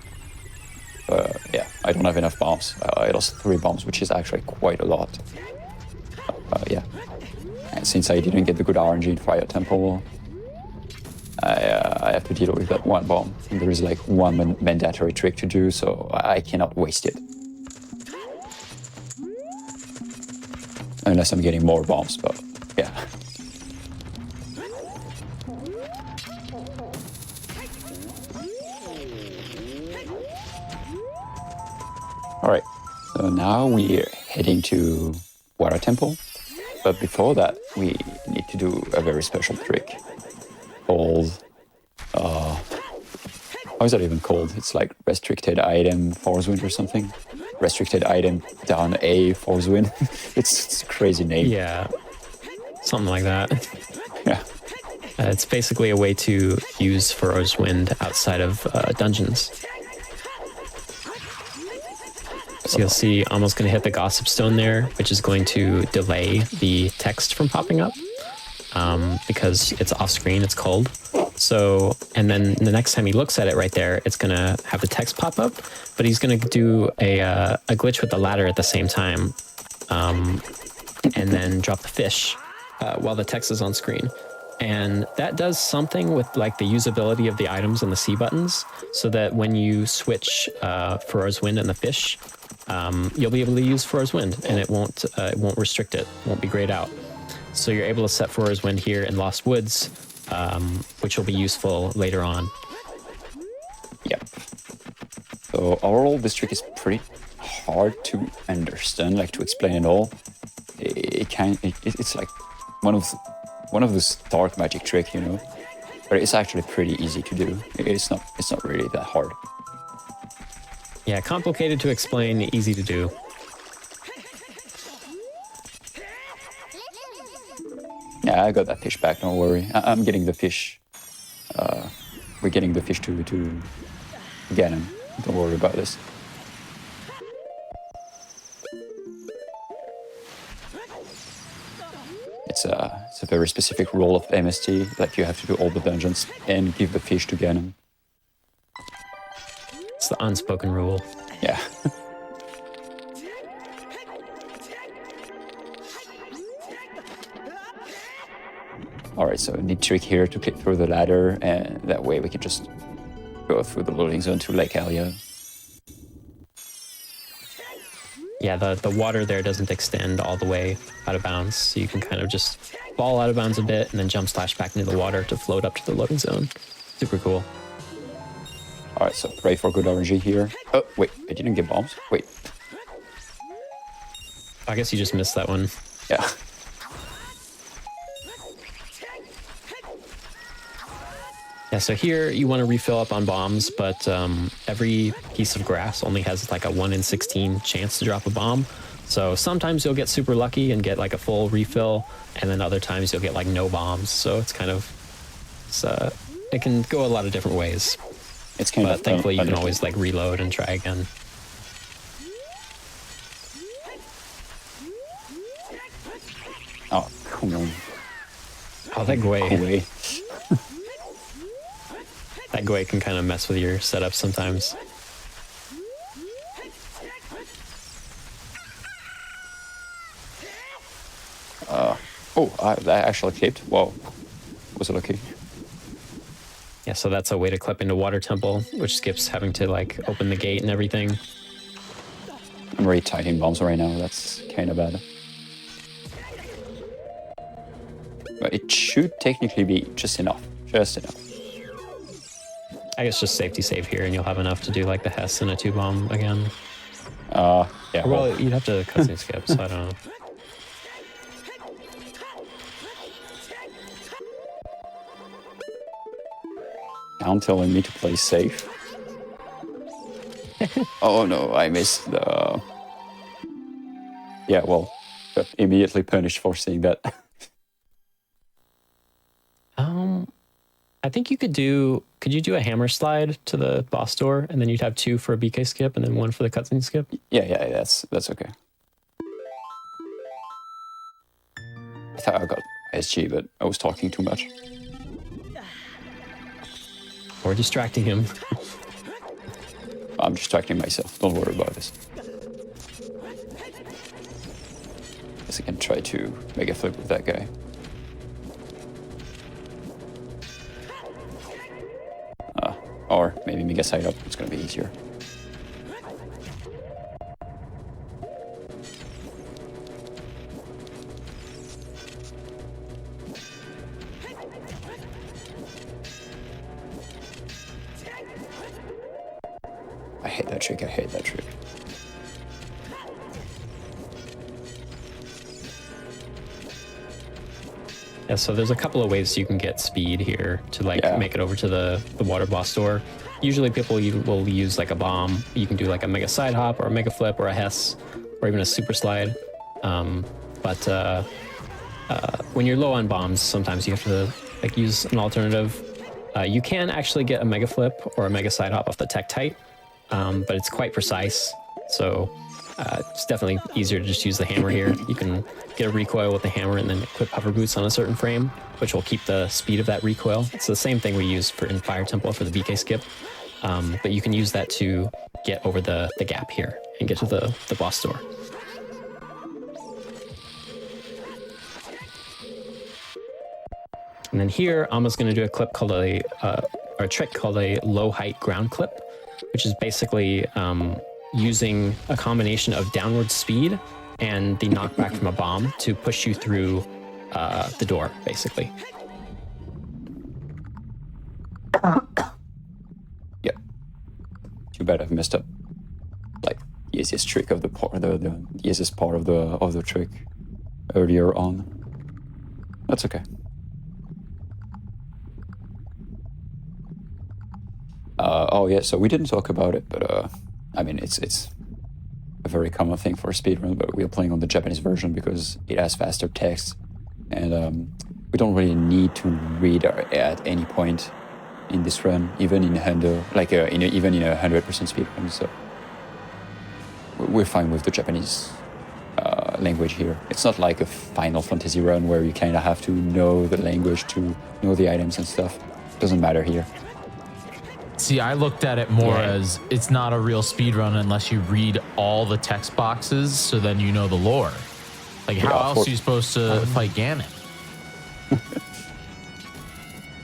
S4: Yeah, I don't have enough bombs. I lost 3 bombs, which is actually quite a lot. Yeah. And since I didn't get the good RNG in Fire Temple, I have to deal with that 1 bomb. And there is like 1 mandatory trick to do, so I cannot waste it. Unless I'm getting more bombs, but yeah. Alright, so now we're heading to Water Temple, but before that we need to do a very special trick called, how is that even called? It's like restricted item Force Wind or something? Restricted item down A Force Wind. It's a crazy name.
S5: Yeah, something like that.
S4: Yeah.
S5: It's basically a way to use Furrow's Wind outside of dungeons. So you'll see almost going to hit the Gossip Stone there, which is going to delay the text from popping up because it's off screen, it's cold. So, and then the next time he looks at it right there, it's going to have the text pop up, but he's going to do a glitch with the ladder at the same time and then drop the fish while the text is on screen. And that does something with like the usability of the items and the C buttons, so that when you switch Furrow's Wind and the fish, you'll be able to use Furrow's Wind, and it won't restrict it, won't be grayed out. So you're able to set Furrow's Wind here in Lost Woods, which will be useful later on.
S4: Yeah. So overall, this trick is pretty hard to understand, like to explain it all. It's like one of those dark magic trick, you know, but it's actually pretty easy to do. It's not really that hard.
S5: Yeah, complicated to explain, easy to do. Yeah,
S4: I got that fish back, don't worry. I'm getting the fish we're getting the fish to get him. Don't worry about this. It's a very specific rule of MST, like you have to do all the dungeons and give the fish to Ganon.
S5: It's the unspoken rule.
S4: Yeah. Alright, so neat trick here to click through the ladder, and that way we can just go through the loading zone to Lake Alia.
S5: Yeah, the water there doesn't extend all the way out of bounds, so you can kind of just fall out of bounds a bit and then jump slash back into the water to float up to the loading zone. Super cool.
S4: Alright, so pray for good RNG here. Oh, wait, I didn't get bombs? Wait.
S5: I guess you just missed that one.
S4: Yeah.
S5: Yeah, so here you want to refill up on bombs, but every piece of grass only has like a 1 in 16 chance to drop a bomb. So sometimes you'll get super lucky and get like a full refill, and then other times you'll get like no bombs. So it's kind of, it can go a lot of different ways.
S4: It's kind
S5: But
S4: of
S5: thankfully you can always like reload and try again.
S4: Oh, come on.
S5: Oh, that Gwei.
S4: Away.
S5: That Gwei can kind of mess with your setup sometimes.
S4: That actually clipped. Whoa. Was it okay?
S5: Yeah, so that's a way to clip into Water Temple, which skips having to like open the gate and everything.
S4: I'm already tying bombs right now. That's kind of bad. But it should technically be just enough. Just enough.
S5: I guess just safety save here and you'll have enough to do like the Hess and a 2-bomb again.
S4: Yeah.
S5: Well, you'd have to cutscene skip, so I don't know.
S4: Now telling me to play safe. Oh no, I missed the... Yeah, well, got immediately punished for saying that.
S5: I think you could you do a hammer slide to the boss door and then you'd have 2 for a BK skip and then 1 for the cutscene skip?
S4: Yeah, that's okay. I thought I got SG, but I was talking too much.
S5: Or distracting him.
S4: I'm distracting myself. Don't worry about this. Guess I can try to make a flip with that guy. Or maybe make a side up. It's gonna be easier. I hate that trick. I hate that trick.
S5: Yeah, so there's a couple of ways you can get speed here to like make it over to the water boss door. Usually people will use like a bomb. You can do like a mega side hop or a mega flip or a Hess or even a super slide. But when you're low on bombs, sometimes you have to like use an alternative. You can actually get a mega flip or a mega side hop off the Tektite, but it's quite precise. So it's definitely easier to just use the hammer here. You can get a recoil with the hammer and then equip hover boots on a certain frame, which will keep the speed of that recoil. It's the same thing we use in Fire Temple for the BK skip, but you can use that to get over the gap here and get to the boss door. And then here, Alma's going to do a clip called a trick called a low height ground clip, which is basically using a combination of downward speed and the knockback from a bomb to push you through the door, basically.
S4: Yep. Too bad I've messed up. Like the easiest trick of the easiest part of the trick earlier on. That's okay. Oh yeah, so we didn't talk about it, but I mean it's a very common thing for a speedrun, but we're playing on the Japanese version because it has faster text, and we don't really need to read at any point in this run, even in even in a 100% speed run. So we're fine with the Japanese language here. It's not like a Final Fantasy run where you kind of have to know the language to know the items and stuff. It doesn't matter here.
S1: See, I looked at it more as it's not a real speed run unless you read all the text boxes, so then you know the lore. Like, how else are you supposed to fight Ganon?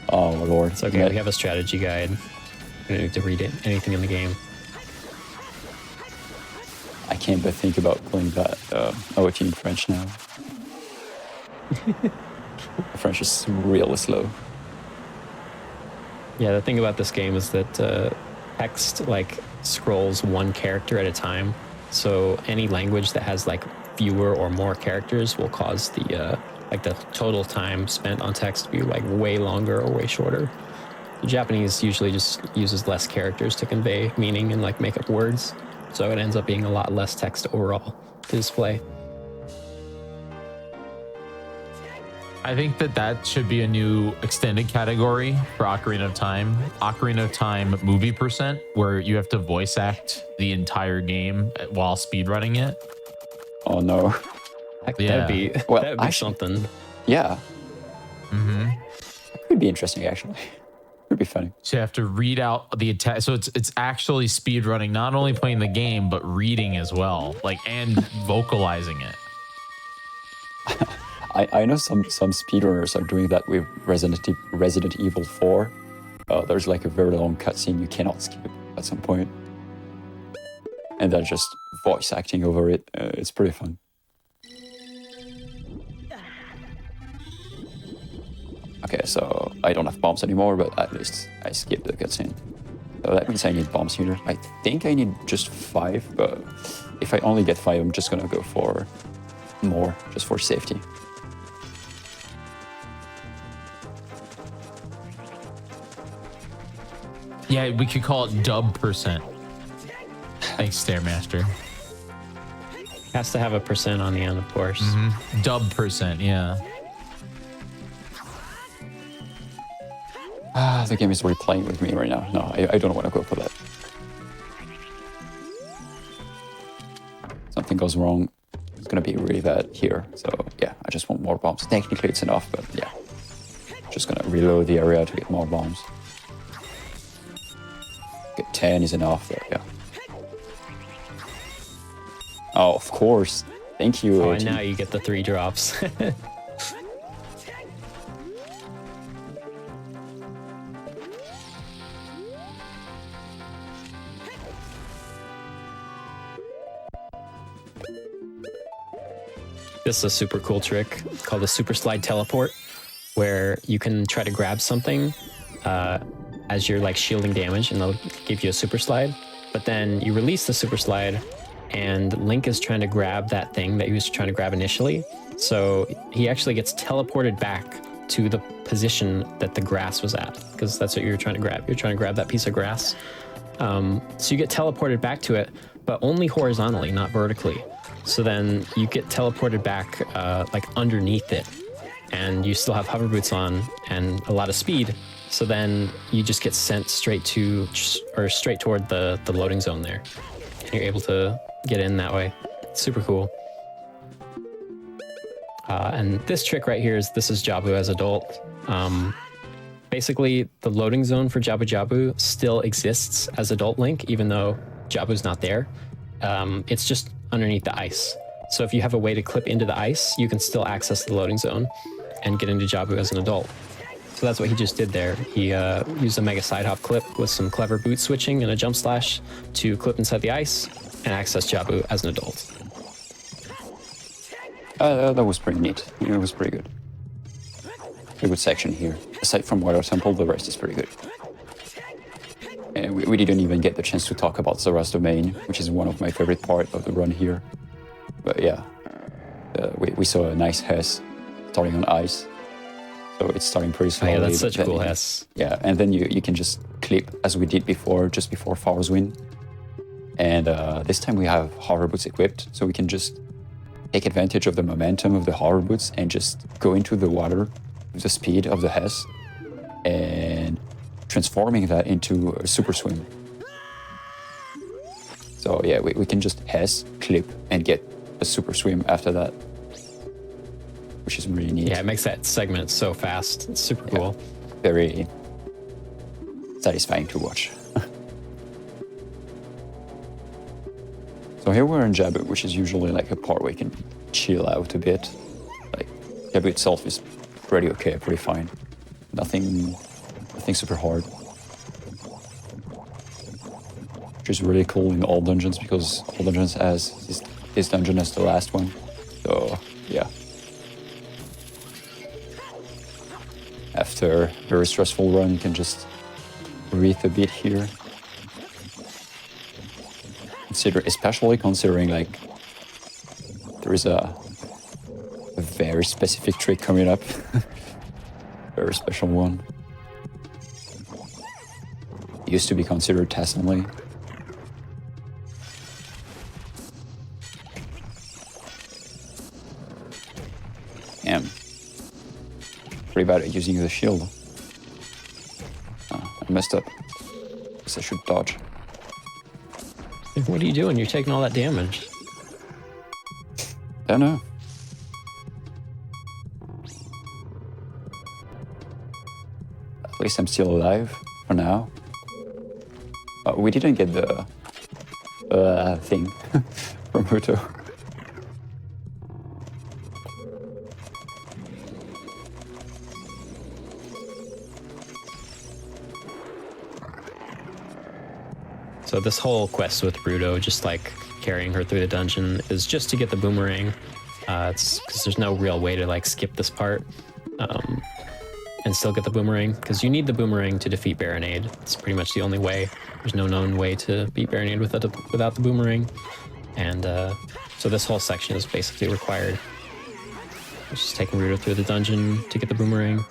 S4: Oh, Lord.
S5: It's okay. We have a strategy guide. You don't need to read it, anything in the game.
S4: I can't but think about playing that. it's in French now. French is really slow.
S5: Yeah, the thing about this game is that text like scrolls one character at a time. So any language that has like fewer or more characters will cause the the total time spent on text to be like way longer or way shorter. The Japanese usually just uses less characters to convey meaning and like make up words. So it ends up being a lot less text overall to display.
S1: I think that should be a new extended category for Ocarina of Time. Ocarina of Time movie percent, where you have to voice act the entire game while speedrunning it.
S4: Oh no.
S5: That'd be something.
S4: Yeah. That could be interesting, actually. Could be funny.
S1: So you have to read out the attack. So it's actually speedrunning, not only playing the game, but reading as well, and vocalizing it.
S4: I know some speedrunners are doing that with Resident Evil 4. There's like a very long cutscene you cannot skip at some point. And they're just voice acting over it. It's pretty fun. Okay, so I don't have bombs anymore, but at least I skipped the cutscene. So that means I need bombs here. I think I need just 5, but if I only get 5, I'm just gonna go for more, just for safety.
S1: Yeah, we could call it dub percent. Thanks, Stairmaster.
S5: Has to have a percent on the end, of course.
S1: Dub percent, yeah.
S4: The game is really playing with me right now. No, I don't want to go for that. Something goes wrong, it's gonna be really bad here. So yeah, I just want more bombs. Technically it's enough, but yeah. Just gonna reload the area to get more bombs. Get 10 is enough, but yeah. Oh, of course. Thank you.
S5: Oh, and now you get the 3 drops. This is a super cool trick called the super slide teleport, where you can try to grab something as you're like shielding damage, and they'll give you a super slide. But then you release the super slide, and Link is trying to grab that thing that he was trying to grab initially. So he actually gets teleported back to the position that the grass was at, because that's what you're trying to grab. You're trying to grab that piece of grass. So you get teleported back to it, but only horizontally, not vertically. So then you get teleported back like underneath it, and you still have hover boots on and a lot of speed. So then you just get sent straight toward the loading zone there. And you're able to get in that way. It's super cool. And this trick right here is Jabu as adult. Basically, the loading zone for Jabu Jabu still exists as adult Link, even though Jabu's not there. It's just underneath the ice. So if you have a way to clip into the ice, you can still access the loading zone and get into Jabu as an adult. So that's what he just did there. He used a mega side hop clip with some clever boot switching and a jump slash to clip inside the ice and access Jabu as an adult.
S4: That was pretty neat. It was pretty good. A good section here. Aside from Water Temple, the rest is pretty good. And we didn't even get the chance to talk about Zora's Domain, which is one of my favorite parts of the run here. But yeah, we saw a nice Hess starting on ice. So it's starting pretty slowly.
S5: Oh, yeah, that's such a cool Hess.
S4: Yeah, and then you can just clip, as we did before, just before Far's Win. And this time we have hover boots equipped, so we can just take advantage of the momentum of the hover boots and just go into the water with the speed of the Hess. And transforming that into a super swim. So yeah, we can just S, clip, and get a super swim after that, which is really neat.
S5: Yeah, it makes that segment so fast. It's super cool.
S4: Very satisfying to watch. So here we're in Jabu, which is usually like a part where you can chill out a bit. Like Jabu itself is pretty okay, pretty fine. Nothing super hard. Which is really cool in all dungeons because all dungeons has this dungeon as the last one. So yeah. After a very stressful run, you can just breathe a bit here. Especially considering like there is a very specific trick coming up. Very special one. It used to be considered test only. Damn. Pretty bad at using the shield. I messed up. Guess I should dodge.
S5: What are you doing? You're taking all that damage.
S4: I don't know. At least I'm still alive for now. We didn't get the thing from Huto.
S5: So this whole quest with Ruto, just like carrying her through the dungeon, is just to get the boomerang. It's because there's no real way to like skip this part and still get the boomerang, because you need the boomerang to defeat Baronade. It's pretty much the only way. There's no known way to beat Baronade without the boomerang. And so this whole section is basically required. It's just taking Ruto through the dungeon to get the boomerang.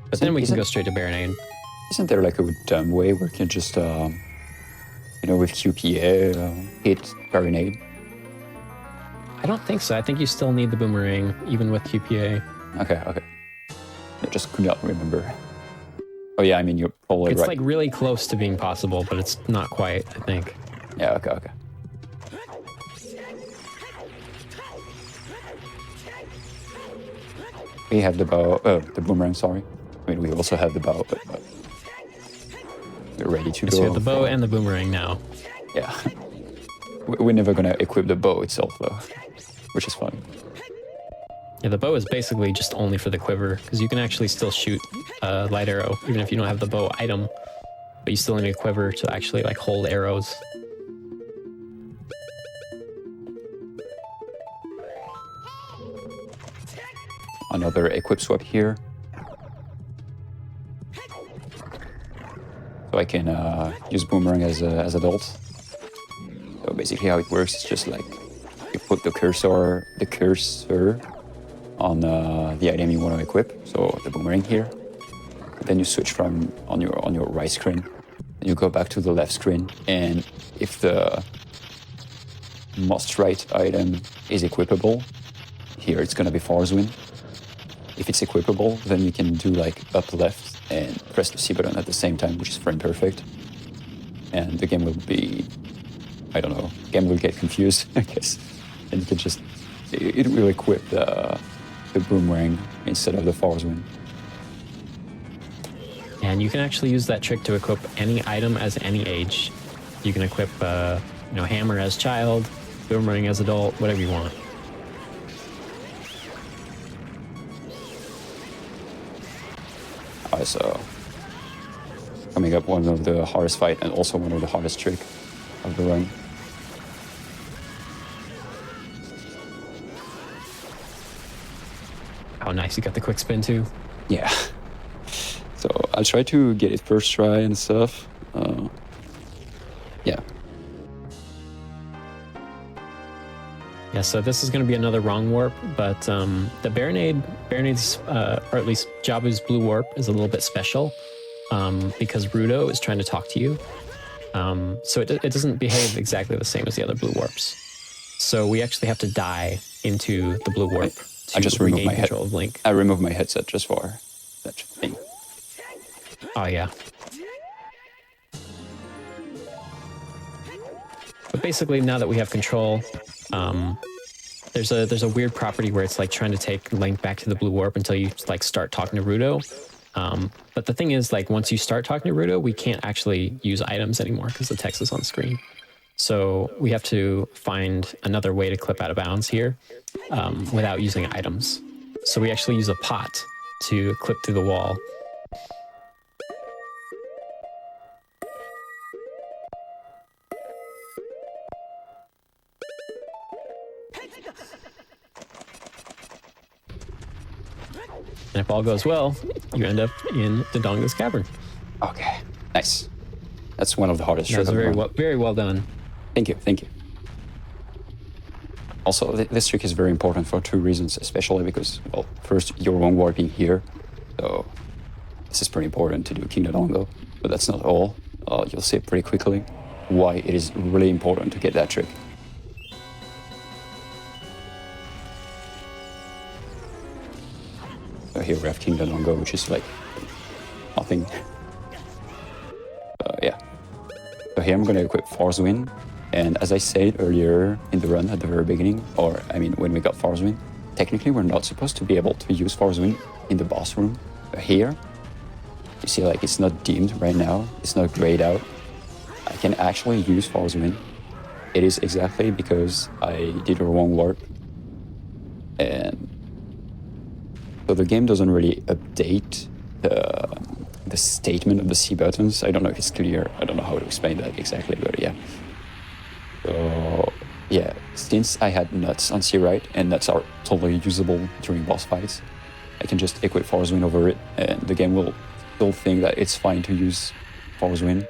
S5: But then we can go straight to Baronade.
S4: Isn't there like a dumb way where you can just, with QPA hit Baronade?
S5: I don't think so. I think you still need the boomerang, even with QPA.
S4: Okay. I just could not remember. Oh yeah, I mean, you're probably
S5: It's
S4: right.
S5: like really close to being possible, but it's not quite, I think.
S4: Yeah, okay. We have the bow, the boomerang, sorry. I mean, we also have the bow, but we're ready to
S5: So
S4: go.
S5: we have the bow and the boomerang now.
S4: Yeah. We're never gonna equip the bow itself, though, which is fun.
S5: Yeah, the bow is basically just only for the quiver, because you can actually still shoot a light arrow, even if you don't have the bow item. But you still need a quiver to actually like hold arrows.
S4: Another equip swap here. So I can use boomerang as adult. So basically how it works is just like you put the cursor on the item you want to equip, so the boomerang here. Then you switch from on your right screen, and you go back to the left screen, and if the most right item is equipable, here it's gonna be force win. If it's equipable, then you can do like up left and press the C button at the same time, which is frame perfect. And the game will be, I don't know, game will get confused, I guess. And you can just, it will equip the boomerang instead of the force win.
S5: And you can actually use that trick to equip any item as any age. You can equip, hammer as child, boomerang as adult, whatever you want.
S4: So coming up one of the hardest fight and also one of the hardest trick of the run.
S5: Oh, nice. You got the quick spin too.
S4: Yeah. So I'll try to get it first try and stuff. Yeah.
S5: Yeah, so this is going to be another wrong warp, but the Baronade's, or at least Jabu's blue warp is a little bit special because Ruto is trying to talk to you. So it doesn't behave exactly the same as the other blue warps. So we actually have to die into the blue warp
S4: I just removed my
S5: control of Link.
S4: I removed my headset just for that thing.
S5: Oh yeah. But basically, now that we have control, there's a weird property where it's like trying to take Link back to the blue warp until you like start talking to Ruto. But the thing is, like, once you start talking to Ruto, we can't actually use items anymore because the text is on screen. So we have to find another way to clip out of bounds here without using items. So we actually use a pot to clip through the wall. And if all goes well, you end up in Dodongo's cavern.
S4: Okay, nice. That's one of the hardest
S5: That was
S4: tricks.
S5: very well done.
S4: Thank you, thank you. Also, this trick is very important for two reasons, especially because, well, first, you're wrong warping here, so this is pretty important to do King Dodongo, but that's not all. You'll see pretty quickly why it is really important to get that trick. So here we have King Dodongo, which is like nothing. Yeah. So here I'm going to equip Force Wind. And as I said earlier in the run at the very beginning, or I mean when we got Force Wind, technically we're not supposed to be able to use Force Wind in the boss room. But here, you see like it's not dimmed right now, it's not grayed out. I can actually use Force Wind. It is exactly because I did a wrong warp. And so the game doesn't really update the statement of the C buttons. I don't know if it's clear. I don't know how to explain that exactly, but yeah. So yeah, since I had nuts on C right, and nuts are totally usable during boss fights, I can just equip Force Wind over it, and the game will still think that it's fine to use Force Wind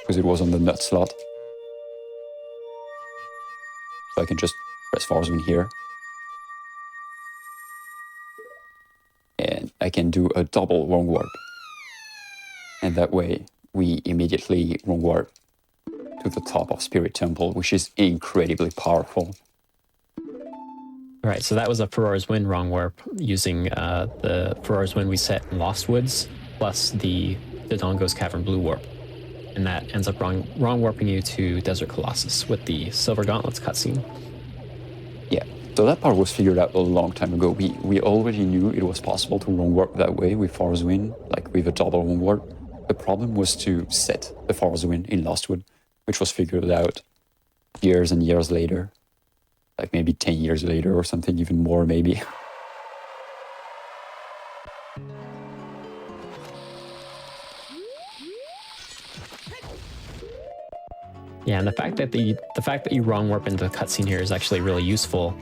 S4: because it was on the nut slot. So I can just press Force Wind here, and I can do a double wrong warp, and that way we immediately wrong warp to the top of Spirit Temple, which is incredibly powerful.
S5: All right, so that was a Farore's Wind wrong warp using the Farore's Wind we set in Lost Woods plus the Dodongo's Cavern blue warp. And that ends up wrong warping you to Desert Colossus with the Silver Gauntlets cutscene.
S4: Yeah, so that part was figured out a long time ago. We already knew it was possible to wrong warp that way with Force Wind, like with a double wrong warp. The problem was to set the Force Wind in Lost Wood, which was figured out years and years later. Like maybe 10 years later or something, even more maybe.
S5: Yeah, and the fact that you wrong warp into the cutscene here is actually really useful,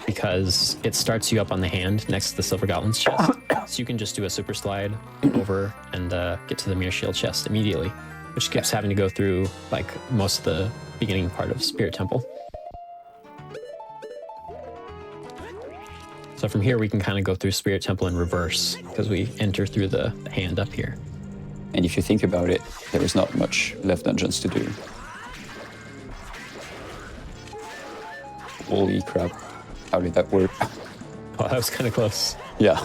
S5: because it starts you up on the hand next to the Silver Gauntlets chest, so you can just do a super slide over and get to the Mirror Shield chest immediately, which skips having to go through like most of the beginning part of Spirit Temple. So from here we can kind of go through Spirit Temple in reverse because we enter through the hand up here.
S4: And if you think about it, there is not much left dungeons to do. Holy crap. How did that work?
S5: Oh, that was kind of close.
S4: Yeah.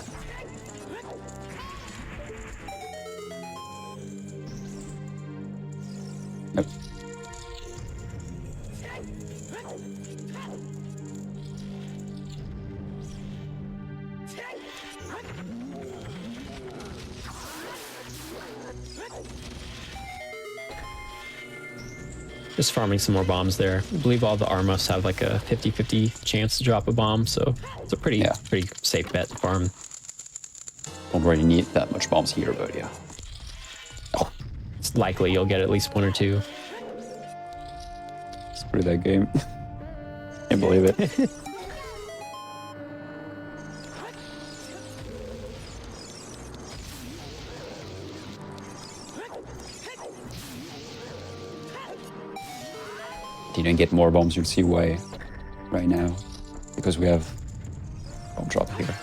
S4: Nope.
S5: Just farming some more bombs there. I believe all the Armos have like a 50-50 chance to drop a bomb, so it's a pretty safe bet to farm.
S4: Don't really need that much bombs here, but yeah.
S5: Oh, it's likely you'll get at least one or two.
S4: Screw that game. Can't believe it. Didn't get more bombs, you'll see why right now. Because we have bomb drop here.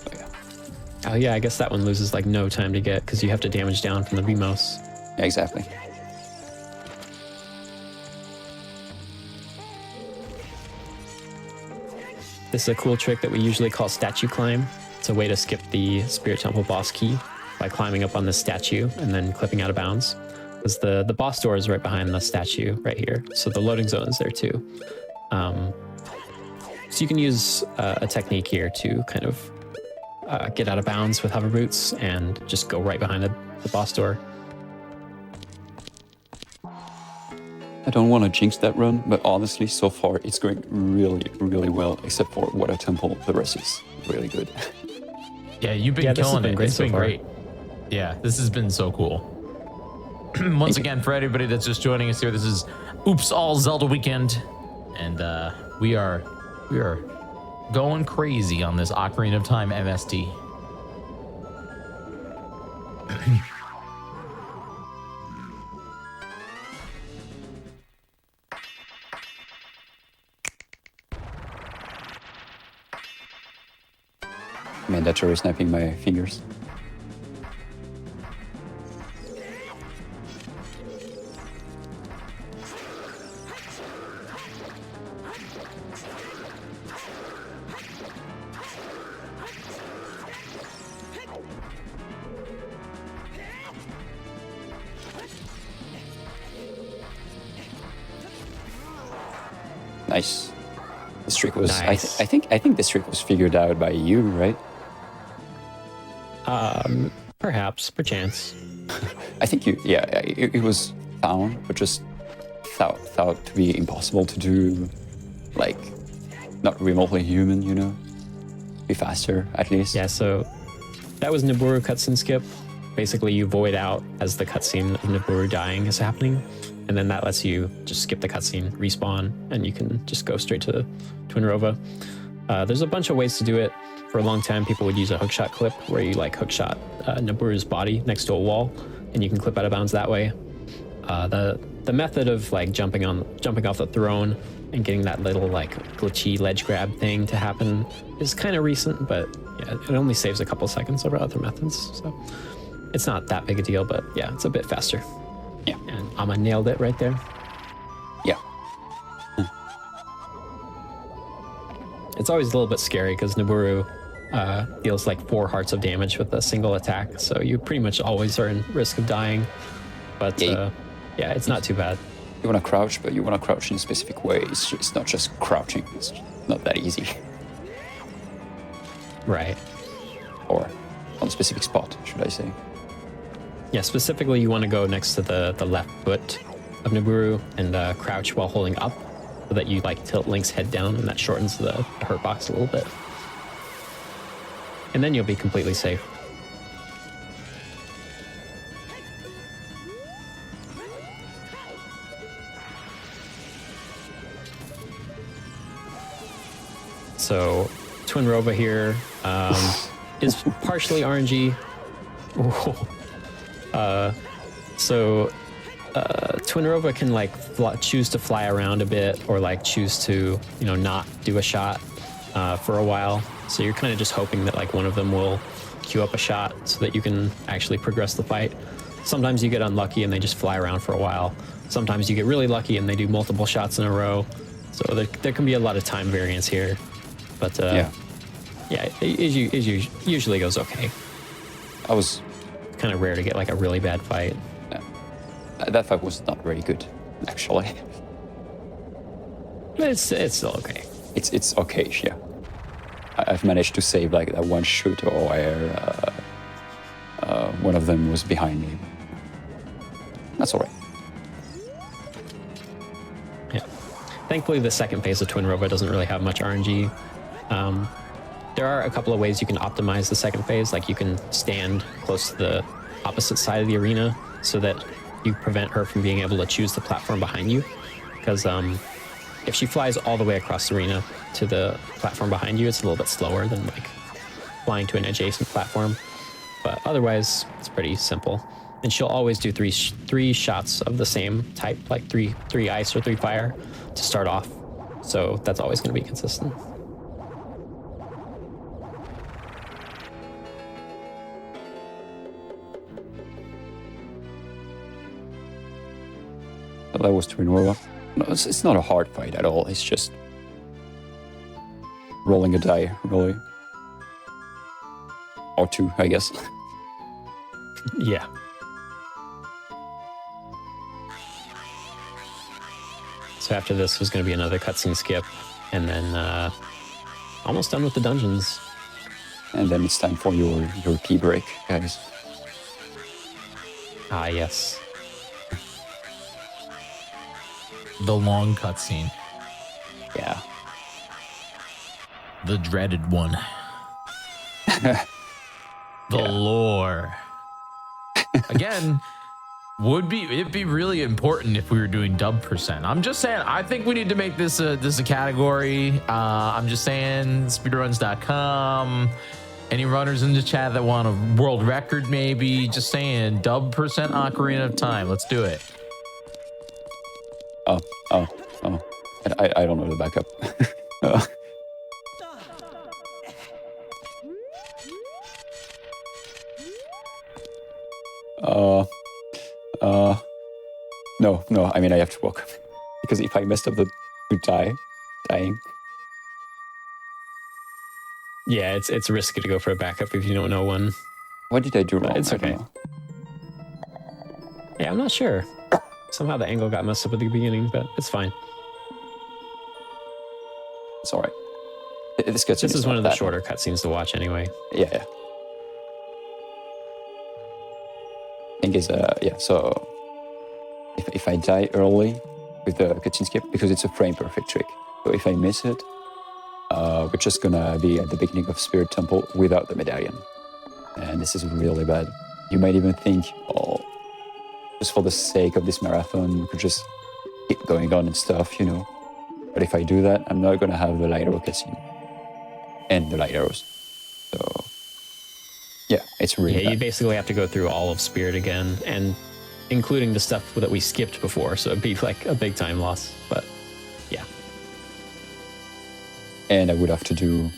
S4: Oh yeah.
S5: Oh yeah, I guess that one loses like no time to get because you have to damage down from the VMOS.
S4: Yeah, exactly.
S5: This is a cool trick that we usually call statue climb. It's a way to skip the Spirit Temple boss key by climbing up on the statue and then clipping out of bounds. Because the boss door is right behind the statue right here. So the loading zone is there too. So you can use a technique here to kind of get out of bounds with hover boots and just go right behind the boss door.
S4: I don't want to jinx that run, but honestly, so far it's going really, really well, except for Water Temple. The rest is really good.
S1: Yeah, you've been
S5: this has
S1: killing
S5: been
S1: it.
S5: great
S1: It's
S5: so
S1: been
S5: far.
S1: great. Yeah, this has been so cool. Once again, for anybody that's just joining us here, this is Oops All Zelda Weekend, and we are going crazy on this Ocarina of Time MST.
S4: Mandatory snapping my fingers. Nice. This trick was.
S5: Nice.
S4: I think this trick was figured out by you, right?
S5: Perhaps, perchance.
S4: I think you. Yeah, it was found, but just thought to be impossible to do, like, not remotely human. You know, be faster at least.
S5: Yeah, so that was Niburu cutscene skip. Basically, you void out as the cutscene of Niburu dying is happening, and then that lets you just skip the cutscene, respawn, and you can just go straight to Twinrova. There's a bunch of ways to do it. For a long time, people would use a hookshot clip where you like hookshot Nibiru's body next to a wall, and you can clip out of bounds that way. The method of like jumping off the throne and getting that little like glitchy ledge grab thing to happen is kind of recent, but yeah, it only saves a couple seconds over other methods, so it's not that big a deal. But yeah, it's a bit faster.
S4: Yeah.
S5: And Amma nailed it right there.
S4: Yeah.
S5: It's always a little bit scary because Niburu deals like 4 hearts of damage with a single attack, so you pretty much always are in risk of dying. But
S4: Yeah,
S5: yeah, it's not too bad.
S4: You want to crouch, but you want to crouch in a specific way. It's not just crouching. It's not that easy.
S5: Right.
S4: Or on a specific spot, should I say.
S5: Yeah, specifically you want to go next to the left foot of Niburu and crouch while holding up so that you like tilt Link's head down, and that shortens the hurt box a little bit. And then you'll be completely safe. So Twinrova here is partially RNG. Twinrova can like choose to fly around a bit, or like choose to, you know, not do a shot for a while. So you're kind of just hoping that like one of them will queue up a shot so that you can actually progress the fight. Sometimes you get unlucky and they just fly around for a while. Sometimes you get really lucky and they do multiple shots in a row. So there can be a lot of time variance here. But yeah, it usually goes okay.
S4: I was
S5: Kind of rare to get like a really bad fight.
S4: that fight was not very good, actually.
S5: But it's still okay.
S4: It's okay, yeah. I've managed to save like that one shoot where one of them was behind me. That's all right.
S5: Yeah. Thankfully, the second phase of Twinrova doesn't really have much RNG. There are a couple of ways you can optimize the second phase. Like you can stand close to the opposite side of the arena so that you prevent her from being able to choose the platform behind you. Because if she flies all the way across the arena to the platform behind you, it's a little bit slower than like flying to an adjacent platform. But otherwise, it's pretty simple. And she'll always do three shots of the same type, like three ice or 3 fire to start off. So that's always going to be consistent.
S4: So that was Twinrova. No, it's not a hard fight at all. It's just rolling a die, really. part 2, I guess.
S5: Yeah. So after this was going to be another cutscene skip, and then almost done with the dungeons.
S4: And then it's time for your pee break, guys.
S5: Ah, yes.
S1: The long cutscene.
S4: Yeah.
S1: The dreaded one. The lore. Again, it'd be really important if we were doing dub %. I'm just saying, I think we need to make this a category. I'm just saying, speedruns.com. Any runners in the chat that want a world record, maybe? Just saying, dub % Ocarina of Time. Let's do it.
S4: Oh. I don't know the backup. No, I mean, I have to walk. Because if I messed up the dying.
S5: Yeah, it's risky to go for a backup if you don't know one.
S4: What did I do wrong?
S5: It's
S4: I don't
S5: okay.
S4: know.
S5: Yeah, I'm not sure. Somehow the angle got messed up at the beginning, but it's fine.
S4: It's all right. This
S5: This is one of the shorter cutscenes to watch anyway.
S4: Yeah. Thing is, so if I die early with the cutscene skip, because it's a frame perfect trick, so if I miss it, we're just gonna be at the beginning of Spirit Temple without the medallion. And this is really bad. You might even think, oh, just for the sake of this marathon, we could just keep going on and stuff, you know. But if I do that, I'm not gonna have the light arrow cutscene and the light arrows. So yeah, it's really
S5: Yeah,
S4: bad.
S5: you basically have to go through all of Spirit again, and including the stuff that we skipped before, so it'd be like a big time loss. But yeah.
S4: And I would have to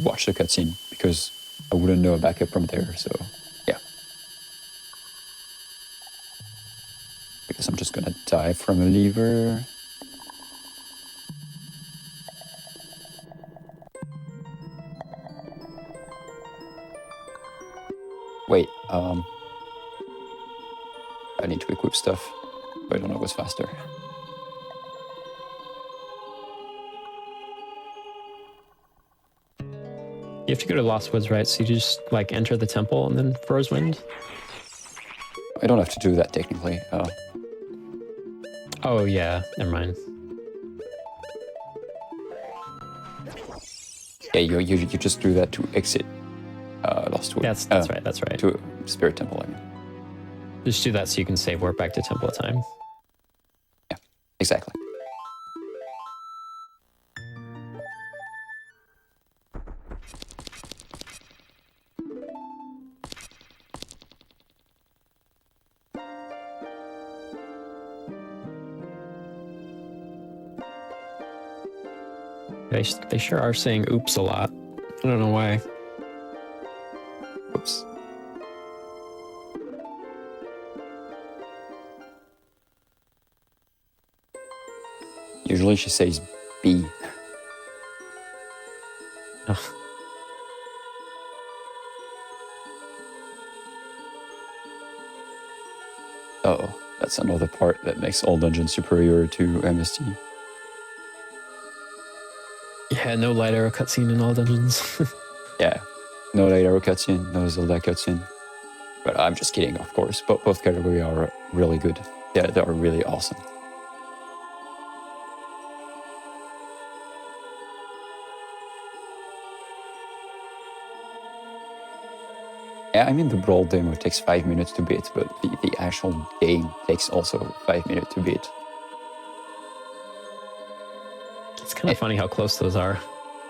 S4: watch the cutscene because I wouldn't know a backup from there. So yeah, because I'm just gonna die from a lever. Wait, I need to equip stuff, but I don't know what's faster.
S5: You have to go to Lost Woods, right? So you just like enter the temple and then Froze Wind?
S4: I don't have to do that technically.
S5: Oh yeah, never mind.
S4: Yeah, you just do that to exit Lost Woods.
S5: That's right.
S4: To Spirit Temple, I mean.
S5: Just do that so you can save warp back to Temple of Time.
S4: Yeah, exactly.
S5: They sure are saying oops a lot. I don't know why.
S4: Oops. Usually she says B.
S5: Ugh.
S4: Oh, that's another part that makes all dungeons superior to MST.
S5: Yeah, no light arrow cutscene in all dungeons.
S4: Yeah, no light arrow cutscene, no Zelda cutscene. But I'm just kidding, of course. But both categories are really good. Yeah, they are really awesome. Yeah, I mean, the brawl demo takes 5 minutes to beat, but the actual game takes also 5 minutes to beat.
S5: It's kind of funny how close those are.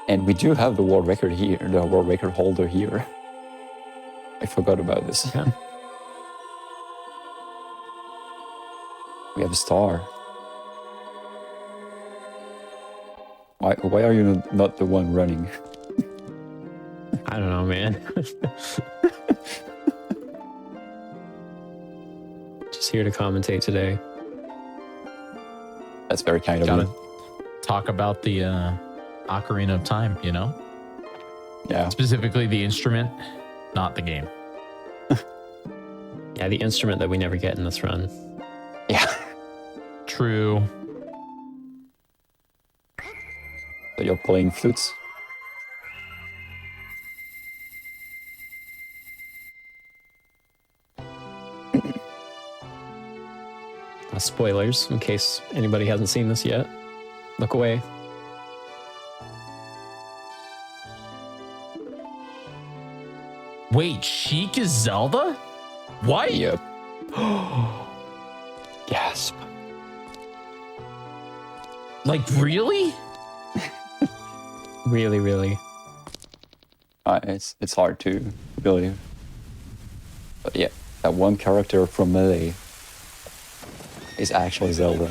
S4: And we do have the world record here, the world record holder here. I forgot about this.
S5: Yeah.
S4: We have a star. Why are you not the one running?
S5: I don't know, man. Just here to commentate today.
S4: That's very kind of
S1: Gotta
S4: you.
S1: talk about the Ocarina of Time, you know?
S4: Yeah.
S1: Specifically the instrument, not the game.
S5: Yeah, the instrument that we never get in this run.
S4: Yeah.
S1: True.
S4: So you're playing flutes?
S5: Spoilers, in case anybody hasn't seen this yet. Look away.
S1: Wait, Sheik is Zelda? What?
S4: Yep. Gasp.
S1: Like, really?
S5: Really, really.
S4: It's hard to believe. But yeah, that one character from Melee is actually Zelda.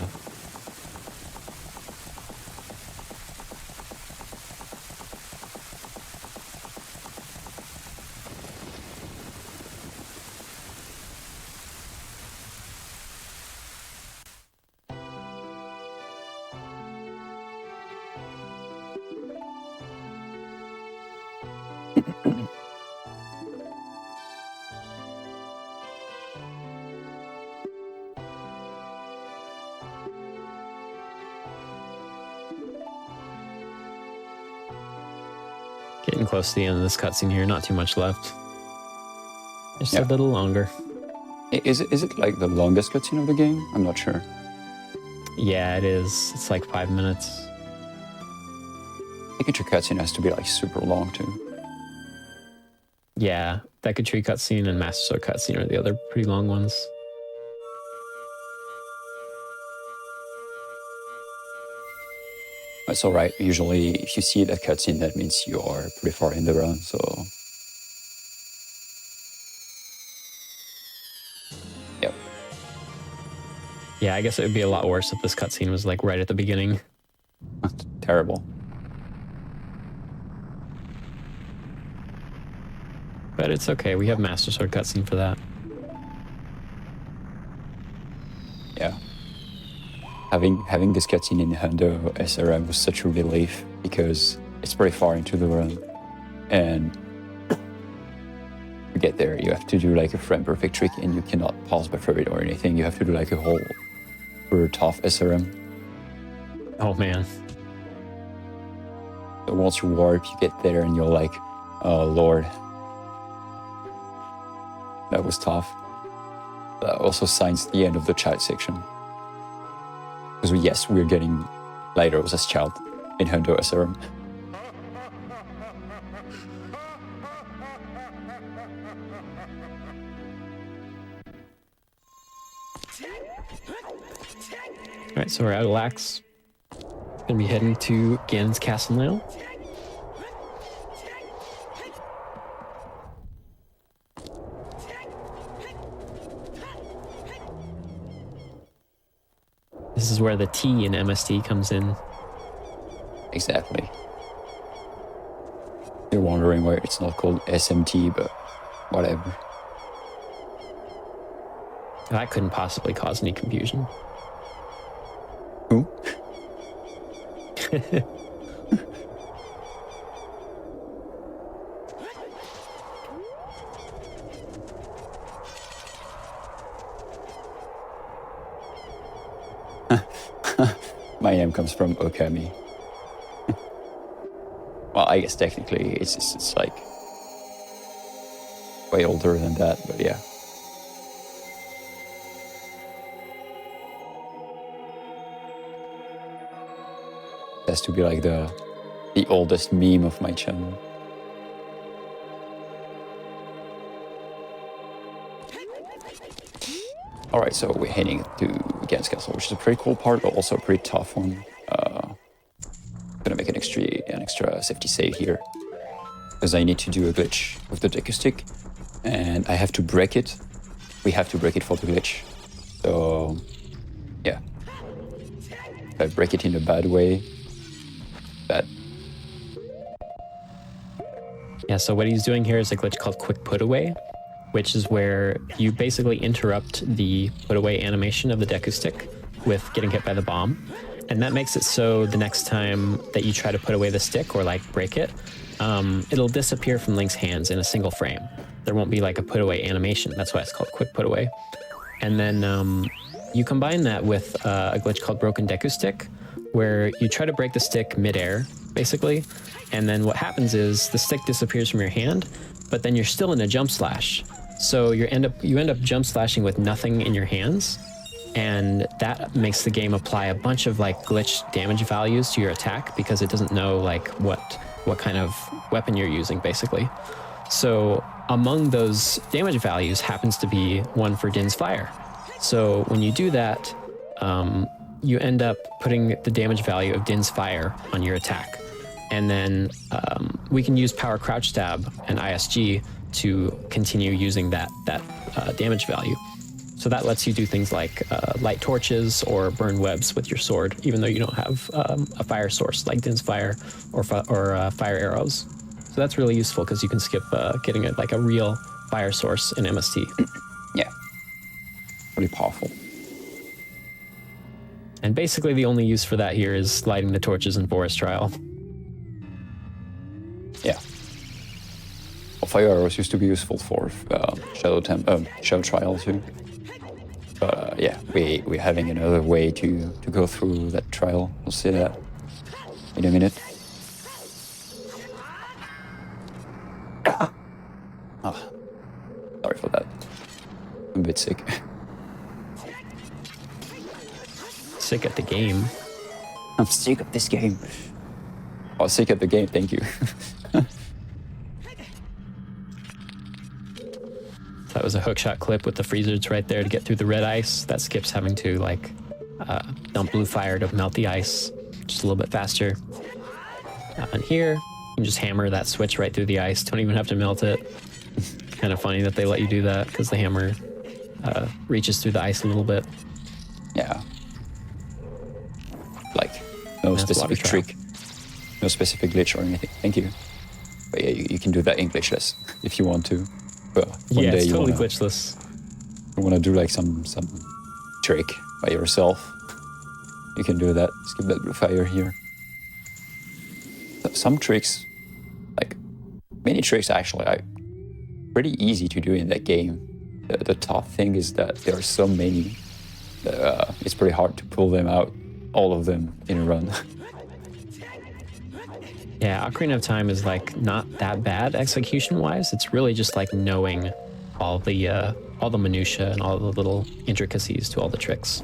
S5: Getting close to the end of this cutscene here, not too much left. Just
S4: Yeah.
S5: a little longer.
S4: Is it like the longest cutscene of the game? I'm not sure.
S5: Yeah, it is. It's like 5 minutes.
S4: Pikachu cutscene has to be like super long too.
S5: Yeah, Deku Tree cutscene and Master Sword cutscene are the other pretty long ones.
S4: It's alright. Usually, if you see that cutscene, that means you are pretty far in the run. So, yep.
S5: Yeah, I guess it would be a lot worse if this cutscene was like right at the beginning.
S4: Terrible.
S5: But it's okay. We have Master Sword cutscene for that.
S4: Yeah. Having this cutscene in Hundo SRM was such a relief because it's pretty far into the run, and to get there you have to do like a frame perfect trick, and you cannot pause buffer it or anything. You have to do like a whole super tough SRM.
S5: Oh man.
S4: So once you warp, you get there and you're like, oh lord, that was tough. That also signs the end of the child section. Because yes, we're getting Lyros as child in Hundo SRM.
S5: Alright, so we're out of Lax. Gonna be heading to Ganon's Castle now. This is where the T in MST comes in.
S4: Exactly. You're wondering why it's not called SMT, but whatever.
S5: That couldn't possibly cause any confusion.
S4: Who? My name comes from Okami. Well, I guess technically it's like way older than that, but yeah. It has to be like the oldest meme of my channel. Alright, so we're heading to Ganon's Castle, which is a pretty cool part, but also a pretty tough one. Gonna make an extra safety save here, because I need to do a glitch with the Deku stick, and I have to break it. We have to break it for the glitch. So, yeah. If I break it in a bad way, bad.
S5: Yeah, so what he's doing here is a glitch called Quick Put Away, which is where you basically interrupt the put away animation of the Deku stick with getting hit by the bomb. And that makes it so the next time that you try to put away the stick or like break it, it'll disappear from Link's hands in a single frame. There won't be like a put away animation. That's why it's called quick put away. And then you combine that with a glitch called broken Deku stick, where you try to break the stick midair, basically. And then what happens is the stick disappears from your hand, but then you're still in a jump slash. So you end up jump slashing with nothing in your hands. And that makes the game apply a bunch of like glitch damage values to your attack because it doesn't know like what kind of weapon you're using, basically. So among those damage values happens to be one for Din's Fire. So when you do that, you end up putting the damage value of Din's Fire on your attack. And then we can use Power Crouch Stab and ISG to continue using that damage value. So that lets you do things like light torches or burn webs with your sword, even though you don't have a fire source like Din's Fire or fire arrows. So that's really useful because you can skip getting a real fire source in MST.
S4: Yeah, pretty powerful.
S5: And basically the only use for that here is lighting the torches in Forest Trial.
S4: Yeah. Well, fire arrows used to be useful for Shadow Trial too. But yeah, we're having another way to go through that trial. We'll see that in a minute. Oh, sorry for that. I'm a bit sick.
S5: Sick at the game.
S4: I'm sick of this game. Oh, sick at the game, thank you.
S5: That was a hookshot clip with the freezers right there to get through the red ice. That skips having to dump blue fire to melt the ice just a little bit faster. And here, you can just hammer that switch right through the ice. Don't even have to melt it. Kind of funny that they let you do that because the hammer reaches through the ice a little bit.
S4: Yeah. Like, no
S5: That's
S4: specific
S5: water
S4: trick, no specific glitch or anything. Thank you. But yeah, you can do that in glitchless if you want to. But one
S5: Yeah,
S4: day
S5: it's
S4: you
S5: totally
S4: wanna,
S5: glitchless.
S4: you want to do like some trick by yourself, you can do that. Skip that blue fire here. Some tricks, like many tricks actually, are pretty easy to do in that game. The tough thing is that there are so many. It's pretty hard to pull them out, all of them in a run.
S5: Yeah, Ocarina of Time is like not that bad execution-wise. It's really just like knowing all the minutia and all the little intricacies to all the tricks.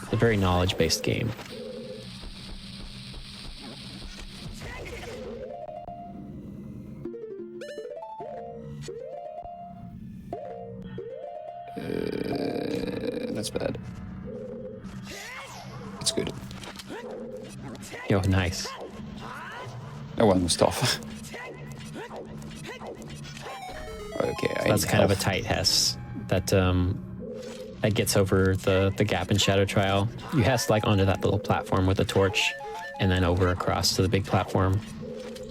S5: It's a very knowledge-based game.
S4: That's bad. It's good.
S5: Yo, nice.
S4: That one was tough. Okay, I
S5: That's
S4: need
S5: kind of a
S4: health.
S5: tight Hess that gets over the gap in Shadow Trial. You Hess like onto that little platform with a torch, and then over across to the big platform,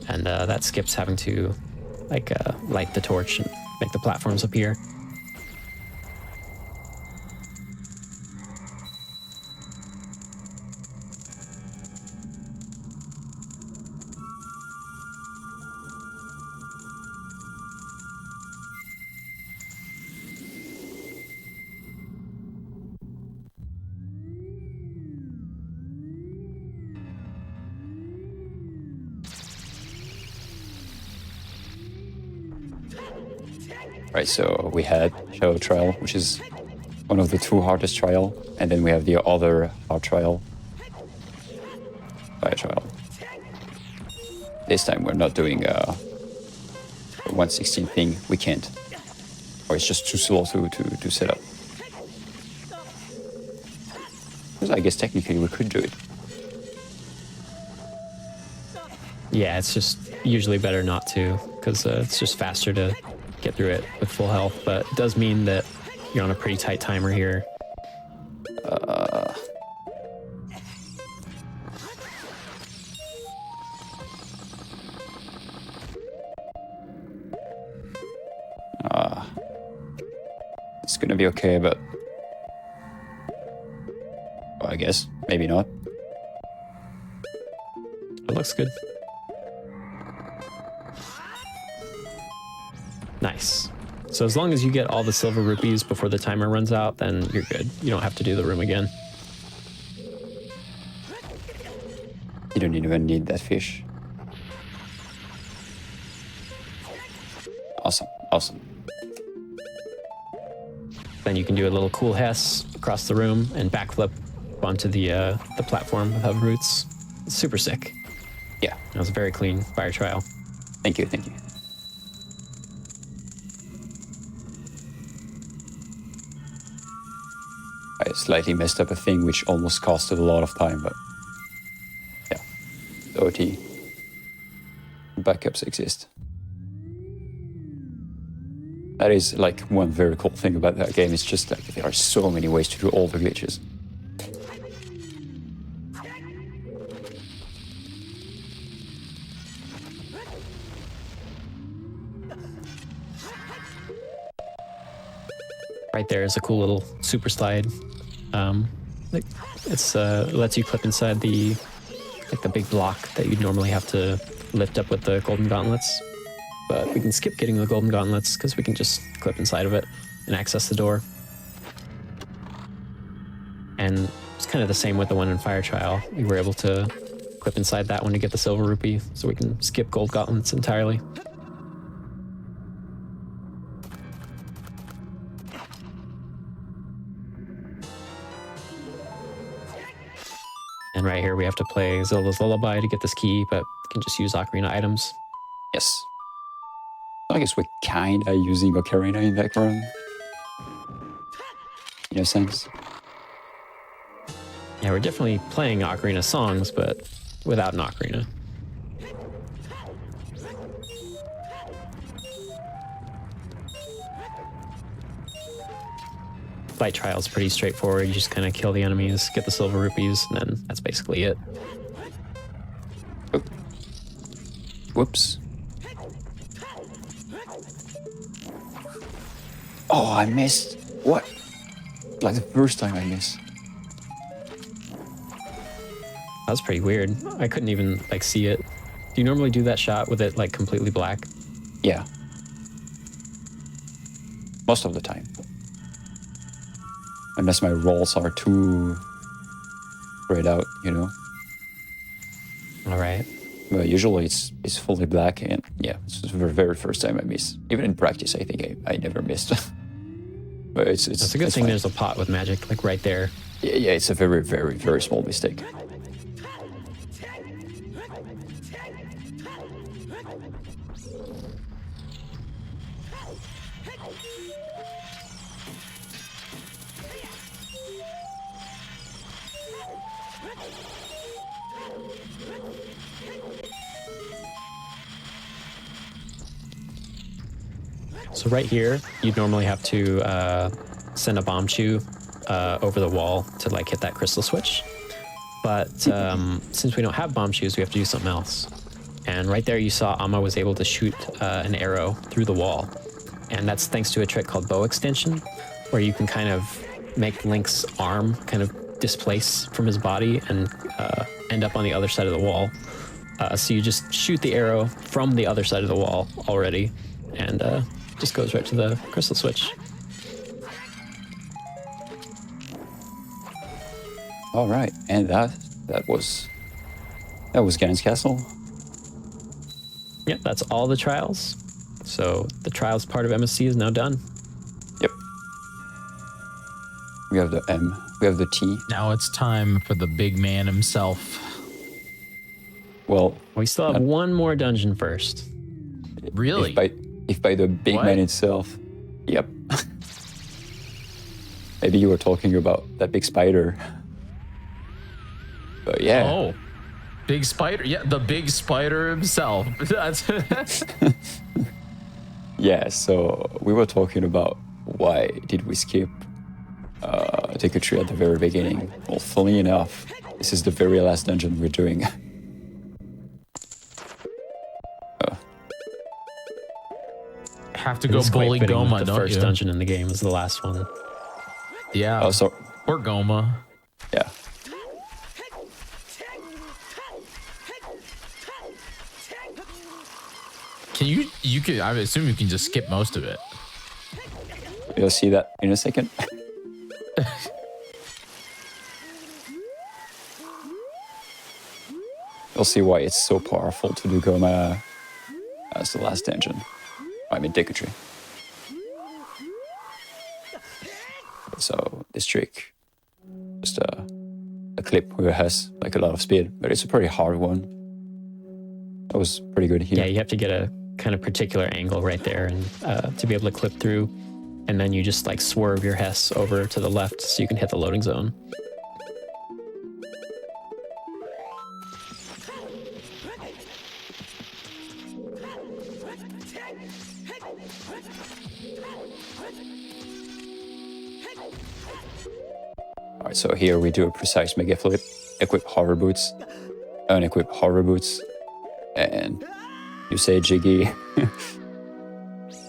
S5: and that skips having to light the torch and make the platforms appear.
S4: Right, so we had Shadow Trial, which is one of the two hardest trial, and then we have the other hard trial, Fire Trial. This time we're not doing a 1/16 thing, we can't. Or it's just too slow to set up. Because I guess technically we could do it.
S5: Yeah, it's just usually better not to, because it's just faster to get through it with full health, but it does mean that you're on a pretty tight timer here.
S4: It's gonna be okay, but well, I guess maybe not.
S5: It looks good. So as long as you get all the silver rupees before the timer runs out, then you're good. You don't have to do the room again.
S4: You don't even need that fish. Awesome, awesome.
S5: Then you can do a little cool Hess across the room and backflip onto the platform with hub roots. It's super sick.
S4: Yeah,
S5: That was a very clean fire trial.
S4: thank you, thank you. I slightly messed up a thing which almost costed a lot of time, but yeah, the OT backups exist. That is like one very cool thing about that game. It's just like there are so many ways to do all the glitches.
S5: Right there is a cool little super slide. It's lets you clip inside the big block that you'd normally have to lift up with the golden gauntlets. But we can skip getting the golden gauntlets because we can just clip inside of it and access the door. And it's kind of the same with the one in Fire Trial. We were able to clip inside that one to get the silver rupee, so we can skip gold gauntlets entirely. And right here we have to play Zelda's Lullaby to get this key, but we can just use Ocarina items.
S4: Yes. I guess we're kinda using Ocarina in that run. In a sense.
S5: Yeah, we're definitely playing Ocarina songs, but without an Ocarina. Fight trial is pretty straightforward. You just kind of kill the enemies, get the silver rupees, and then that's basically it.
S4: Oh. Whoops. Oh, I missed. What? Like the first time I missed.
S5: That was pretty weird. I couldn't even like see it. Do you normally do that shot with it like completely black?
S4: Yeah. Most of the time. Unless my rolls are too spread out, you know.
S5: All right.
S4: But usually it's fully black, and yeah, it's the very first time I miss. Even in practice, I think I never missed. But it's
S5: That's a good thing.
S4: fine.
S5: There's a pot with magic like right there.
S4: Yeah, it's a very, very, very small mistake.
S5: So right here, you'd normally have to send a bomb chew over the wall to like hit that crystal switch. But since we don't have bomb chews, we have to do something else. And right there, you saw Amma was able to shoot an arrow through the wall. And that's thanks to a trick called bow extension, where you can kind of make Link's arm kind of displace from his body and end up on the other side of the wall. So you just shoot the arrow from the other side of the wall already, and just goes right to the crystal switch.
S4: All right, and that was Ganon's Castle.
S5: Yep, that's all the trials. So the trials part of MSC is now done.
S4: Yep. We have the M. We have the T.
S1: Now it's time for the big man himself.
S4: Well,
S5: We still have one more dungeon first.
S1: Really?
S4: if by the big
S1: What?
S4: man itself, yep. Maybe you were talking about that big spider. But yeah.
S1: Oh, big spider. Yeah, the big spider himself. That's
S4: Yeah, so we were talking about why did we skip take a tree at the very beginning. Well, funny enough, this is the very last dungeon we're doing.
S1: have to
S5: It
S1: go
S5: is quite
S1: bully
S5: fitting that
S1: Goma,
S5: the
S1: don't
S5: first
S1: you?
S5: dungeon in the game is the last one.
S1: Yeah.
S4: Oh, so
S1: Poor Goma.
S4: yeah.
S1: Can you? You could. I would assume you can just skip most of it.
S4: You'll see that in a second. You'll see why it's so powerful to do Goma as the last engine. I mean, Deku. So this trick, just a clip who has like a lot of speed, but it's a pretty hard one. That was pretty good here.
S5: Yeah, you have to get a kind of particular angle right there and to be able to clip through, and then you just like swerve your Hess over to the left so you can hit the loading zone.
S4: Alright, so here we do a precise mega flip, equip hover boots, unequip hover boots, and you say Jiggy.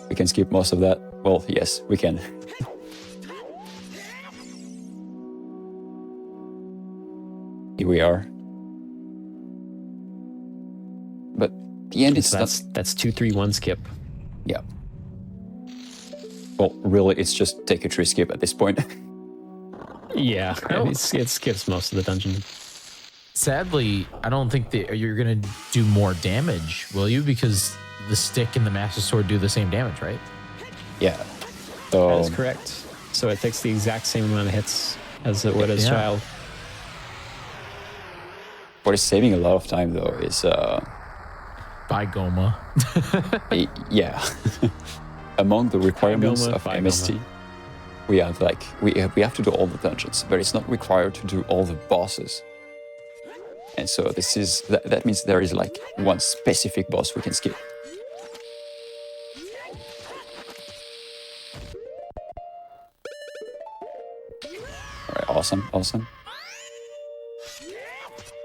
S4: We can skip most of that. Well, yes, we can. Here we are. But the end is
S5: So that's 2-3-1 skip.
S4: yeah. Well, really, it's just take a tree skip at this point.
S5: Yeah, it skips most of the dungeon.
S1: Sadly, I don't think that you're gonna do more damage, will you? Because the stick and the Master Sword do the same damage, right?
S4: Yeah.
S5: That
S4: So
S5: is correct. So it takes the exact same amount of hits as it would as
S1: Yeah.
S5: child.
S4: what is saving a lot of time though is
S1: By Goma.
S4: yeah. Among the requirements
S5: Goma,
S4: of
S5: by
S4: MST, we have like we have to do all the dungeons, but it's not required to do all the bosses. And so this is that means there is like one specific boss we can skip. All right, awesome.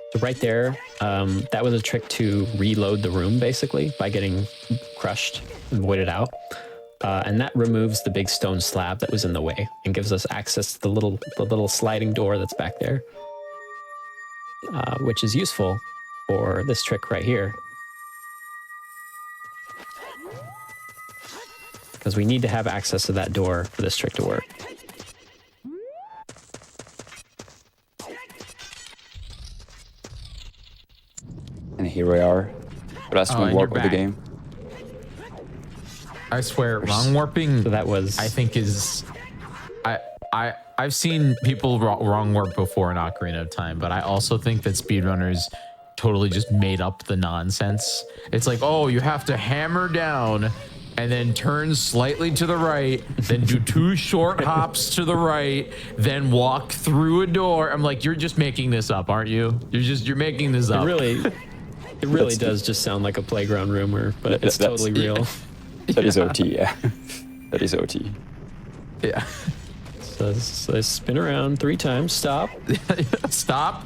S5: So right there, that was a trick to reload the room basically by getting crushed and voided out. And that removes the big stone slab that was in the way and gives us access to the little sliding door that's back there, which is useful for this trick right here. Because we need to have access to that door for this trick to work.
S4: And here we are. The last one
S1: and
S4: warp
S1: you're
S4: of the
S1: back.
S4: game.
S1: I swear, wrong warping.
S5: So that was...
S1: I think is, I've seen people wrong warp before in Ocarina of Time, but I also think that speedrunners totally just made up the nonsense. It's like, oh, you have to hammer down and then turn slightly to the right, then do 2 short hops to the right, then walk through a door. I'm like, you're just making this up, aren't you? You're making this up.
S5: It really does just sound like a playground rumor, but it's
S4: That's-
S5: totally real.
S4: That is OT, yeah. That is OT.
S1: Yeah.
S5: So spin around 3 times, stop.
S1: Stop.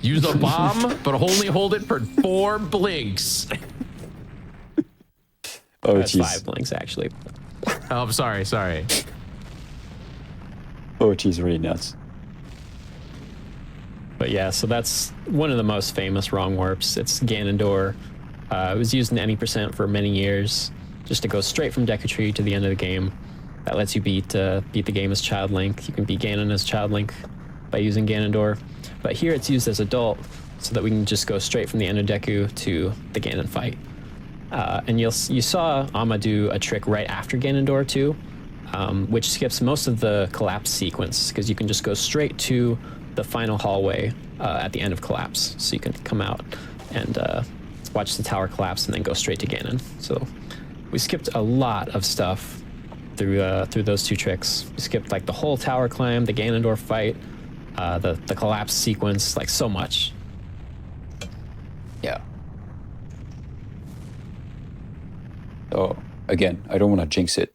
S1: Use a bomb, but only hold it for 4 blinks.
S4: Oh,
S5: That's
S4: jeez.
S5: 5 blinks, actually.
S1: Oh, I'm sorry.
S4: Oh, geez, really nuts.
S5: But yeah, so that's one of the most famous wrong warps. It's Ganondorf. It was used in any percent for many years, just to go straight from Deku Tree to the end of the game. That lets you beat the game as Child Link. You can beat Ganon as Child Link by using Ganondorf. But here it's used as adult, so that we can just go straight from the end of Deku to the Ganon fight. And you saw Amma do a trick right after Ganondorf too, which skips most of the collapse sequence, because you can just go straight to the final hallway at the end of Collapse. So you can come out and watch the tower collapse and then go straight to Ganon. So we skipped a lot of stuff through those 2 tricks. We skipped like the whole tower climb, the Ganondorf fight, the collapse sequence, like so much.
S4: Yeah. So, again, I don't want to jinx it,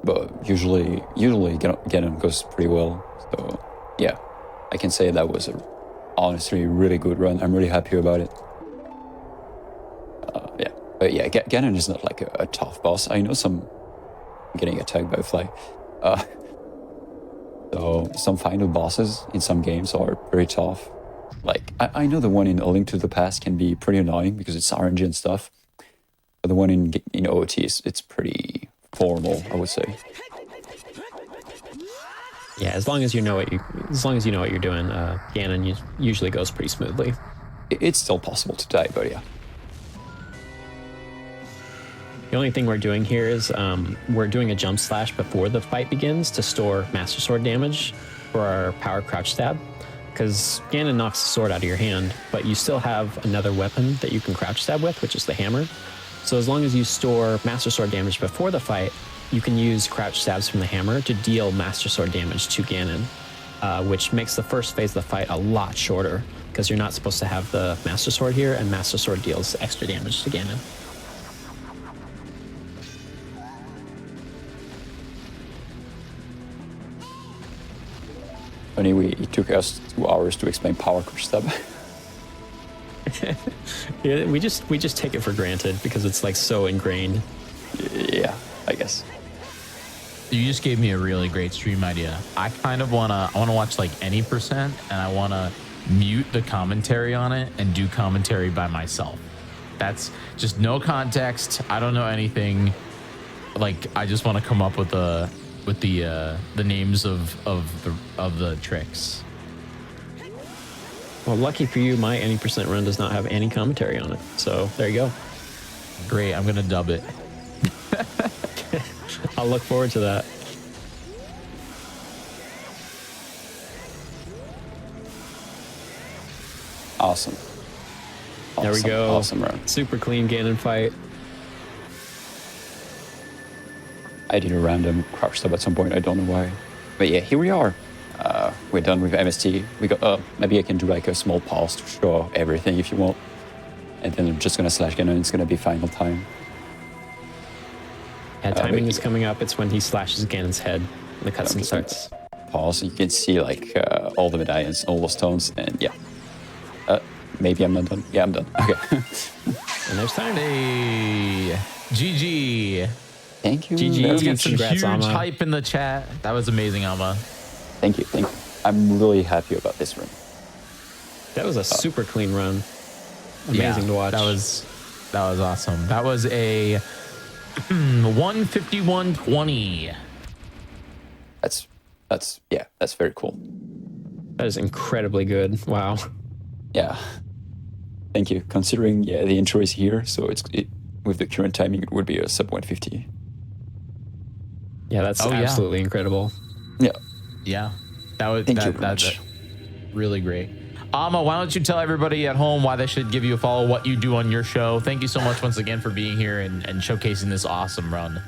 S4: but usually Ganon goes pretty well. So, yeah, I can say that was a honestly really good run. I'm really happy about it. Yeah, but yeah, Ganon is not like a tough boss. I know some getting attacked by a fly. So some final bosses in some games are very tough. Like I know the one in A Link to the Past can be pretty annoying because it's RNG and stuff. But the one in OT it's pretty formal, I would say.
S5: Yeah, as long as you know what you're doing, Ganon usually goes pretty smoothly.
S4: It's still possible to die, but yeah.
S5: The only thing we're doing here is we're doing a jump slash before the fight begins to store Master Sword damage for our power crouch stab, because Ganon knocks the sword out of your hand, but you still have another weapon that you can crouch stab with, which is the hammer. So as long as you store Master Sword damage before the fight, you can use crouch stabs from the hammer to deal Master Sword damage to Ganon, which makes the first phase of the fight a lot shorter, because you're not supposed to have the Master Sword here, and Master Sword deals extra damage to Ganon.
S4: Anyway, it took us 2 hours to explain power crouch stab.
S5: Yeah, we just take it for granted because it's like so ingrained.
S4: Yeah, I guess.
S1: You just gave me a really great stream idea. I kind of wanna watch like any percent, and I wanna mute the commentary on it and do commentary by myself. That's just no context. I don't know anything. Like, I just want to come up with the names of the tricks.
S5: Well, lucky for you, my any percent run does not have any commentary on it. So there you go.
S1: Great, I'm gonna dub it.
S5: I'll look forward to that.
S4: Awesome.
S5: There we go.
S4: Awesome run.
S5: Super clean Ganon fight.
S4: I did a random crouch stab at some point. I don't know why. But yeah, here we are. We're done with MST. We got. Maybe I can do like a small pause to show everything if you want. And then I'm just gonna slash Ganon. It's gonna be final time.
S5: Yeah, timing is coming up. It's when he slashes Ganon's head and the cutscene starts.
S4: Pause. You can see like all the medallions, all the stones, and yeah. Maybe I'm not done. Yeah, I'm done. Okay.
S5: And there's time.
S1: Hey, GG.
S4: Thank you.
S1: GG. Let's get some
S5: Congrats,
S1: huge
S5: Amma.
S1: hype in the chat. That was amazing, Amma.
S4: Thank you. Thank you. I'm really happy about this run.
S5: That was a super clean run. Amazing to watch.
S1: That was awesome. That was a 151.20.
S4: That's very cool.
S5: That is incredibly good. Wow.
S4: Yeah. Thank you. Considering the intro is here, so it with the current timing it would be a sub 150.
S5: Yeah, that's absolutely incredible.
S4: Yeah.
S1: Yeah, that was
S4: Thank you very much.
S1: that's really great. Amma, why don't you tell everybody at home why they should give you a follow, what you do on your show? Thank you so much once again for being here and showcasing this awesome run.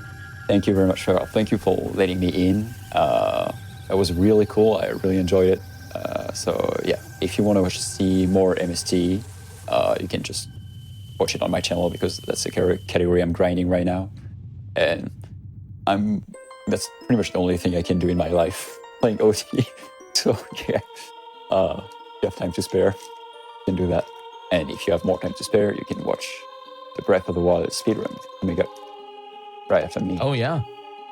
S4: Thank you very much, Farrell. Thank you for letting me in. That was really cool. I really enjoyed it. So yeah, if you want to see more MST, you can just watch it on my channel because that's the category I'm grinding right now. And that's pretty much the only thing I can do in my life, playing OT. So yeah, if you have time to spare, you can do that. And if you have more time to spare, you can watch the Breath of the Wild speedrun coming up right after me.
S1: Oh yeah,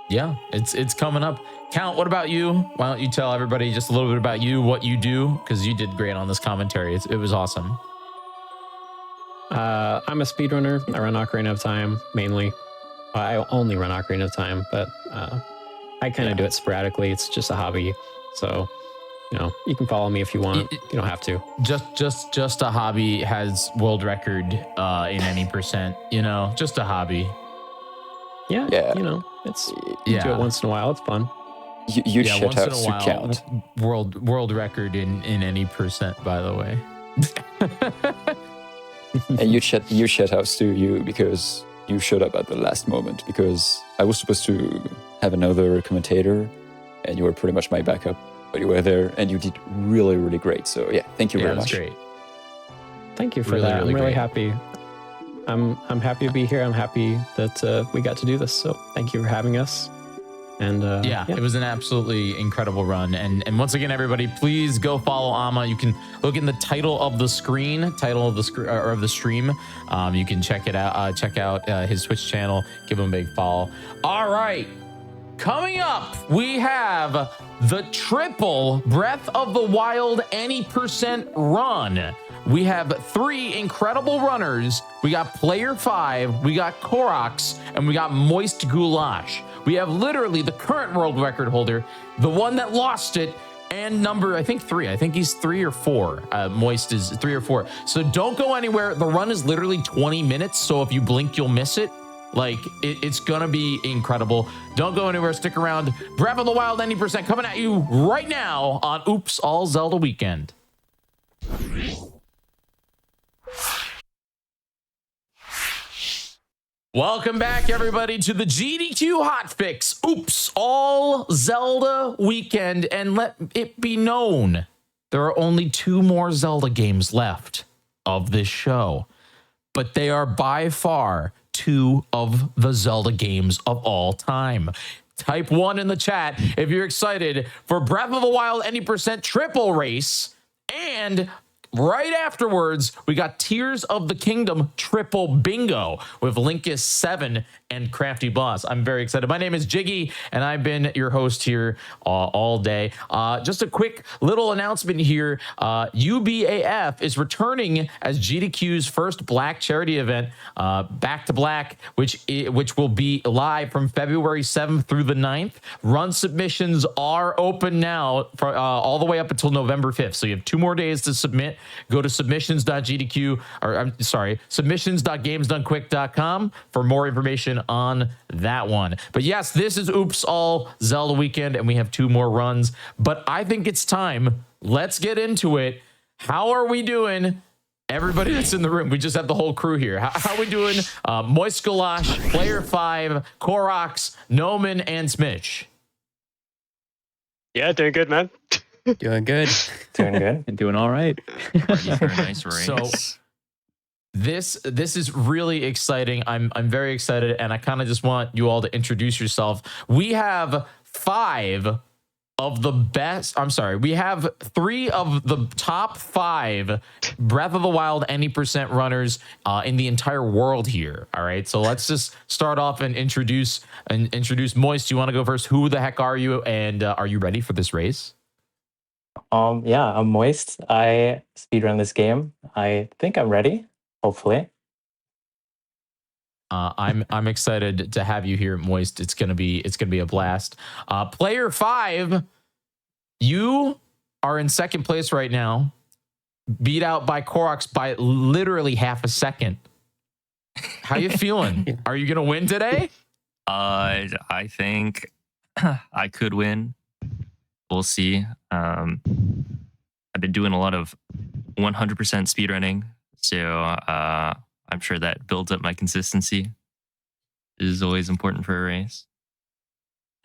S1: it's coming up. Count, what about you? Why don't you tell everybody just a little bit about you, what you do, because you did great on this commentary. It was awesome.
S5: I'm a speedrunner. I run Ocarina of Time mainly. I only run Ocarina of Time, but I kind of do it sporadically. It's just a hobby. So, you can follow me if you want. You don't have to.
S1: Just a hobby has world record in any percent. Just a hobby.
S5: Yeah. It's you do it once in a while. It's fun.
S4: You shit house to count.
S1: World record in any percent, by the way.
S4: And you shit house too, because you showed up at the last moment, because I was supposed to have another commentator and you were pretty much my backup, but you were there and you did really, really great. So yeah, thank you very much.
S1: Great.
S5: Thank you for
S1: Really,
S5: that.
S1: really
S5: I'm really
S1: great.
S5: happy. I'm happy to be here. I'm happy that we got to do this. So thank you for having us. And
S1: It was an absolutely incredible run. And once again, everybody, please go follow Amma. You can look in the title of the stream. You can check it out. Check out his Twitch channel. Give him a big follow. All right. Coming up, we have the triple Breath of the Wild any percent run. We have 3 incredible runners. We got Player 5, we got Koroks, and we got Moist Goulash. we have literally the current world record holder, the one that lost it, and number, I think 3. I think he's 3 or 4. Moist is 3 or 4. So don't go anywhere. The run is literally 20 minutes. So if you blink, you'll miss it. Like, it's going to be incredible. Don't go anywhere. Stick around. Breath of the Wild 90% coming at you right now on Oops All Zelda Weekend. Welcome back, everybody, to the GDQ Hotfix Oops All Zelda Weekend. And let it be known, there are only 2 more Zelda games left of this show. But they are by far 2 of the Zelda games of all time. Type 1 in the chat if you're excited for Breath of the Wild any % triple race. And right afterwards, we got Tears of the Kingdom triple bingo with Linkus 7 and Crafty Boss. I'm very excited. My name is Jiggy, and I've been your host here all day. Just a quick little announcement here. UBAF is returning as GDQ's first Black charity event, Back to Black, which will be live from February 7th through the 9th. Run submissions are open now for all the way up until November 5th. So you have 2 more days to submit. Go to submissions.gamesdonequick.com for more information on that one. But yes, this is Oops All Zelda Weekend, and we have 2 more runs. But I think it's time. Let's get into it. How are we doing? Everybody that's in the room, we just have the whole crew here. How are we doing? Moist Galash, Player 5, Korox, Noman, and Smitch.
S6: Yeah, doing good, man.
S7: Doing good.
S8: Doing good.
S7: And doing all right.
S8: Ready for a nice race.
S1: So this is really exciting. I'm very excited, and I kind of just want you all to introduce yourself. We have 5 of the best. I'm sorry. We have 3 of the top 5 Breath of the Wild any % runners in the entire world here. All right. So let's just start off and introduce Moist. You want to go first? Who the heck are you? And are you ready for this race?
S8: Yeah, I'm Moist. I speedrun this game. I think I'm ready, hopefully.
S1: I'm excited to have you here, Moist. It's gonna be a blast. Player 5, you are in second place right now, beat out by Korox by literally half a second. How you feeling? Are you gonna win today?
S9: I think I could win. We'll see. I've been doing a lot of 100% speedrunning, so I'm sure that builds up my consistency. This is always important for a race.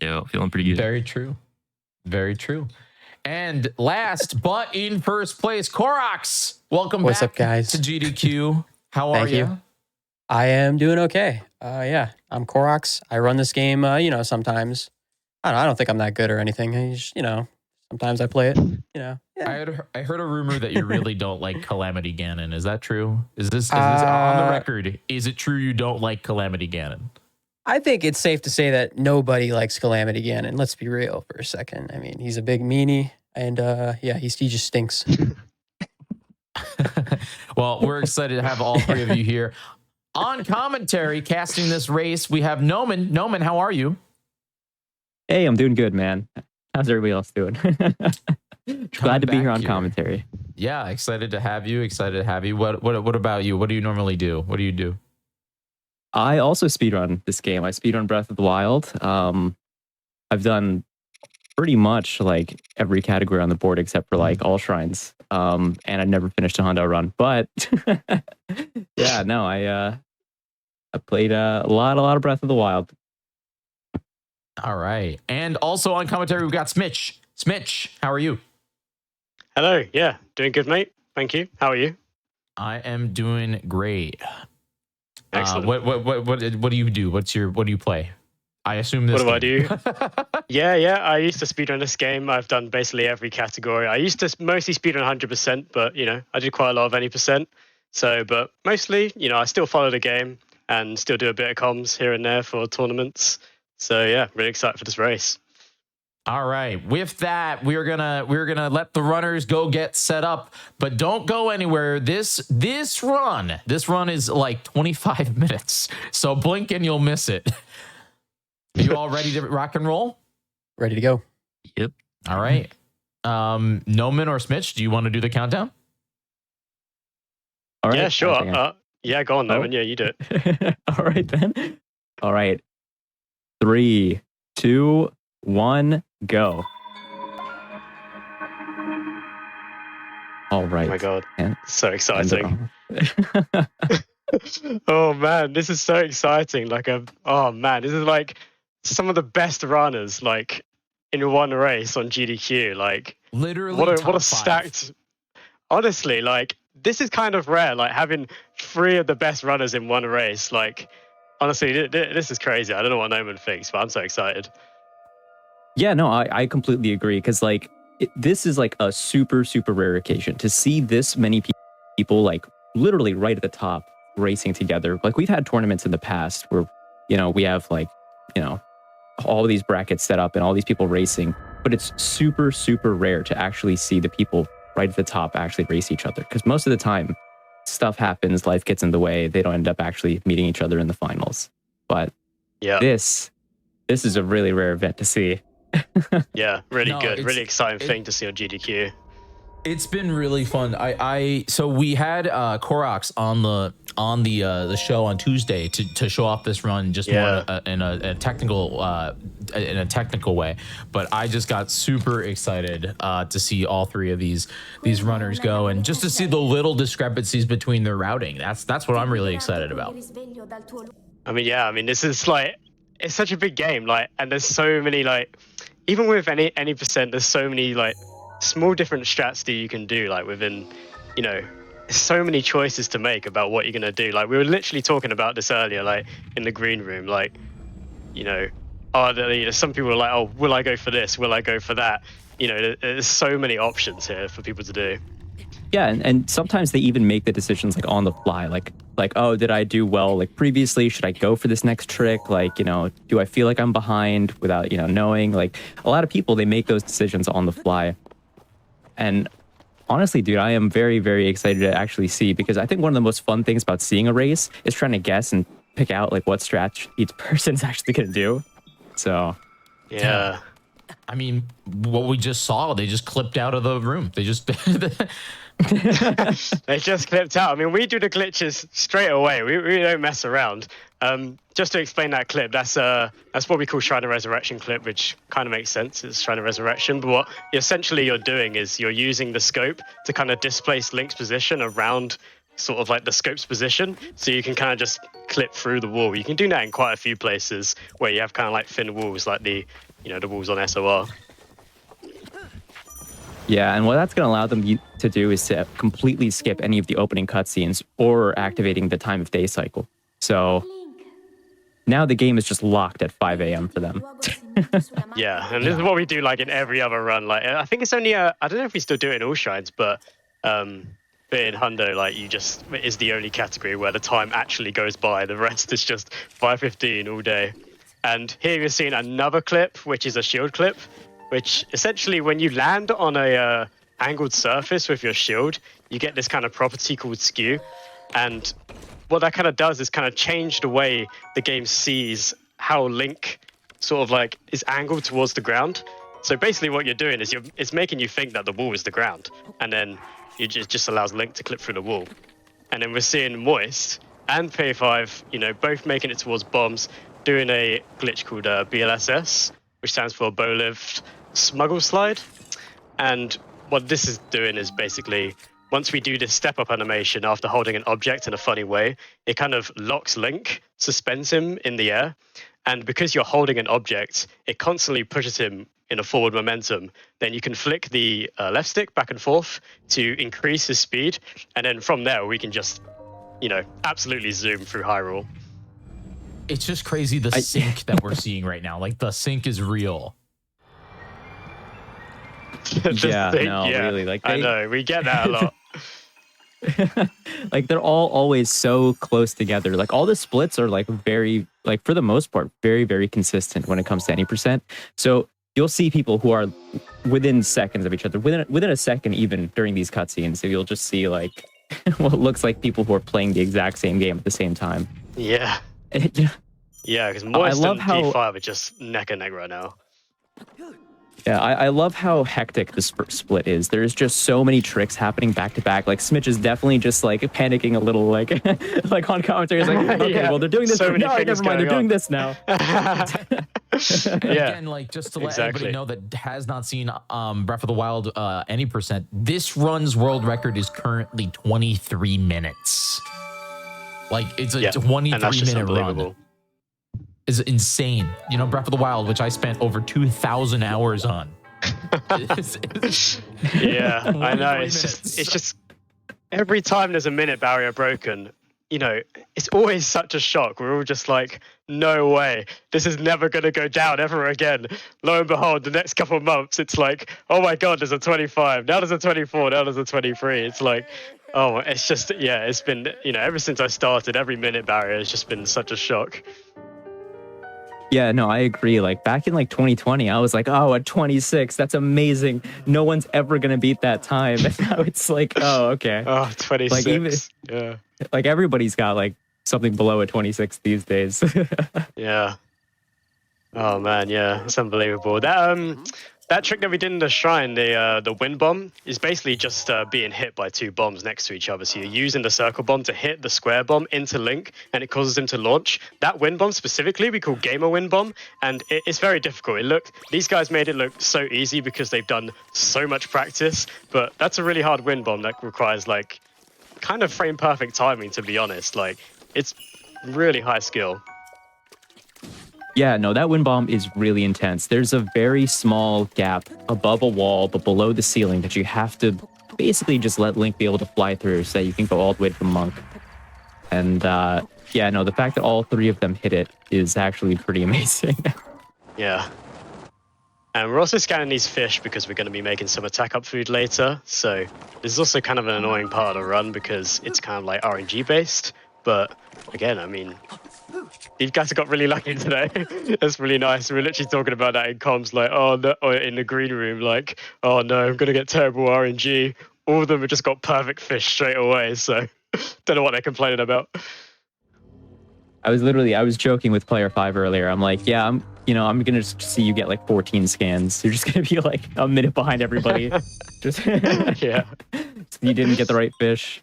S9: So feeling pretty good.
S1: Very true. Very true. And last but in first place, Korox. Welcome
S7: What's
S1: back
S7: up, guys?
S1: to GDQ. How are
S7: Thank
S1: you?
S7: you. I am doing okay. Yeah, I'm Korox. I run this game, sometimes. I don't think I'm that good or anything. I just, sometimes I play it, Yeah.
S1: I heard a rumor that you really don't like Calamity Ganon. Is that true? Is this on the record? Is it true you don't like Calamity Ganon?
S7: I think it's safe to say that nobody likes Calamity Ganon. Let's be real for a second. I mean, he's a big meanie, and he just stinks.
S1: Well, we're excited to have all 3 of you here. On commentary, casting this race, we have Noman. Noman, how are you?
S5: Hey, I'm doing good, man. How's everybody else doing? Glad to be here on commentary.
S1: Yeah, excited to have you. What about you? What do you normally do? What do you do?
S5: I also speedrun this game. I speedrun Breath of the Wild. I've done pretty much like every category on the board except for like all shrines. And I've never finished a Hondo run. But yeah, no, I played a lot of Breath of the Wild.
S1: All right. And also on commentary, we've got Smitch. Smitch, how are you?
S6: Hello. Yeah, doing good, mate. Thank you. How are you?
S1: I am doing great.
S6: Excellent.
S1: What do you do? What do you play? I assume this.
S6: What do I do? Yeah. I used to speedrun this game. I've done basically every category. I used to mostly speedrun 100%, but I did quite a lot of any percent. So, but mostly, I still follow the game and still do a bit of comms here and there for tournaments. So yeah, really excited for this race.
S1: All right. With that, we're gonna let the runners go get set up, but don't go anywhere. This run is like 25 minutes. So blink and you'll miss it. Are you all ready to rock and roll?
S7: Ready to go.
S9: Yep.
S1: All right. Noman or Smitch, do you want to do the countdown?
S4: All right.
S6: Yeah, sure.
S4: I think
S6: Yeah, go on, Noman. Yeah, you do it.
S4: All right, then. All right. 3, 2, 1, go. All right.
S6: Oh my god,
S4: And-
S6: so exciting.
S4: and-
S6: Oh man, this is so exciting. Oh man, this is like some of the best runners like in one race on GDQ. Like
S1: Literally,
S6: what
S1: top
S6: a
S1: five.
S6: stacked. Honestly, like this is kind of rare. Like having 3 of the best runners in one race. Like honestly, this is crazy. I don't know what Noman thinks, but I'm so excited.
S4: Yeah, no, I completely agree. Because, like, this is like a super, super rare occasion to see this many people, like, literally right at the top racing together. Like, we've had tournaments in the past where, you know, we have, like, you know, all of these brackets set up and all these people racing. But it's super, super rare to actually see the people right at the top actually race each other. Because most of the time, stuff happens, life gets in the way. They don't end up actually meeting each other in the finals. But
S6: Yeah,
S4: this is a really rare event to see.
S6: yeah, really
S1: No,
S6: good,
S1: it's-
S6: really exciting thing to see on GDQ.
S1: It's been really fun. So we had Korox on the show on Tuesday to show off this run just
S6: Yeah.
S1: more in a technical way. But I just got super excited to see all 3 of these runners go, and just to see the little discrepancies between their routing. That's what I'm really excited about.
S6: I mean, this is like, it's such a big game, like, and there's so many, like, even with any percent, there's so many, like, small different strats that you can do, like, within, you know, so many choices to make about what you're going to do. Like, we were literally talking about this earlier, like, in the green room, like, you know, some people are like, oh, will I go for this? Will I go for that? You know, there's so many options here for people to do.
S4: Yeah, and sometimes they even make the decisions like on the fly, like oh, did I do well like previously? Should I go for this next trick? Like, you know, do I feel like I'm behind without, you know, knowing? Like, a lot of people, they make those decisions on the fly. And honestly, dude, I am very, very excited to actually see, because I think one of the most fun things about seeing a race is trying to guess and pick out like what strat each person's actually gonna do. So
S6: Yeah.
S1: I mean, what we just saw, they just clipped out of the room. They just
S6: They just clipped out. I mean, we do the glitches straight away. We don't mess around. Just to explain that clip, that's what we call Shrine of Resurrection clip, which kind of makes sense. It's Shrine of Resurrection, but what essentially you're doing is you're using the scope to kind of displace Link's position around sort of like the scope's position, so you can kind of just clip through the wall. You can do that in quite a few places where you have kind of like thin walls, like the walls on SOR.
S4: yeah, and what that's gonna allow them to do is to completely skip any of the opening cutscenes or activating the time of day cycle. So now the game is just locked at 5 a.m. for them.
S6: Yeah, and this is what we do like in every other run. Like, I think it's only I don't know if we still do it in all shrines, but in Hundo, like, it is the only category where the time actually goes by. The rest is just 5:15 all day. And here you're seeing another clip, which is a shield clip, which essentially when you land on a angled surface with your shield, you get this kind of property called skew. And what that kind of does is kind of change the way the game sees how Link sort of like is angled towards the ground. So basically what you're doing is it's making you think that the wall is the ground, and then it just allows Link to clip through the wall. And then we're seeing Moist and P5, you know, both making it towards bombs, doing a glitch called BLSS, which stands for Bow Lift Smuggle Slide. And what this is doing is basically, once we do this step-up animation after holding an object in a funny way, it kind of locks Link, suspends him in the air, and because you're holding an object, it constantly pushes him in a forward momentum. Then you can flick the left stick back and forth to increase his speed, and then from there we can just, you know, absolutely zoom through Hyrule.
S1: it's just crazy the sync that we're seeing right now. Like, the sync is real.
S4: Really, like,
S6: I know, we get that a lot.
S4: like, they're all always so close together. Like, all the splits are like very, like, for the most part, very, very consistent when it comes to any percent. So you'll see people who are within seconds of each other, within a second even during these cutscenes. So you'll just see like what looks like people who are playing the exact same game at the same time.
S6: Yeah. Yeah, because Moist
S5: love
S6: and
S5: how-
S6: D5 are just neck and neck right now.
S5: Yeah, I love how hectic the split is. There's just so many tricks happening back to back. Like Smitch is definitely just like panicking a little, like like on commentary. He's like, okay,
S6: Yeah,
S5: well they're doing this.
S6: so many
S5: No,
S6: things
S5: never mind. They're
S6: going
S5: doing
S6: on.
S5: this now.
S1: And
S6: Yeah,
S1: again, like just to let
S6: exactly.
S1: everybody know that has not seen Breath of the Wild any percent, this run's world record is currently 23 minutes. Like it's a
S6: Yeah, and that's just
S1: 23-minute run.
S6: unbelievable.
S1: Is insane. You know, Breath of the Wild, which I spent over 2,000 hours on.
S6: Yeah, I
S1: 23
S6: know.
S1: minutes.
S6: It's just every time there's a minute barrier broken, you know, it's always such a shock. We're all just like, no way, this is never going to go down ever again. Lo and behold, the next couple of months, it's like, oh my God, there's a 25. Now there's a 24. Now there's a 23. It's like, oh, it's just, yeah, it's been, you know, ever since I started, every minute barrier has just been such a shock.
S5: Yeah, no, I agree. Like back in like 2020, I was like, oh, at 26, that's amazing. No one's ever gonna beat that time. And now it's like, oh, okay.
S6: Oh, 26.
S5: Like even
S6: Yeah.
S5: like everybody's got like something below a 26 these days.
S6: Yeah. Oh man, yeah, it's unbelievable. That trick that we did in the shrine, the wind bomb, is basically just being hit by two bombs next to each other. So you're using the circle bomb to hit the square bomb into Link, and it causes him to launch. That wind bomb specifically, we call gamer wind bomb, and it's very difficult. These guys made it look so easy because they've done so much practice, but that's a really hard wind bomb that requires like kind of frame perfect timing. To be honest, like it's really high skill.
S5: Yeah, no, that wind bomb is really intense. There's a very small gap above a wall, but below the ceiling that you have to basically just let Link be able to fly through so that you can go all the way to the monk. And yeah, no, the fact that all three of them hit it is actually pretty amazing.
S6: Yeah. And we're also scanning these fish because we're going to be making some attack up food later. So this is also kind of an annoying part of the run because it's kind of like RNG based. But again, I mean, these guys have got really lucky today. That's really nice. We're literally talking about that in comms, like, oh no, or in the green room, like, oh no, I'm gonna get terrible RNG. All of them have just got perfect fish straight away. So don't know what they're complaining about.
S5: I was joking with player 5 earlier. I'm like, yeah, I'm gonna see you get like 14 scans. You're just gonna be like a minute behind everybody. Just
S6: Yeah.
S5: you didn't get the right fish.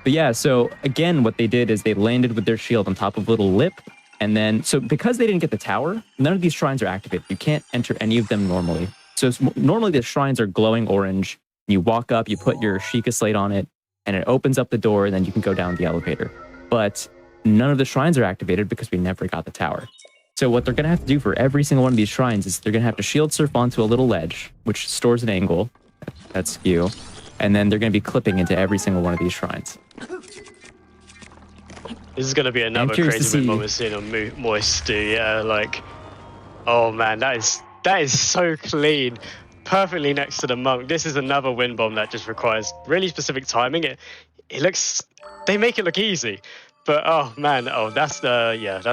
S5: But yeah, so again, what they did is they landed with their shield on top of a little lip. And then, so because they didn't get the tower, none of these shrines are activated. You can't enter any of them normally. So normally the shrines are glowing orange. You walk up, you put your Sheikah slate on it, and it opens up the door, and then you can go down the elevator. But none of the shrines are activated because we never got the tower. So what they're going to have to do for every single one of these shrines is they're going to have to shield surf onto a little ledge, which stores an angle. That's skew. And then they're going to be clipping into every single one of these shrines.
S6: This is going to be another crazy win moment seeing on Moist do. Yeah, like, oh man, that is so clean. Perfectly next to the monk. This is another wind bomb that just requires really specific timing. It looks, they make it look easy. But oh man, that's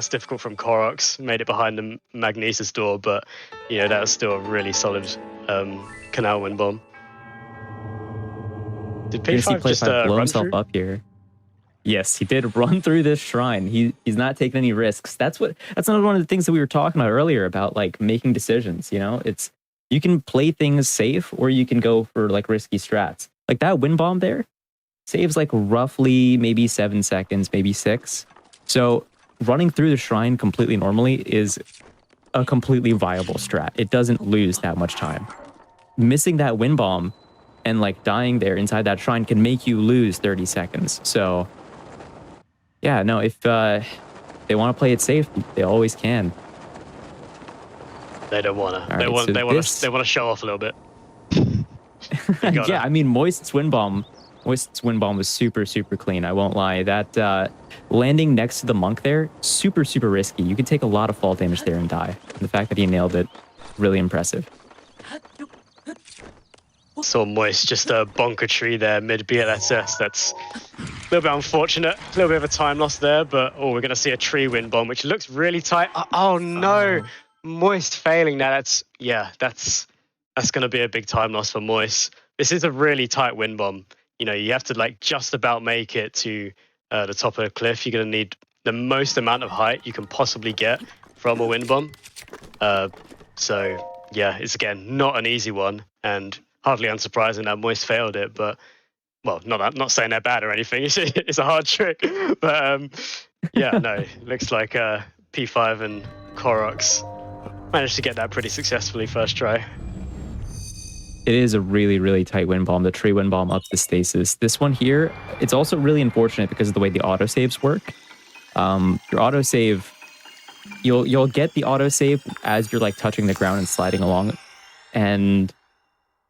S6: difficult from Koroks. Made it behind the Magnesis door, but you know, that was still a really solid canal wind bomb. Did P5 just
S5: blow
S6: run
S5: himself
S6: through?
S5: up here? Yes, he did run through this shrine. He's not taking any risks. That's another one of the things that we were talking about earlier about like making decisions. You know, you can play things safe or you can go for like risky strats. Like that wind bomb there saves like roughly maybe 7 seconds, maybe 6. So running through the shrine completely normally is a completely viable strat. It doesn't lose that much time. Missing that wind bomb and like dying there inside that shrine can make you lose 30 seconds. So yeah, no, if they want to play it safe, they always can.
S6: They don't wanna.
S5: All
S6: They
S5: right,
S6: want.
S5: so
S6: They want.
S5: this-
S6: They want to show off a little bit.
S5: Yeah, I mean, Moist's wind bomb was super, super clean. I won't lie. That landing next to the monk there, super, super risky. You could take a lot of fall damage there and die. The fact that he nailed it, really impressive.
S6: Saw Moist just bonk a tree there mid BLSS. That's a little bit unfortunate. A little bit of a time loss there, but we're going to see a tree wind bomb, which looks really tight. Oh no, Moist failing now. That's going to be a big time loss for Moist. This is a really tight wind bomb. You know, you have to like just about make it to the top of the cliff. You're going to need the most amount of height you can possibly get from a wind bomb. So yeah, it's again not an easy one, and hardly unsurprising that Moist failed it. But well, not saying they're bad or anything. It's a hard trick, but yeah, no, looks like P5 and Koroks managed to get that pretty successfully first try.
S10: It is a really, really tight wind bomb. The tree wind bomb up the stasis. This one here, it's also really unfortunate because of the way the autosaves work. Your autosave, you'll get the autosave as you're like touching the ground and sliding along. And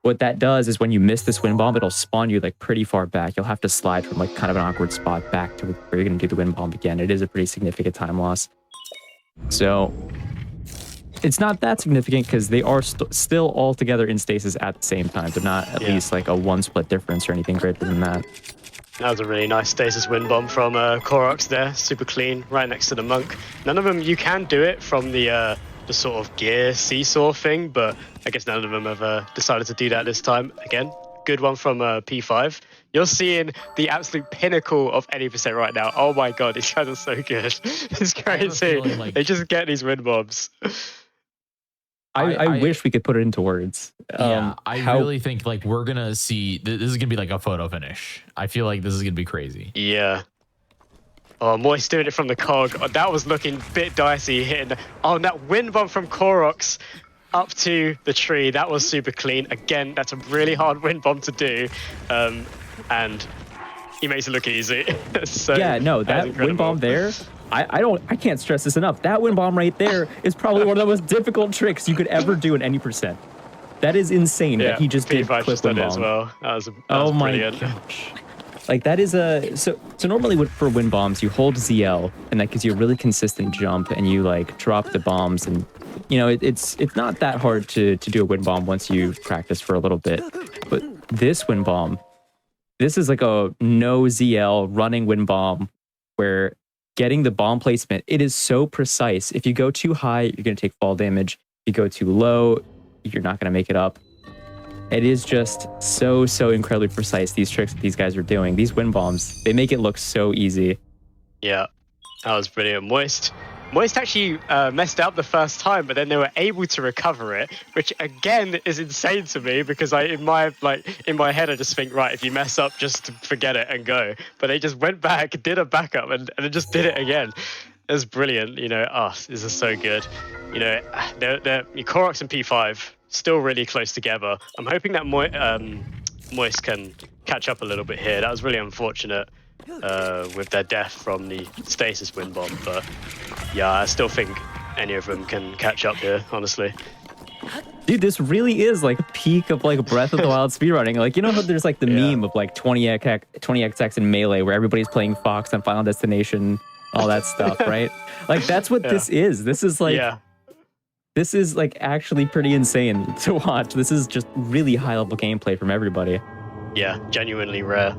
S10: what that does is when you miss this wind bomb, it'll spawn you like pretty far back. You'll have to slide from like kind of an awkward spot back to where you're going to do the wind bomb again. It is a pretty significant time loss. So it's not that significant because they are still all together in stasis at the same time. They're not at least like a one split difference or anything greater than that.
S6: That was a really nice stasis wind bomb from Koroks there. Super clean, right next to the monk. None of them, you can do it from the sort of gear seesaw thing, but I guess none of them have decided to do that this time. Again, good one from P5. You're seeing the absolute pinnacle of any percent right now. Oh my god, these guys are so good. It's crazy. Like... They just get these wind bombs.
S10: I wish we could put it into words.
S1: Yeah, I really think like we're gonna see this is gonna be like a photo finish. I feel like this is gonna be crazy.
S6: Yeah. Oh, Moist doing it from the cog. Oh, that was looking a bit dicey. Hitting that wind bomb from Koroks up to the tree. That was super clean. Again, that's a really hard wind bomb to do, and he makes it look easy. So,
S10: yeah, no, that wind bomb there. I can't stress this enough. That wind bomb right there is probably one of the most difficult tricks you could ever do in any percent. That is insane that he just did clip wind bomb.
S6: As well. That was
S10: oh my
S6: brilliant.
S10: gosh. Like that is so normally for wind bombs you hold ZL and that gives you a really consistent jump and you like drop the bombs and you know it's not that hard to do a wind bomb once you practice for a little bit. But this wind bomb, this is like a no ZL running wind bomb where getting the bomb placement, it is so precise. If you go too high, you're going to take fall damage. If you go too low, you're not going to make it up. It is just so incredibly precise, these tricks that these guys are doing. These wind bombs, they make it look so easy.
S6: Yeah, that was brilliant. Moist actually messed up the first time, but then they were able to recover it, which again is insane to me because in my head I just think, right, if you mess up, just forget it and go. But they just went back, did a backup, and then just did it again. It was brilliant. You know, this is so good. You know, they're Koroks and P5 still really close together. I'm hoping that Moist can catch up a little bit here. That was really unfortunate with their death from the stasis wind bomb, but yeah, I still think any of them can catch up here, honestly.
S10: Dude, this really is like a peak of like Breath of the Wild speedrunning. Like, you know how there's like the meme of like 20xx in Melee where everybody's playing Fox on Final Destination, all that stuff, right? Like that's what this is. This is like this is like actually pretty insane to watch. This is just really high level gameplay from everybody.
S6: Yeah, genuinely rare.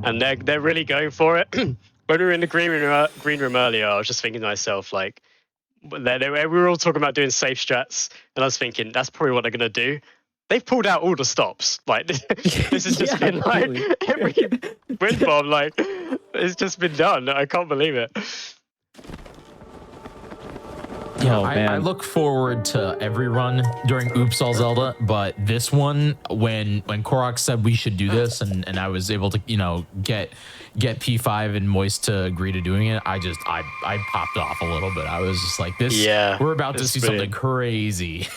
S6: And they're really going for it. When we were in the green room earlier, I was just thinking to myself, like, we were all talking about doing safe strats, and I was thinking, that's probably what they're going to do. They've pulled out all the stops. Like, this has just been, like, every wind bomb, like, it's just been done. I can't believe it.
S1: Yeah, I look forward to every run during Oops All Zelda, but this one, when Koroks said we should do this, and I was able to, you know, get P5 and Moist to agree to doing it, I popped off a little bit. I was just like, we're about to see something crazy.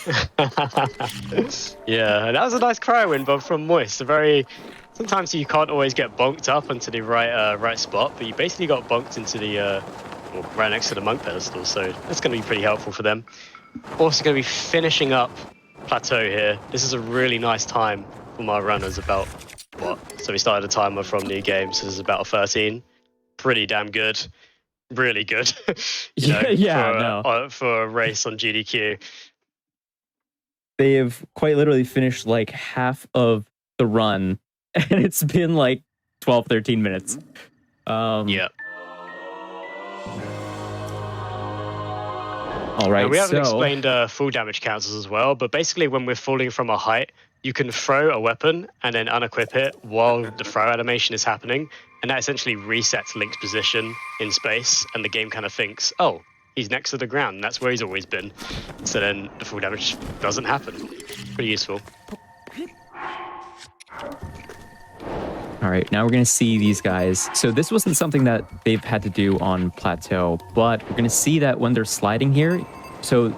S6: Yeah, that was a nice cryo wind bomb from Moist. Sometimes you can't always get bonked up into the right spot, but you basically got bonked into the right next to the monk pedestal, so that's going to be pretty helpful for them. Also going to be finishing up plateau here. This is a really nice time for my runners, about what? So we started a timer from new games, so this is about a 13. Pretty damn good. Really good. For a race on GDQ.
S10: They have quite literally finished like half of the run, and it's been like 12, 13 minutes.
S6: Yeah.
S10: All right.
S6: Now, we haven't explained full damage counters as well, but basically when we're falling from a height, you can throw a weapon and then unequip it while the throw animation is happening, and that essentially resets Link's position in space, and the game kind of thinks, oh, he's next to the ground, and that's where he's always been. So then the full damage doesn't happen. Pretty useful.
S10: All right, now we're going to see these guys. So this wasn't something that they've had to do on Plateau, but we're going to see that when they're sliding here, so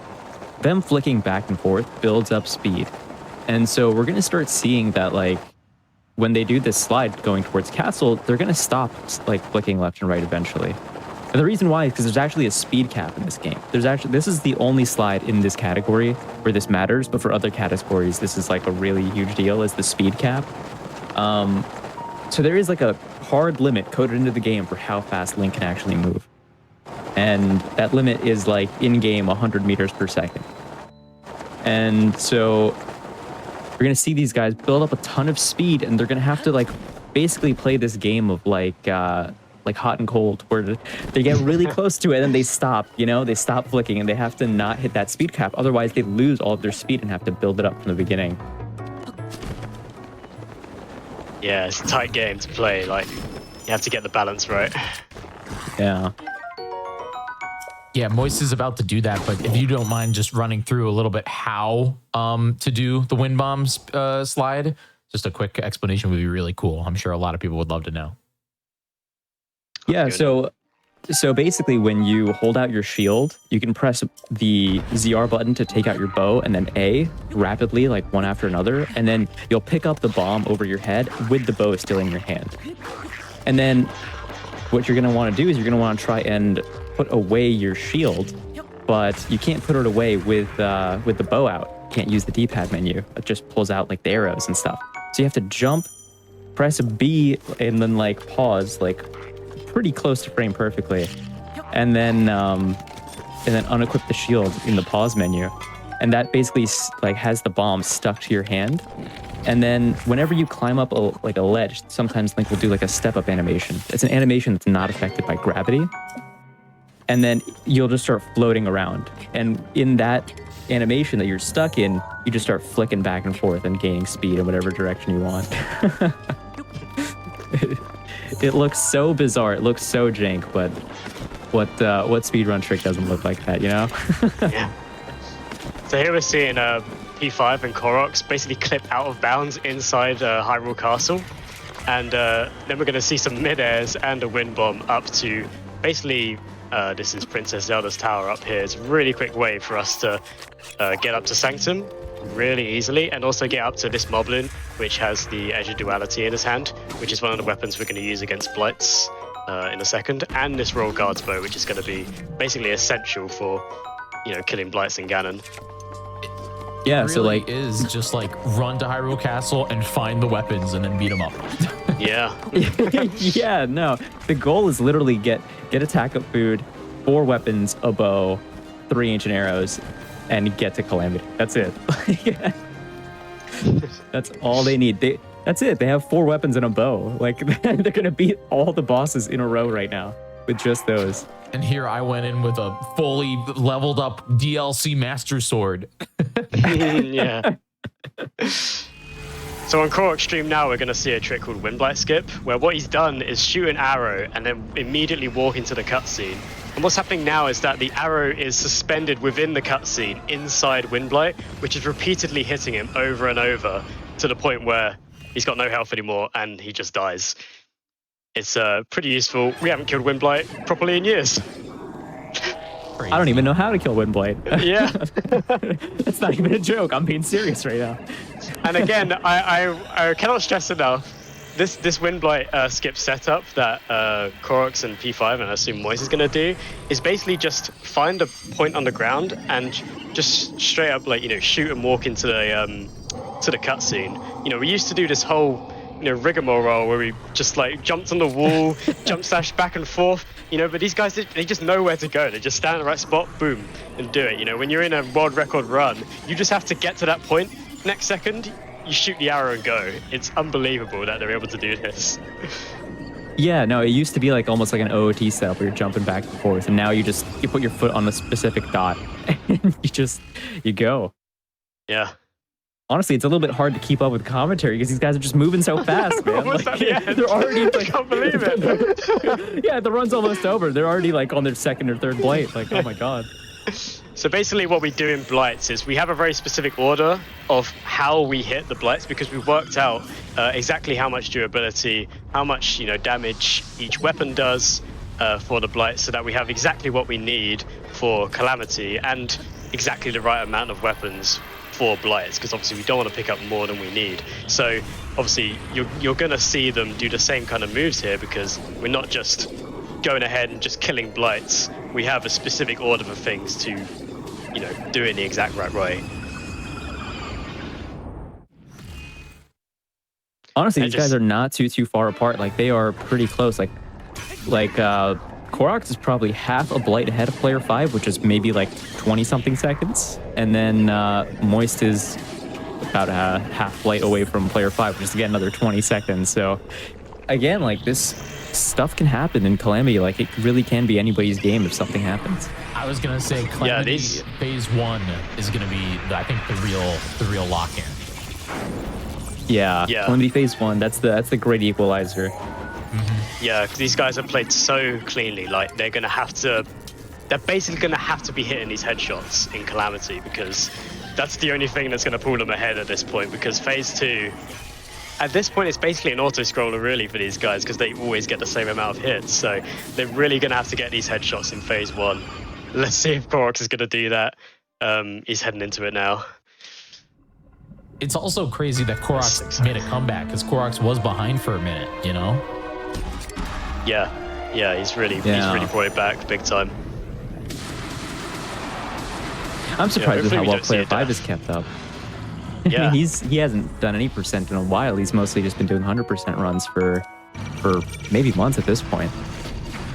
S10: them flicking back and forth builds up speed. And so we're going to start seeing that, like, when they do this slide going towards Castle, they're going to stop, like, flicking left and right eventually. And the reason why is because there's actually a speed cap in this game. This is the only slide in this category where this matters, but for other categories, this is like a really huge deal, is the speed cap. So there is like a hard limit coded into the game for how fast Link can actually move. And that limit is like in-game 100 meters per second. And so we're going to see these guys build up a ton of speed, and they're going to have to like basically play this game of like hot and cold, where they get really close to it and they stop, they stop flicking, and they have to not hit that speed cap. Otherwise they lose all of their speed and have to build it up from the beginning.
S6: Yeah, it's a tight game to play. Like, you have to get the balance right.
S10: Yeah.
S1: Yeah, Moist is about to do that, but if you don't mind just running through a little bit how to do the wind bombs slide, just a quick explanation would be really cool. I'm sure a lot of people would love to know.
S10: Yeah, so basically when you hold out your shield, you can press the ZR button to take out your bow, and then A rapidly, like one after another, and then you'll pick up the bomb over your head with the bow still in your hand. And then what you're going to want to do is you're going to want to try and put away your shield, but you can't put it away with the bow out. You can't use the D-pad menu. It just pulls out like the arrows and stuff. So you have to jump, press B, and then like pause, like pretty close to frame perfectly, and then unequip the shield in the pause menu, and that basically like has the bomb stuck to your hand. And then whenever you climb up a ledge, sometimes Link will do like a step-up animation. It's an animation that's not affected by gravity, and then you'll just start floating around, and in that animation that you're stuck in, you just start flicking back and forth and gaining speed in whatever direction you want. It looks so bizarre. It looks so jank, but what speedrun trick doesn't look like that,
S6: Yeah. So here we're seeing P5 and Koroks basically clip out of bounds inside Hyrule Castle, and then we're going to see some mid-airs and a wind bomb up to basically this is Princess Zelda's tower up here. It's a really quick way for us to get up to Sanctum really easily, and also get up to this Moblin, which has the Edge of Duality in his hand, which is one of the weapons we're going to use against Blights in a second, and this Royal Guard's bow, which is going to be basically essential for, killing Blights and Ganon.
S10: Yeah,
S1: really
S10: so like
S1: is just like run to Hyrule Castle and find the weapons and then beat them up.
S6: Yeah.
S10: Yeah, no. The goal is literally get attack up food, 4 weapons, a bow, 3 ancient arrows, and get to Calamity. That's it. That's all they need. That's it. They have 4 weapons and a bow. Like, they're gonna beat all the bosses in a row right now with just those.
S1: And here I went in with a fully leveled up DLC Master Sword.
S6: Yeah. So on Korok's stream now, we're going to see a trick called Windblight Skip, where what he's done is shoot an arrow and then immediately walk into the cutscene. And what's happening now is that the arrow is suspended within the cutscene inside Windblight, which is repeatedly hitting him over and over to the point where he's got no health anymore and he just dies. It's pretty useful. We haven't killed Windblight properly in years.
S1: Crazy.
S10: I don't even know how to kill Windblight.
S6: Yeah.
S10: That's not even a joke. I'm being serious right now.
S6: And again, I cannot stress enough, this Windblight skip setup that Koroks and P5 and I assume Moise is going to do is basically just find a point on the ground and just straight up shoot and walk into the cutscene. We used to do this whole rigmarole where we just jumped on the wall, jump slash back and forth, but these guys, they just know where to go. They just stand in the right spot, boom, and do it. When you're in a world record run, you just have to get to that point. Next second, you shoot the arrow and go. It's unbelievable that they're able to do this.
S10: Yeah, no, it used to be almost like an OOT setup where you're jumping back and forth, and now you put your foot on a specific dot and you go.
S6: Yeah.
S10: honestly, it's a little bit hard to keep up with commentary because these guys are just moving so fast, man.
S6: Almost at the end.
S10: They're already
S6: I can't believe it.
S10: yeah, the run's almost over. They're already like on their second or third blight. Like, oh my god.
S6: So basically what we do in blights is we have a very specific order of how we hit the blights because we've worked out exactly how much durability, how much damage each weapon does for the blight, so that we have exactly what we need for calamity and exactly the right amount of weapons for blights, because obviously we don't want to pick up more than we need. So obviously you're going to see them do the same kind of moves here because we're not just going ahead and just killing blights. We have a specific order for things to do it in the exact right way.
S10: Honestly, these guys are not too far apart. Like, they are pretty close. Like Koroks is probably half a blight ahead of player 5, which is maybe like 20-something seconds. And then Moist is about a half blight away from player 5, which is, again, another 20 seconds. So, again, like, this stuff can happen in Calamity. Like, it really can be anybody's game if something happens.
S1: I was gonna say Calamity phase 1 is gonna be, I think, the real lock-in.
S10: Yeah, Calamity phase 1. That's the great equalizer.
S6: Yeah, these guys have played so cleanly. Like, they're basically gonna have to be hitting these headshots in Calamity because that's the only thing that's gonna pull them ahead at this point. Because phase 2, at this point, it's basically an auto-scroller really for these guys because they always get the same amount of hits. So they're really gonna have to get these headshots in phase 1. Let's see if Koroks is gonna do that. He's heading into it now.
S1: It's also crazy that Koroks made a comeback because Koroks was behind for a minute,
S6: Yeah, he's really brought it back big time.
S10: I'm surprised with how well player 5 is kept up.
S6: Yeah.
S10: I mean, he hasn't done any percent in a while. He's mostly just been doing 100% runs for maybe months at this point.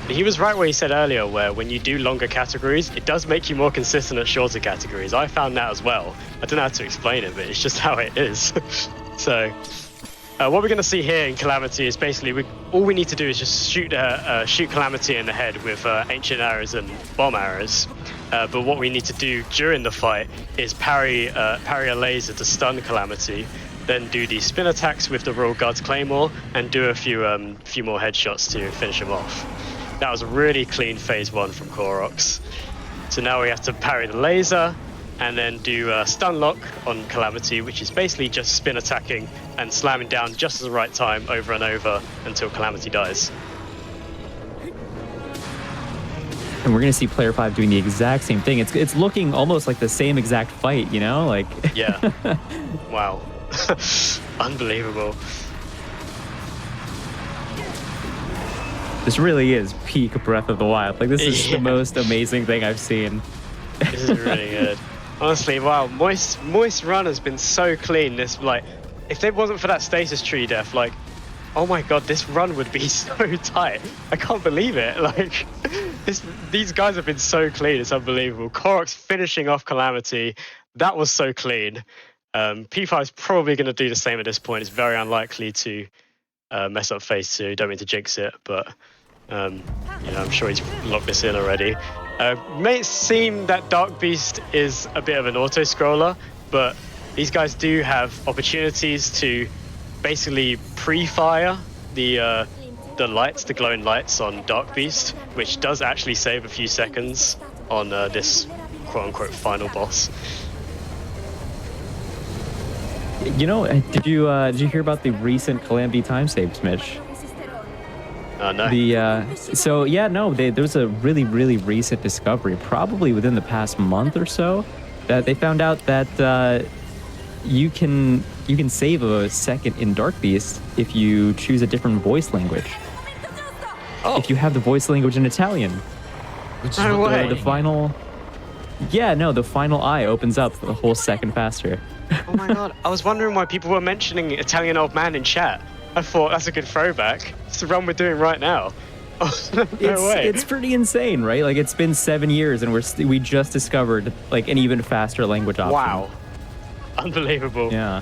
S6: He was right where he said earlier, where when you do longer categories, it does make you more consistent at shorter categories. I found that as well. I don't know how to explain it, but it's just how it is. So, what we're going to see here in Calamity is basically all we need to do is just shoot Calamity in the head with ancient arrows and bomb arrows. But what we need to do during the fight is parry a laser to stun Calamity, then do the spin attacks with the Royal Guard's Claymore, and do a few more headshots to finish him off. That was a really clean phase 1 from Koroks. So now we have to parry the laser and then do a stun lock on Calamity, which is basically just spin attacking and slamming down just at the right time over and over until Calamity dies.
S10: And we're going to see player 5 doing the exact same thing. It's looking almost like the same exact fight, Like,
S6: yeah. Wow. Unbelievable.
S10: This really is peak Breath of the Wild. Like, this is the most amazing thing I've seen.
S6: This is really good. Honestly, wow, Moist run has been so clean. This, like, if it wasn't for that stasis tree death, like, oh my god, this run would be so tight. I can't believe it. Like, these guys have been so clean. It's unbelievable. Koroks finishing off Calamity. That was so clean. P5 is probably going to do the same at this point. It's very unlikely to mess up phase 2. Don't mean to jinx it, but I'm sure he's locked this in already. May seem that Dark Beast is a bit of an auto-scroller, but these guys do have opportunities to basically pre-fire the lights, the glowing lights on Dark Beast, which does actually save a few seconds on this quote-unquote final boss.
S10: Did you hear about the recent Calamity time saves, Mitch?
S6: No.
S10: There was a really, really recent discovery, probably within the past month or so, that they found out that you can save a second in Dark Beast if you choose a different voice language.
S6: Oh.
S10: If you have the voice language in Italian.
S1: Which is
S10: the final... Yeah, no, the final eye opens up a whole second faster.
S6: Oh my god, I was wondering why people were mentioning Italian Old Man in chat. I thought that's a good throwback. It's the run we're doing right now. No way.
S10: It's pretty insane, right? Like, it's been 7 years and we just discovered like an even faster language option.
S6: Wow. Unbelievable.
S10: Yeah.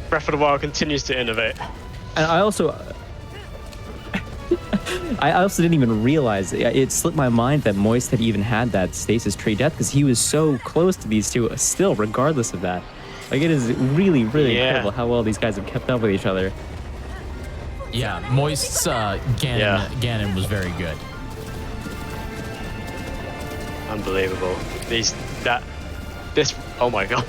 S6: Breath of the Wild continues to innovate.
S10: And I also didn't even realize it slipped my mind that Moist had even had that stasis tree death because he was so close to these two still, regardless of that. Like, it is really, really incredible how well these guys have kept up with each other.
S1: Yeah, Moist's Ganon was very good.
S6: Unbelievable. Oh my god.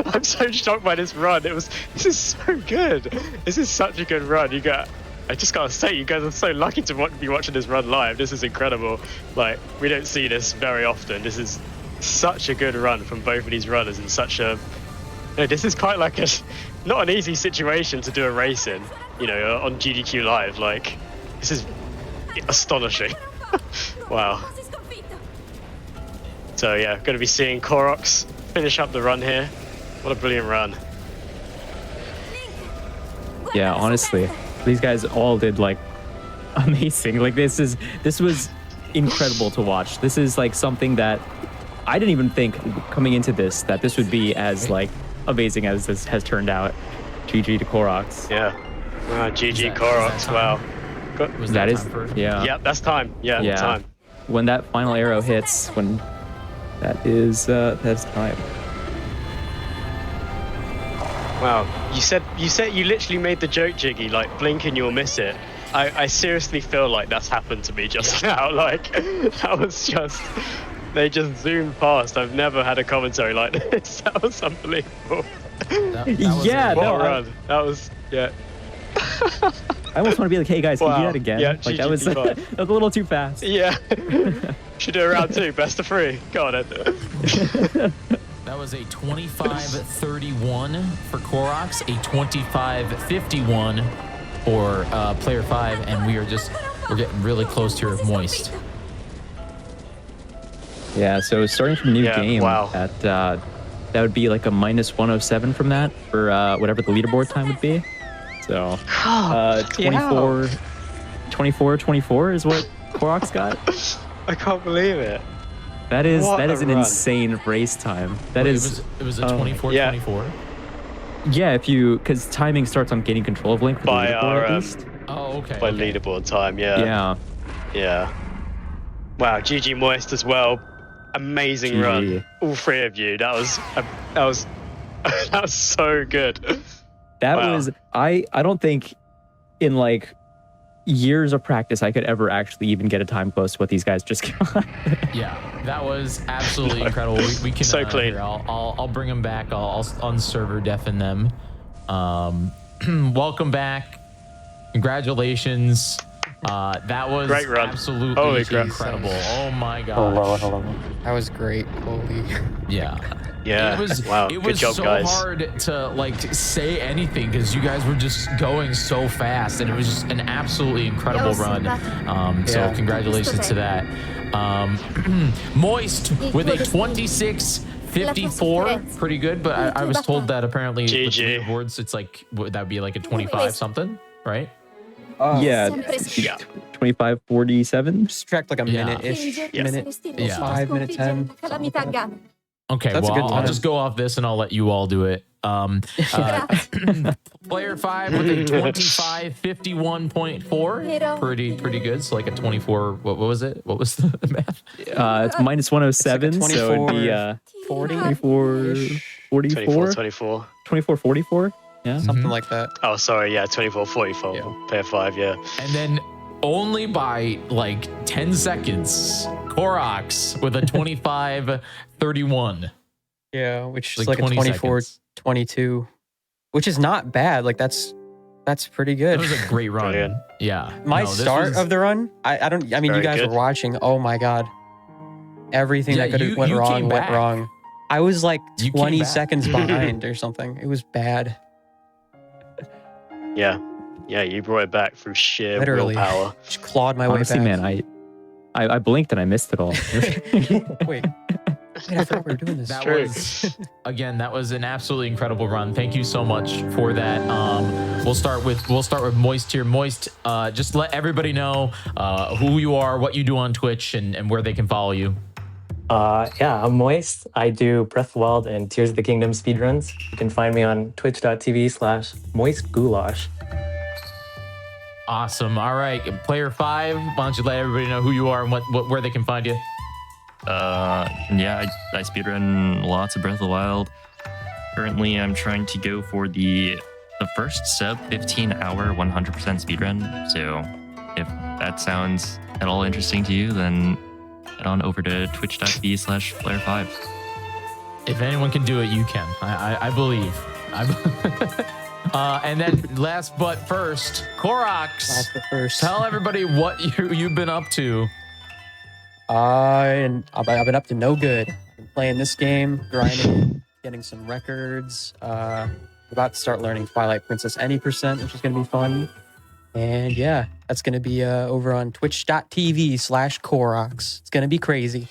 S6: I'm so shocked by this run. This is so good. This is such a good run. I just gotta say, you guys are so lucky to be watching this run live. This is incredible. Like, we don't see this very often. This is such a good run from both of these runners in such a... this is quite like not an easy situation to do a race in, on GDQ Live. Like, this is astonishing. Wow. So yeah, going to be seeing Koroks finish up the run here. What a brilliant run.
S10: Yeah, honestly, these guys all did like amazing. Like, this was incredible to watch. This is like something that I didn't even think coming into this that this would be as like amazing as this has turned out. GG to Koroks.
S6: Yeah. GG Koroks. Wow.
S10: That is, yeah.
S6: Yeah, that's time. Yeah, time.
S10: When that final arrow hits, that's time.
S6: Wow. You literally made the joke, Jiggy, like blink and you'll miss it. I seriously feel like that's happened to me just now. Like, that was just, they just zoomed past. I've never had a commentary like this. That was unbelievable.
S10: That was
S6: That was, yeah.
S10: I almost want to be like, hey guys, can you do that again?
S6: Yeah,
S10: like, that was a little too fast.
S6: Yeah. Should do a round 2, best of 3. Go on, Ed.
S1: That was a 25-31 for Koroks, a 25-51 for player 5, and we're getting really close here with Moist.
S10: Yeah, so starting from new game,
S6: wow.
S10: that would be like a -107 from that for whatever the leaderboard time would be. So 24 is what Koroks got.
S6: I can't believe it.
S10: That is
S6: What
S10: an
S6: a run.
S10: insane race time. It
S1: was a 24-24.
S10: Yeah, because timing starts on gaining control of Link for
S6: By
S10: the leaderboard
S6: our,
S10: at least.
S1: Oh, okay.
S6: By leaderboard time, yeah.
S10: Yeah.
S6: Wow, GG Moist as well. Amazing
S10: GG.
S6: run. All 3 of you. That was so good.
S10: That
S6: Wow.
S10: was I don't think in like years of practice I could ever actually even get a time close to what these guys just got.
S1: Yeah, that was absolutely incredible. We can
S6: So clean.
S1: Here, I'll bring them back. I'll unserver deafen them. Welcome back. Congratulations. That was
S6: Great run.
S1: absolutely
S6: Holy crap.
S1: incredible. Oh my gosh.
S8: Hello.
S7: That was great. Holy.
S1: Yeah.
S6: Yeah.
S1: It was,
S6: wow.
S1: it
S6: Good
S1: was
S6: job,
S1: so
S6: guys.
S1: hard to like say anything because you guys were just going so fast, and it was just an absolutely incredible run. So congratulations to that. Moist with a 26-54, pretty good. But I was told that apparently with
S6: GG.
S1: leaderboards, it's like that would be like a 25 something, right?
S10: Yeah, 25-47.
S7: Subtract like a minute-ish. Minute 5, minute 10.
S1: Okay,
S7: That's a good
S1: I'll
S7: time.
S1: just go off this and I'll let you all do it. Player 5 with a 25-51.4. Pretty good. So like a 24. What was it? What was the math?
S10: It's -107,
S7: It's like a
S10: so it'd be
S7: 40?
S10: 24,
S6: 24.
S10: 44. Yeah.
S7: Something like that.
S6: Oh, sorry. Yeah, 24-44.
S7: Yeah.
S6: Player 5, yeah.
S1: And then only by like 10 seconds, Koroks with a 25-31.
S7: Yeah, which is
S1: Like
S7: like a
S1: 20
S7: 24-22, which is not bad. Like that's pretty good.
S1: That was a great run.
S6: Brilliant.
S1: Yeah.
S7: My
S1: this
S7: start
S1: was-
S7: of the run, I mean,
S6: Very
S7: you guys
S6: good.
S7: were watching. Oh my God. Everything
S1: Yeah,
S7: that could
S1: you-
S7: have went
S1: you
S7: wrong
S1: came
S7: went
S1: back.
S7: wrong. I was like
S1: You came
S7: 20
S1: back.
S7: seconds behind or something. It was bad.
S6: Yeah. Yeah, you brought it back through sheer
S7: Literally.
S6: willpower.
S7: Just clawed my
S10: Honestly,
S7: way back.
S10: man, I blinked and I missed it all.
S7: Wait, I forgot we were doing this.
S1: That
S6: True.
S1: was that was an absolutely incredible run. Thank you so much for that. We'll start with Moist here. Moist, just let everybody know who you are, what you do on Twitch, and where they can follow you.
S8: Yeah, I'm Moist. I do Breath of the Wild and Tears of the Kingdom speedruns. You can find me on twitch.tv/moistgoulash.
S1: Awesome. All right, player 5. Why don't you let everybody know who you are and where they can find you?
S9: Yeah, I speedrun lots of Breath of the Wild. Currently, I'm trying to go for the first sub 15-hour 100% speedrun. So if that sounds at all interesting to you, then head on over to twitch.tv/Flare5.
S1: If anyone can do it, you can. I believe. And then last but first, Koroks. Tell everybody what you've been up to.
S7: I've been up to no good. I've been playing this game, grinding, getting some records. About to start learning Twilight Princess any percent, which is going to be fun. And yeah, that's going to be over on twitch.tv/Koroks. It's going to be crazy.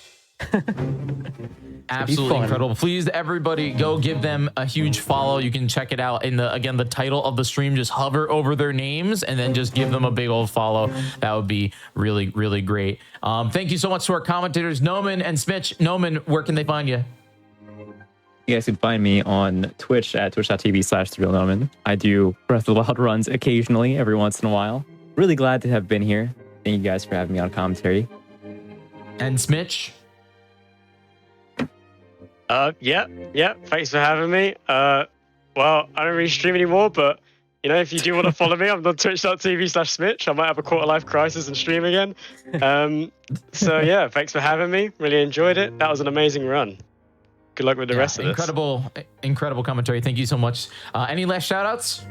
S1: Absolutely incredible. Please, everybody, go give them a huge follow. You can check it out in the title of the stream. Just hover over their names and then just give them a big old follow. That would be really, really great. Thank you so much to our commentators, Noman and Smitch. Noman, where can they find you?
S10: You guys can find me on Twitch at twitch.tv/TheRealNoman. I do Breath of the Wild runs occasionally, every once in a while. Really glad to have been here. Thank you guys for having me on commentary.
S1: And Smitch?
S6: Yeah. Thanks for having me. Well, I don't really stream anymore, but if you do want to follow me, I'm on twitch.tv/Smitch. I might have a quarter-life crisis and stream again. So yeah, thanks for having me. Really enjoyed it. That was an amazing run. Good luck with the rest of this.
S1: Incredible commentary. Thank you so much. Any last shout-outs?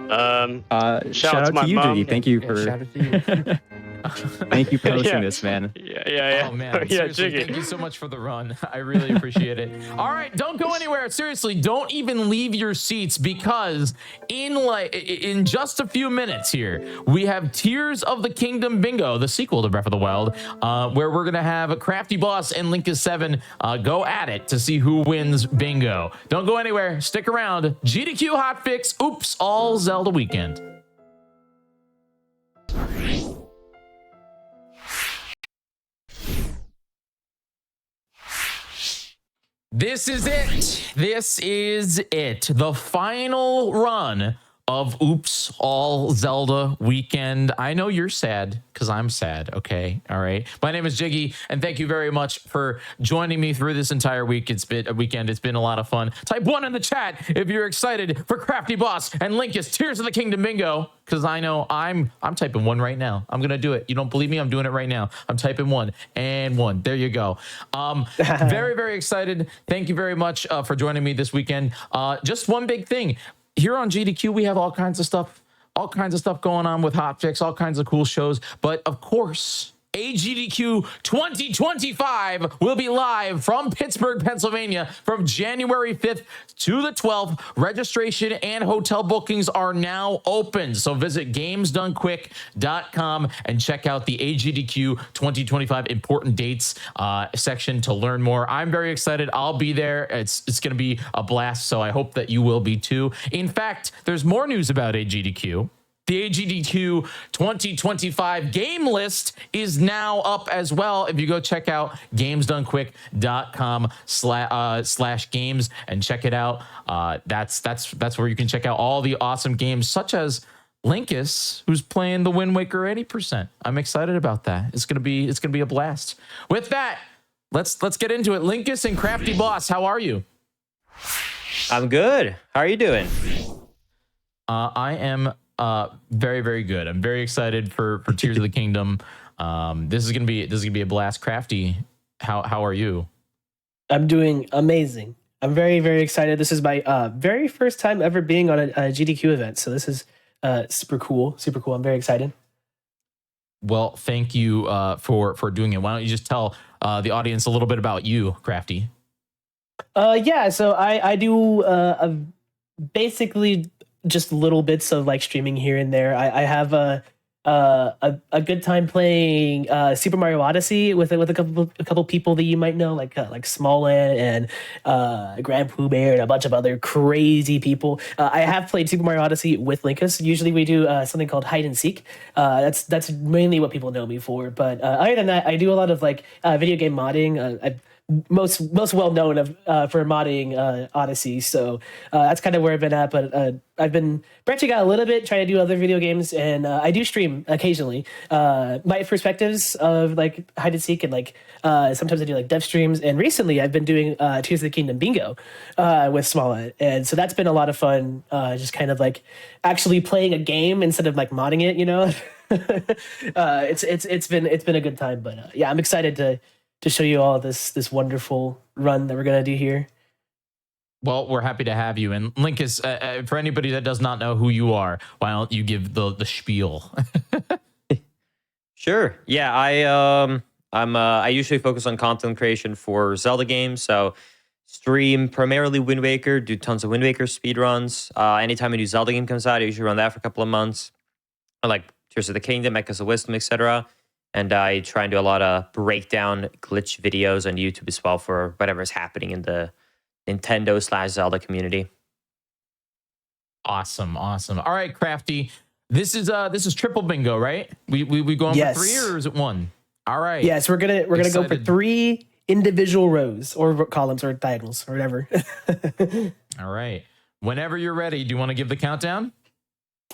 S10: Shout out to you, Jiggy. Thank you for
S7: Shout out to you.
S10: thank you for hosting this, man.
S6: Yeah.
S1: Oh man, seriously, thank you so much for the run. I really appreciate it. All right, don't go anywhere. Seriously, don't even leave your seats, because in just a few minutes here, we have Tears of the Kingdom Bingo, the sequel to Breath of the Wild, where we're gonna have Crafty Boss and Linkus7 go at it to see who wins Bingo. Don't go anywhere. Stick around. GDQ Hotfix. Oops, all Zelda weekend. This is it. This is it. The final run of Oops All Zelda Weekend. I know you're sad because I'm sad. Okay. All right. My name is Jiggy, and thank you very much for joining me through this entire week. It's been a weekend. It's been a lot of fun. Type 1 in the chat if you're excited for Crafty Boss and Linkus Tears of the Kingdom Bingo, because I know I'm typing 1 right now. I'm gonna do it. You don't believe me? I'm doing it right now. I'm typing 1 and 1. There you go. Very, very excited. Thank you very much for joining me this weekend. Just one big thing. Here on GDQ, we have all kinds of stuff going on with Hotfix, all kinds of cool shows. But of course, AGDQ 2025 will be live from Pittsburgh, Pennsylvania from January 5th to the 12th. Registration and hotel bookings are now open. So visit gamesdonequick.com and check out the AGDQ 2025 important dates section to learn more. I'm very excited. I'll be there. It's going to be a blast. So I hope that you will be too. In fact, there's more news about AGDQ. The AGDQ 2025 game list is now up as well. If you go check out gamesdonequick.com/games and check it out, that's where you can check out all the awesome games, such as Linkus, who's playing the Wind Waker 80%. I'm excited about that. It's gonna be a blast. With that, let's get into it. Linkus and Crafty Boss, how are you?
S11: I'm good. How are you doing?
S1: I am very, very good. I'm very excited for Tears of the Kingdom. This is gonna be a blast. Crafty, how are you?
S12: I'm doing amazing. I'm very, very excited. This is my very first time ever being on a GDQ event, so this is super cool. Super cool. I'm very excited.
S1: Well, thank you for doing it. Why don't you just tell the audience a little bit about you, Crafty?
S12: Yeah. So I do basically just little bits of like streaming here and there. I have a good time playing Super Mario Odyssey with a couple people that you might know, like Smallland and Grand Pooh Bear and a bunch of other crazy people. I have played Super Mario Odyssey with Linkus. Usually we do something called hide and seek. That's mainly what people know me for. But other than that, I do a lot of like video game modding. I've most well known of for modding Odyssey. So that's kind of where I've been at. But I've been branching out a little bit, trying to do other video games, and I do stream occasionally. My perspectives of like hide and seek, and like sometimes I do like dev streams. And recently I've been doing Tears of the Kingdom bingo with Smallette, and so that's been a lot of fun. Just kind of like actually playing a game instead of like modding it, you know. It's been a good time, but yeah, I'm excited to show you all this wonderful run that we're gonna do here.
S1: Well, we're happy to have you. And Linkus, for anybody that does not know who you are, why don't you give the spiel?
S11: Sure. Yeah, I usually focus on content creation for Zelda games. So stream primarily Wind Waker, do tons of Wind Waker speedruns. Anytime a new Zelda game comes out, I usually run that for a couple of months. I like Tears of the Kingdom, Echoes of Wisdom, etc. And I try and do a lot of breakdown glitch videos on YouTube as well for whatever is happening in the Nintendo/Zelda community.
S1: Awesome. All right, Crafty. This is triple bingo, right? We going for 3 or is it 1? All right.
S12: Yes, we're gonna go for 3 individual rows or columns or diagonals or whatever.
S1: All right. Whenever you're ready, do you want to give the countdown?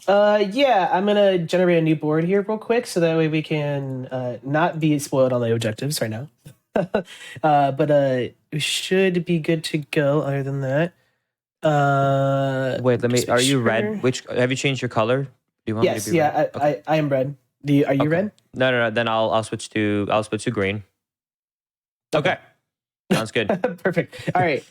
S12: Yeah, I'm gonna generate a new board here real quick so that way we can not be spoiled on the objectives right now. But we should be good to go. Other than that,
S11: wait, are you red? Which have you changed your color? Do you want me to be red?
S12: Okay. I am red. Are you red?
S11: No. Then I'll switch to green. Okay, sounds good.
S12: Perfect. All right.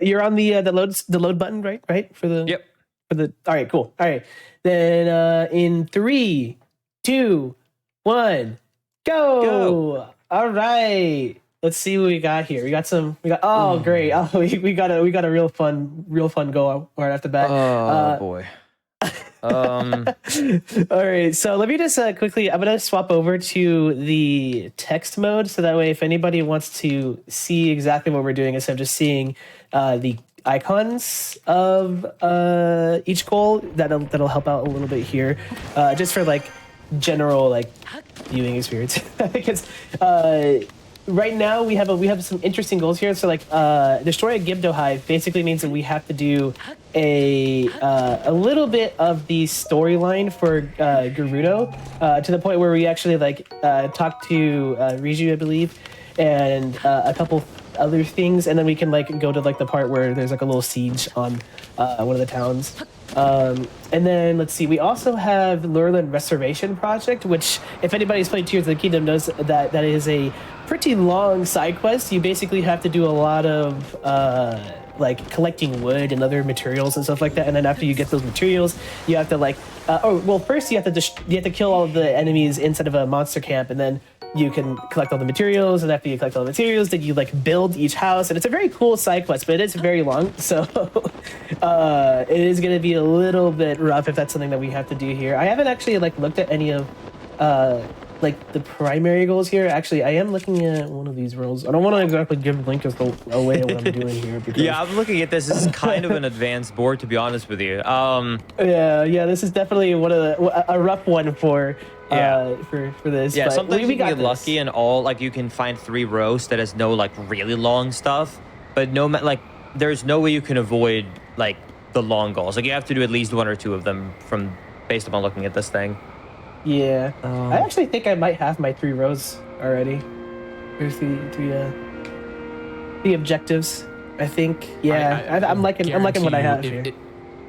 S12: You're on the load button, right? For the
S11: yep.
S12: All right, cool. All right, then in 3, 2, 1, go! All right, let's see what we got here. We got great. Oh, we got a real fun go right off the bat.
S11: Oh boy.
S12: All right, so let me just quickly. I'm gonna swap over to the text mode, so that way, if anybody wants to see exactly what we're doing instead of just seeing the icons of each goal, that'll help out a little bit here, just for like general like viewing experience. Because right now we have some interesting goals here. So like destroy a Gibdo hive basically means that we have to do a little bit of the storyline for Gerudo, to the point where we actually like talk to Riju, I believe, and a couple other things, and then we can like go to like the part where there's like a little siege on one of the towns. And then let's see, we also have Lurland Restoration Project, which if anybody's played Tears of the Kingdom knows that is a pretty long side quest. You basically have to do a lot of like collecting wood and other materials and stuff like that, and then after you get those materials, you have to like first you have to kill all of the enemies inside of a monster camp, and then you can collect all the materials, and after you collect all the materials, then you like build each house, and it's a very cool side quest, but it is very long, so it is going to be a little bit rough if that's something that we have to do here. I haven't actually like looked at any of like the primary goals here. Actually, I am looking at one of these roles. I don't want to exactly give Linkus away what I'm doing here. Because
S11: yeah, I'm looking at this. This is kind of an advanced board, to be honest with you.
S12: Yeah, this is definitely a rough one for this.
S11: Yeah,
S12: but
S11: sometimes
S12: we
S11: you get lucky and all like you can find 3 rows that has no like really long stuff, but there's no way you can avoid like the long goals. Like you have to do at least 1 or 2 of them based upon looking at this thing.
S12: Yeah, I actually think I might have my 3 rows already. There's the objectives. I think. Yeah, I'm liking what I have here.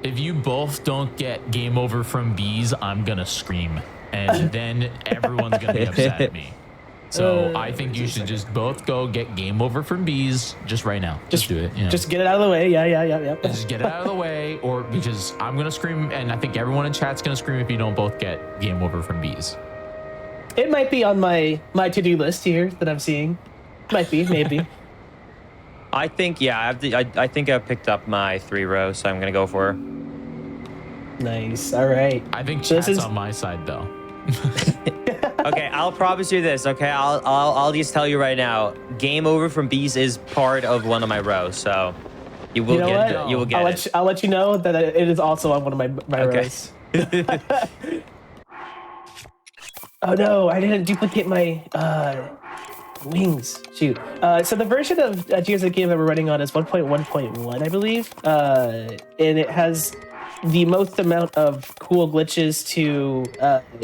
S1: If you both don't get game over from bees, I'm gonna scream, and then everyone's gonna be upset at me. So I think you should just both go get game over from bees just right now. Just do it. You know.
S12: Just get it out of the way. Yeah.
S1: Just get it out of the way, or because I'm gonna scream, and I think everyone in chat's gonna scream if you don't both get game over from bees.
S12: It might be on my to-do list here that I'm seeing. Might be, maybe.
S11: I think I think I picked up my 3 rows, so I'm gonna go for her.
S12: Nice. All right.
S1: I think chat's on my side though.
S11: Okay, I'll promise you this. Okay, I'll just tell you right now. Game over from bees is part of one of my rows, so you will get it. You will get it.
S12: I'll let you know that it is also on one of my rows. Oh no, I didn't duplicate my Wings. Shoot. So the version of Tears of the Kingdom that we're running on is 1.1.1, I believe. And it has the most amount of cool glitches to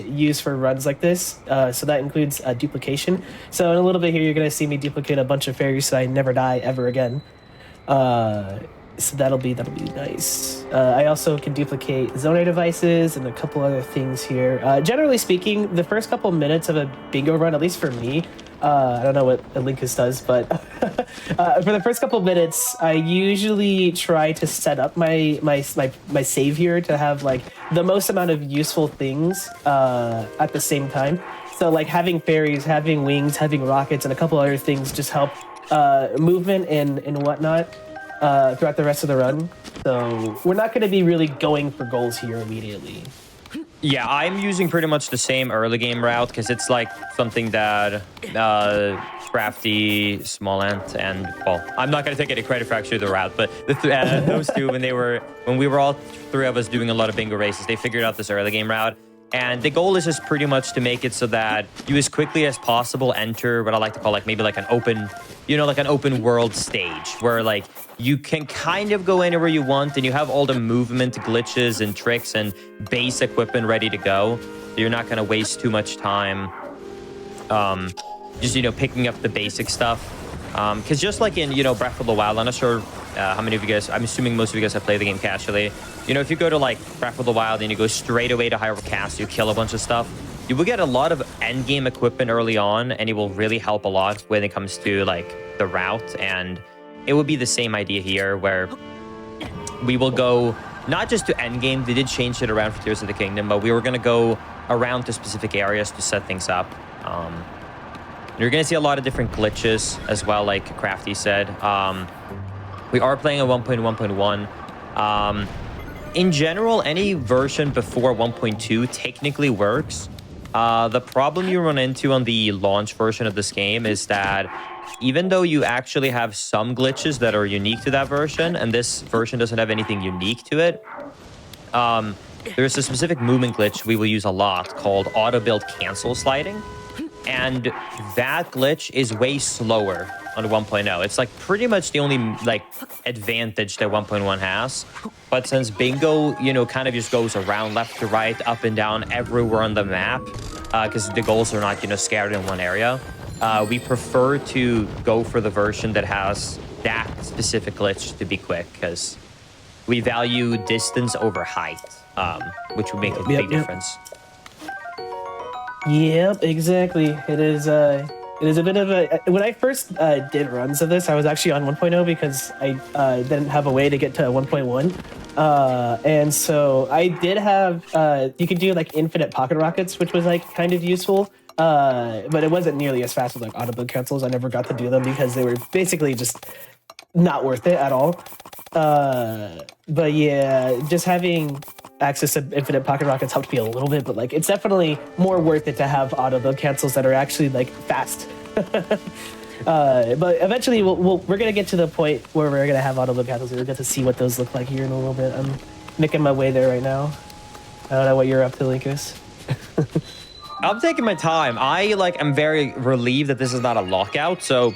S12: use for runs like this. So that includes duplication. So in a little bit here, you're going to see me duplicate a bunch of fairies so I never die ever again. So that'll be nice. I also can duplicate zoner devices and a couple other things here. Generally speaking, the first couple minutes of a bingo run, at least for me, I don't know what Linkus does, but for the first couple minutes, I usually try to set up my save here to have like the most amount of useful things at the same time. So like having fairies, having wings, having rockets, and a couple other things just help movement and whatnot throughout the rest of the run. So we're not going to be really going for goals here immediately.
S11: Yeah, I'm using pretty much the same early game route because it's like something that Crafty, Small Ant, and well, I'm not going to take any credit for actually the route, but those two, when we were all three of us doing a lot of bingo races, they figured out this early game route. And the goal is just pretty much to make it so that you as quickly as possible enter what I like to call like maybe like an open, like an open world stage where like you can kind of go anywhere you want and you have all the movement glitches and tricks and base equipment ready to go. So you're not going to waste too much time just, picking up the basic stuff. Because just like in, Breath of the Wild, I'm not sure how many of you guys, I'm assuming most of you guys have played the game casually. If you go to like Breath of the Wild and you go straight away to Hyrule Castle, you kill a bunch of stuff, you will get a lot of end game equipment early on, and it will really help a lot when it comes to like the route. And it would be the same idea here where we will go not just to end game, they did change it around for Tears of the Kingdom, but we were going to go around to specific areas to set things up. You're going to see a lot of different glitches as well, like Crafty said. We are playing at 1.1.1. In general, any version before 1.2 technically works. The problem you run into on the launch version of this game is that even though you actually have some glitches that are unique to that version, and this version doesn't have anything unique to it, there's a specific movement glitch we will use a lot called auto-build cancel sliding. And that glitch is way slower on 1.0. It's like pretty much the only like advantage that 1.1 has. But since bingo, kind of just goes around left to right, up and down everywhere on the map, because the goals are not, scattered in one area, we prefer to go for the version that has that specific glitch to be quick, because we value distance over height, which would make a big difference.
S12: Yep, exactly. It is a bit of a... When I first did runs of this, I was actually on 1.0 because I didn't have a way to get to 1.1. And so I did have... you could do like infinite pocket rockets, which was like kind of useful. But it wasn't nearly as fast with like auto-build cancels. I never got to do them because they were basically just not worth it at all. But yeah, just having access to infinite pocket rockets helped me a little bit, but like it's definitely more worth it to have auto build cancels that are actually like fast. But eventually we're gonna get to the point where we're gonna have auto build cancels and we'll get to see what those look like here in a little bit. I'm making my way there right now. I don't know what you're up to, Linkus.
S11: I'm taking my time. I'm very relieved that this is not a lockout, so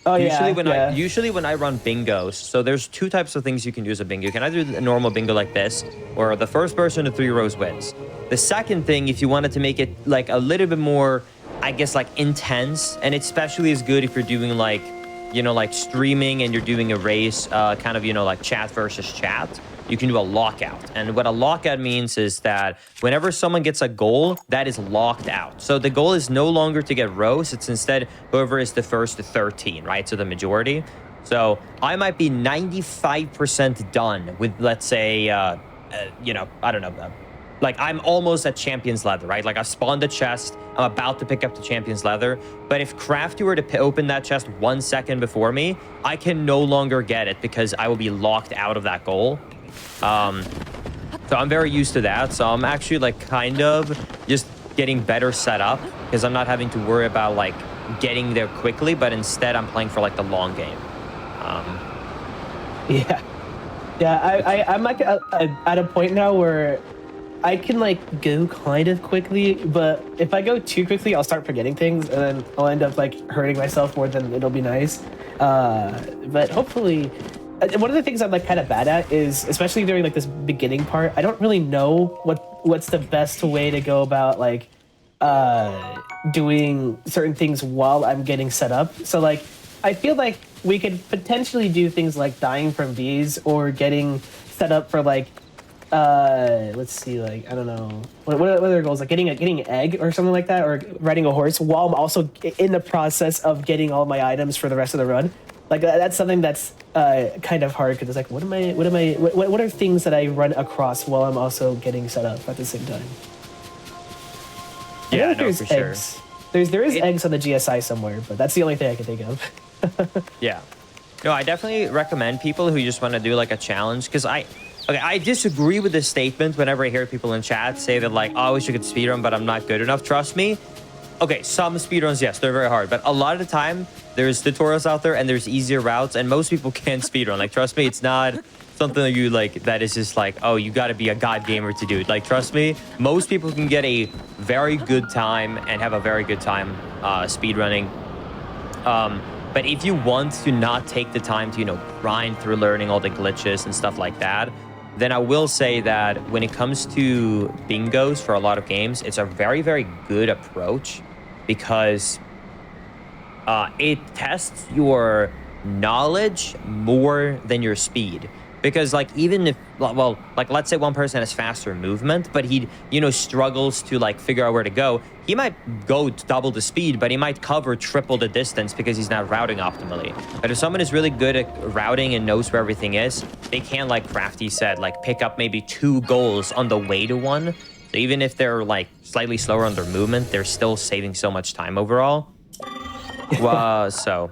S11: usually when I run bingos, so there's two types of things you can do as a bingo. You can either do a normal bingo like this, where the first person to 3 rows wins. The second thing, if you wanted to make it like a little bit more, I guess, like intense, and especially is good if you're doing like, like streaming and you're doing a race, kind of, like chat versus chat, you can do a lockout. And what a lockout means is that whenever someone gets a goal, that is locked out. So the goal is no longer to get rows. It's instead whoever is the first to 13, right? So the majority. So I might be 95% done with, let's say, I don't know, like I'm almost at Champion's Leather, right? Like I spawned the chest, I'm about to pick up the Champion's Leather. But if Crafty were to open that chest 1 second before me, I can no longer get it because I will be locked out of that goal. So I'm very used to that. So I'm actually like kind of just getting better set up because I'm not having to worry about like getting there quickly, but instead I'm playing for like the long game.
S12: I'm like at a point now where I can like go kind of quickly, but if I go too quickly, I'll start forgetting things, and then I'll end up like hurting myself more than it'll be nice. But hopefully, one of the things I'm like kind of bad at is, especially during like this beginning part, I don't really know what's the best way to go about like doing certain things while I'm getting set up. So like, I feel like we could potentially do things like dying from bees or getting set up for like, let's see, like, I don't know, what are their goals? Like getting an egg or something like that, or riding a horse while I'm also in the process of getting all my items for the rest of the run. Like that's something that's kind of hard, because it's like, what are things that I run across while I'm also getting set up at the same time?
S11: Yeah, no, for sure.
S12: Eggs. There is eggs on the GSI somewhere, but that's the only thing I can think of.
S11: Yeah. No, I definitely recommend people who just want to do like a challenge, because I disagree with this statement whenever I hear people in chat say that like, oh, I wish I could speedrun, but I'm not good enough. Trust me. Okay, some speedruns, yes, they're very hard, but a lot of the time there's tutorials out there and there's easier routes, and most people can speedrun. Like, trust me, it's not something that you like that is just like, oh, you got to be a god gamer to do it. Like, trust me, most people can get a very good time and have a very good time speedrunning. But if you want to not take the time to, you know, grind through learning all the glitches and stuff like that, then I will say that when it comes to bingos for a lot of games, it's a very, very good approach, because it tests your knowledge more than your speed. Because like, even if, well, like let's say one person has faster movement, but he, you know, struggles to like figure out where to go, he might go double the speed, but he might cover triple the distance because he's not routing optimally. But if someone is really good at routing and knows where everything is, they can, like Crafty said, like pick up maybe 2 goals on the way to one. So even if they're like slightly slower on their movement, they're still saving so much time overall. So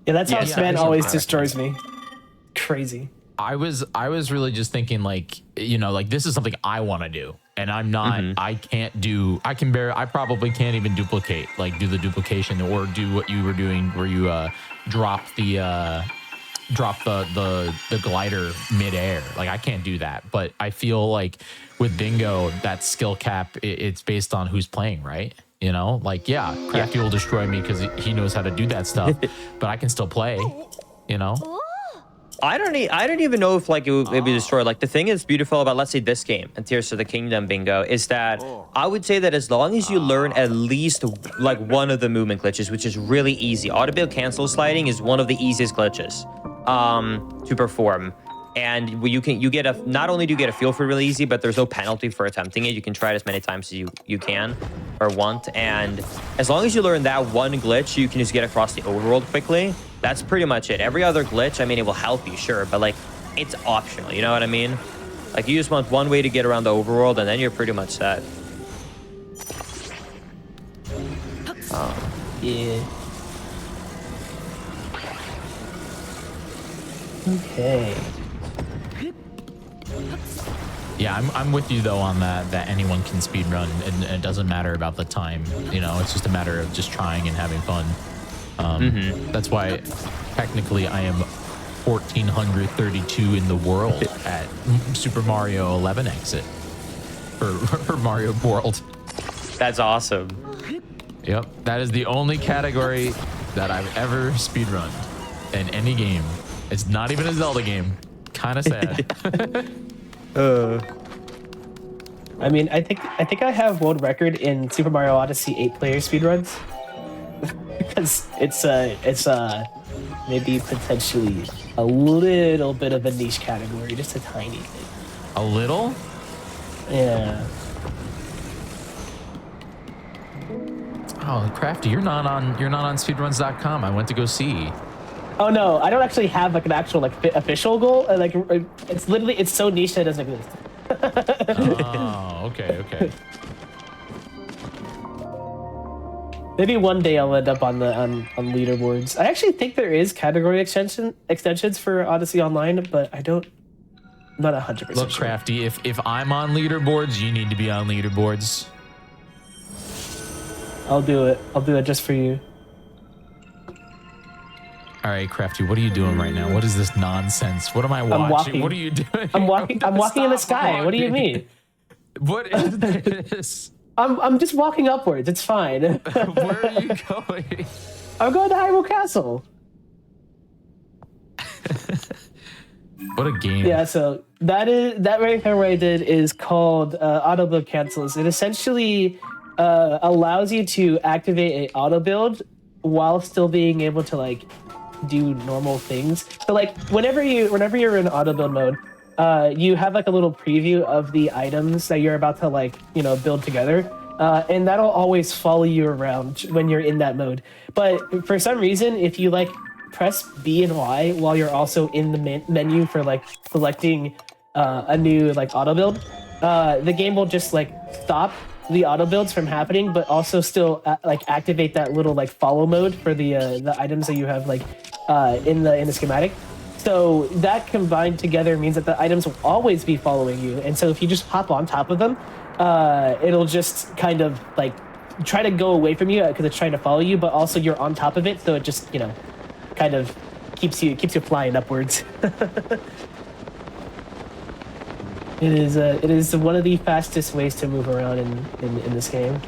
S12: yeah, that's how Sven always destroys me. Crazy.
S1: I was really just thinking, like, you know, like, this is something I want to do, and I'm not, I probably can't even duplicate, like do the duplication or do what you were doing where you drop the glider midair. Like, I can't do that, but I feel like with bingo, that skill cap, it's based on who's playing, right? You know, like, yeah, Crafty will destroy me because he knows how to do that stuff, but I can still play, you know?
S11: I don't even know if like it would be destroyed. Like, the thing that's beautiful about, let's say, this game and Tears of the Kingdom bingo is that I would say that as long as you learn at least like one of the movement glitches, which is really easy. Auto cancel sliding is one of the easiest glitches to perform. And not only do you get a feel for it really easy, but there's no penalty for attempting it. You can try it as many times as you can or want. And as long as you learn that one glitch, you can just get across the overworld quickly. That's pretty much it. Every other glitch, I mean, it will help you, sure, but like, it's optional, you know what I mean? Like, you just want one way to get around the overworld, and then you're pretty much set.
S12: Yeah. Okay.
S1: Yeah, I'm with you though on that anyone can speedrun, and it doesn't matter about the time, you know, it's just a matter of just trying and having fun. That's why technically I am 1432 in the world at Super Mario 11 exit for Mario World.
S11: That's awesome.
S1: Yep, that is the only category that I've ever speedrunned in any game. It's not even a Zelda game. Kind of sad.
S12: I mean, I think I have world record in Super Mario Odyssey 8-player speedruns. Because it's maybe potentially a little bit of a niche category, just a tiny thing.
S1: A little?
S12: Yeah.
S1: Oh, Crafty, you're not on speedruns.com. I went to go see.
S12: Oh no, I don't actually have like an actual like official goal. Like, it's so niche that it doesn't exist.
S1: Oh, okay.
S12: Maybe one day I'll end up on leaderboards. I actually think there is category extensions for Odyssey Online, but I'm not 100%
S1: Look,
S12: sure.
S1: Crafty, if I'm on leaderboards, you need to be on leaderboards.
S12: I'll do it. I'll do it just for you.
S1: All right, Crafty, what are you doing right now? What is this nonsense? What am I watching?
S12: I'm walking.
S1: What are you doing?
S12: I'm walking in the sky. What do you mean?
S1: What is this?
S12: I'm just walking upwards. It's fine.
S1: Where are you going?
S12: I'm going to Hyrule Castle.
S1: What a game.
S12: Yeah, so that right there what I did is called auto build cancels. It essentially allows you to activate a auto build while still being able to like do normal things. So like whenever you're in auto build mode, you have like a little preview of the items that you're about to like, you know, build together. And that'll always follow you around when you're in that mode. But for some reason, if you like press B and Y while you're also in the menu for like selecting a new like auto build, the game will just like stop the auto builds from happening, but also still like activate that little like follow mode for the items that you have like in the schematic. So that combined together means that the items will always be following you. And so if you just hop on top of them, it'll just kind of like try to go away from you because it's trying to follow you, but also you're on top of it, so it just, you know, kind of keeps you flying upwards. It is one of the fastest ways to move around in this game.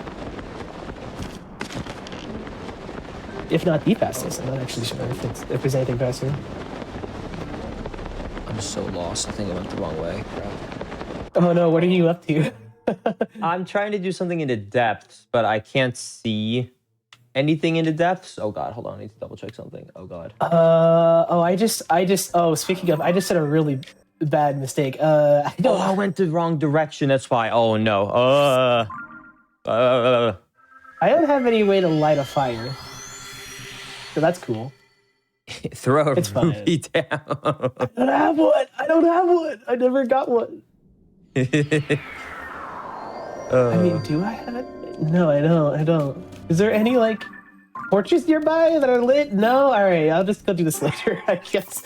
S12: If not the fastest, I'm not actually sure if there's anything faster.
S11: I'm so lost. I think I went the wrong way. Crap.
S12: Oh no, what are you up to?
S11: I'm trying to do something in the depths, but I can't see anything in the depths. Oh god, hold on. I need to double check something. Oh god.
S12: Speaking of, I just said a really bad mistake.
S11: I went the wrong direction. That's why. Oh no.
S12: I don't have any way to light a fire. So that's cool.
S11: Throw a
S12: It's fine.
S11: ruby down.
S12: I don't have one. I never got one. I mean, do I have it? No, I don't. Is there any, like, torches nearby that are lit? No? Alright, I'll just go do this later, I guess.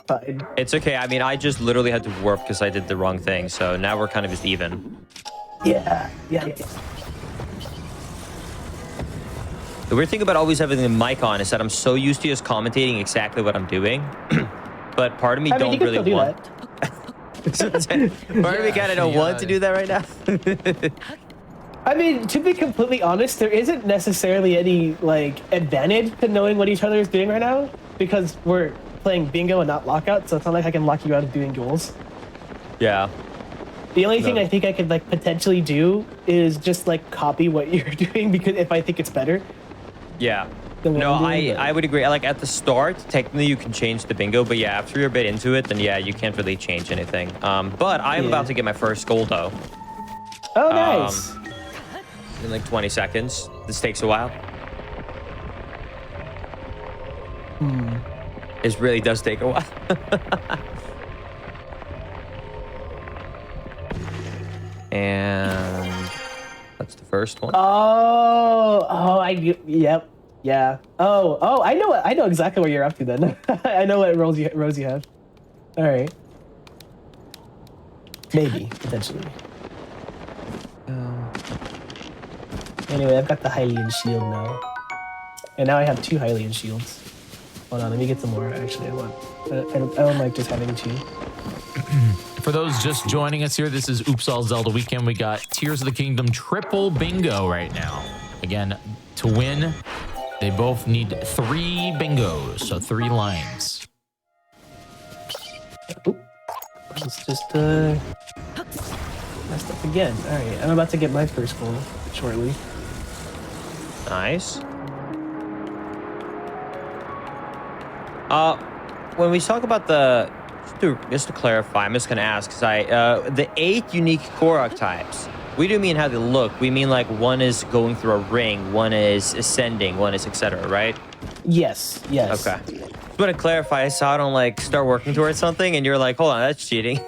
S12: Fine.
S11: It's okay. I mean, I just literally had to warp because I did the wrong thing. So now we're kind of just even.
S12: Yeah.
S11: The weird thing about always having the mic on is that I'm so used to just commentating exactly what I'm doing. But part of me don't really want. Part of me kind of don't want to do that right now.
S12: I mean, to be completely honest, there isn't necessarily any, like, advantage to knowing what each other is doing right now, because we're playing bingo and not lockout, so it's not like I can lock you out of doing goals.
S11: Yeah.
S12: The only thing I think I could, like, potentially do is just, like, copy what you're doing, because if I think it's better.
S11: Yeah.
S12: than what
S11: No,
S12: I'm doing,
S11: I would agree. Like, at the start, technically you can change the bingo, but yeah, after you're a bit into it, then yeah, you can't really change anything. But I'm about to get my first goal, though.
S12: Oh, nice.
S11: In like 20 seconds. This takes a while. It really does take a while. And that's the first one.
S12: Yep. Yeah. I know exactly what you're up to then. I know what roles you have. All right. Maybe, potentially. Anyway, I've got the Hylian shield now. And now I have 2 Hylian shields. Hold on, let me get some more, actually. I don't like just having 2.
S1: For those just joining us here, this is Oops All Zelda Weekend. We got Tears of the Kingdom triple bingo right now. Again, to win, they both need 3 bingos, so 3 lines.
S12: Let's just messed up again. All right, I'm about to get my first goal shortly.
S11: Nice. When we talk about just to clarify, I'm just gonna ask, because the 8 unique Korok types, we do mean how they look. We mean like one is going through a ring, one is ascending, one is etc. Right?
S12: Yes.
S11: Okay. Just want to clarify, so I don't like start working towards something, and you're like, hold on, that's cheating.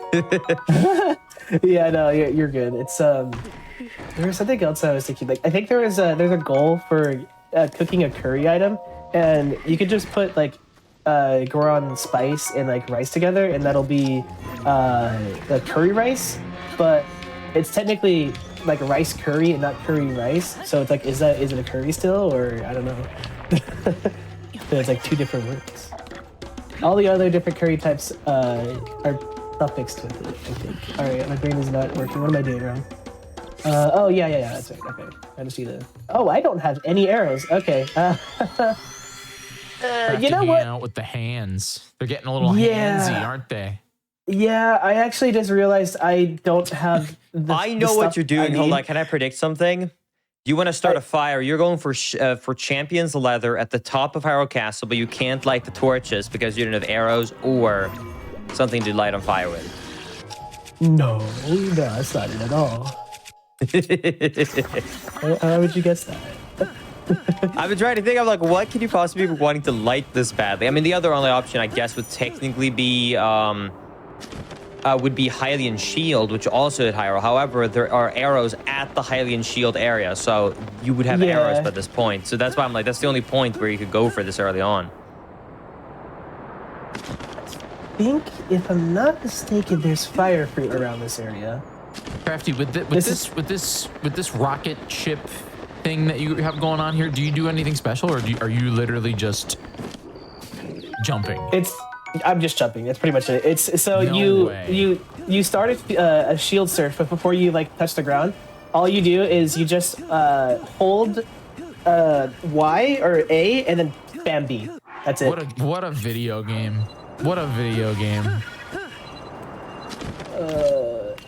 S12: Yeah, no, you're good. It's there was something else I was thinking. Like, I think there's a goal for cooking a curry item, and you could just put like Goron spice and like rice together, and that'll be the curry rice. But it's technically like rice curry and not curry rice. So it's like, is it a curry still, or I don't know. So it's like 2 different words. All the other different curry types are suffixed with it, I think. All right, my brain is not working. What am I doing wrong? Oh, yeah, that's right. Okay. I just need to... Oh, I don't have any arrows. Okay. You know what?
S1: Out with the hands. They're getting a little
S12: Yeah.
S1: handsy, aren't they?
S12: Yeah, I actually just realized I don't have the
S11: I know
S12: the
S11: what
S12: stuff
S11: you're doing.
S12: I
S11: Hold
S12: need.
S11: on, can I predict something? You want to start a fire. You're going for Champion's Leather at the top of Hyrule Castle, but you can't light the torches because you don't have arrows or something to light on fire with.
S12: No, that's not it at all. How would you guess that?
S11: I've been trying to think. I'm like, what could you possibly be wanting to light this badly? I mean, the other only option, I guess, would technically be Hylian Shield, which also hit Hyrule. However, there are arrows at the Hylian Shield area, so you would have arrows by this point. So that's why I'm like, that's the only point where you could go for this early on.
S12: I think, if I'm not mistaken, there's fire fruit around this area.
S1: Crafty, with this rocket ship thing that you have going on here, do you do anything special, or are you literally just jumping?
S12: I'm just jumping. That's pretty much it. It's so you start a shield surf, but before you like touch the ground, all you do is you just hold Y or A and then spam B. That's it.
S1: What a video game. What a video game.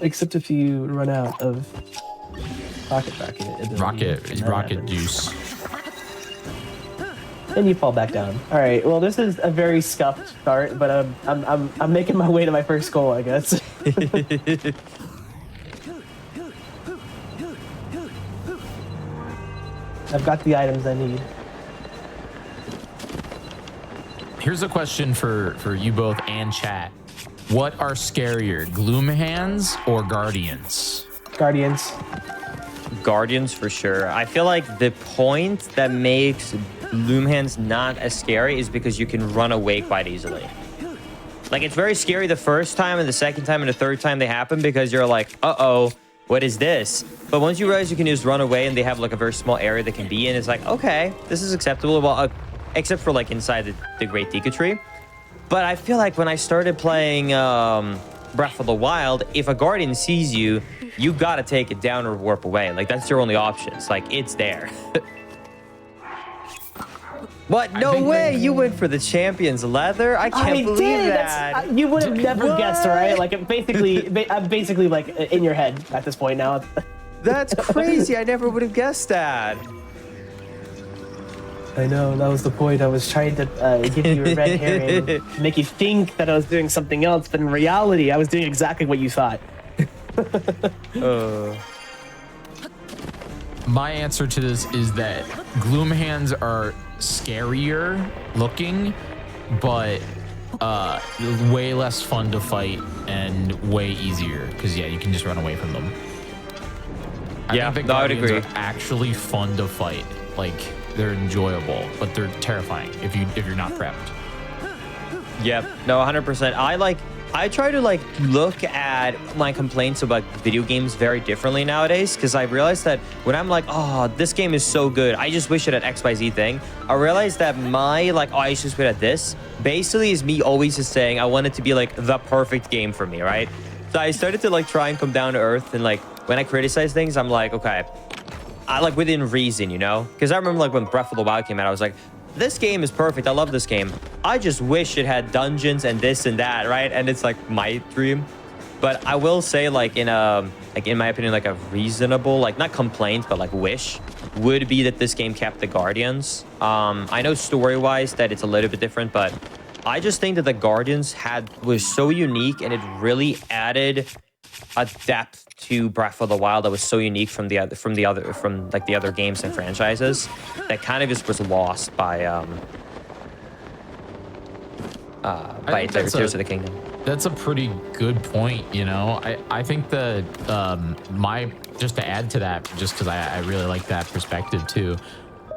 S12: Except if you run out of
S1: rocket juice.
S12: And you fall back down. All right. Well, this is a very scuffed start, but I'm making my way to my first goal, I guess. I've got the items I need.
S1: Here's a question for you both and chat. What are scarier, Gloom Hands or Guardians?
S12: Guardians.
S11: Guardians for sure. I feel like the point that makes Gloom Hands not as scary is because you can run away quite easily. Like, it's very scary the first time, and the second time and the third time they happen because you're like, uh-oh, what is this? But once you realize you can just run away and they have like a very small area they can be in, it's like, okay, this is acceptable. Well, except for like inside the Great Deku Tree. But I feel like when I started playing Breath of the Wild, if a Guardian sees you, you gotta take it down or warp away. Like, that's your only option. It's like, it's there. What? No way! You went for the Champion's Leather? I can't believe that.
S12: You would have never guessed, right? Like, I'm basically like in your head at this point now.
S11: That's crazy. I never would have guessed that.
S12: I know, that was the point. I was trying to give you a red herring, make you think that I was doing something else, but in reality, I was doing exactly what you thought.
S1: My answer to this is that Gloom Hands are scarier looking, but way less fun to fight and way easier because you can just run away from them. I think the Guardians are actually fun to fight. Like, they're enjoyable, but they're terrifying if you're not prepped.
S11: Yep. No, 100%. I try to like look at my complaints about video games very differently nowadays, because I realized that when I'm like, oh, this game is so good, I just wish it had XYZ thing. I realized that my like, oh, I just good at this, basically is me always just saying I want it to be like the perfect game for me, right? So I started to like try and come down to earth, and like when I criticize things, I'm like, okay, I like within reason, you know? Because I remember like when Breath of the Wild came out, I was like, this game is perfect. I love this game. I just wish it had dungeons and this and that, right? And it's like my dream. But I will say, like in my opinion, like a reasonable, like not complaint, but like wish would be that this game kept the Guardians. I know story-wise that it's a little bit different, but I just think that the Guardians was so unique, and it really added a depth to Breath of the Wild that was so unique from the other games and franchises that kind of just was lost by Tears of the Kingdom.
S1: That's a pretty good point, you know. I think that just to add to that, just because I really like that perspective too.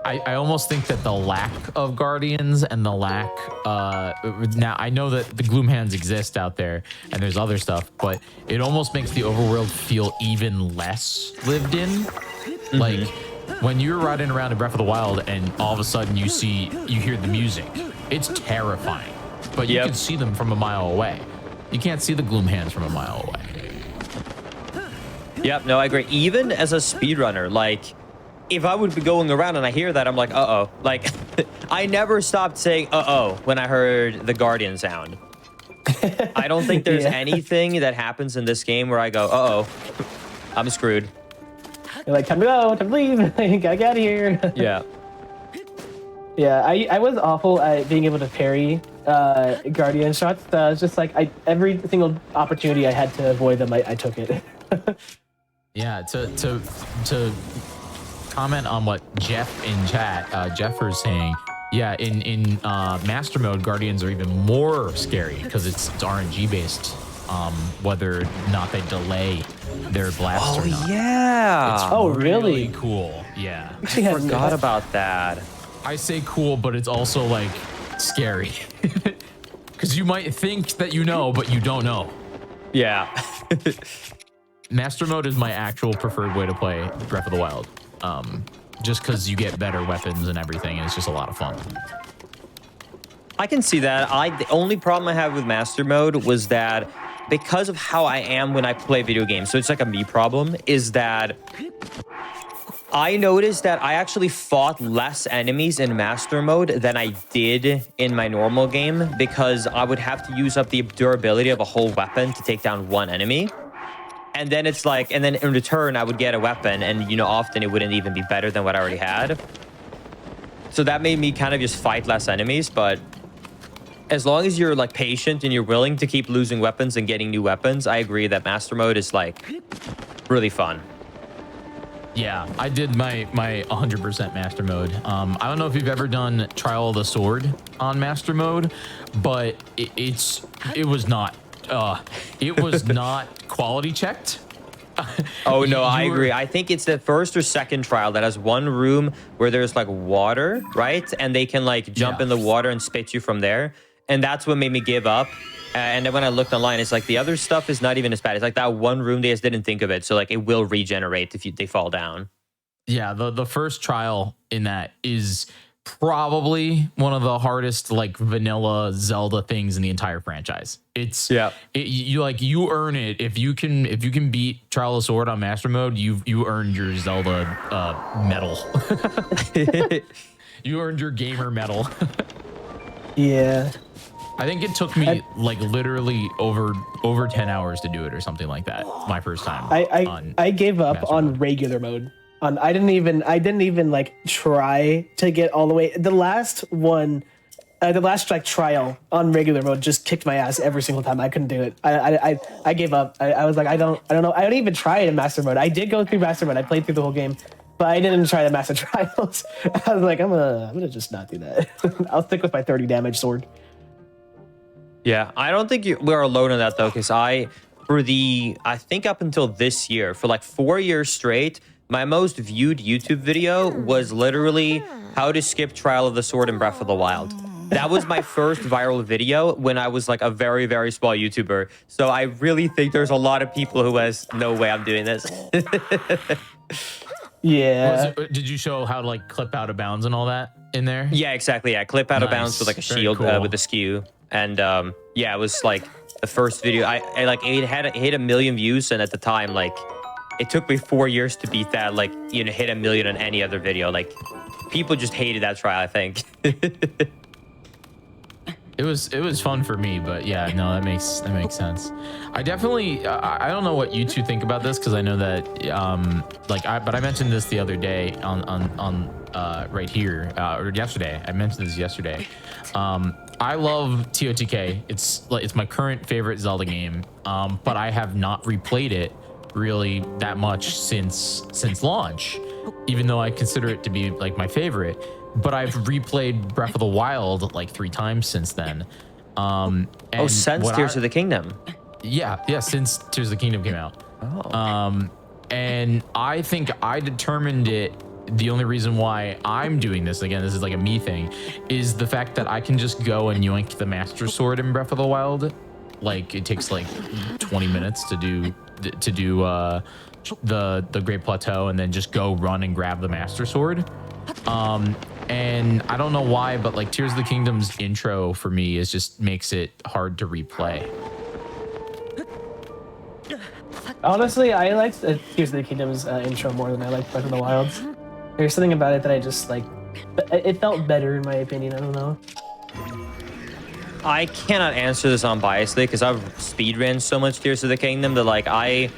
S1: I almost think that the lack of Guardians and the lack now I know that the Gloom Hands exist out there and there's other stuff, but it almost makes the overworld feel even less lived in. Mm-hmm. Like when you're riding around in Breath of the Wild and all of a sudden you hear the music, it's terrifying, but you can see them from a mile away. You can't see the gloom hands from a mile away.
S11: Yep, no, I agree. Even as a speedrunner, like, if I would be going around and I hear that, I'm like, uh-oh. Like, I never stopped saying uh-oh when I heard the Guardian sound. I don't think there's anything that happens in this game where I go, uh-oh, I'm screwed.
S12: You're like, time to go, time to leave. Gotta get out of here.
S11: Yeah.
S12: Yeah, I was awful at being able to parry Guardian shots. It's just like, every single opportunity I had to avoid them, I took it.
S1: Yeah, to comment on what Jeff in chat, Jeffer's saying, yeah, in master mode, Guardians are even more scary because it's RNG based, whether or not they delay their blast or not.
S11: Yeah.
S12: Oh, really?
S1: Cool. Yeah.
S11: I forgot about that.
S1: I say cool, but it's also like scary because you might think that you know, but you don't know.
S11: Yeah.
S1: Master mode is my actual preferred way to play Breath of the Wild. Just because you get better weapons and everything, and it's just a lot of fun.
S11: I can see that. The only problem I have with Master Mode was that because of how I am when I play video games, so it's like a me problem, is that I noticed that I actually fought less enemies in Master Mode than I did in my normal game because I would have to use up the durability of a whole weapon to take down one enemy. And then it's like, and then in return, I would get a weapon, and, you know, often it wouldn't even be better than what I already had. So that made me kind of just fight less enemies, but as long as you're, like, patient and you're willing to keep losing weapons and getting new weapons, I agree that Master Mode is, like, really fun.
S1: Yeah, I did my 100% Master Mode. I don't know if you've ever done Trial of the Sword on Master Mode, but it was not quality checked.
S11: Oh, no, I agree. I think it's the first or second trial that has one room where there's like water, right? And they can like jump in the water and spit you from there. And that's what made me give up. And then when I looked online, it's like the other stuff is not even as bad. It's like that one room they just didn't think of it. So like it will regenerate if they fall down. Yeah,
S1: the first trial in that is probably one of the hardest like vanilla Zelda things in the entire franchise. It's you earn it if you can beat Trial of the Sword on Master Mode. You earned your Zelda medal. You earned your gamer medal.
S12: Yeah.
S1: I think it took me like literally over 10 hours to do it or something like that. My first time.
S12: I gave up on regular mode. I didn't even like try to get all the way. The last one, the last like trial on regular mode just kicked my ass every single time. I couldn't do it. I gave up. I was like, I don't know. I didn't even try it in Master Mode. I did go through Master Mode. I played through the whole game, but I didn't try the Master Trials. I was like, I'm gonna just not do that. I'll stick with my 30 damage sword.
S11: Yeah, I don't think we're alone in that though, because I think up until this year, for like 4 years straight, my most viewed YouTube video was literally how to skip Trial of the Sword in Breath of the Wild. That was my first viral video when I was like a very, very small YouTuber. So I really think there's a lot of people who has no way I'm doing this.
S12: Yeah.
S1: Did you show how to like clip out of bounds and all that in there?
S11: Yeah, exactly. Yeah, clip out of bounds with like a shield with a skew. And yeah, it was like the first video. I like it hit 1 million views, and at the time, like it took me 4 years to beat that. Like, you know, hit 1 million on any other video. Like people just hated that trial, I think.
S1: It was fun for me, but yeah, no, that makes sense. I definitely I don't know what you two think about this, because I know that but I mentioned this the other day on right here or yesterday. I mentioned this yesterday. I love TOTK. It's my current favorite Zelda game, but I have not replayed it really that much since launch, even though I consider it to be like my favorite. But I've replayed Breath of the Wild like 3 times since then.
S11: Since Tears of the Kingdom.
S1: Yeah, since Tears of the Kingdom came out. And I think I determined it. The only reason why I'm doing this, again, this is like a me thing, is the fact that I can just go and yoink the Master Sword in Breath of the Wild. Like it takes like 20 minutes to do the Great Plateau, and then just go run and grab the Master Sword. And I don't know why, but like Tears of the Kingdom's intro for me just makes it hard to replay.
S12: Honestly, I liked Tears of the Kingdom's intro more than I liked Breath of the Wild's. There's something about it that I just like. It felt better in my opinion. I don't know.
S11: I cannot answer this unbiasedly because I've speedrun so much Tears of the Kingdom that like I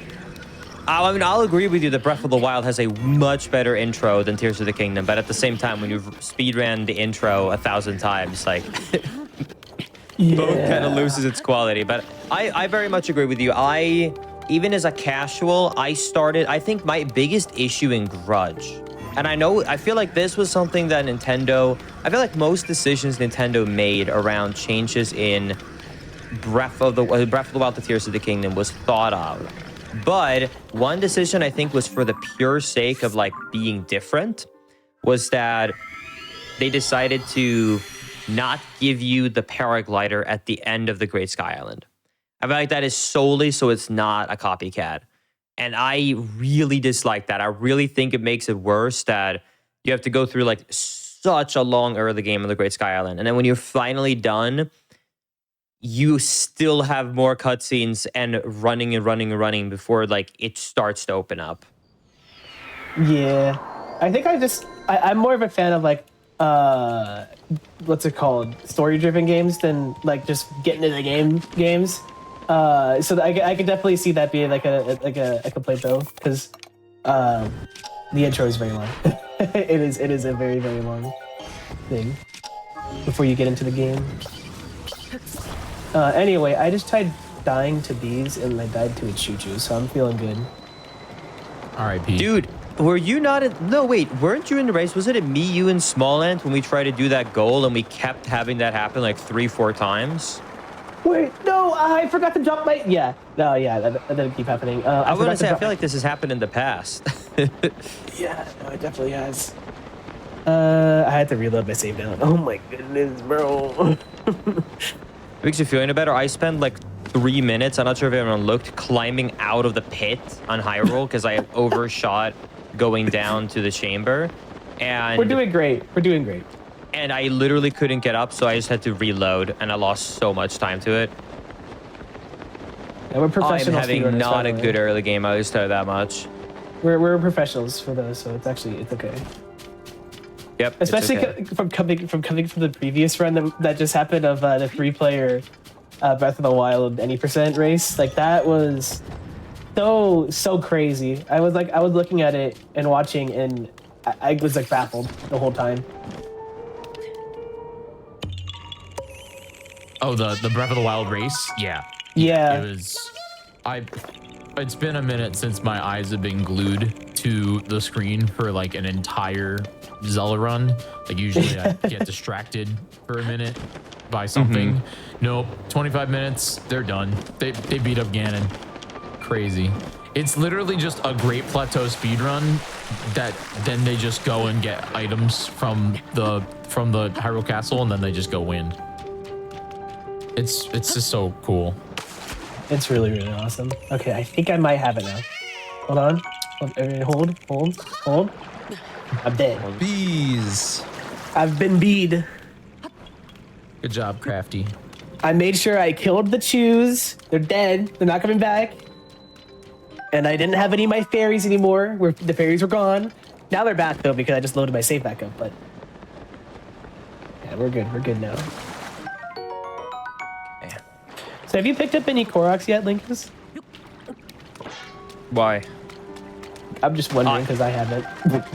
S11: mean, I'll agree with you that Breath of the Wild has a much better intro than Tears of the Kingdom, but at the same time, when you've speedran the intro 1,000 times, like both kind of loses its quality. But I very much agree with you. Even as a casual, I think my biggest issue in Grudge, and I feel like this was something that I feel like most decisions Nintendo made around changes in Breath of the Wild to Tears of the Kingdom was thought of. But one decision I think was for the pure sake of like being different was that they decided to not give you the paraglider at the end of the Great Sky Island. I feel like that is solely so it's not a copycat. And I really dislike that. I really think it makes it worse that you have to go through like such a long early game on the Great Sky Island. And then when you're finally done, you still have more cutscenes and running before like it starts to open up.
S12: Yeah, I think I'm more of a fan of like what's it called, story-driven games than like just getting into the games. So I can definitely see that being like a complaint though, because the intro is very long. it is a very, very long thing before you get into the game. Anyway, I just tried dying to these and I died to a choo-choo, so I'm feeling good.
S1: R.I.P.
S11: Dude, were you not no, wait, weren't you in the race? Was it me, you, and Smallland when we tried to do that goal and we kept having that happen like 3-4 times?
S12: Wait, no, I forgot to drop my... Yeah, no, yeah, that didn't keep happening.
S11: I want to say, I feel like this has happened in the past.
S12: Yeah, no, it definitely has. I had to reload my save now. Oh my goodness, bro.
S11: Makes you feel any better? I spent like 3 minutes, I'm not sure if everyone looked, climbing out of the pit on Hyrule because I overshot going down to the chamber. And
S12: we're doing great. We're doing great.
S11: And I literally couldn't get up, so I just had to reload, and I lost so much time to it.
S12: Yeah, we're professionals.
S11: I'm having not a good early game, I'll just tell you that much.
S12: We're professionals for those, so it's okay.
S11: Yep.
S12: Especially
S11: okay.
S12: from coming from the previous run that just happened of the 3-player Breath of the Wild any % race. Like that was so crazy. I was looking at it and watching, and I was like baffled the whole time.
S1: Oh, the Breath of the Wild race? Yeah.
S12: Yeah.
S1: It was... It's been a minute since my eyes have been glued to the screen for like an entire Zelda run. Like usually I get distracted for a minute by something. Nope, 25 minutes, they're done. They beat up Ganon. Crazy. It's literally just a Great Plateau speedrun that then they just go and get items from the Hyrule Castle and then they just go win. It's just so cool.
S12: It's really, really awesome. Okay, I think I might have it now. Hold on. Hold. I'm dead.
S1: Bees.
S12: I've been beed.
S1: Good job, Crafty.
S12: I made sure I killed the chews. They're dead. They're not coming back. And I didn't have any of my fairies anymore. The fairies were gone. Now they're back though because I just loaded my save back up. But yeah, we're good. We're good now. So have you picked up any Koroks yet, Linkus?
S11: Why?
S12: I'm just wondering because I haven't.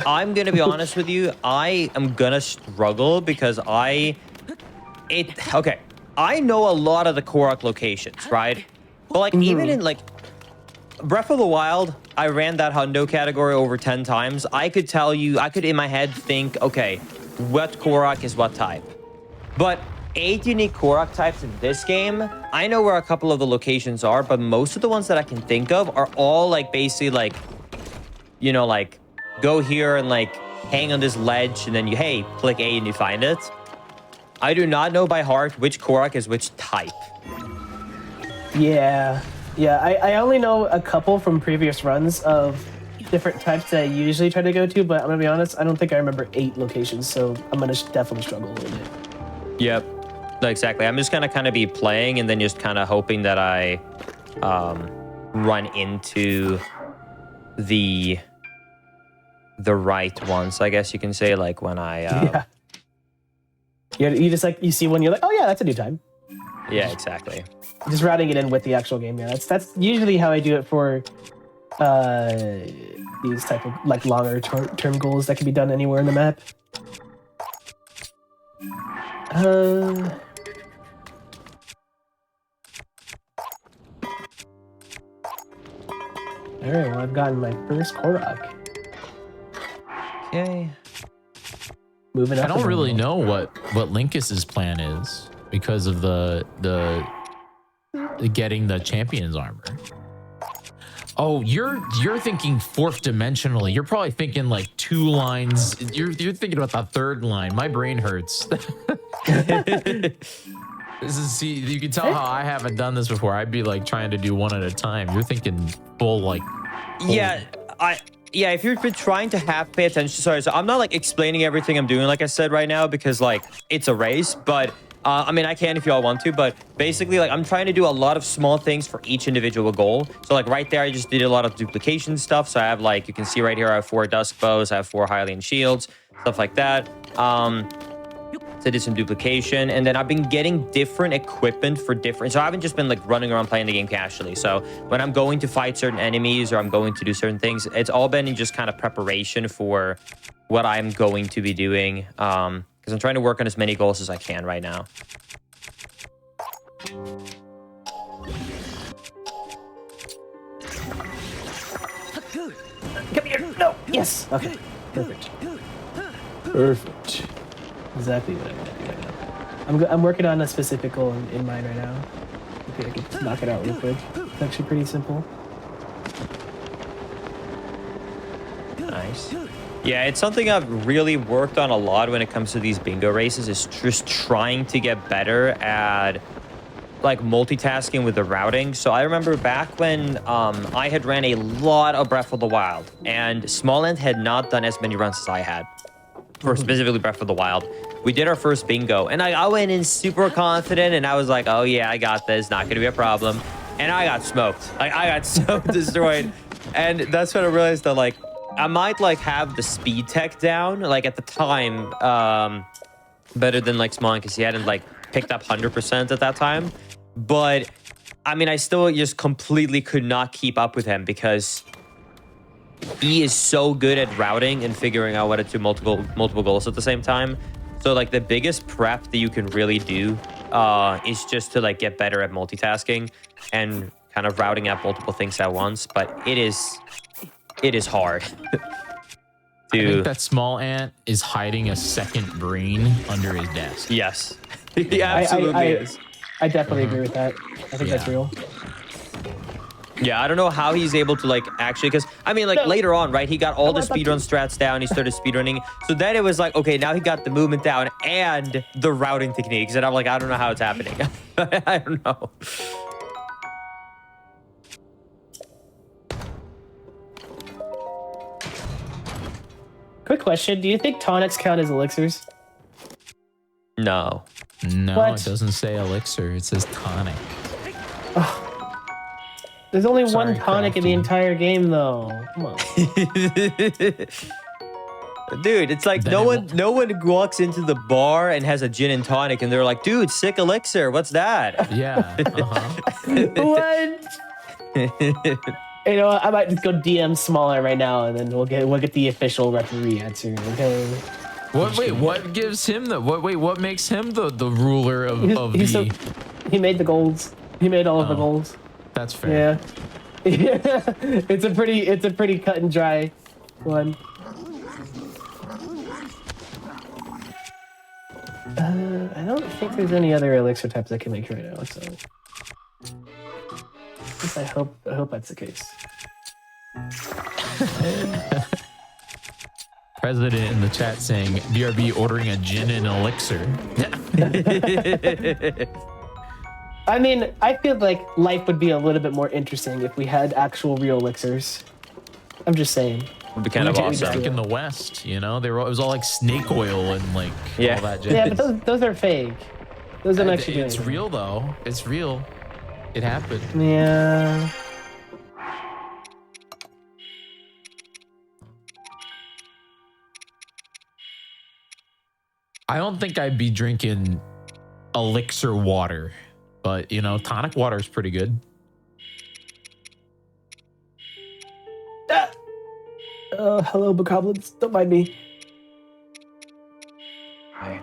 S11: I'm gonna be honest with you. I am gonna struggle because I know a lot of the Korok locations, right? But like even in like Breath of the Wild, I ran that hundo category over 10 times. I could tell you, I could in my head think, okay, what Korok is what type. But 8 unique Korok types in this game, I know where a couple of the locations are, but most of the ones that I can think of are all like basically like, you know, like go here and like hang on this ledge and then you, click A and you find it. I do not know by heart which Korok is which type.
S12: Yeah, I only know a couple from previous runs of different types that I usually try to go to, but I'm gonna be honest, I don't think I remember 8 locations, so I'm gonna definitely struggle with it.
S11: Yep, exactly. I'm just gonna kind of be playing and then just kind of hoping that I run into the right ones, I guess you can say, like when I
S12: You just like you see one, you're like, oh yeah, that's a new time.
S11: yeah, exactly.
S12: Just routing it in with the actual game. Yeah, that's usually how I do it for these type of like longer term goals that can be done anywhere in the map. All right, well, I've gotten my first Korok.
S11: Okay.
S12: Moving up.
S1: I don't really know what Linkus's plan is because of the getting the champion's armor. Oh, you're thinking fourth dimensionally. You're probably thinking like 2 lines. You're thinking about the 3rd line. My brain hurts. See, you can tell how I haven't done this before. I'd be like trying to do one at a time. You're thinking full like.
S11: Yeah, if you've been trying to pay attention, sorry, so I'm not like explaining everything I'm doing, like I said right now, because like it's a race, but I mean, I can if y'all want to, but basically like I'm trying to do a lot of small things for each individual goal. So like right there, I just did a lot of duplication stuff. So I have like, you can see right here, I have 4 dusk bows, I have 4 Hylian shields, stuff like that. So I did some duplication, and then I've been getting different equipment for different. So I haven't just been like running around playing the game casually. So when I'm going to fight certain enemies or I'm going to do certain things, it's all been in just kind of preparation for what I'm going to be doing. Because I'm trying to work on as many goals as I can right now.
S12: Come here. No. Yes. Okay. Perfect. Perfect. Exactly what I got. I'm working on a specific goal in mind right now. Okay, I can knock it out real quick. It's actually pretty simple.
S11: Nice. Yeah, it's something I've really worked on a lot when it comes to these bingo races, is just trying to get better at like multitasking with the routing. So I remember back when I had ran a lot of Breath of the Wild, and Smallland had not done as many runs as I had, for specifically Breath of the Wild. We did our first bingo, and I went in super confident, and I was like, oh yeah, I got this, not gonna be a problem. And I got smoked. Like, I got so destroyed. And that's when I realized that like I might like have the speed tech down, like at the time, better than like Smallland, because he hadn't like picked up 100% at that time. But I mean, I still just completely could not keep up with him, because he is so good at routing and figuring out what to do multiple goals at the same time. So like the biggest prep that you can really do is just to like get better at multitasking and kind of routing out multiple things at once. But it is hard.
S1: I think that small ant is hiding a second brain under his desk.
S11: Yes, he absolutely is.
S12: I definitely agree with that. I think that's real.
S11: Yeah, I don't know how he's able to like actually, because I mean like later on, right, he got all the speedrun strats down, he started speedrunning, so then it was like, okay, now he got the movement down and the routing techniques, and I'm like, I don't know how it's happening. I don't know.
S12: Quick question, do you think tonics count as elixirs?
S11: No.
S1: No,
S12: What?
S1: it doesn't say elixir, it says tonic.
S12: There's only
S1: Sorry,
S12: one tonic in the
S1: Crafty.
S12: entire game, though. Come on.
S11: Dude, it's like
S1: Then
S11: no
S1: it
S11: one walks into the bar and has a gin and tonic, and they're like, dude, sick elixir, what's that?
S1: Yeah.
S12: What? You know what? I might just go DM Smaller right now, and then we'll get the official referee answer. Okay.
S1: What gives him the what makes him the ruler of
S12: He made the goals. He made all of the goals.
S1: That's fair.
S12: Yeah. It's a pretty cut and dry one. I don't think there's any other elixir types I can make right now, so I hope that's the case.
S1: President in the chat saying BRB ordering a gin and elixir.
S12: I mean, I feel like life would be a little bit more interesting if we had actual real elixirs. I'm just saying.
S11: Would be kind of awesome.
S1: Back in the West, you know, it was all like snake oil and like all that jazz.
S12: Yeah, but those are fake. Those don't actually do
S1: It's
S12: anything.
S1: real though. It's real. It happened.
S12: Yeah.
S1: I don't think I'd be drinking elixir water, but you know, tonic water is pretty good.
S12: Oh, hello, bokoblins. Don't mind me.
S11: Hi.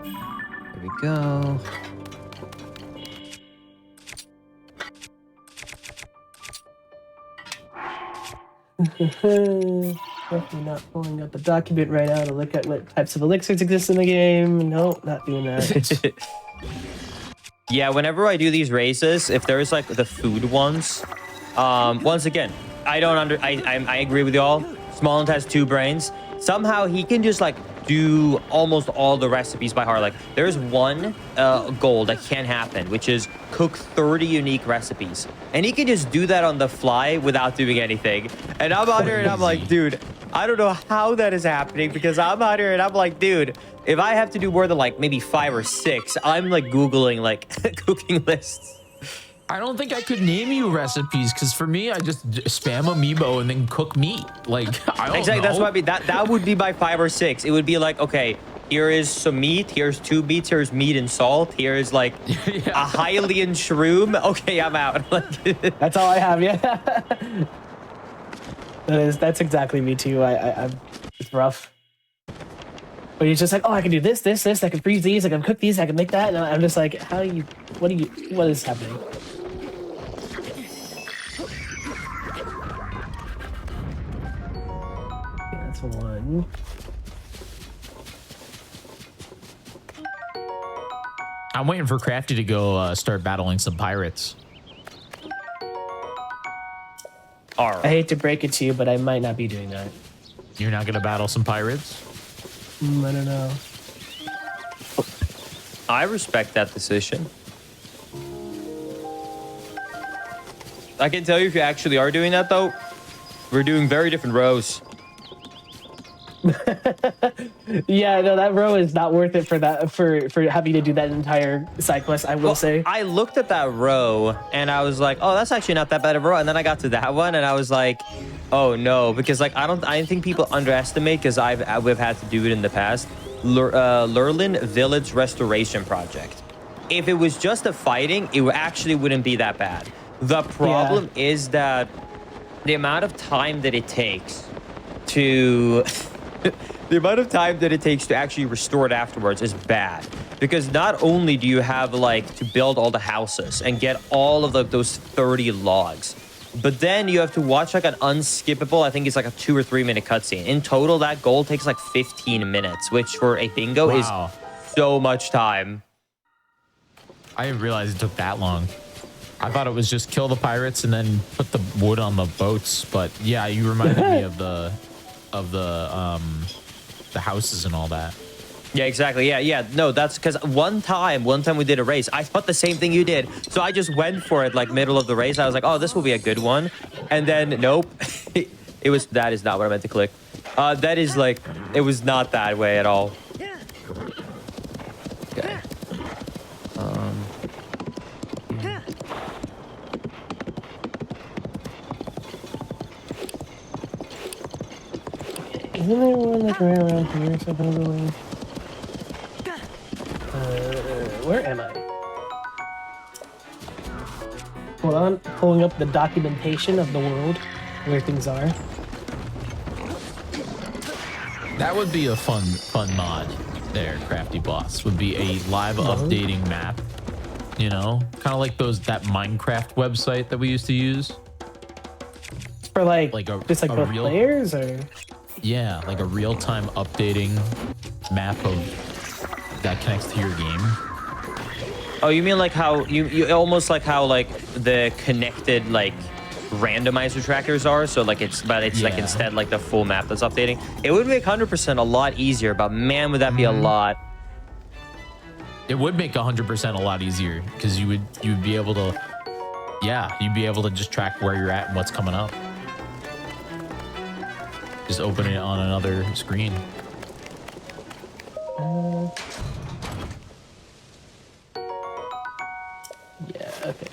S11: Here we go.
S12: Definitely not pulling up a document right now to look at what types of elixirs exist in the game. No, not doing that.
S11: Yeah, whenever I do these races, if there's like the food ones, once again, I agree with y'all. Smolland has 2 brains. Somehow he can just like do almost all the recipes by heart. Like there's one goal that can happen, which is cook 30 unique recipes. And he can just do that on the fly without doing anything. And I'm out here and I'm like, dude, I don't know how that is happening, because I'm out here and I'm like, dude, if I have to do more than like maybe 5 or 6, I'm like Googling like cooking lists.
S1: I don't think I could name you recipes, because for me, I just spam amiibo and then cook meat. Like, I don't
S11: Exactly,
S1: know.
S11: that's what I mean. That would be by 5 or 6. It would be like, okay, here is some meat, here's 2 meats, here's meat and salt, here's like a Hylian shroom. Okay, I'm out.
S12: That's all I have, yeah. That's exactly me too. I'm it's rough. But he's just like, oh, I can do this, I can freeze these, I can cook these, I can make that, and I'm just like, what is happening? Okay, that's 1.
S1: I'm waiting for Crafty to go start battling some pirates.
S11: All right.
S12: I hate to break it to you, but I might not be doing that.
S1: You're not going to battle some pirates?
S12: I don't know.
S11: I respect that decision. I can tell you if you actually are doing that, though, we're doing very different rows.
S12: Yeah, no, that row is not worth it for having to do that entire side quest, I will say.
S11: I looked at that row and I was like, oh, that's actually not that bad of a row. And then I got to that one and I was like, oh no, because like I think people underestimate, because we've had to do it in the past. Lurlin Village Restoration Project. If it was just a fighting, it actually wouldn't be that bad. The problem is that the amount of time that it takes to actually restore it afterwards is bad, because not only do you have like to build all the houses and get all of those 30 logs, but then you have to watch like an unskippable, I think it's like a 2 or 3 minute cutscene. In total, that goal takes like 15 minutes, which for a bingo is so much time.
S1: I didn't realize it took that long. I thought it was just kill the pirates and then put the wood on the boats, but yeah, you reminded me of the houses and all that.
S11: Yeah, exactly. Yeah. No, that's because one time we did a race. I thought the same thing you did. So I just went for it like middle of the race. I was like, oh, this will be a good one. And then, nope. That is not what I meant to click. That is like, it was not that way at all. Okay.
S12: Isn't there one like around here supposedly? Where am I? Hold on, pulling up the documentation of the world where things are.
S1: That would be a fun mod there, Crafty Boss. Would be a live updating map. You know, kind of like that Minecraft website that we used to use.
S12: For like just like
S1: a
S12: both
S1: real
S12: players, or
S1: yeah, like a real-time updating map that connects to your game.
S11: Oh, you mean like how you almost like how like the connected like randomizer trackers are? So like it's like instead like the full map that's updating. It would make 100% a lot easier, but man, would that be a lot.
S1: It would make 100% a lot easier, because you'd be able to, you'd be able to just track where you're at and what's coming up. Just open it on another screen.
S12: Yeah, okay.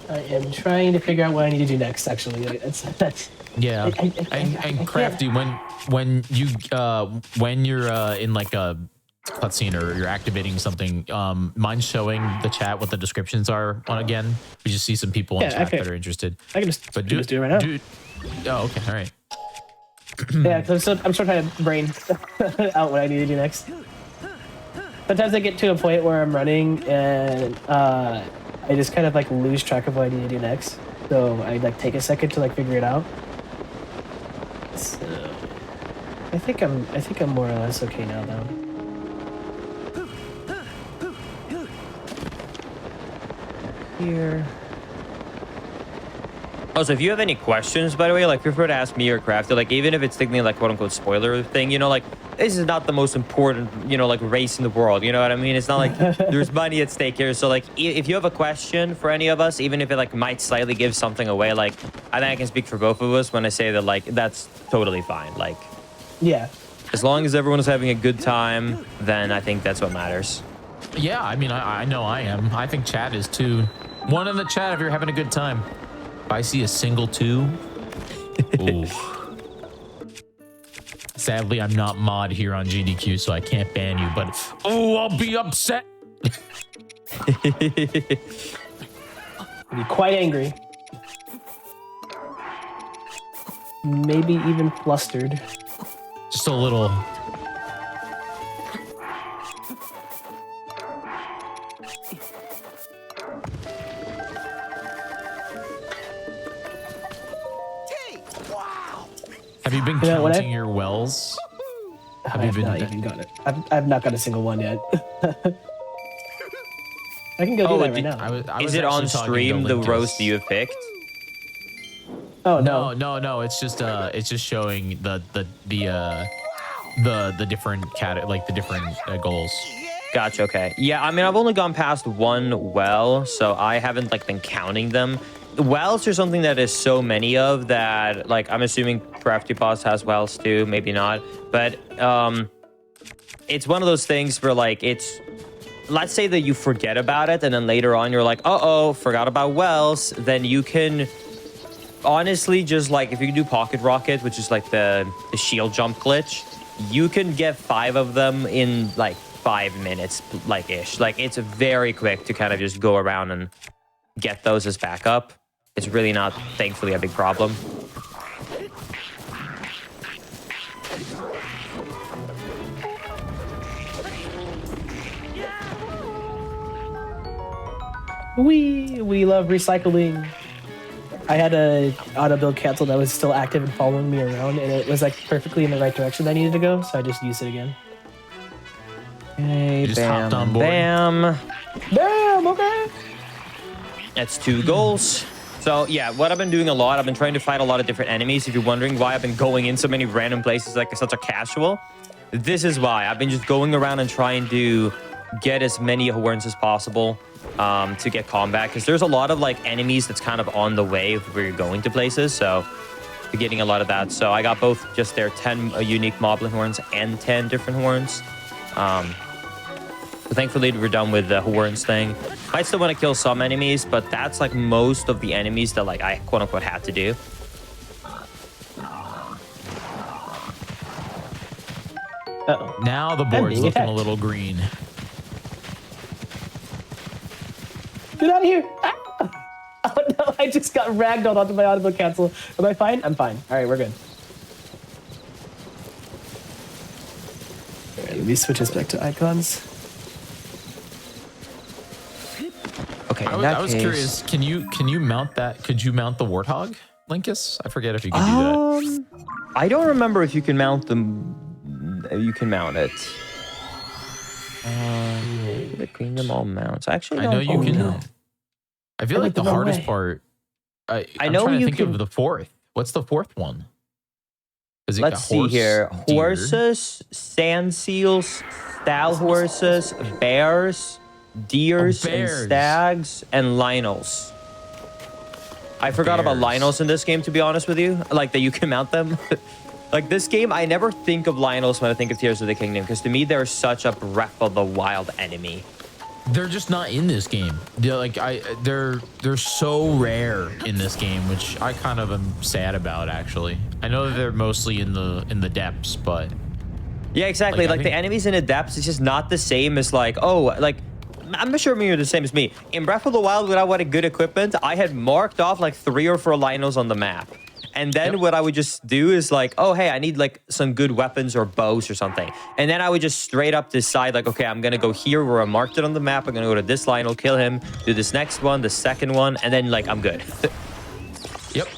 S12: I am trying to figure out what I need to do next. Actually, that's
S1: Yeah,
S12: I
S1: and
S12: can't-
S1: Crafty, when you're in like a cutscene or you're activating something, mind showing the chat what the descriptions are on again? We just see some people in
S12: Yeah,
S1: chat
S12: okay.
S1: that are interested.
S12: I can just,
S1: But
S12: just do it right now.
S1: Oh, okay, all right.
S12: Yeah, because I'm still trying to brain out what I need to do next. Sometimes I get to a point where I'm running and I just kind of like lose track of what I need to do next. So I like take a second to like figure it out. So I think I'm more or less okay now though.
S11: Here. Also, if you have any questions, by the way, like feel free to ask me or Crafty. Like even if it's technically like quote unquote spoiler thing, you know, like this is not the most important, you know, like race in the world. You know what I mean? It's not like there's money at stake here. So like if you have a question for any of us, even if it like might slightly give something away, like I think I can speak for both of us when I say that like that's totally fine. Like
S12: Yeah.
S11: as long as everyone is having a good time, then I think that's what matters.
S1: Yeah, I mean, I know I am. I think chat is too. One in the chat if you're having a good time. If I see a single 2, ooh. Sadly, I'm not mod here on GDQ, so I can't ban you, but oh, I'll be upset.
S12: Be quite angry. Maybe even flustered.
S1: Just a little. Have you been
S12: Yeah, what
S1: counting your wells? Have you
S12: I've
S1: been?
S12: not even got it. I've not got a single one yet. I can go do that right now.
S1: I
S11: Is
S1: was
S11: it on
S1: actually talking to
S11: stream the
S1: Linkus.
S11: roast you have picked?
S12: Oh
S1: No, it's just showing the different the different goals.
S11: Gotcha. Okay. Yeah. I mean, I've only gone past one well, so I haven't like been counting them. Wells are something that is so many of that, like, I'm assuming Crafty Boss has wells too, maybe not, but it's one of those things where like let's say that you forget about it and then later on you're like, uh-oh, forgot about wells, then you can honestly just like, if you do Pocket Rocket, which is like the shield jump glitch, you can get 5 of them in like 5 minutes, like ish. Like it's very quick to kind of just go around and get those as backup. It's really not, thankfully, a big problem.
S12: We love recycling. I had a auto build cancel that was still active and following me around, and it was like perfectly in the right direction I needed to go, so I just used it again.
S11: Okay,
S1: You just hopped on board.
S11: bam.
S12: Damn, okay.
S11: That's 2 goals. So yeah, what I've been doing a lot, I've been trying to fight a lot of different enemies. If you're wondering why I've been going in so many random places like such a casual, this is why. I've been just going around and trying to get as many horns as possible to get combat, because there's a lot of like enemies that's kind of on the way of where you're going to places, so you're getting a lot of that. So I got both just their 10 unique moblin horns and 10 different horns. So thankfully we're done with the horns thing. I still want to kill some enemies, but that's like most of the enemies that like I quote unquote had to do.
S12: Uh-oh.
S1: Now the board's
S12: being
S1: looking a
S12: attacked.
S1: little green.
S12: Get out of here! Ah! Oh no, I just got ragdolled onto my auto build cancel. Am I fine? I'm fine. All right, we're good. All right, let me switch us back to icons.
S11: Okay,
S1: I was curious. Can you mount that? Could you mount the warthog, Linkus? I forget if you could do that.
S11: I don't remember if you can mount them. You can mount it. The kingdom all mounts. Actually,
S1: I know you can.
S11: know.
S1: I feel like the
S12: went the wrong
S1: hardest
S12: way.
S1: part. I'm
S11: know
S1: trying to
S11: you
S1: think
S11: can-
S1: of the fourth. What's the fourth one? Is it
S11: Let's
S1: a
S11: see
S1: horse,
S11: here.
S1: deer?
S11: Horses, sand seals, stag horses, bears, deers, and
S1: bears.
S11: stags, and linos. I forgot about
S1: Bears.
S11: linos in this game, to be honest with you. Like that you can mount them. Like this game, I never think of linos when I think of Tears of the Kingdom, because to me they're such a Breath of the Wild enemy.
S1: they're just not in this game. They're so rare in this game, which I kind of am sad about, actually. I know that they're mostly in the depths, but
S11: yeah, exactly. Like the enemies in the depths, it's just not the same as like, oh, like I'm sure you're the same as me. In Breath of the Wild, without what a good equipment, I had marked off like 3 or 4 Lionels on the map. And then what I would just do is like, oh, hey, I need like some good weapons or bows or something. And then I would just straight up decide like, okay, I'm going to go here where I marked it on the map. I'm going to go to this Lionel, kill him, do this next one, the second one, and then like I'm good.
S1: Yep.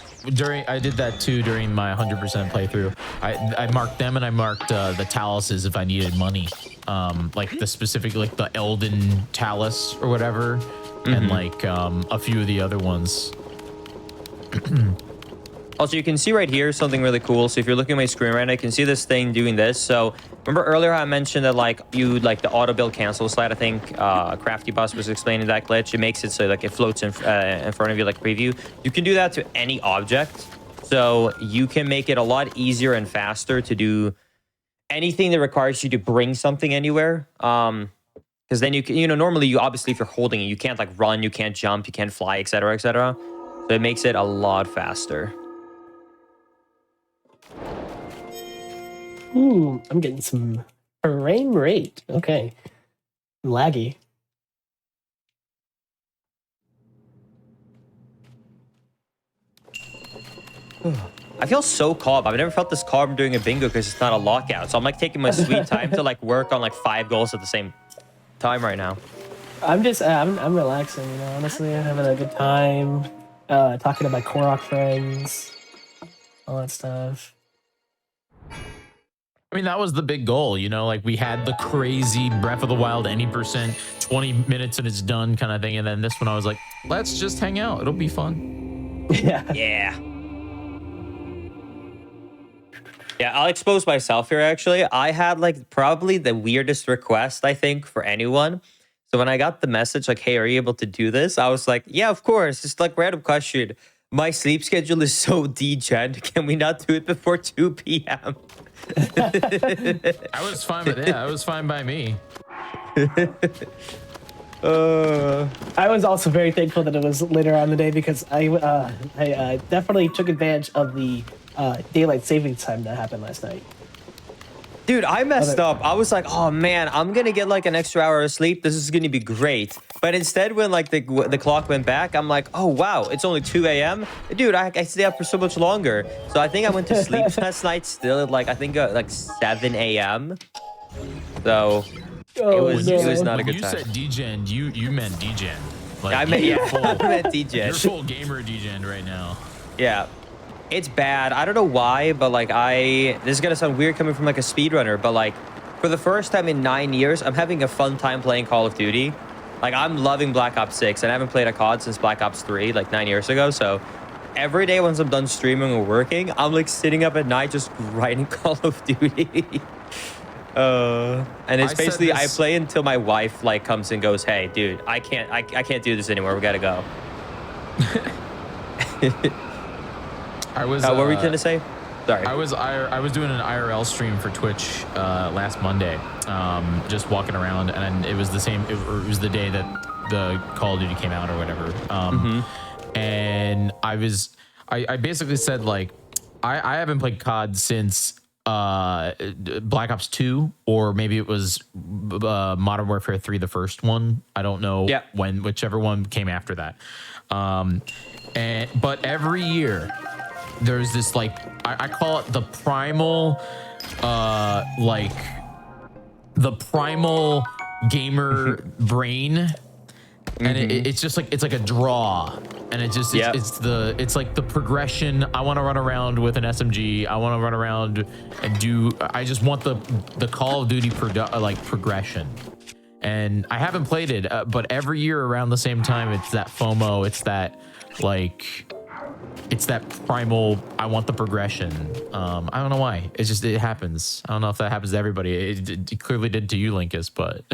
S1: I did that too during my 100% playthrough. I marked them and I marked the taluses if I needed money. Like the specific, like the Elden Talus or whatever. And like a few of the other ones.
S11: Also, you can see right here something really cool. So if you're looking at my screen right now, you can see this thing doing this. So remember earlier I mentioned that like you like the auto build cancel slide. I think Crafty Boss was explaining that glitch. It makes it so like it floats in front of you like preview. You can do that to any object. So you can make it a lot easier and faster to do anything that requires you to bring something anywhere. Because then you can, normally you obviously if you're holding it, you can't like run, you can't jump, you can't fly, etc., etc. So it makes it a lot faster.
S12: Ooh, I'm getting some frame rate. Okay. Laggy.
S11: I feel so calm. I've never felt this calm doing a bingo because it's not a lockout. So I'm like taking my sweet time to like work on like 5 goals at the same time right now.
S12: I'm just, I'm relaxing, honestly. I'm having a good time. Talking to my Korok friends. All that stuff.
S1: I mean, that was the big goal, like we had the crazy Breath of the Wild any percent, 20 minutes and it's done kind of thing. And then this one I was like, let's just hang out. It'll be fun.
S12: Yeah.
S11: Yeah, I'll expose myself here, actually. I had like probably the weirdest request, I think, for anyone. So when I got the message like, hey, are you able to do this? I was like, yeah, of course. Just like random question. My sleep schedule is so degen. Can we not do it before 2 p.m.?
S1: I was fine with that. That was fine by me.
S12: I was also very thankful that it was later on in the day because I definitely took advantage of the daylight savings time that happened last night.
S11: Dude, I messed up. I was like, oh man, I'm gonna get like an extra hour of sleep. This is gonna be great. But instead, when like the clock went back, I'm like, oh wow, it's only 2 a.m. Dude, I stay up for so much longer. So I think I went to sleep last night still at like I think like 7 a.m. So it was not a good time.
S1: You said degen, you meant degen. Like,
S11: I meant I meant degen.
S1: You're full gamer degen right now.
S11: Yeah. It's bad. I don't know why, but like this is gonna sound weird coming from like a speedrunner, but like for the first time in 9 years, I'm having a fun time playing Call of Duty. Like I'm loving Black Ops 6 and I haven't played a COD since Black Ops 3, like 9 years ago. So every day once I'm done streaming or working, I'm like sitting up at night just grinding Call of Duty. And it's basically I play until my wife like comes and goes, hey dude, I can't do this anymore. We gotta go.
S1: I was.
S11: What were you going to say? Sorry.
S1: I was doing an IRL stream for Twitch last Monday, just walking around, and it was the same. It was the day that the Call of Duty came out or whatever. And I basically said like, I haven't played COD since Black Ops 2, or maybe it was Modern Warfare 3, the first one. I don't know when, whichever one came after that. But every year, there's this like I call it the primal the primal gamer brain, and it's just like it's like a draw, and it just it's like the progression. I want to run around with an SMG. I want to run around and I just want the Call of Duty progression. And I haven't played it, but every year around the same time, it's that FOMO. It's that like it's that primal, I want the progression. I don't know why. It's just, it happens. I don't know if that happens to everybody. It clearly did to you, Linkus, but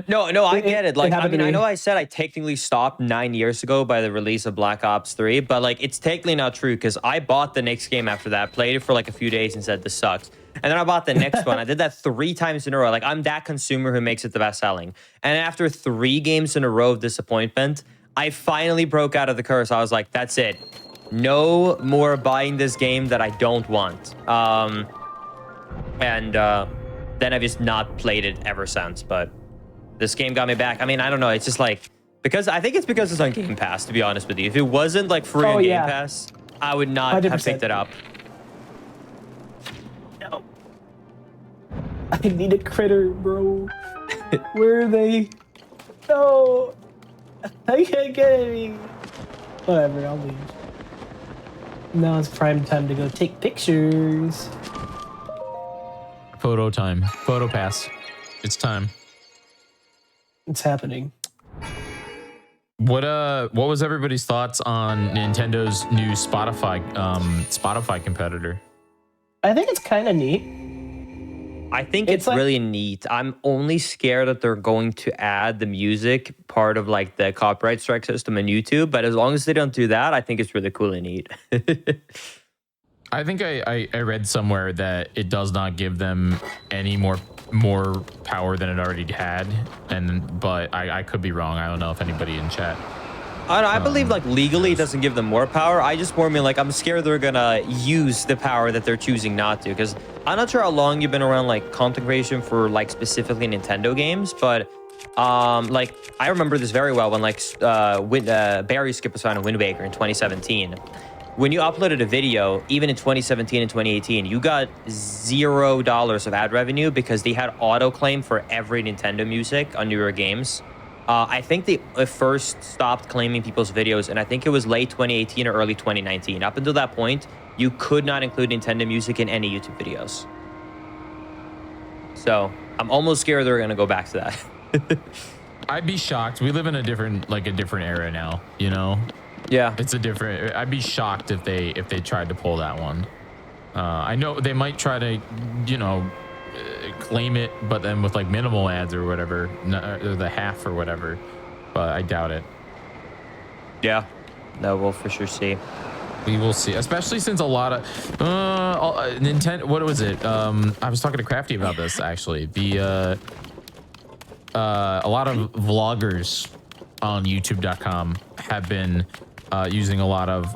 S11: No, I get it. Like, I
S12: happened
S11: mean,
S12: to
S11: I
S12: me.
S11: know I said I technically stopped 9 years ago by the release of Black Ops 3, but like, it's technically not true because I bought the next game after that, played it for like a few days and said, this sucks. And then I bought the next one. I did that 3 times in a row. Like, I'm that consumer who makes it the best selling. And after 3 games in a row of disappointment, I finally broke out of the curse. I was like, that's it. No more buying this game that I don't want. Then I've just not played it ever since. But this game got me back. I mean, I don't know. It's just like, because I think it's because it's on Game Pass, to be honest with you. If it wasn't like free on Game Pass, I would not have
S12: 100%.
S11: picked it up.
S12: No. I need a critter, bro. Where are they? No. I can't get any. Whatever, I'll leave. Now it's prime time to go take pictures.
S1: photo time, photo pass. It's time.
S12: It's happening.
S1: What was everybody's thoughts on Nintendo's new Spotify competitor?
S12: I think it's kind of neat.
S11: I think
S12: It's
S11: it's
S12: like-
S11: really neat. I'm only scared that they're going to add the music part of like the copyright strike system in YouTube. But as long as they don't do that, I think it's really cool and neat.
S1: I think I read somewhere that it does not give them any more power than it already had, but I could be wrong. I don't know if anybody in chat.
S11: I believe like legally it doesn't give them more power. I just more mean like I'm scared they're gonna use the power that they're choosing not to. Because I'm not sure how long you've been around like content creation for like specifically Nintendo games, but like I remember this very well when like Barry Skip was found in Wind Waker in 2017. When you uploaded a video, even in 2017 and 2018, you got $0 of ad revenue because they had auto claim for every Nintendo music on newer games. I think they first stopped claiming people's videos, and I think it was late 2018 or early 2019. Up until that point, you could not include Nintendo music in any YouTube videos. So I'm almost scared they're going to go back to that.
S1: I'd be shocked. We live in a different era now, you know?
S11: Yeah.
S1: It's a different, I'd be shocked if they tried to pull that one. I know they might try to, you know, claim it, but then with like minimal ads or whatever, or the half or whatever, but I doubt it.
S11: Yeah. No, we'll for sure see.
S1: We will see, especially since a lot of Nintendo, what was it? I was talking to Crafty about this actually. A lot of vloggers on YouTube.com have been using a lot of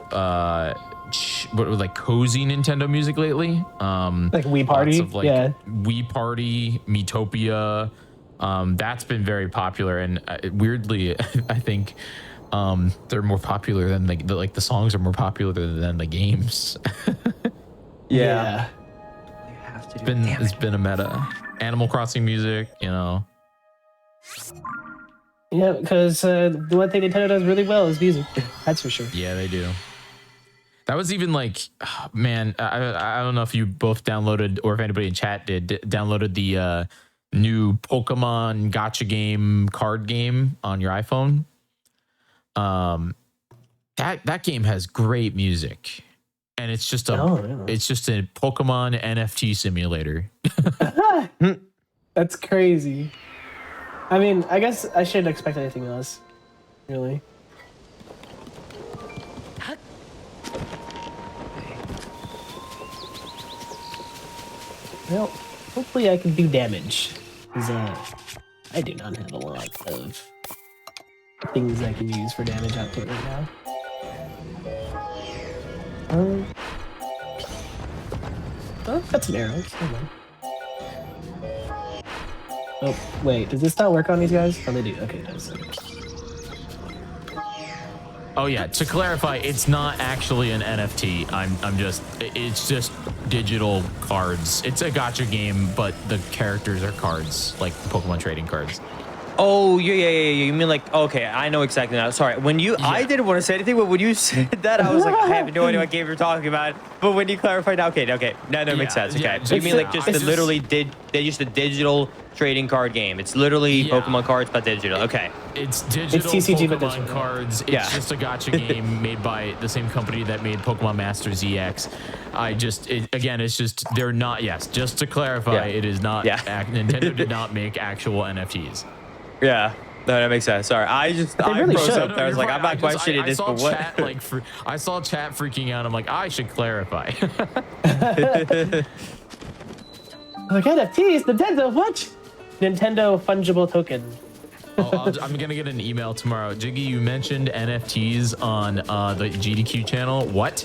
S1: like cozy Nintendo music lately.
S12: Like Wii Party, yeah.
S1: Wii Party, Miitopia. That's been very popular, and weirdly, I think they're more popular than the songs are more popular than the games.
S12: Yeah.
S1: It's been a meta. Animal Crossing music, you know.
S12: Yeah, because the one thing Nintendo does really well is music. That's for sure.
S1: Yeah, they do. That was even like, oh, man, I don't know if you both downloaded or if anybody in chat downloaded the new Pokemon Gacha game card game on your iPhone. That game has great music, and it's just it's just a Pokemon NFT simulator.
S12: That's crazy. I mean, I guess I shouldn't expect anything else, really. Well, hopefully I can do damage, because I do not have a lot of things I can use for damage output right now. Oh, got some arrows. Hold on. Oh, wait, does this not work on these guys? Oh, they do. Okay, it does.
S1: Oh yeah, to clarify, it's not actually an NFT. It's just digital cards. It's a gacha game, but the characters are cards, like Pokemon trading cards.
S11: Oh, yeah. You mean like, okay, I know exactly now. Sorry. When you, I didn't want to say anything, but when you said that, I was like, I have no idea what game you're talking about. But when you clarified, okay. No, that makes sense. Okay. So you mean like just the literally just a digital trading card game. It's literally Pokemon cards, but digital. Okay.
S1: It's digital
S12: TCG,
S1: Pokemon
S12: but digital.
S1: cards. It's just a gacha game made by the same company that made Pokemon Masters EX. Again, it's just, they're not, just to clarify, it is not, Nintendo did not make actual NFTs.
S11: Yeah. No, that makes sense. Sorry. I
S12: really
S11: froze
S12: should.
S11: up there. I was like, I'm not questioning this, but what?
S1: I saw chat freaking out. I'm like, I should clarify.
S12: Like NFTs, Nintendo, what? Nintendo fungible token.
S1: I'm gonna get an email tomorrow. Jiggy, you mentioned NFTs on the GDQ channel. What?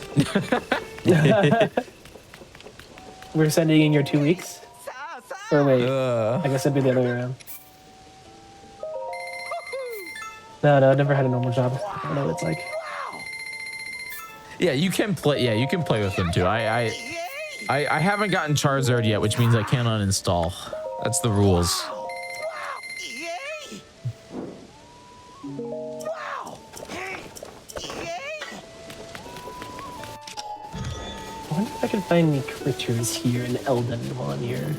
S12: We're sending in your 2 weeks. Or wait, I guess it'd be the other way around. No, I never had a normal job. I don't know what it's like.
S1: Yeah, you can play. Yeah, you can play with them too. I haven't gotten Charizard yet, which means I can't uninstall. That's the rules.
S12: I wonder if I can find any critters here in Elden while I'm here.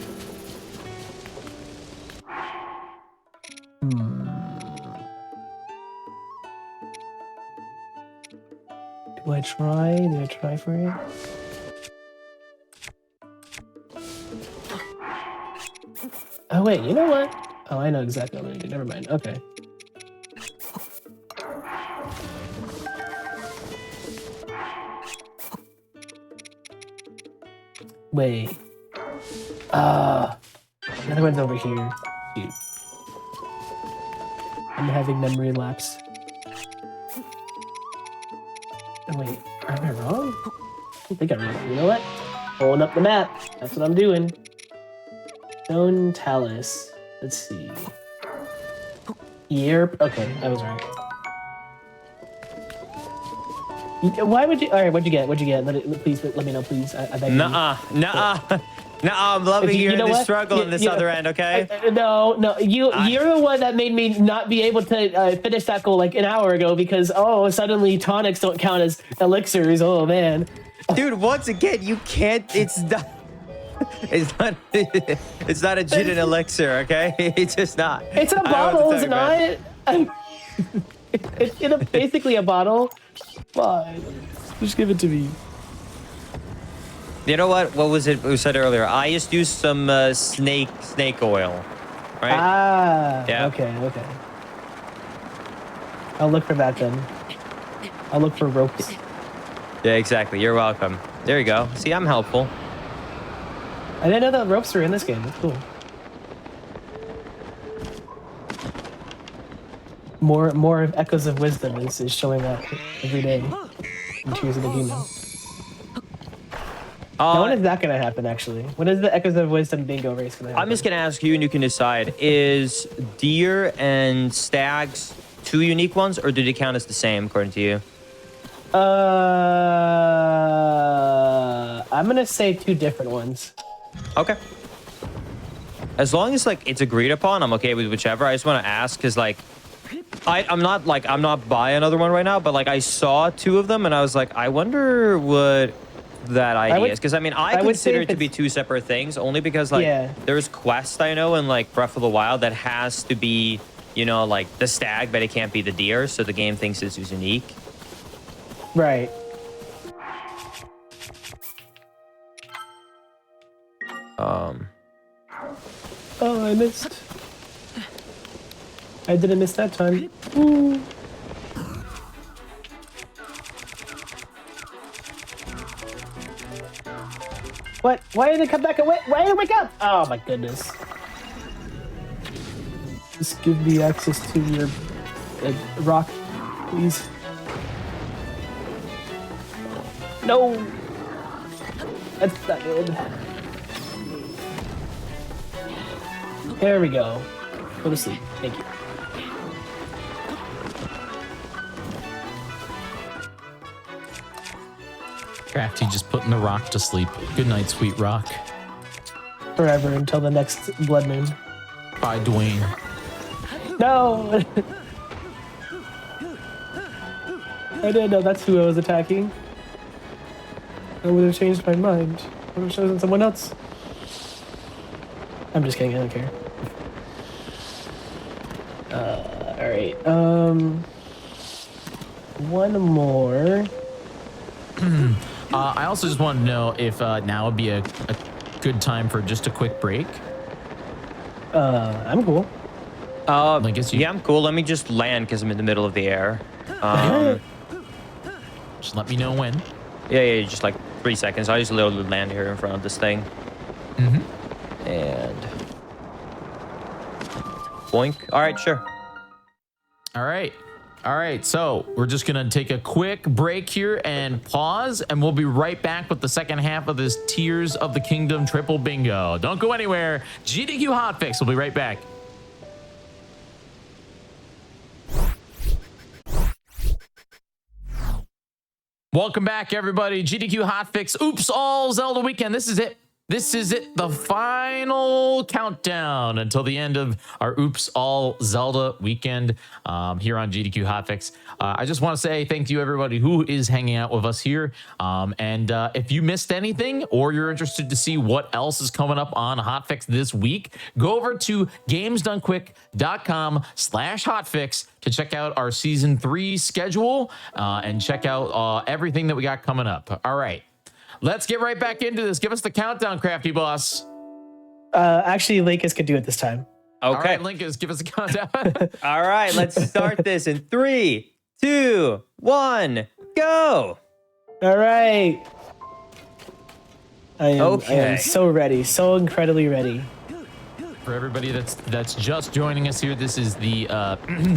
S12: Do I try? Do I try for it? Oh wait, you know what? Oh, I know exactly what I'm gonna do. Never mind. Okay. Wait. Another one's over here. Shoot. I'm having memory lapse. Oh, wait, am I wrong? I think I'm wrong. You know what? Pulling up the map. That's what I'm doing. Stone Talus. Let's see. Yerp. Okay, I was right. Why would you? All right, what'd you get? Please let me know, please. I beg you.
S11: Nuh-uh. I'm loving you in this struggle in this other end. Okay.
S12: No. You're the one that made me not be able to finish that goal like an hour ago because suddenly tonics don't count as elixirs. Oh man.
S11: Dude, once again, you can't. It's not. It's not a gin and elixir. Okay. It's just not.
S12: It's in a bottle, is it not? It's basically a bottle. Fine. Just give it to me.
S11: You know what? What was it we said earlier? I just used some snake oil, right?
S12: Yeah. Okay. I'll look for that then. I'll look for ropes.
S11: Yeah, exactly. You're welcome. There you go. See, I'm helpful.
S12: I didn't know that ropes were in this game. That's cool. More of Echoes of Wisdom is showing up every day in Tears of the Kingdom. Now, when is that going to happen, actually? When is the Echoes of Wisdom bingo race going to happen?
S11: I'm just going to ask you, and you can decide. Is deer and stags two unique ones, or do they count as the same, according to you?
S12: I'm going to say two different ones.
S11: Okay. As long as, it's agreed upon, I'm okay with whichever. I just want to ask, because, I'm not buying another one right now, but, I saw two of them, and I was like, I wonder what that idea is. Because, I consider it to be two separate things, only because, there's Quest, I know, in, Breath of the Wild that has to be, the stag, but it can't be the deer, so the game thinks it's unique.
S12: Right. Oh, I missed. I didn't miss that time. Ooh. What? Why did it come back away? Why did it wake up? Oh my goodness. Just give me access to your rock, please. No! That's not good. There we go. Go to sleep. Thank you.
S1: Crafty just putting the rock to sleep. Good night, sweet rock.
S12: Forever until the next blood moon.
S1: Bye, Dwayne.
S12: No! I didn't know that's who I was attacking. I would have changed my mind. I would have chosen someone else. I'm just kidding, I don't care. Alright, one more.
S1: I also just want to know if now would be a good time for just a quick break.
S12: I'm cool.
S1: Linkus,
S11: Yeah, I'm cool. Let me just land because I'm in the middle of the air.
S1: just let me know when.
S11: Yeah, just like 3 seconds. I just literally land here in front of this thing. And boink. All right, sure.
S1: All right. So we're just going to take a quick break here and pause, and we'll be right back with the second half of this Tears of the Kingdom triple bingo. Don't go anywhere. GDQ Hotfix. We'll be right back. Welcome back, everybody. GDQ Hotfix. Oops, all Zelda weekend. This is it. This is it, the final countdown until the end of our Oops All Zelda weekend here on GDQ Hotfix. I just want to say thank you, everybody who is hanging out with us here. And if you missed anything or you're interested to see what else is coming up on Hotfix this week, go over to gamesdonequick.com/hotfix to check out our season 3 schedule and check out everything that we got coming up. All right. Let's get right back into this. Give us the countdown, Crafty Boss.
S12: Actually, Linkus could do it this time.
S11: Okay.
S1: All right, Linkus, give us a countdown.
S11: All right, let's start this in 3, 2, 1, go.
S12: All right. I am so ready, so incredibly ready.
S1: For everybody that's just joining us here, this is the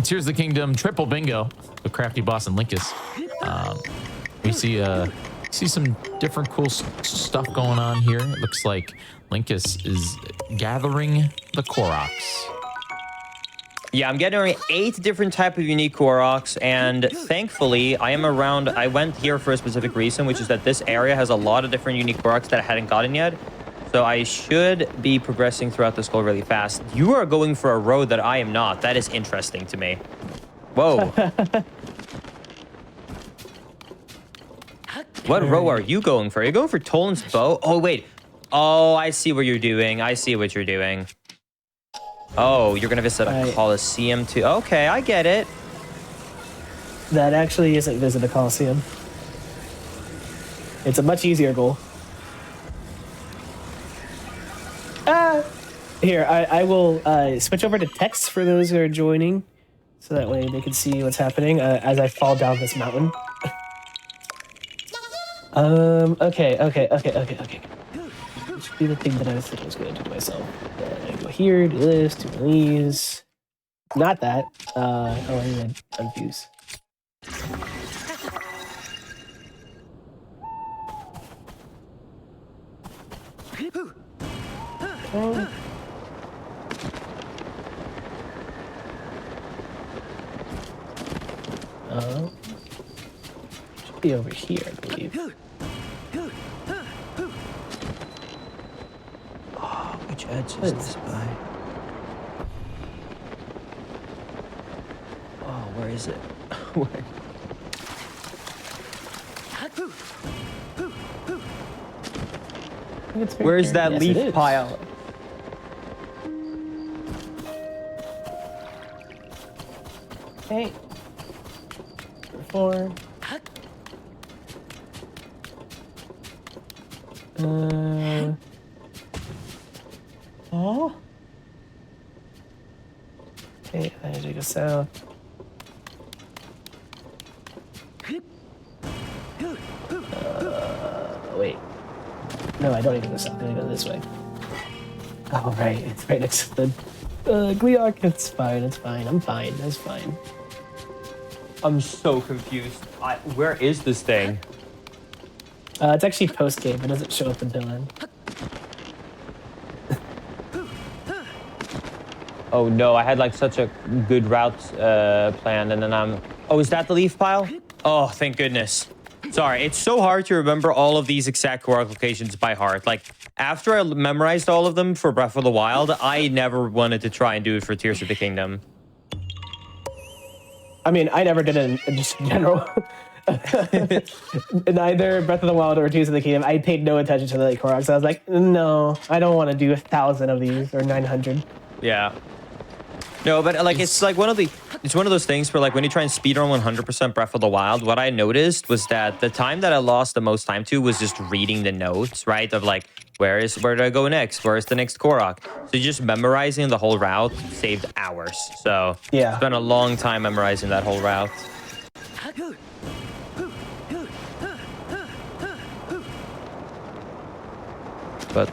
S1: Tears of the Kingdom triple bingo with Crafty Boss and Linkus. We see some different cool stuff going on here. It looks like Linkus is gathering the Koroks.
S11: Yeah, I'm getting 8 different type of unique Koroks, and thankfully I went here for a specific reason, which is that this area has a lot of different unique Koroks that I hadn't gotten yet. So I should be progressing throughout this goal really fast. You are going for a road that I am not. That is interesting to me. Whoa. What row are you going for? Are you going for Toland's bow? Oh, wait. Oh, I see what you're doing. I see what you're doing. Oh, you're going to visit a Coliseum too. Okay, I get it.
S12: That actually isn't visit a Coliseum. It's a much easier goal. Here, I will switch over to text for those who are joining, so that way they can see what's happening as I fall down this mountain. Okay. Which would be the thing that I was thinking I was going to do myself. I go here, do this, do these. Not that. I need to unfuse. Should be over here, I believe.
S11: Oh, which edge is this by? Oh, where is it? Where's that leaf pile?
S12: Okay. 4. Oh. Okay, I need to go south. Wait. No, I don't need to go south. I need to go this way. Oh, right. It's right next to the Gleok. It's fine. It's fine. I'm fine. That's fine.
S11: I'm so confused. Where is this thing?
S12: It's actually post-game. It doesn't show up until then.
S11: Oh no, I had like such a good route planned, and then Oh, is that the leaf pile? Oh, thank goodness. Sorry, it's so hard to remember all of these exact Korok locations by heart. Like, after I memorized all of them for Breath of the Wild, I never wanted to try and do it for Tears of the Kingdom.
S12: I mean, I never did it in just in general. Neither Breath of the Wild or Tears of the Kingdom, I paid no attention to the like, Koroks. I was like, no, I don't want to do 1,000 of these or 900.
S11: Yeah. No, but like it's like one of those things where like when you try and speedrun 100% Breath of the Wild, what I noticed was that the time that I lost the most time to was just reading the notes, right? Of like where do I go next? Where is the next Korok? So just memorizing the whole route saved hours. So
S12: yeah,
S11: spent a long time memorizing that whole route. But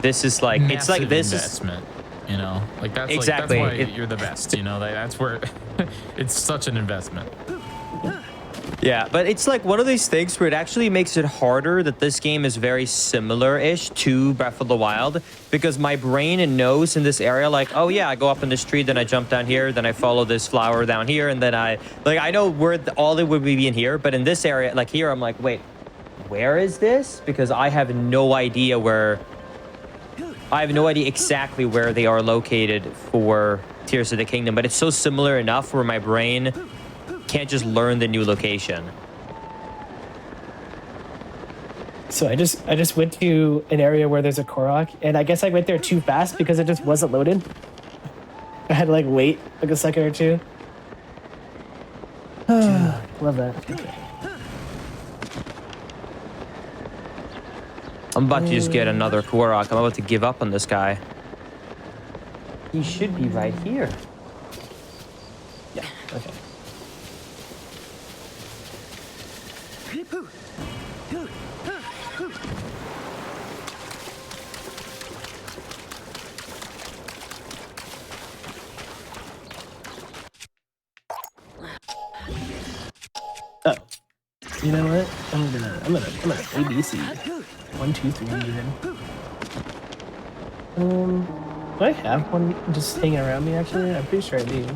S11: this is like
S1: Massive
S11: it's like this
S1: investment, you know, like that's
S11: exactly
S1: like, that's why you're the best, you know. That's where it's such an investment.
S11: Yeah, but it's like one of these things where it actually makes it harder that this game is very similar-ish to Breath of the Wild, because my brain knows in this area, like, oh yeah, I go up in this tree, then I jump down here, then I follow this flower down here, and then I know where all it would be in here, but in this area, like here, I'm like, wait, where is this? Because I have no idea exactly where they are located for Tears of the Kingdom, but it's so similar enough where my brain can't just learn the new location.
S12: So I just went to an area where there's a Korok, and I guess I went there too fast because it just wasn't loaded. I had to like wait like a second or two. Love that. Okay.
S11: I'm about to just get another Korok. I'm about to give up on this guy. He should be right here.
S12: Yeah, okay. Oh, you know what? I'm gonna ABC 1, 2, 3 even. Do I have one just hanging around me? Actually, I'm pretty sure I do.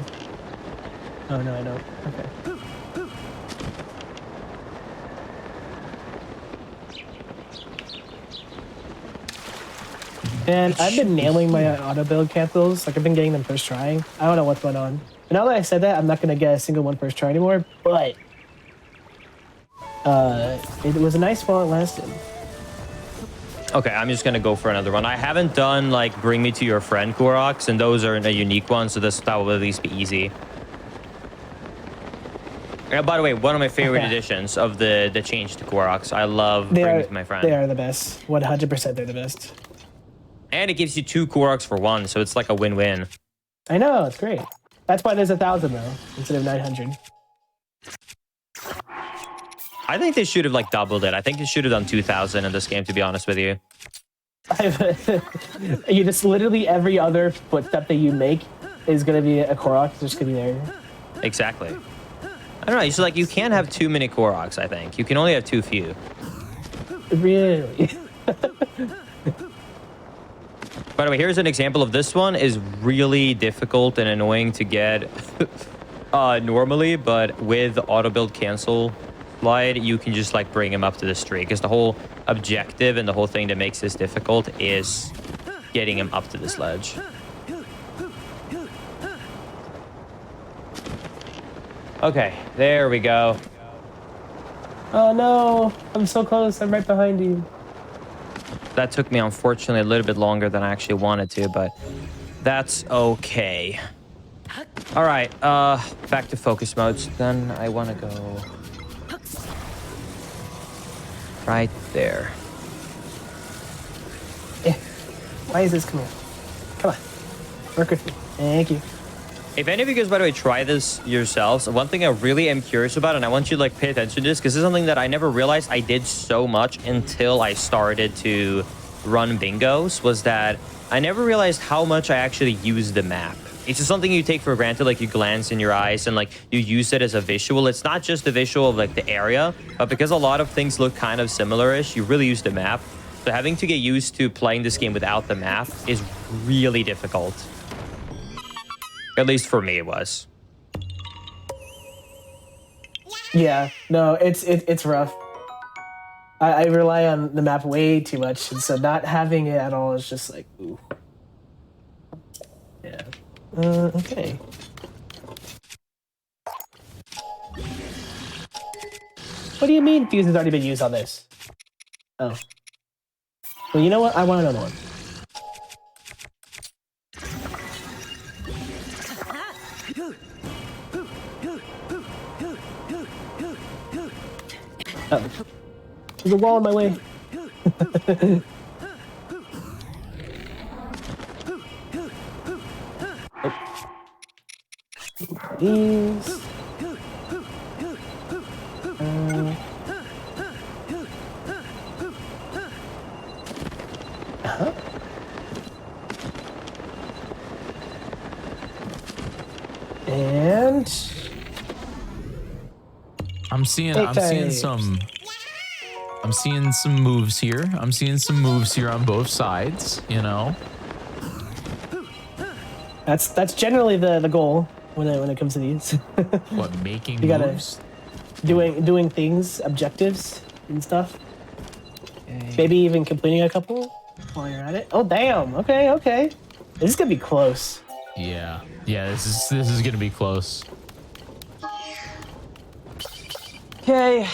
S12: Oh no, I don't. Okay. And I've been nailing my auto build cancels. Like I've been getting them first try. I don't know what's going on. And now that I said that, I'm not gonna get a single one first try anymore. But it was a nice while it lasted.
S11: Okay, I'm just gonna go for another one. I haven't done like Bring Me to Your Friend Koroks, and those are a unique one, so that will at least be easy. By the way, one of my favorite editions of the change to Koroks. I love Bring Me to My Friend.
S12: They are the best. 100%, they're the best.
S11: And it gives you 2 Koroks for 1, so it's like a win-win.
S12: I know, it's great. That's why there's 1,000 though, instead of 900.
S11: I think they should have like doubled it. I think they should have done 2,000 in this game, to be honest with you.
S12: You just literally every other footstep that you make is gonna be a Korok. It's just gonna be there.
S11: Exactly. I don't know. It's like you can't have too many Koroks. I think you can only have too few.
S12: Really.
S11: By the way, here's an example of this one is really difficult and annoying to get normally, but with auto build cancel slide, you can just like bring him up to this tree, because the whole objective and the whole thing that makes this difficult is getting him up to this ledge. Okay, there we go.
S12: Oh no, I'm so close. I'm right behind you.
S11: That took me, unfortunately, a little bit longer than I actually wanted to, but that's okay. All right, back to focus modes. Then I want to go right there.
S12: Yeah. Why is this coming? Come on, work with me. Thank you.
S11: If any of you guys, by the way, try this yourselves, one thing I really am curious about, and I want you to like pay attention to this, because this is something that I never realized I did so much until I started to run bingos, was that I never realized how much I actually use the map. It's just something you take for granted, like you glance in your eyes and like you use it as a visual. It's not just the visual of like the area, but because a lot of things look kind of similar-ish, you really use the map. So having to get used to playing this game without the map is really difficult. At least for me, it was.
S12: Yeah, no, it's rough. I rely on the map way too much, and so not having it at all is just like, ooh. Yeah. Okay. What do you mean fuse has already been used on this? Oh. Well, you know what? I want another one. Oh. There's a wall in my way. These. And
S1: I'm seeing some moves here. I'm seeing some moves here on both sides, you know.
S12: that's generally the goal when it comes to these.
S1: What, making
S12: you gotta
S1: moves?
S12: doing things, objectives and stuff.
S1: Okay.
S12: Maybe even completing a couple while you're at it. Oh damn! Okay. This is gonna be close.
S1: Yeah. This is gonna be close.
S11: Okay.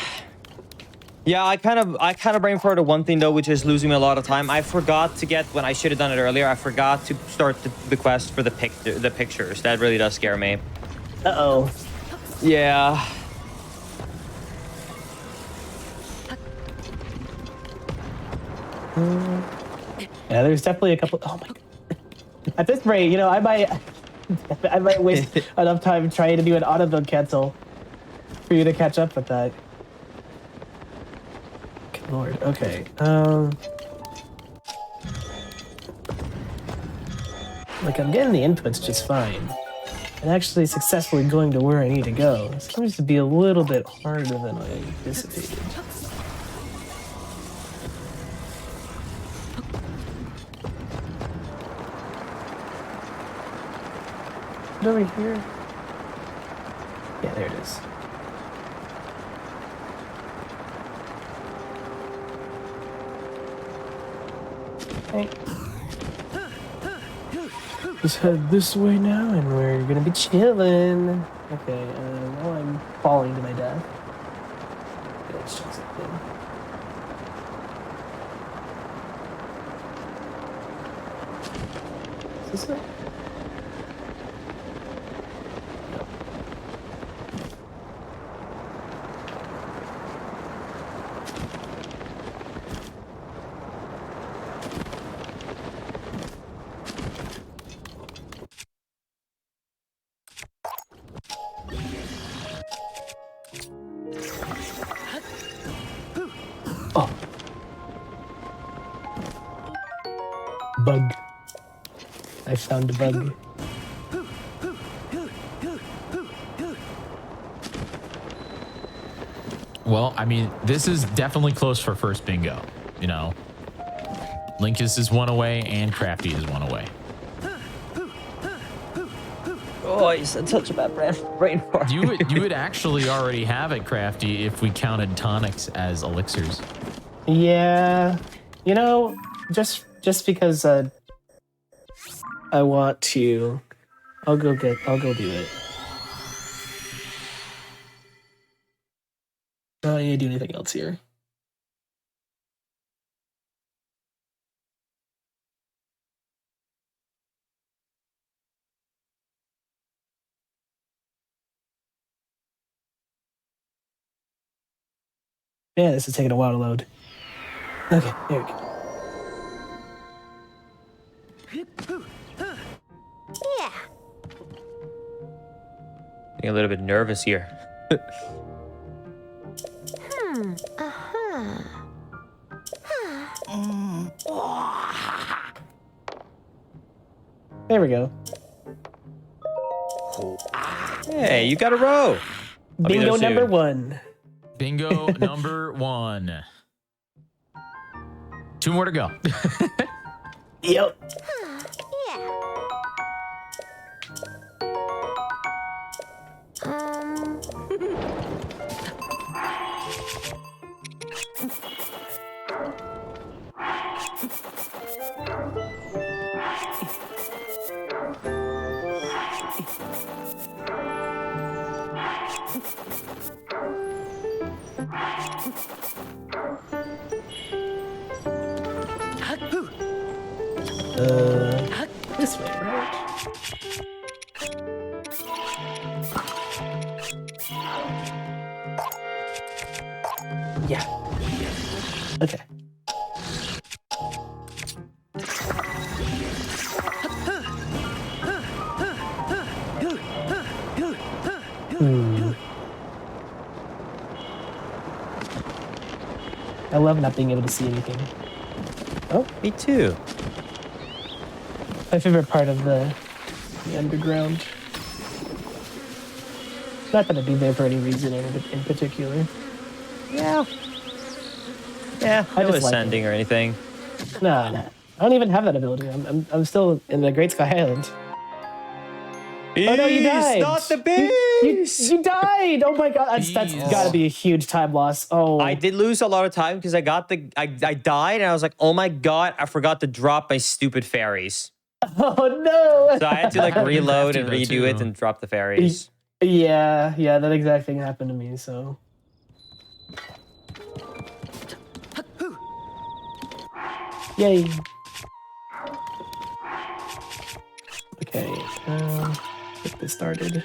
S11: Yeah, I kind of brain farted one thing though, which is losing me a lot of time. I forgot to get, when I should have done it earlier, I forgot to start the quest for the pictures. That really does scare me.
S12: Uh-oh.
S11: Yeah.
S12: Yeah, there's definitely a couple. Oh my god. At this rate, you know, I might waste enough time trying to do an auto build cancel for you to catch up with that. Good lord. Okay. Like, I'm getting the inputs just fine. And actually successfully going to where I need to go. It seems to be a little bit harder than I anticipated. Over here. Yeah, there it is. Okay. Just head this way now, and we're gonna be chilling. Okay, now I'm falling to my death. Okay, let's check something. Is this it? Oh. Bug. I found a bug.
S1: Well, I mean, this is definitely close for first bingo, you know. Linkus is one away and Crafty is one away.
S11: Oh, you said such a bad brain fart.
S1: You would actually already have it, Crafty, if we counted tonics as elixirs.
S12: Yeah, you know, just because I want to, I'll go do it. I don't need to do anything else here. Yeah, this is taking a while to load. Okay, here we go.
S11: Yeah. Getting a little bit nervous here.
S12: There we go.
S11: Hey, you got a row.
S12: Bingo number one.
S1: Bingo number one. 2 more to go.
S12: Yep. This way, right? Yeah. Okay. I love not being able to see anything.
S11: Oh, me too.
S12: My favorite part of the underground. Not that I'd be there for any reason in particular.
S11: Yeah. Yeah,
S12: I
S11: no
S12: just like
S11: ascending or anything.
S12: No, no. I don't even have that ability. I'm still in the Great Sky Island. Oh no, you died!
S11: Not the beast!
S12: You died! Oh my god, that's
S1: Bees.
S12: gotta be a huge time loss. Oh,
S11: I did lose a lot of time because I died and I was like, oh my god, I forgot to drop my stupid fairies.
S12: oh no!
S11: So I had to like reload
S1: Crafty
S11: and
S1: though,
S11: redo
S1: too.
S11: it and drop the fairies.
S12: Yeah, that exact thing happened to me. So. Yay. Okay, get this started.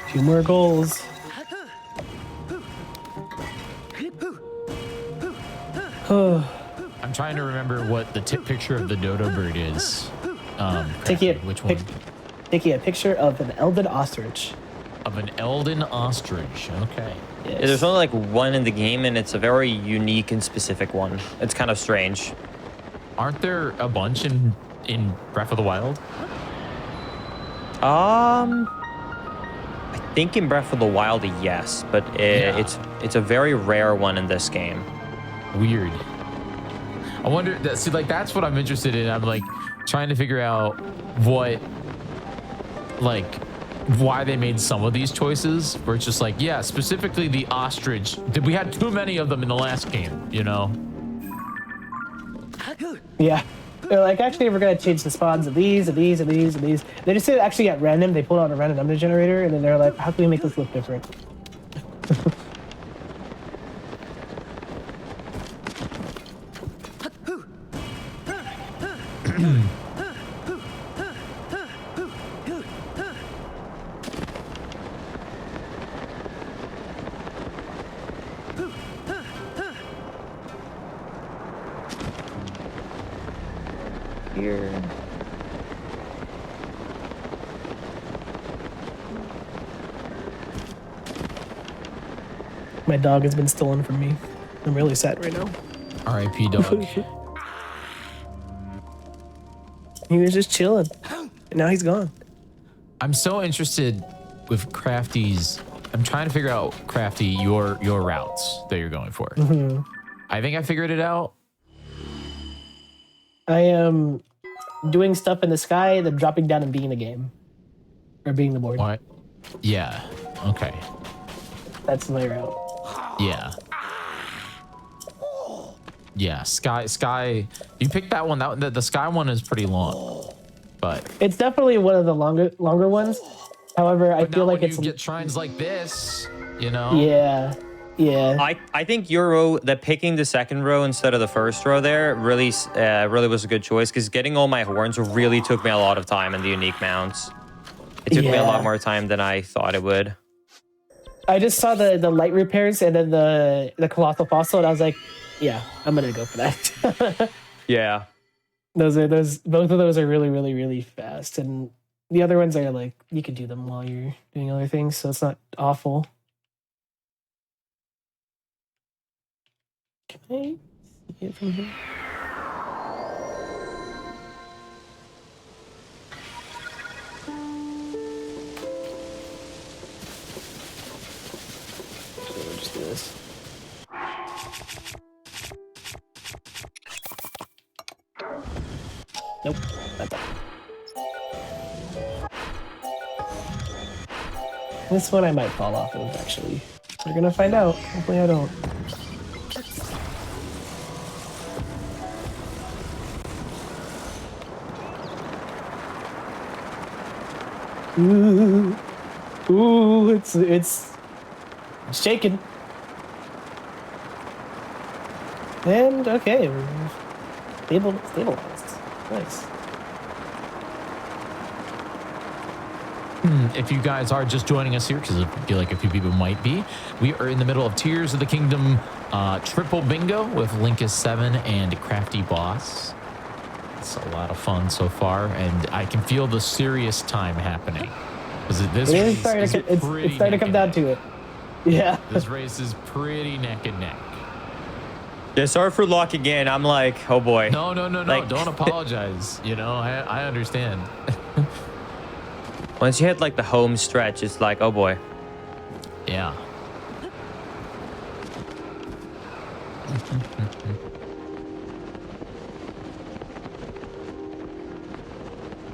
S12: Two more goals.
S1: I'm trying to remember what the picture of the dodo bird is.
S12: Taking it.
S1: Which one?
S12: Taking a picture of an Elden ostrich.
S1: Of an Elden ostrich. Okay.
S12: Yes.
S11: Yeah, there's only like one in the game and it's a very unique and specific one. It's kind of strange.
S1: Aren't there a bunch in Breath of the Wild?
S11: I think in Breath of the Wild, yes, but it's a very rare one in this game.
S1: Weird. I wonder. See, like that's what I'm interested in. I'm like trying to figure out what, like, why they made some of these choices. Where it's just like, yeah, specifically the ostrich. We had too many of them in the last game, you know?
S12: Yeah. They're like, actually, we're going to change the spawns of these, of these, of these, of these. They just did it actually at random. They pulled out a random number generator, and then they're like, how can we make this look different?
S11: Here.
S12: My dog has been stolen from me. I'm really sad right now.
S1: R.I.P. dog.
S12: He was just chilling, and now he's gone.
S1: I'm so interested with Crafty's. I'm trying to figure out, Crafty, your routes that you're going for. I think I figured it out.
S12: I am doing stuff in the sky, then dropping down and being the game. Or being the board.
S1: What? Yeah. Okay.
S12: That's my route.
S1: Yeah. Yeah. Sky. You picked that one. The sky one is pretty long, but
S12: It's definitely one of the longer ones. However, I feel like
S1: when
S12: it's
S1: you get shrines like this, you know.
S12: yeah.
S11: I think your row, that picking the second row instead of the first row there really was a good choice because getting all my horns really took me a lot of time in the unique mounts. It took me a lot more time than I thought it would.
S12: I just saw the light repairs and then the colossal fossil, and I was like, yeah, I'm gonna go for that.
S11: Yeah.
S12: Both of those are really, really, really fast, and the other ones are like you can do them while you're doing other things, so it's not awful. Can I see it from here? So we'll just do this. Nope, not that. This one I might fall off of, actually. We're gonna find out. Hopefully I don't. Ooh, it's shaking. And okay, stabilized. Nice.
S1: If you guys are just joining us here, because I feel like a few people might be, we are in the middle of Tears of the Kingdom triple bingo with Linkus7 and Crafty Boss. It's a lot of fun so far, and I can feel the serious time happening.
S12: It's starting to come down to it. Yeah.
S1: This race is pretty neck and neck.
S11: Yeah, sorry for locking in. I'm like, oh boy.
S1: No.
S11: Like-
S1: Don't apologize. You know, I understand.
S11: Once you hit like the home stretch, it's like, oh boy.
S1: Yeah.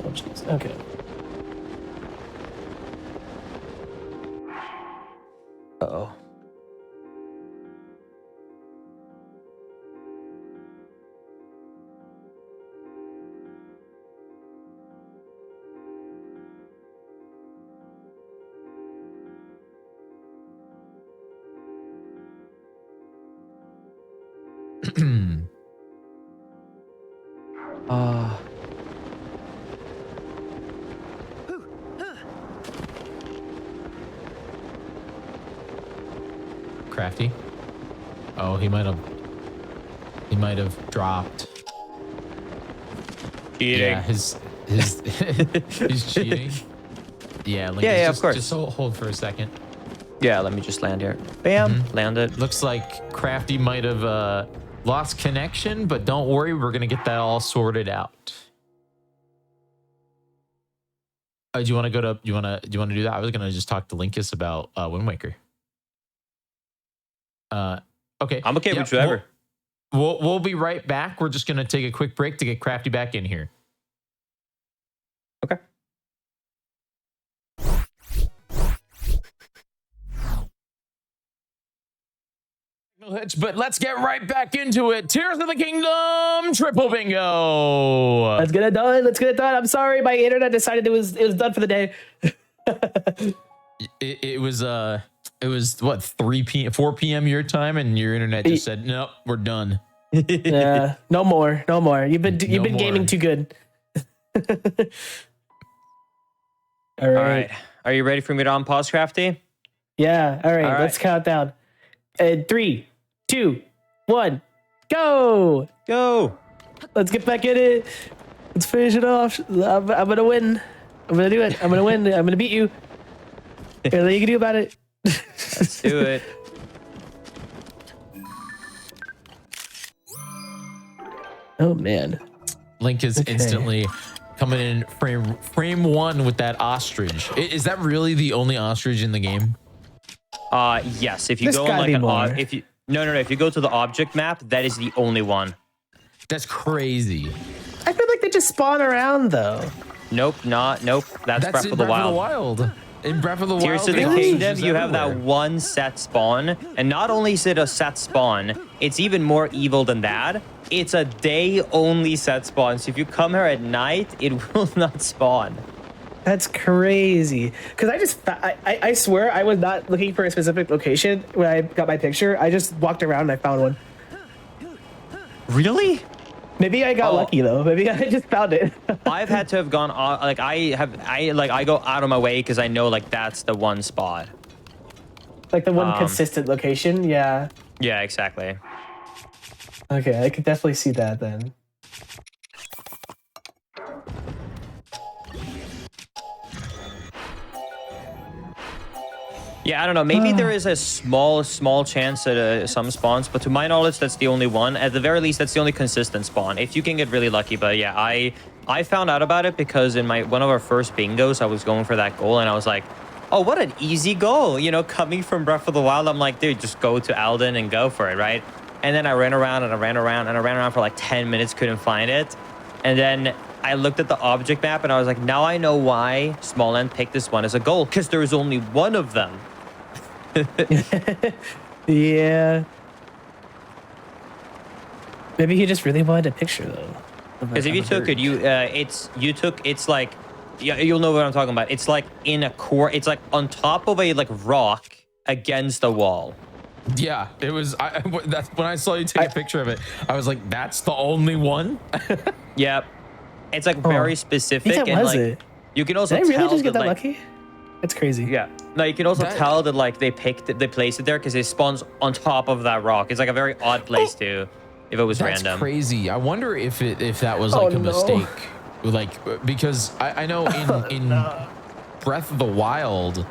S12: Oh jeez. Okay.
S11: Uh-oh.
S1: Crafty. Oh, he might have dropped.
S11: Cheating.
S1: Yeah, his he's cheating. Yeah, Linkus,
S11: Yeah, of
S1: just,
S11: course.
S1: Just hold for a second.
S11: Yeah, let me just land here. Bam, landed.
S1: Looks like Crafty might have lost connection, but don't worry, we're gonna get that all sorted out. Do you want to go to? Do you want to do that? I was gonna just talk to Linkus about Wind Waker. Okay.
S11: I'm okay with whatever.
S1: We'll be right back. We're just gonna take a quick break to get Crafty back in here.
S11: Okay.
S1: But let's get right back into it. Tears of the Kingdom triple bingo.
S12: Let's get it done. Let's get it done. I'm sorry, my internet decided it was done for the day.
S1: It was what 4 p.m. your time, and your internet just said nope, we're done.
S12: Yeah, no more. You've been gaming too good. All right.
S11: Are you ready for me to unpause, Crafty?
S12: Yeah. All right. Let's count down. 3, 2, 1, go!
S11: Go!
S12: Let's get back in it. Let's finish it off. I'm gonna win. I'm gonna do it. I'm gonna win. I'm gonna beat you. There's nothing you can do about it.
S11: Let's do it.
S12: Oh man.
S1: Link is instantly coming in frame one with that ostrich. Is that really the only ostrich in the game?
S11: Yes. If you
S12: There's
S11: go on
S12: gotta
S11: like
S12: be
S11: an
S12: more.
S11: if you if you go to the object map, that is the only one.
S1: That's crazy.
S12: I feel like they just spawn around though.
S11: Nope. That's Breath
S1: in
S11: of the
S1: Breath
S11: Wild.
S1: of the Wild. In Breath of the
S11: Tears
S1: Wild,
S11: of the
S1: there's
S11: Kingdom,
S1: ostriches
S11: you have that
S1: everywhere.
S11: one set spawn, and not only is it a set spawn, it's even more evil than that. It's a day-only set spawn, so if you come here at night, it will not spawn.
S12: That's crazy. Because I swear I was not looking for a specific location when I got my picture. I just walked around and I found one.
S11: Really?
S12: Maybe I got lucky though. Maybe I just found it.
S11: I've had to have gone like I go out of my way because I know like that's the one spot.
S12: Like the one consistent location. Yeah.
S11: Yeah, exactly.
S12: Okay, I could definitely see that then.
S11: Yeah, I don't know. Maybe there is a small chance at some spawns, but to my knowledge, that's the only one. At the very least, that's the only consistent spawn. If you can get really lucky, but yeah, I found out about it because in one of our first bingos, I was going for that goal, and I was like, oh, what an easy goal. You know, coming from Breath of the Wild, I'm like, dude, just go to Alden and go for it, right? And then I ran around and I ran around and I ran around for like 10 minutes, couldn't find it. And then I looked at the object map and I was like, now I know why Small End picked this one as a goal, because there is only one of them.
S12: Yeah. Maybe he just really wanted a picture though.
S11: Because if you took it, it's like Yeah, you'll know what I'm talking about. It's like in a core. It's like on top of a like rock against a wall.
S1: Yeah, it was. That's when I saw you take a picture of it. I was like, "That's the only one."
S11: Yeah, it's like very specific.
S12: I think that
S11: and
S12: was
S11: like
S12: it.
S11: you can also
S12: Did I really
S11: tell
S12: just get that
S11: like,
S12: lucky? That's crazy.
S11: Yeah, no, you can also tell that like they placed it there because it spawns on top of that rock. It's like a very odd place to, if it was
S1: That's
S11: random.
S1: crazy. I wonder if that was like a mistake, like because I know in Breath of the Wild,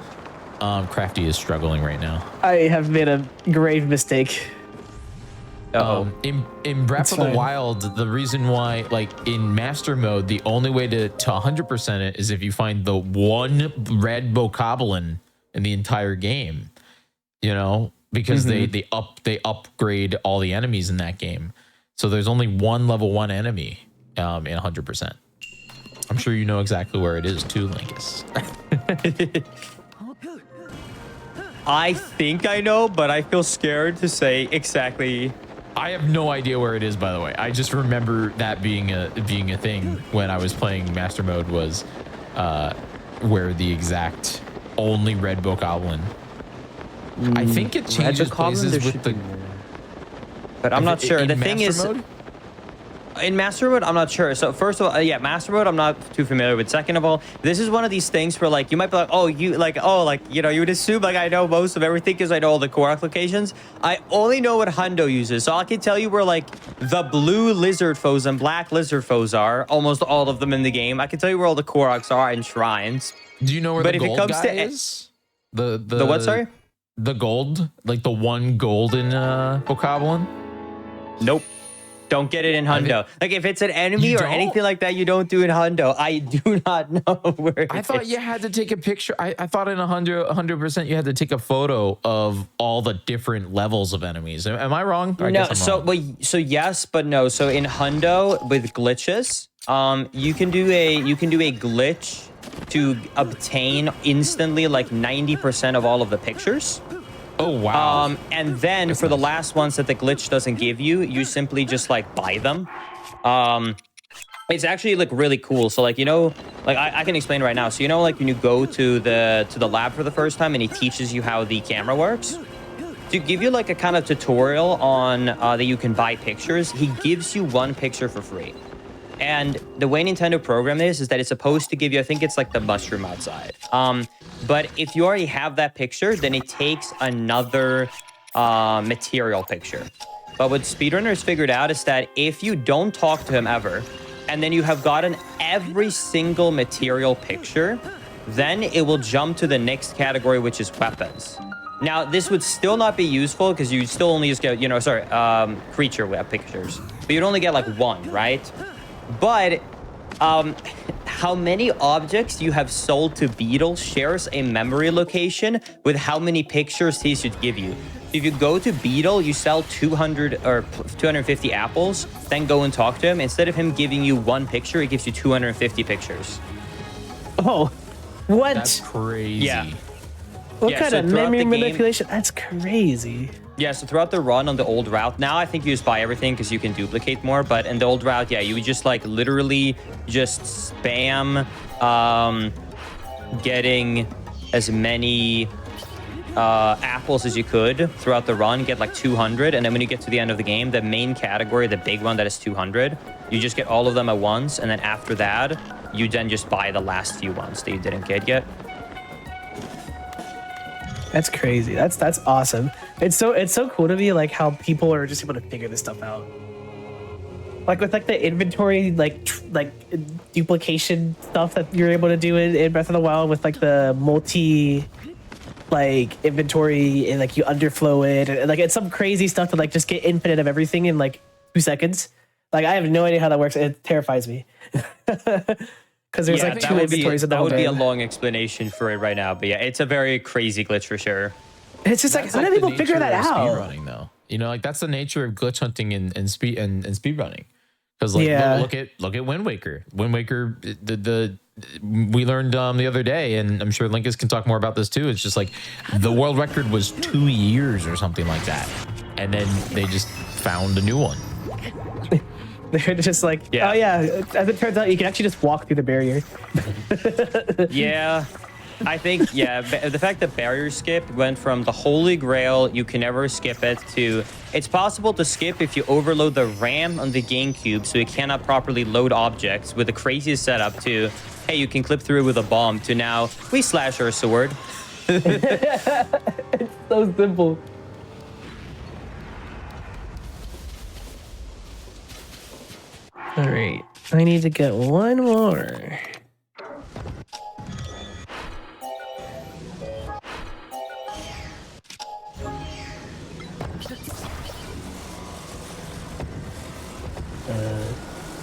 S1: Crafty is struggling right now.
S12: I have made a grave mistake.
S1: In Breath of the Wild, the reason why, like in master mode, the only way to 100% it is if you find the one red bokoblin in the entire game. You know, because they upgrade all the enemies in that game. So there's only one level 1 enemy in 100%. I'm sure you know exactly where it is too, Linkus.
S11: I think I know, but I feel scared to say exactly.
S1: I have no idea where it is, by the way. I just remember that being a thing when I was playing Master Mode was where the exact only red bokoblin. I think it changes places with the.
S11: But I'm not sure. The thing is,
S1: mode?
S11: in Master Mode, I'm not sure. So first of all, yeah, Master Mode, I'm not too familiar with. Second of all, this is one of these things where like you might be like, oh, you know, you would assume like I know most of everything because I know all the Korok locations. I only know what Hundo uses, so I can tell you where like the blue lizard foes and black lizard foes are. Almost all of them in the game. I can tell you where all the Koroks are and shrines.
S1: Do you know where the gold guy is? The
S11: what? Sorry.
S1: The gold, like the one golden bokoblin.
S11: Nope. Don't get it in Hundo. Like if it's an enemy or anything like that, you don't do in Hundo. I do not know where.
S1: I thought you had to take a picture. I thought in 100% you had to take a photo of all the different levels of enemies. Am I wrong? I guess I'm wrong.
S11: So yes, but no. So in Hundo with glitches, you can do a glitch to obtain instantly like 90% of all of the pictures.
S1: Oh, wow.
S11: And then for the last ones that the glitch doesn't give you, you simply just like buy them. It's actually like really cool. So like, you know, like I can explain right now. So, you know, like when you go to the lab for the first time and he teaches you how the camera works, to give you like a kind of tutorial on that you can buy pictures, he gives you one picture for free. And the way Nintendo programmed this is that it's supposed to give you, I think it's like the mushroom outside. But if you already have that picture, then it takes another material picture. But what speedrunners figured out is that if you don't talk to him ever, and then you have gotten every single material picture, then it will jump to the next category, which is weapons. Now, this would still not be useful because you still only just get, creature web pictures. But you'd only get like one, right? But how many objects you have sold to Beetle shares a memory location with how many pictures he should give you. If you go to Beetle, you sell 200 or 250 apples, then go and talk to him. Instead of him giving you one picture, he gives you 250 pictures.
S12: Oh, what?
S1: That's crazy.
S11: Yeah.
S12: What kind
S11: so
S12: of memory
S11: throughout the game-
S12: manipulation? That's crazy.
S11: Yeah, so throughout the run on the old route, now I think you just buy everything because you can duplicate more, but in the old route, yeah, you would just like literally just spam getting as many apples as you could throughout the run, get like 200, and then when you get to the end of the game, the main category, the big one that is 200, you just get all of them at once, and then after that, you then just buy the last few ones that you didn't get yet.
S12: That's crazy. That's awesome. It's so cool to me like how people are just able to figure this stuff out. Like with like the inventory like duplication stuff that you're able to do in Breath of the Wild with like the multi like inventory and like you underflow it and like it's some crazy stuff to like just get infinite of everything in like 2 seconds. Like I have no idea how that works. It terrifies me. Because there's like 2 inventories in the
S11: That
S12: whole
S11: would be a
S12: game.
S11: long explanation for it right now, but yeah, it's a very crazy glitch for sure.
S12: It's just like, how do people figure that out?
S1: Speedrunning, though, you know, like that's the nature of glitch hunting and speedrunning. Because like look at Wind Waker. Wind Waker, we learned the other day, and I'm sure Linkus can talk more about this too. It's just like the world record was 2 years or something like that, and then they just found a new one.
S12: They're just like,
S11: Yeah.
S12: oh yeah. As it turns out, you can actually just walk through the barrier.
S11: Yeah. I think, yeah, the fact that barrier skip went from the holy grail, you can never skip it, to it's possible to skip if you overload the RAM on the GameCube so you cannot properly load objects, with the craziest setup, to, hey, you can clip through with a bomb, to now, we slash our sword.
S12: It's so simple. All right, I need to get one more.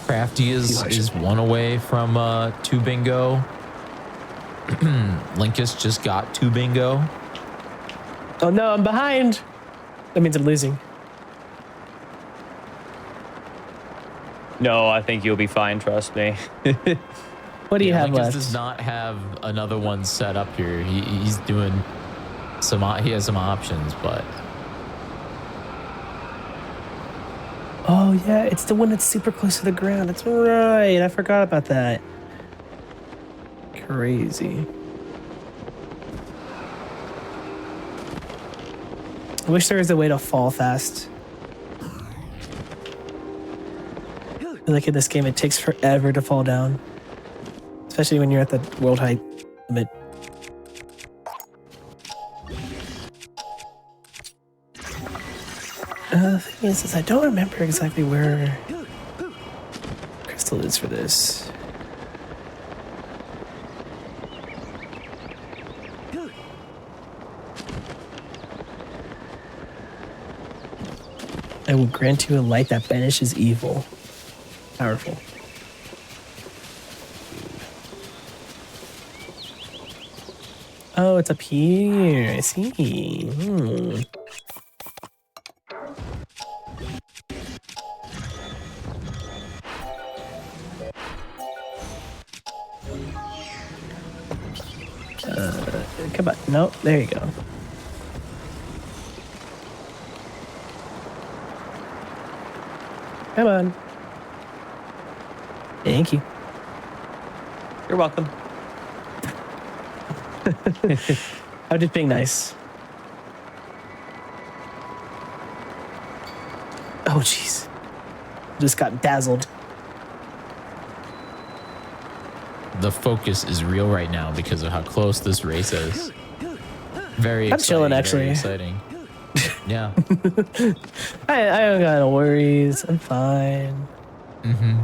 S1: Crafty is one away from 2 bingo. Linkus just got 2 bingo.
S12: Oh no, I'm behind. That means I'm losing.
S11: No, I think you'll be fine, trust me.
S12: What do you have
S1: Linkus
S12: left?
S1: does not have another one set up here. He's doing some. He has some options, but
S12: Oh yeah, it's the one that's super close to the ground. That's right. I forgot about that. Crazy. I wish there was a way to fall fast. I feel like in this game, it takes forever to fall down, especially when you're at the world height limit. The thing is I don't remember exactly where crystal is for this. I will grant you a light that banishes evil. Powerful. Oh, it's up here. I see. Come on. No, there you go. Come on. Thank you.
S11: You're welcome.
S12: I'm just being nice. Oh, jeez. Just got dazzled.
S1: the focus is real right now because of how close this race is. Very
S12: I'm
S1: exciting,
S12: chilling,
S1: very
S12: actually.
S1: exciting. Yeah.
S12: I don't got no worries. I'm fine.
S1: Mm-hmm.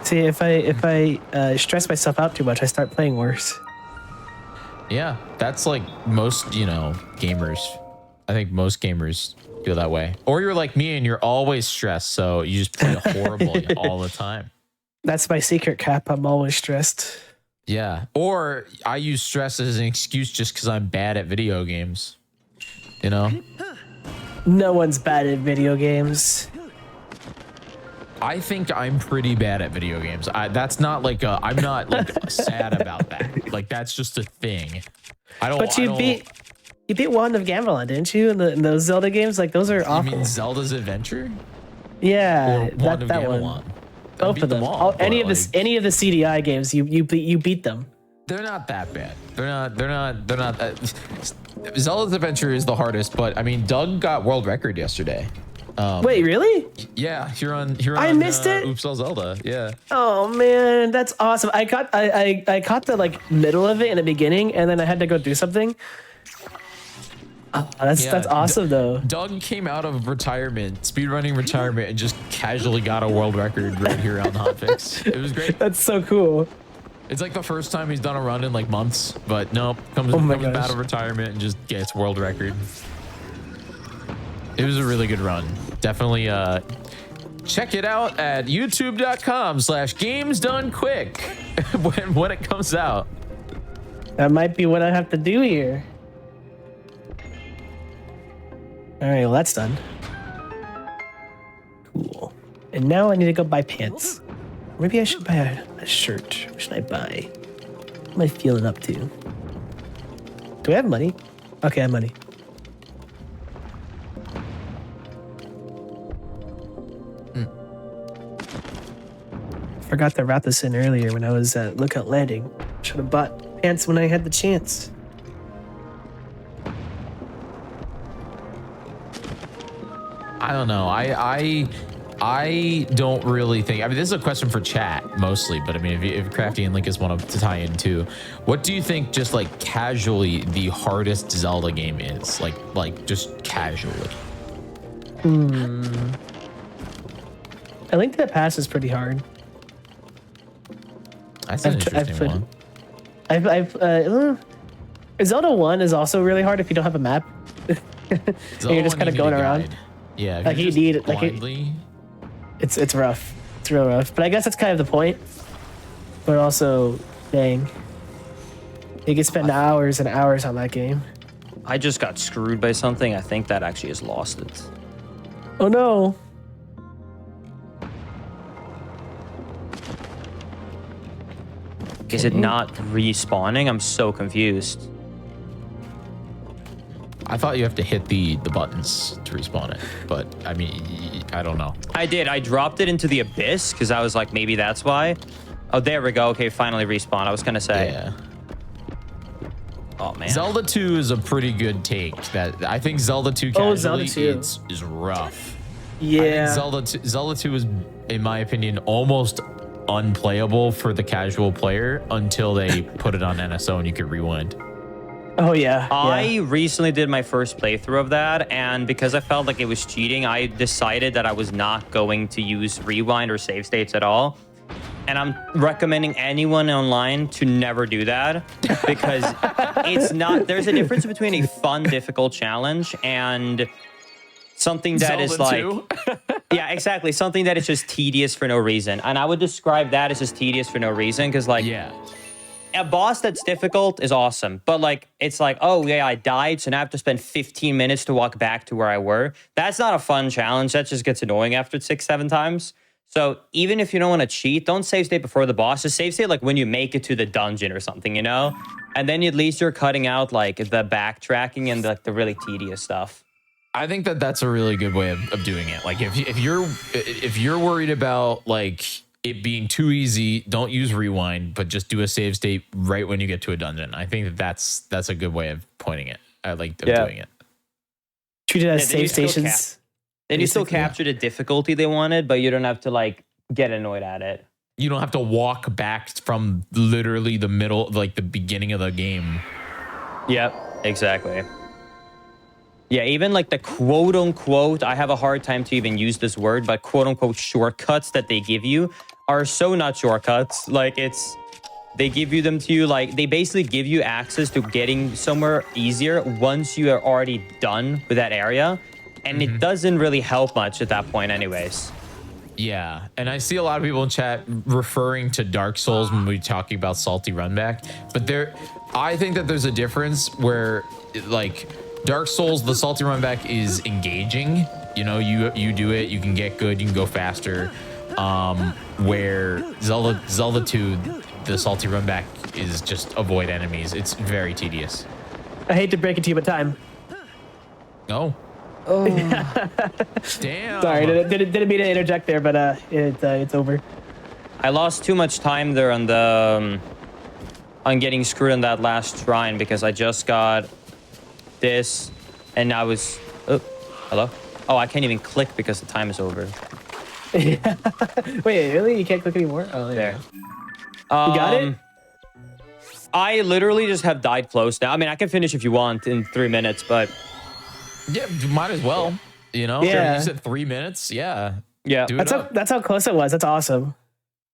S12: See, if I stress myself out too much, I start playing worse.
S1: Yeah, that's like most, gamers. I think most gamers feel that way. Or you're like me and you're always stressed, so you just play horribly all the time.
S12: That's my secret, Cap. I'm always stressed.
S1: Yeah. Or I use stress as an excuse just because I'm bad at video games.
S12: No one's bad at video games.
S1: I think I'm pretty bad at video games. That's not like I'm not like sad about that. Like that's just a thing.
S12: But you beat Wand of Gamelon, didn't you? In those Zelda games, like those are awful.
S1: You mean Zelda's Adventure?
S12: Yeah,
S1: Or Wand of
S12: that
S1: Gamelon?
S12: one.
S1: I
S12: Both
S1: beat
S12: of them.
S1: all,
S12: Any
S1: but,
S12: of any of the CDI games, you beat them.
S1: They're not that bad. They're not. Zelda's Adventure is the hardest, but I mean, Doug got world record yesterday.
S12: Wait, really?
S1: Yeah, here on
S12: I missed it.
S1: Oops All Zelda. Yeah.
S12: Oh man, that's awesome. I caught the like middle of it in the beginning, and then I had to go do something. That's awesome though.
S1: Doug came out of retirement, speedrunning retirement, and just casually got a world record right here on Hotfix. It was great.
S12: That's so cool.
S1: It's like the first time he's done a run in like months, but nope, comes out of retirement and just gets world record. It was a really good run. Definitely check it out at youtube.com/gamesdonequick when it comes out.
S12: That might be what I have to do here. All right, well that's done. Cool. And now I need to go buy pants. Maybe I should buy a shirt. What should I buy? What am I feeling up to? Do I have money? Okay, I have money. Forgot to wrap this in earlier when I was at Lookout Landing. Should have bought pants when I had the chance.
S1: I don't know. I don't really think. I mean, this is a question for chat mostly, but I mean, if Crafty and Linkus want to tie in too, what do you think, just like casually, the hardest Zelda game is? Like just casually.
S12: I Link to the Past is pretty hard.
S1: That's an interesting one.
S12: Zelda 1 is also really hard if you don't have a map. And you're just kind of going around.
S1: Yeah,
S12: like you need
S1: blindly.
S12: It's rough. It's real rough. But I guess that's kind of the point. But also, dang, you can spend hours and hours on that game.
S11: I just got screwed by something. I think that actually has lost it.
S12: Oh no.
S11: Is it not respawning? I'm so confused.
S1: I thought you have to hit the buttons to respawn it, but I mean, I don't know.
S11: I did. I dropped it into the abyss because I was like, maybe that's why. Oh, there we go. Okay, finally respawn. I was gonna say.
S1: Yeah.
S11: Oh man.
S1: Zelda 2 is a pretty good take. That I think Zelda 2 casually is rough.
S12: Yeah.
S1: Zelda 2 is, in my opinion, almost unplayable for the casual player until they put it on NSO and you could rewind.
S12: Oh yeah.
S11: I recently did my first playthrough of that, and because I felt like it was cheating, I decided that I was not going to use rewind or save states at all. And I'm recommending anyone online to never do that because it's not. There's a difference between a fun, difficult challenge and something that is like, yeah, exactly, something that is just tedious for no reason. And I would describe that as just tedious for no reason because, like,
S1: yeah.
S11: A boss that's difficult is awesome, but like it's like, oh yeah, I died, so now I have to spend 15 minutes to walk back to where I were. That's not a fun challenge. That just gets annoying after 6-7 times. So even if you don't want to cheat, don't save state before the boss. Just save state like when you make it to the dungeon or something, you know? And then at least you're cutting out like the backtracking and the really tedious stuff.
S1: I think that that's a really good way of doing it. Like if you're worried about like it being too easy, don't use rewind, but just do a save state right when you get to a dungeon. I think that's a good way of pointing it. I like doing it.
S12: Treat it as save stations.
S11: Then you still capture the difficulty they wanted, but you don't have to like get annoyed at it.
S1: You don't have to walk back from literally the middle, like the beginning of the game.
S11: Yep, exactly. Yeah, even like the quote unquote, I have a hard time to even use this word, but quote unquote shortcuts that they give you are so not shortcuts. Like they give you them to you, like they basically give you access to getting somewhere easier once you are already done with that area. And it doesn't really help much at that point anyways.
S1: Yeah, and I see a lot of people in chat referring to Dark Souls when we're talking about salty runback, but I think that there's a difference where like Dark Souls, the salty runback is engaging. You know, you do it, you can get good, you can go faster. Where Zelda 2, the salty runback is just avoid enemies. It's very tedious.
S12: I hate to break it to you, but time.
S1: Oh. Damn.
S12: Sorry, didn't mean to interject there, but it's over.
S11: I lost too much time there on the on getting screwed on that last shrine because I just got this, and I was hello. Oh, I can't even click because the time is over.
S12: Wait, really? You can't click anymore? Oh, yeah.
S11: There.
S12: You got it?
S11: I literally just have died close now. I mean, I can finish if you want in 3 minutes, but
S1: yeah, you might as well. You know,
S12: yeah.
S1: You said 3 minutes. Yeah,
S11: yeah.
S12: That's how close it was. That's awesome.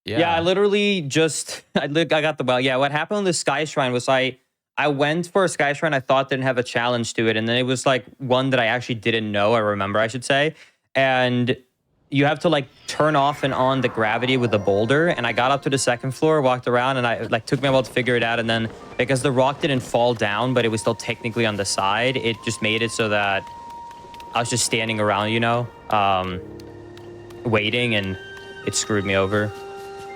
S11: Yeah, I literally just I got the well. Yeah, what happened on the Sky Shrine was I went for a Sky Shrine I thought didn't have a challenge to it, and then it was like one that I actually didn't know. I remember, I should say, and you have to like turn off and on the gravity with the boulder. And I got up to the second floor, walked around, and I like took me a while to figure it out. And then because the rock didn't fall down, but it was still technically on the side, it just made it so that I was just standing around, you know, waiting, and it screwed me over.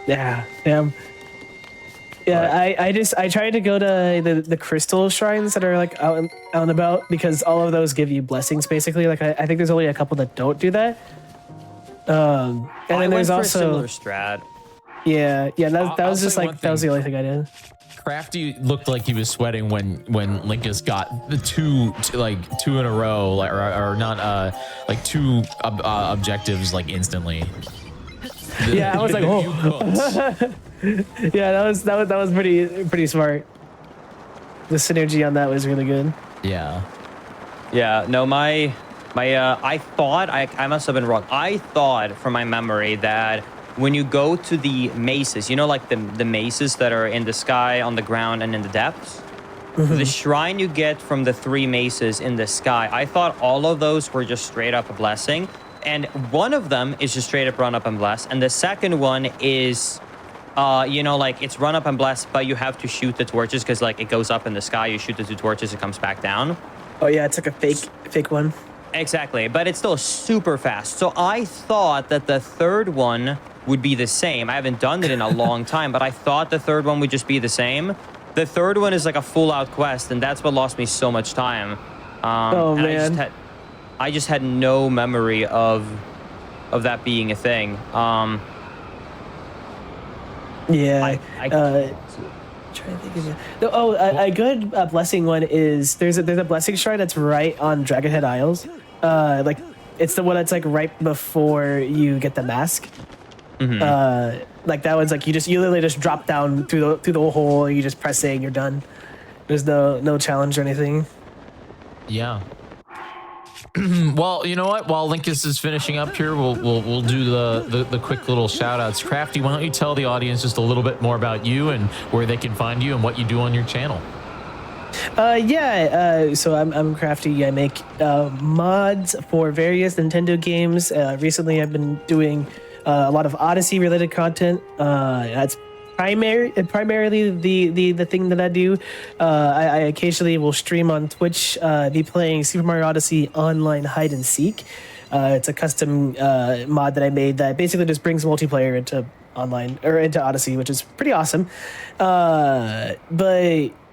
S12: Yeah, damn. Yeah, I tried to go to the crystal shrines that are like out and about because all of those give you blessings basically. Like I think there's only a couple that don't do that. And then there's
S11: for a
S12: also
S11: similar strat.
S12: yeah. That
S1: I'll
S12: was just
S1: say
S12: like
S1: one
S12: that was the
S1: thing.
S12: only thing I did.
S1: Crafty looked like he was sweating when Linkus got the two in a row, like or not like two objectives like instantly.
S12: Yeah, I was like,
S1: You
S12: oh.
S1: cooked.
S12: Yeah, that was pretty smart. The synergy on that was really good.
S1: Yeah.
S11: Yeah, no, I thought, I must have been wrong. I thought from my memory that when you go to the maces, you know, like the maces that are in the sky, on the ground, and in the depths? The shrine you get from the 3 maces in the sky, I thought all of those were just straight up a blessing. And one of them is just straight up run up and bless. And the second one is, you know, like it's run up and bless, but you have to shoot the torches because like it goes up in the sky. You shoot the 2 torches, it comes back down.
S12: Oh yeah, it's like a fake one.
S11: Exactly, but it's still super fast. So I thought that the third one would be the same. I haven't done it in a long time, but I thought the third one would just be the same. The third one is like a full-out quest, and that's what lost me so much time.
S12: Oh man,
S11: I just had no memory of that being a thing.
S12: yeah. Trying to think of it. No, a good blessing one is there's a blessing shrine that's right on Dragonhead Isles. Like it's the one that's like right before you get the mask. Like that one's like you literally just drop down through the hole and you just press A and you're done. There's no challenge or anything.
S1: Yeah. Well, you know what? While Linkus is finishing up here, we'll do the quick little shout outs. Crafty, why don't you tell the audience just a little bit more about you and where they can find you and what you do on your channel?
S12: So I'm Crafty. I make mods for various Nintendo games. Recently, I've been doing a lot of Odyssey related content. That's primarily the thing that I do. I occasionally will stream on Twitch, be playing Super Mario Odyssey Online Hide and Seek. It's a custom mod that I made that basically just brings multiplayer into online or into Odyssey, which is pretty awesome. But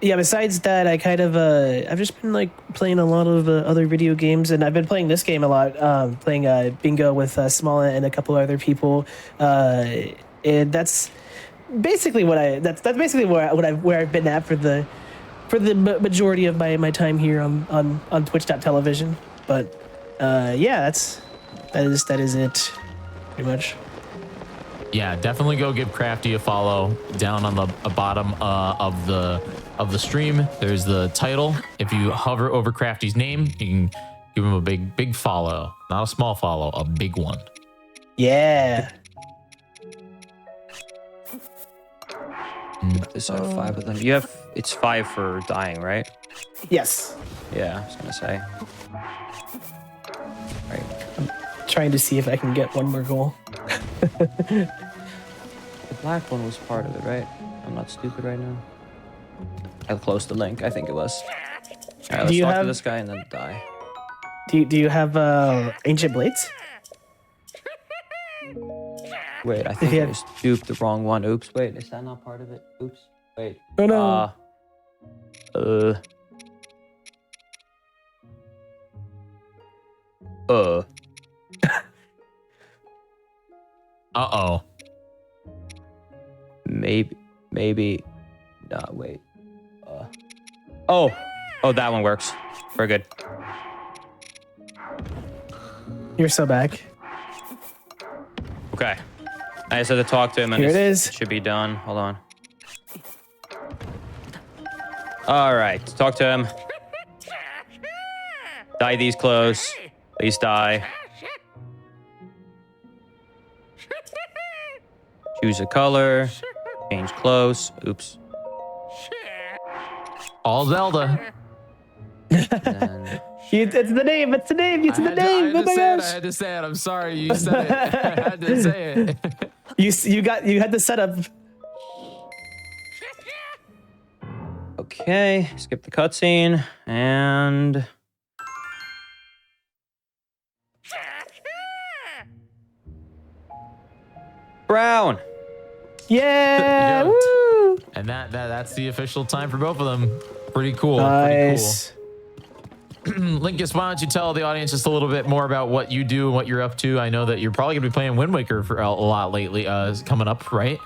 S12: yeah, besides that, I kind of I've just been like playing a lot of other video games, and I've been playing this game a lot, playing Bingo with Small and a couple other people, and that's basically that's basically where I've been at for the majority of my time here on Twitch.television. But yeah, that is it pretty much.
S1: Yeah, definitely go give Crafty a follow down on the bottom of the stream. There's the title. If you hover over Crafty's name, you can give him a big follow. Not a small follow, a big one.
S12: Yeah.
S11: There's 5 of them. It's 5 for dying, right?
S12: Yes.
S11: Yeah, I was gonna say. Right.
S12: I'm trying to see if I can get one more goal.
S11: The black one was part of it, right? I'm not stupid right now. I closed the link. I think it was. All right, let's talk to this guy and then die.
S12: Do you have ancient blades?
S11: Wait, I think I just duped the wrong one. Oops. Wait, is that not part of it? Oops. Wait.
S12: Oh no.
S1: Uh-oh.
S11: Maybe. Nah, wait. Oh, that one works. Very good.
S12: You're so back.
S11: Okay. I just had to talk to him and
S12: Here it is.
S11: It should be done. Hold on. All right, talk to him. Dye these clothes. Please die. Choose a color. Change clothes. Oops.
S1: All Zelda.
S12: It's the name. It's the name. It's the name. Oh my gosh.
S1: I had to say it. I'm sorry. You said it. I had to say it.
S12: You had the setup.
S11: Okay, skip the cutscene and Brown.
S12: Yeah.
S1: Yep.
S12: Woo.
S1: And that's the official time for both of them. Pretty cool.
S12: Nice.
S1: Pretty cool. Linkus, why don't you tell the audience just a little bit more about what you do and what you're up to? I know that you're probably going to be playing Wind Waker for a lot lately, coming up, right?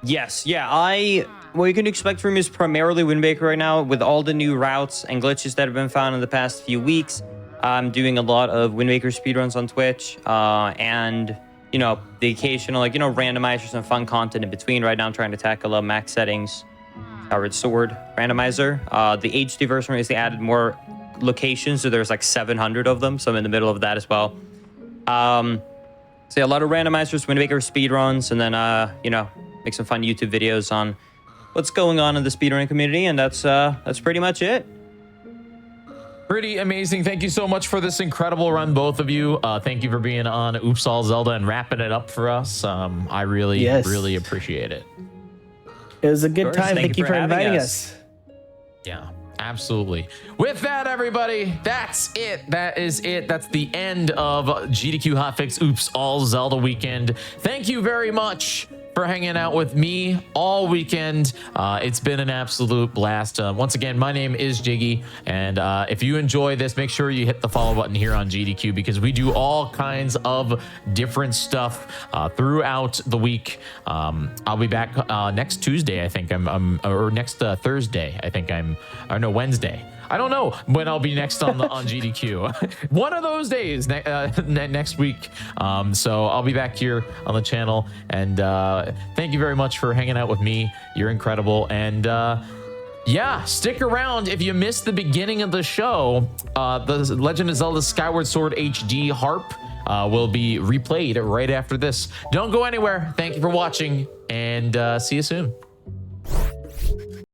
S11: Yes, yeah. What you can expect from me is primarily Wind Waker right now, with all the new routes and glitches that have been found in the past few weeks. I'm doing a lot of Wind Waker speedruns on Twitch, and the occasional randomizers and fun content in between. Right now, I'm trying to tackle a max settings Skyward Sword randomizer. The HD version is they added more locations, so there's like 700 of them. So I'm in the middle of that as well. So yeah, a lot of randomizers, Wind Waker speedruns, and then make some fun YouTube videos on what's going on in the speedrunning community, and that's pretty much it.
S1: Pretty amazing. Thank you so much for this incredible run, both of you. Thank you for being on Oops All Zelda and wrapping it up for us. I really appreciate it.
S12: It was a good time. Thank you for inviting us.
S1: Yeah, absolutely. With that, everybody, that's it. That is it. That's the end of GDQ Hotfix Oops All Zelda weekend. Thank you very much for hanging out with me all weekend. It's been an absolute blast. Once again, my name is Jiggy, and if you enjoy this, make sure you hit the follow button here on GDQ, because we do all kinds of different stuff throughout the week. I'll be back next Tuesday, I think or next Thursday, I think or no, Wednesday. I don't know when I'll be next on GDQ. One of those days next week. So I'll be back here on the channel, and thank you very much for hanging out with me. You're incredible. And yeah, stick around. If you missed the beginning of the show, the Legend of Zelda Skyward Sword HD harp will be replayed right after this. Don't go anywhere. Thank you for watching, and see you soon.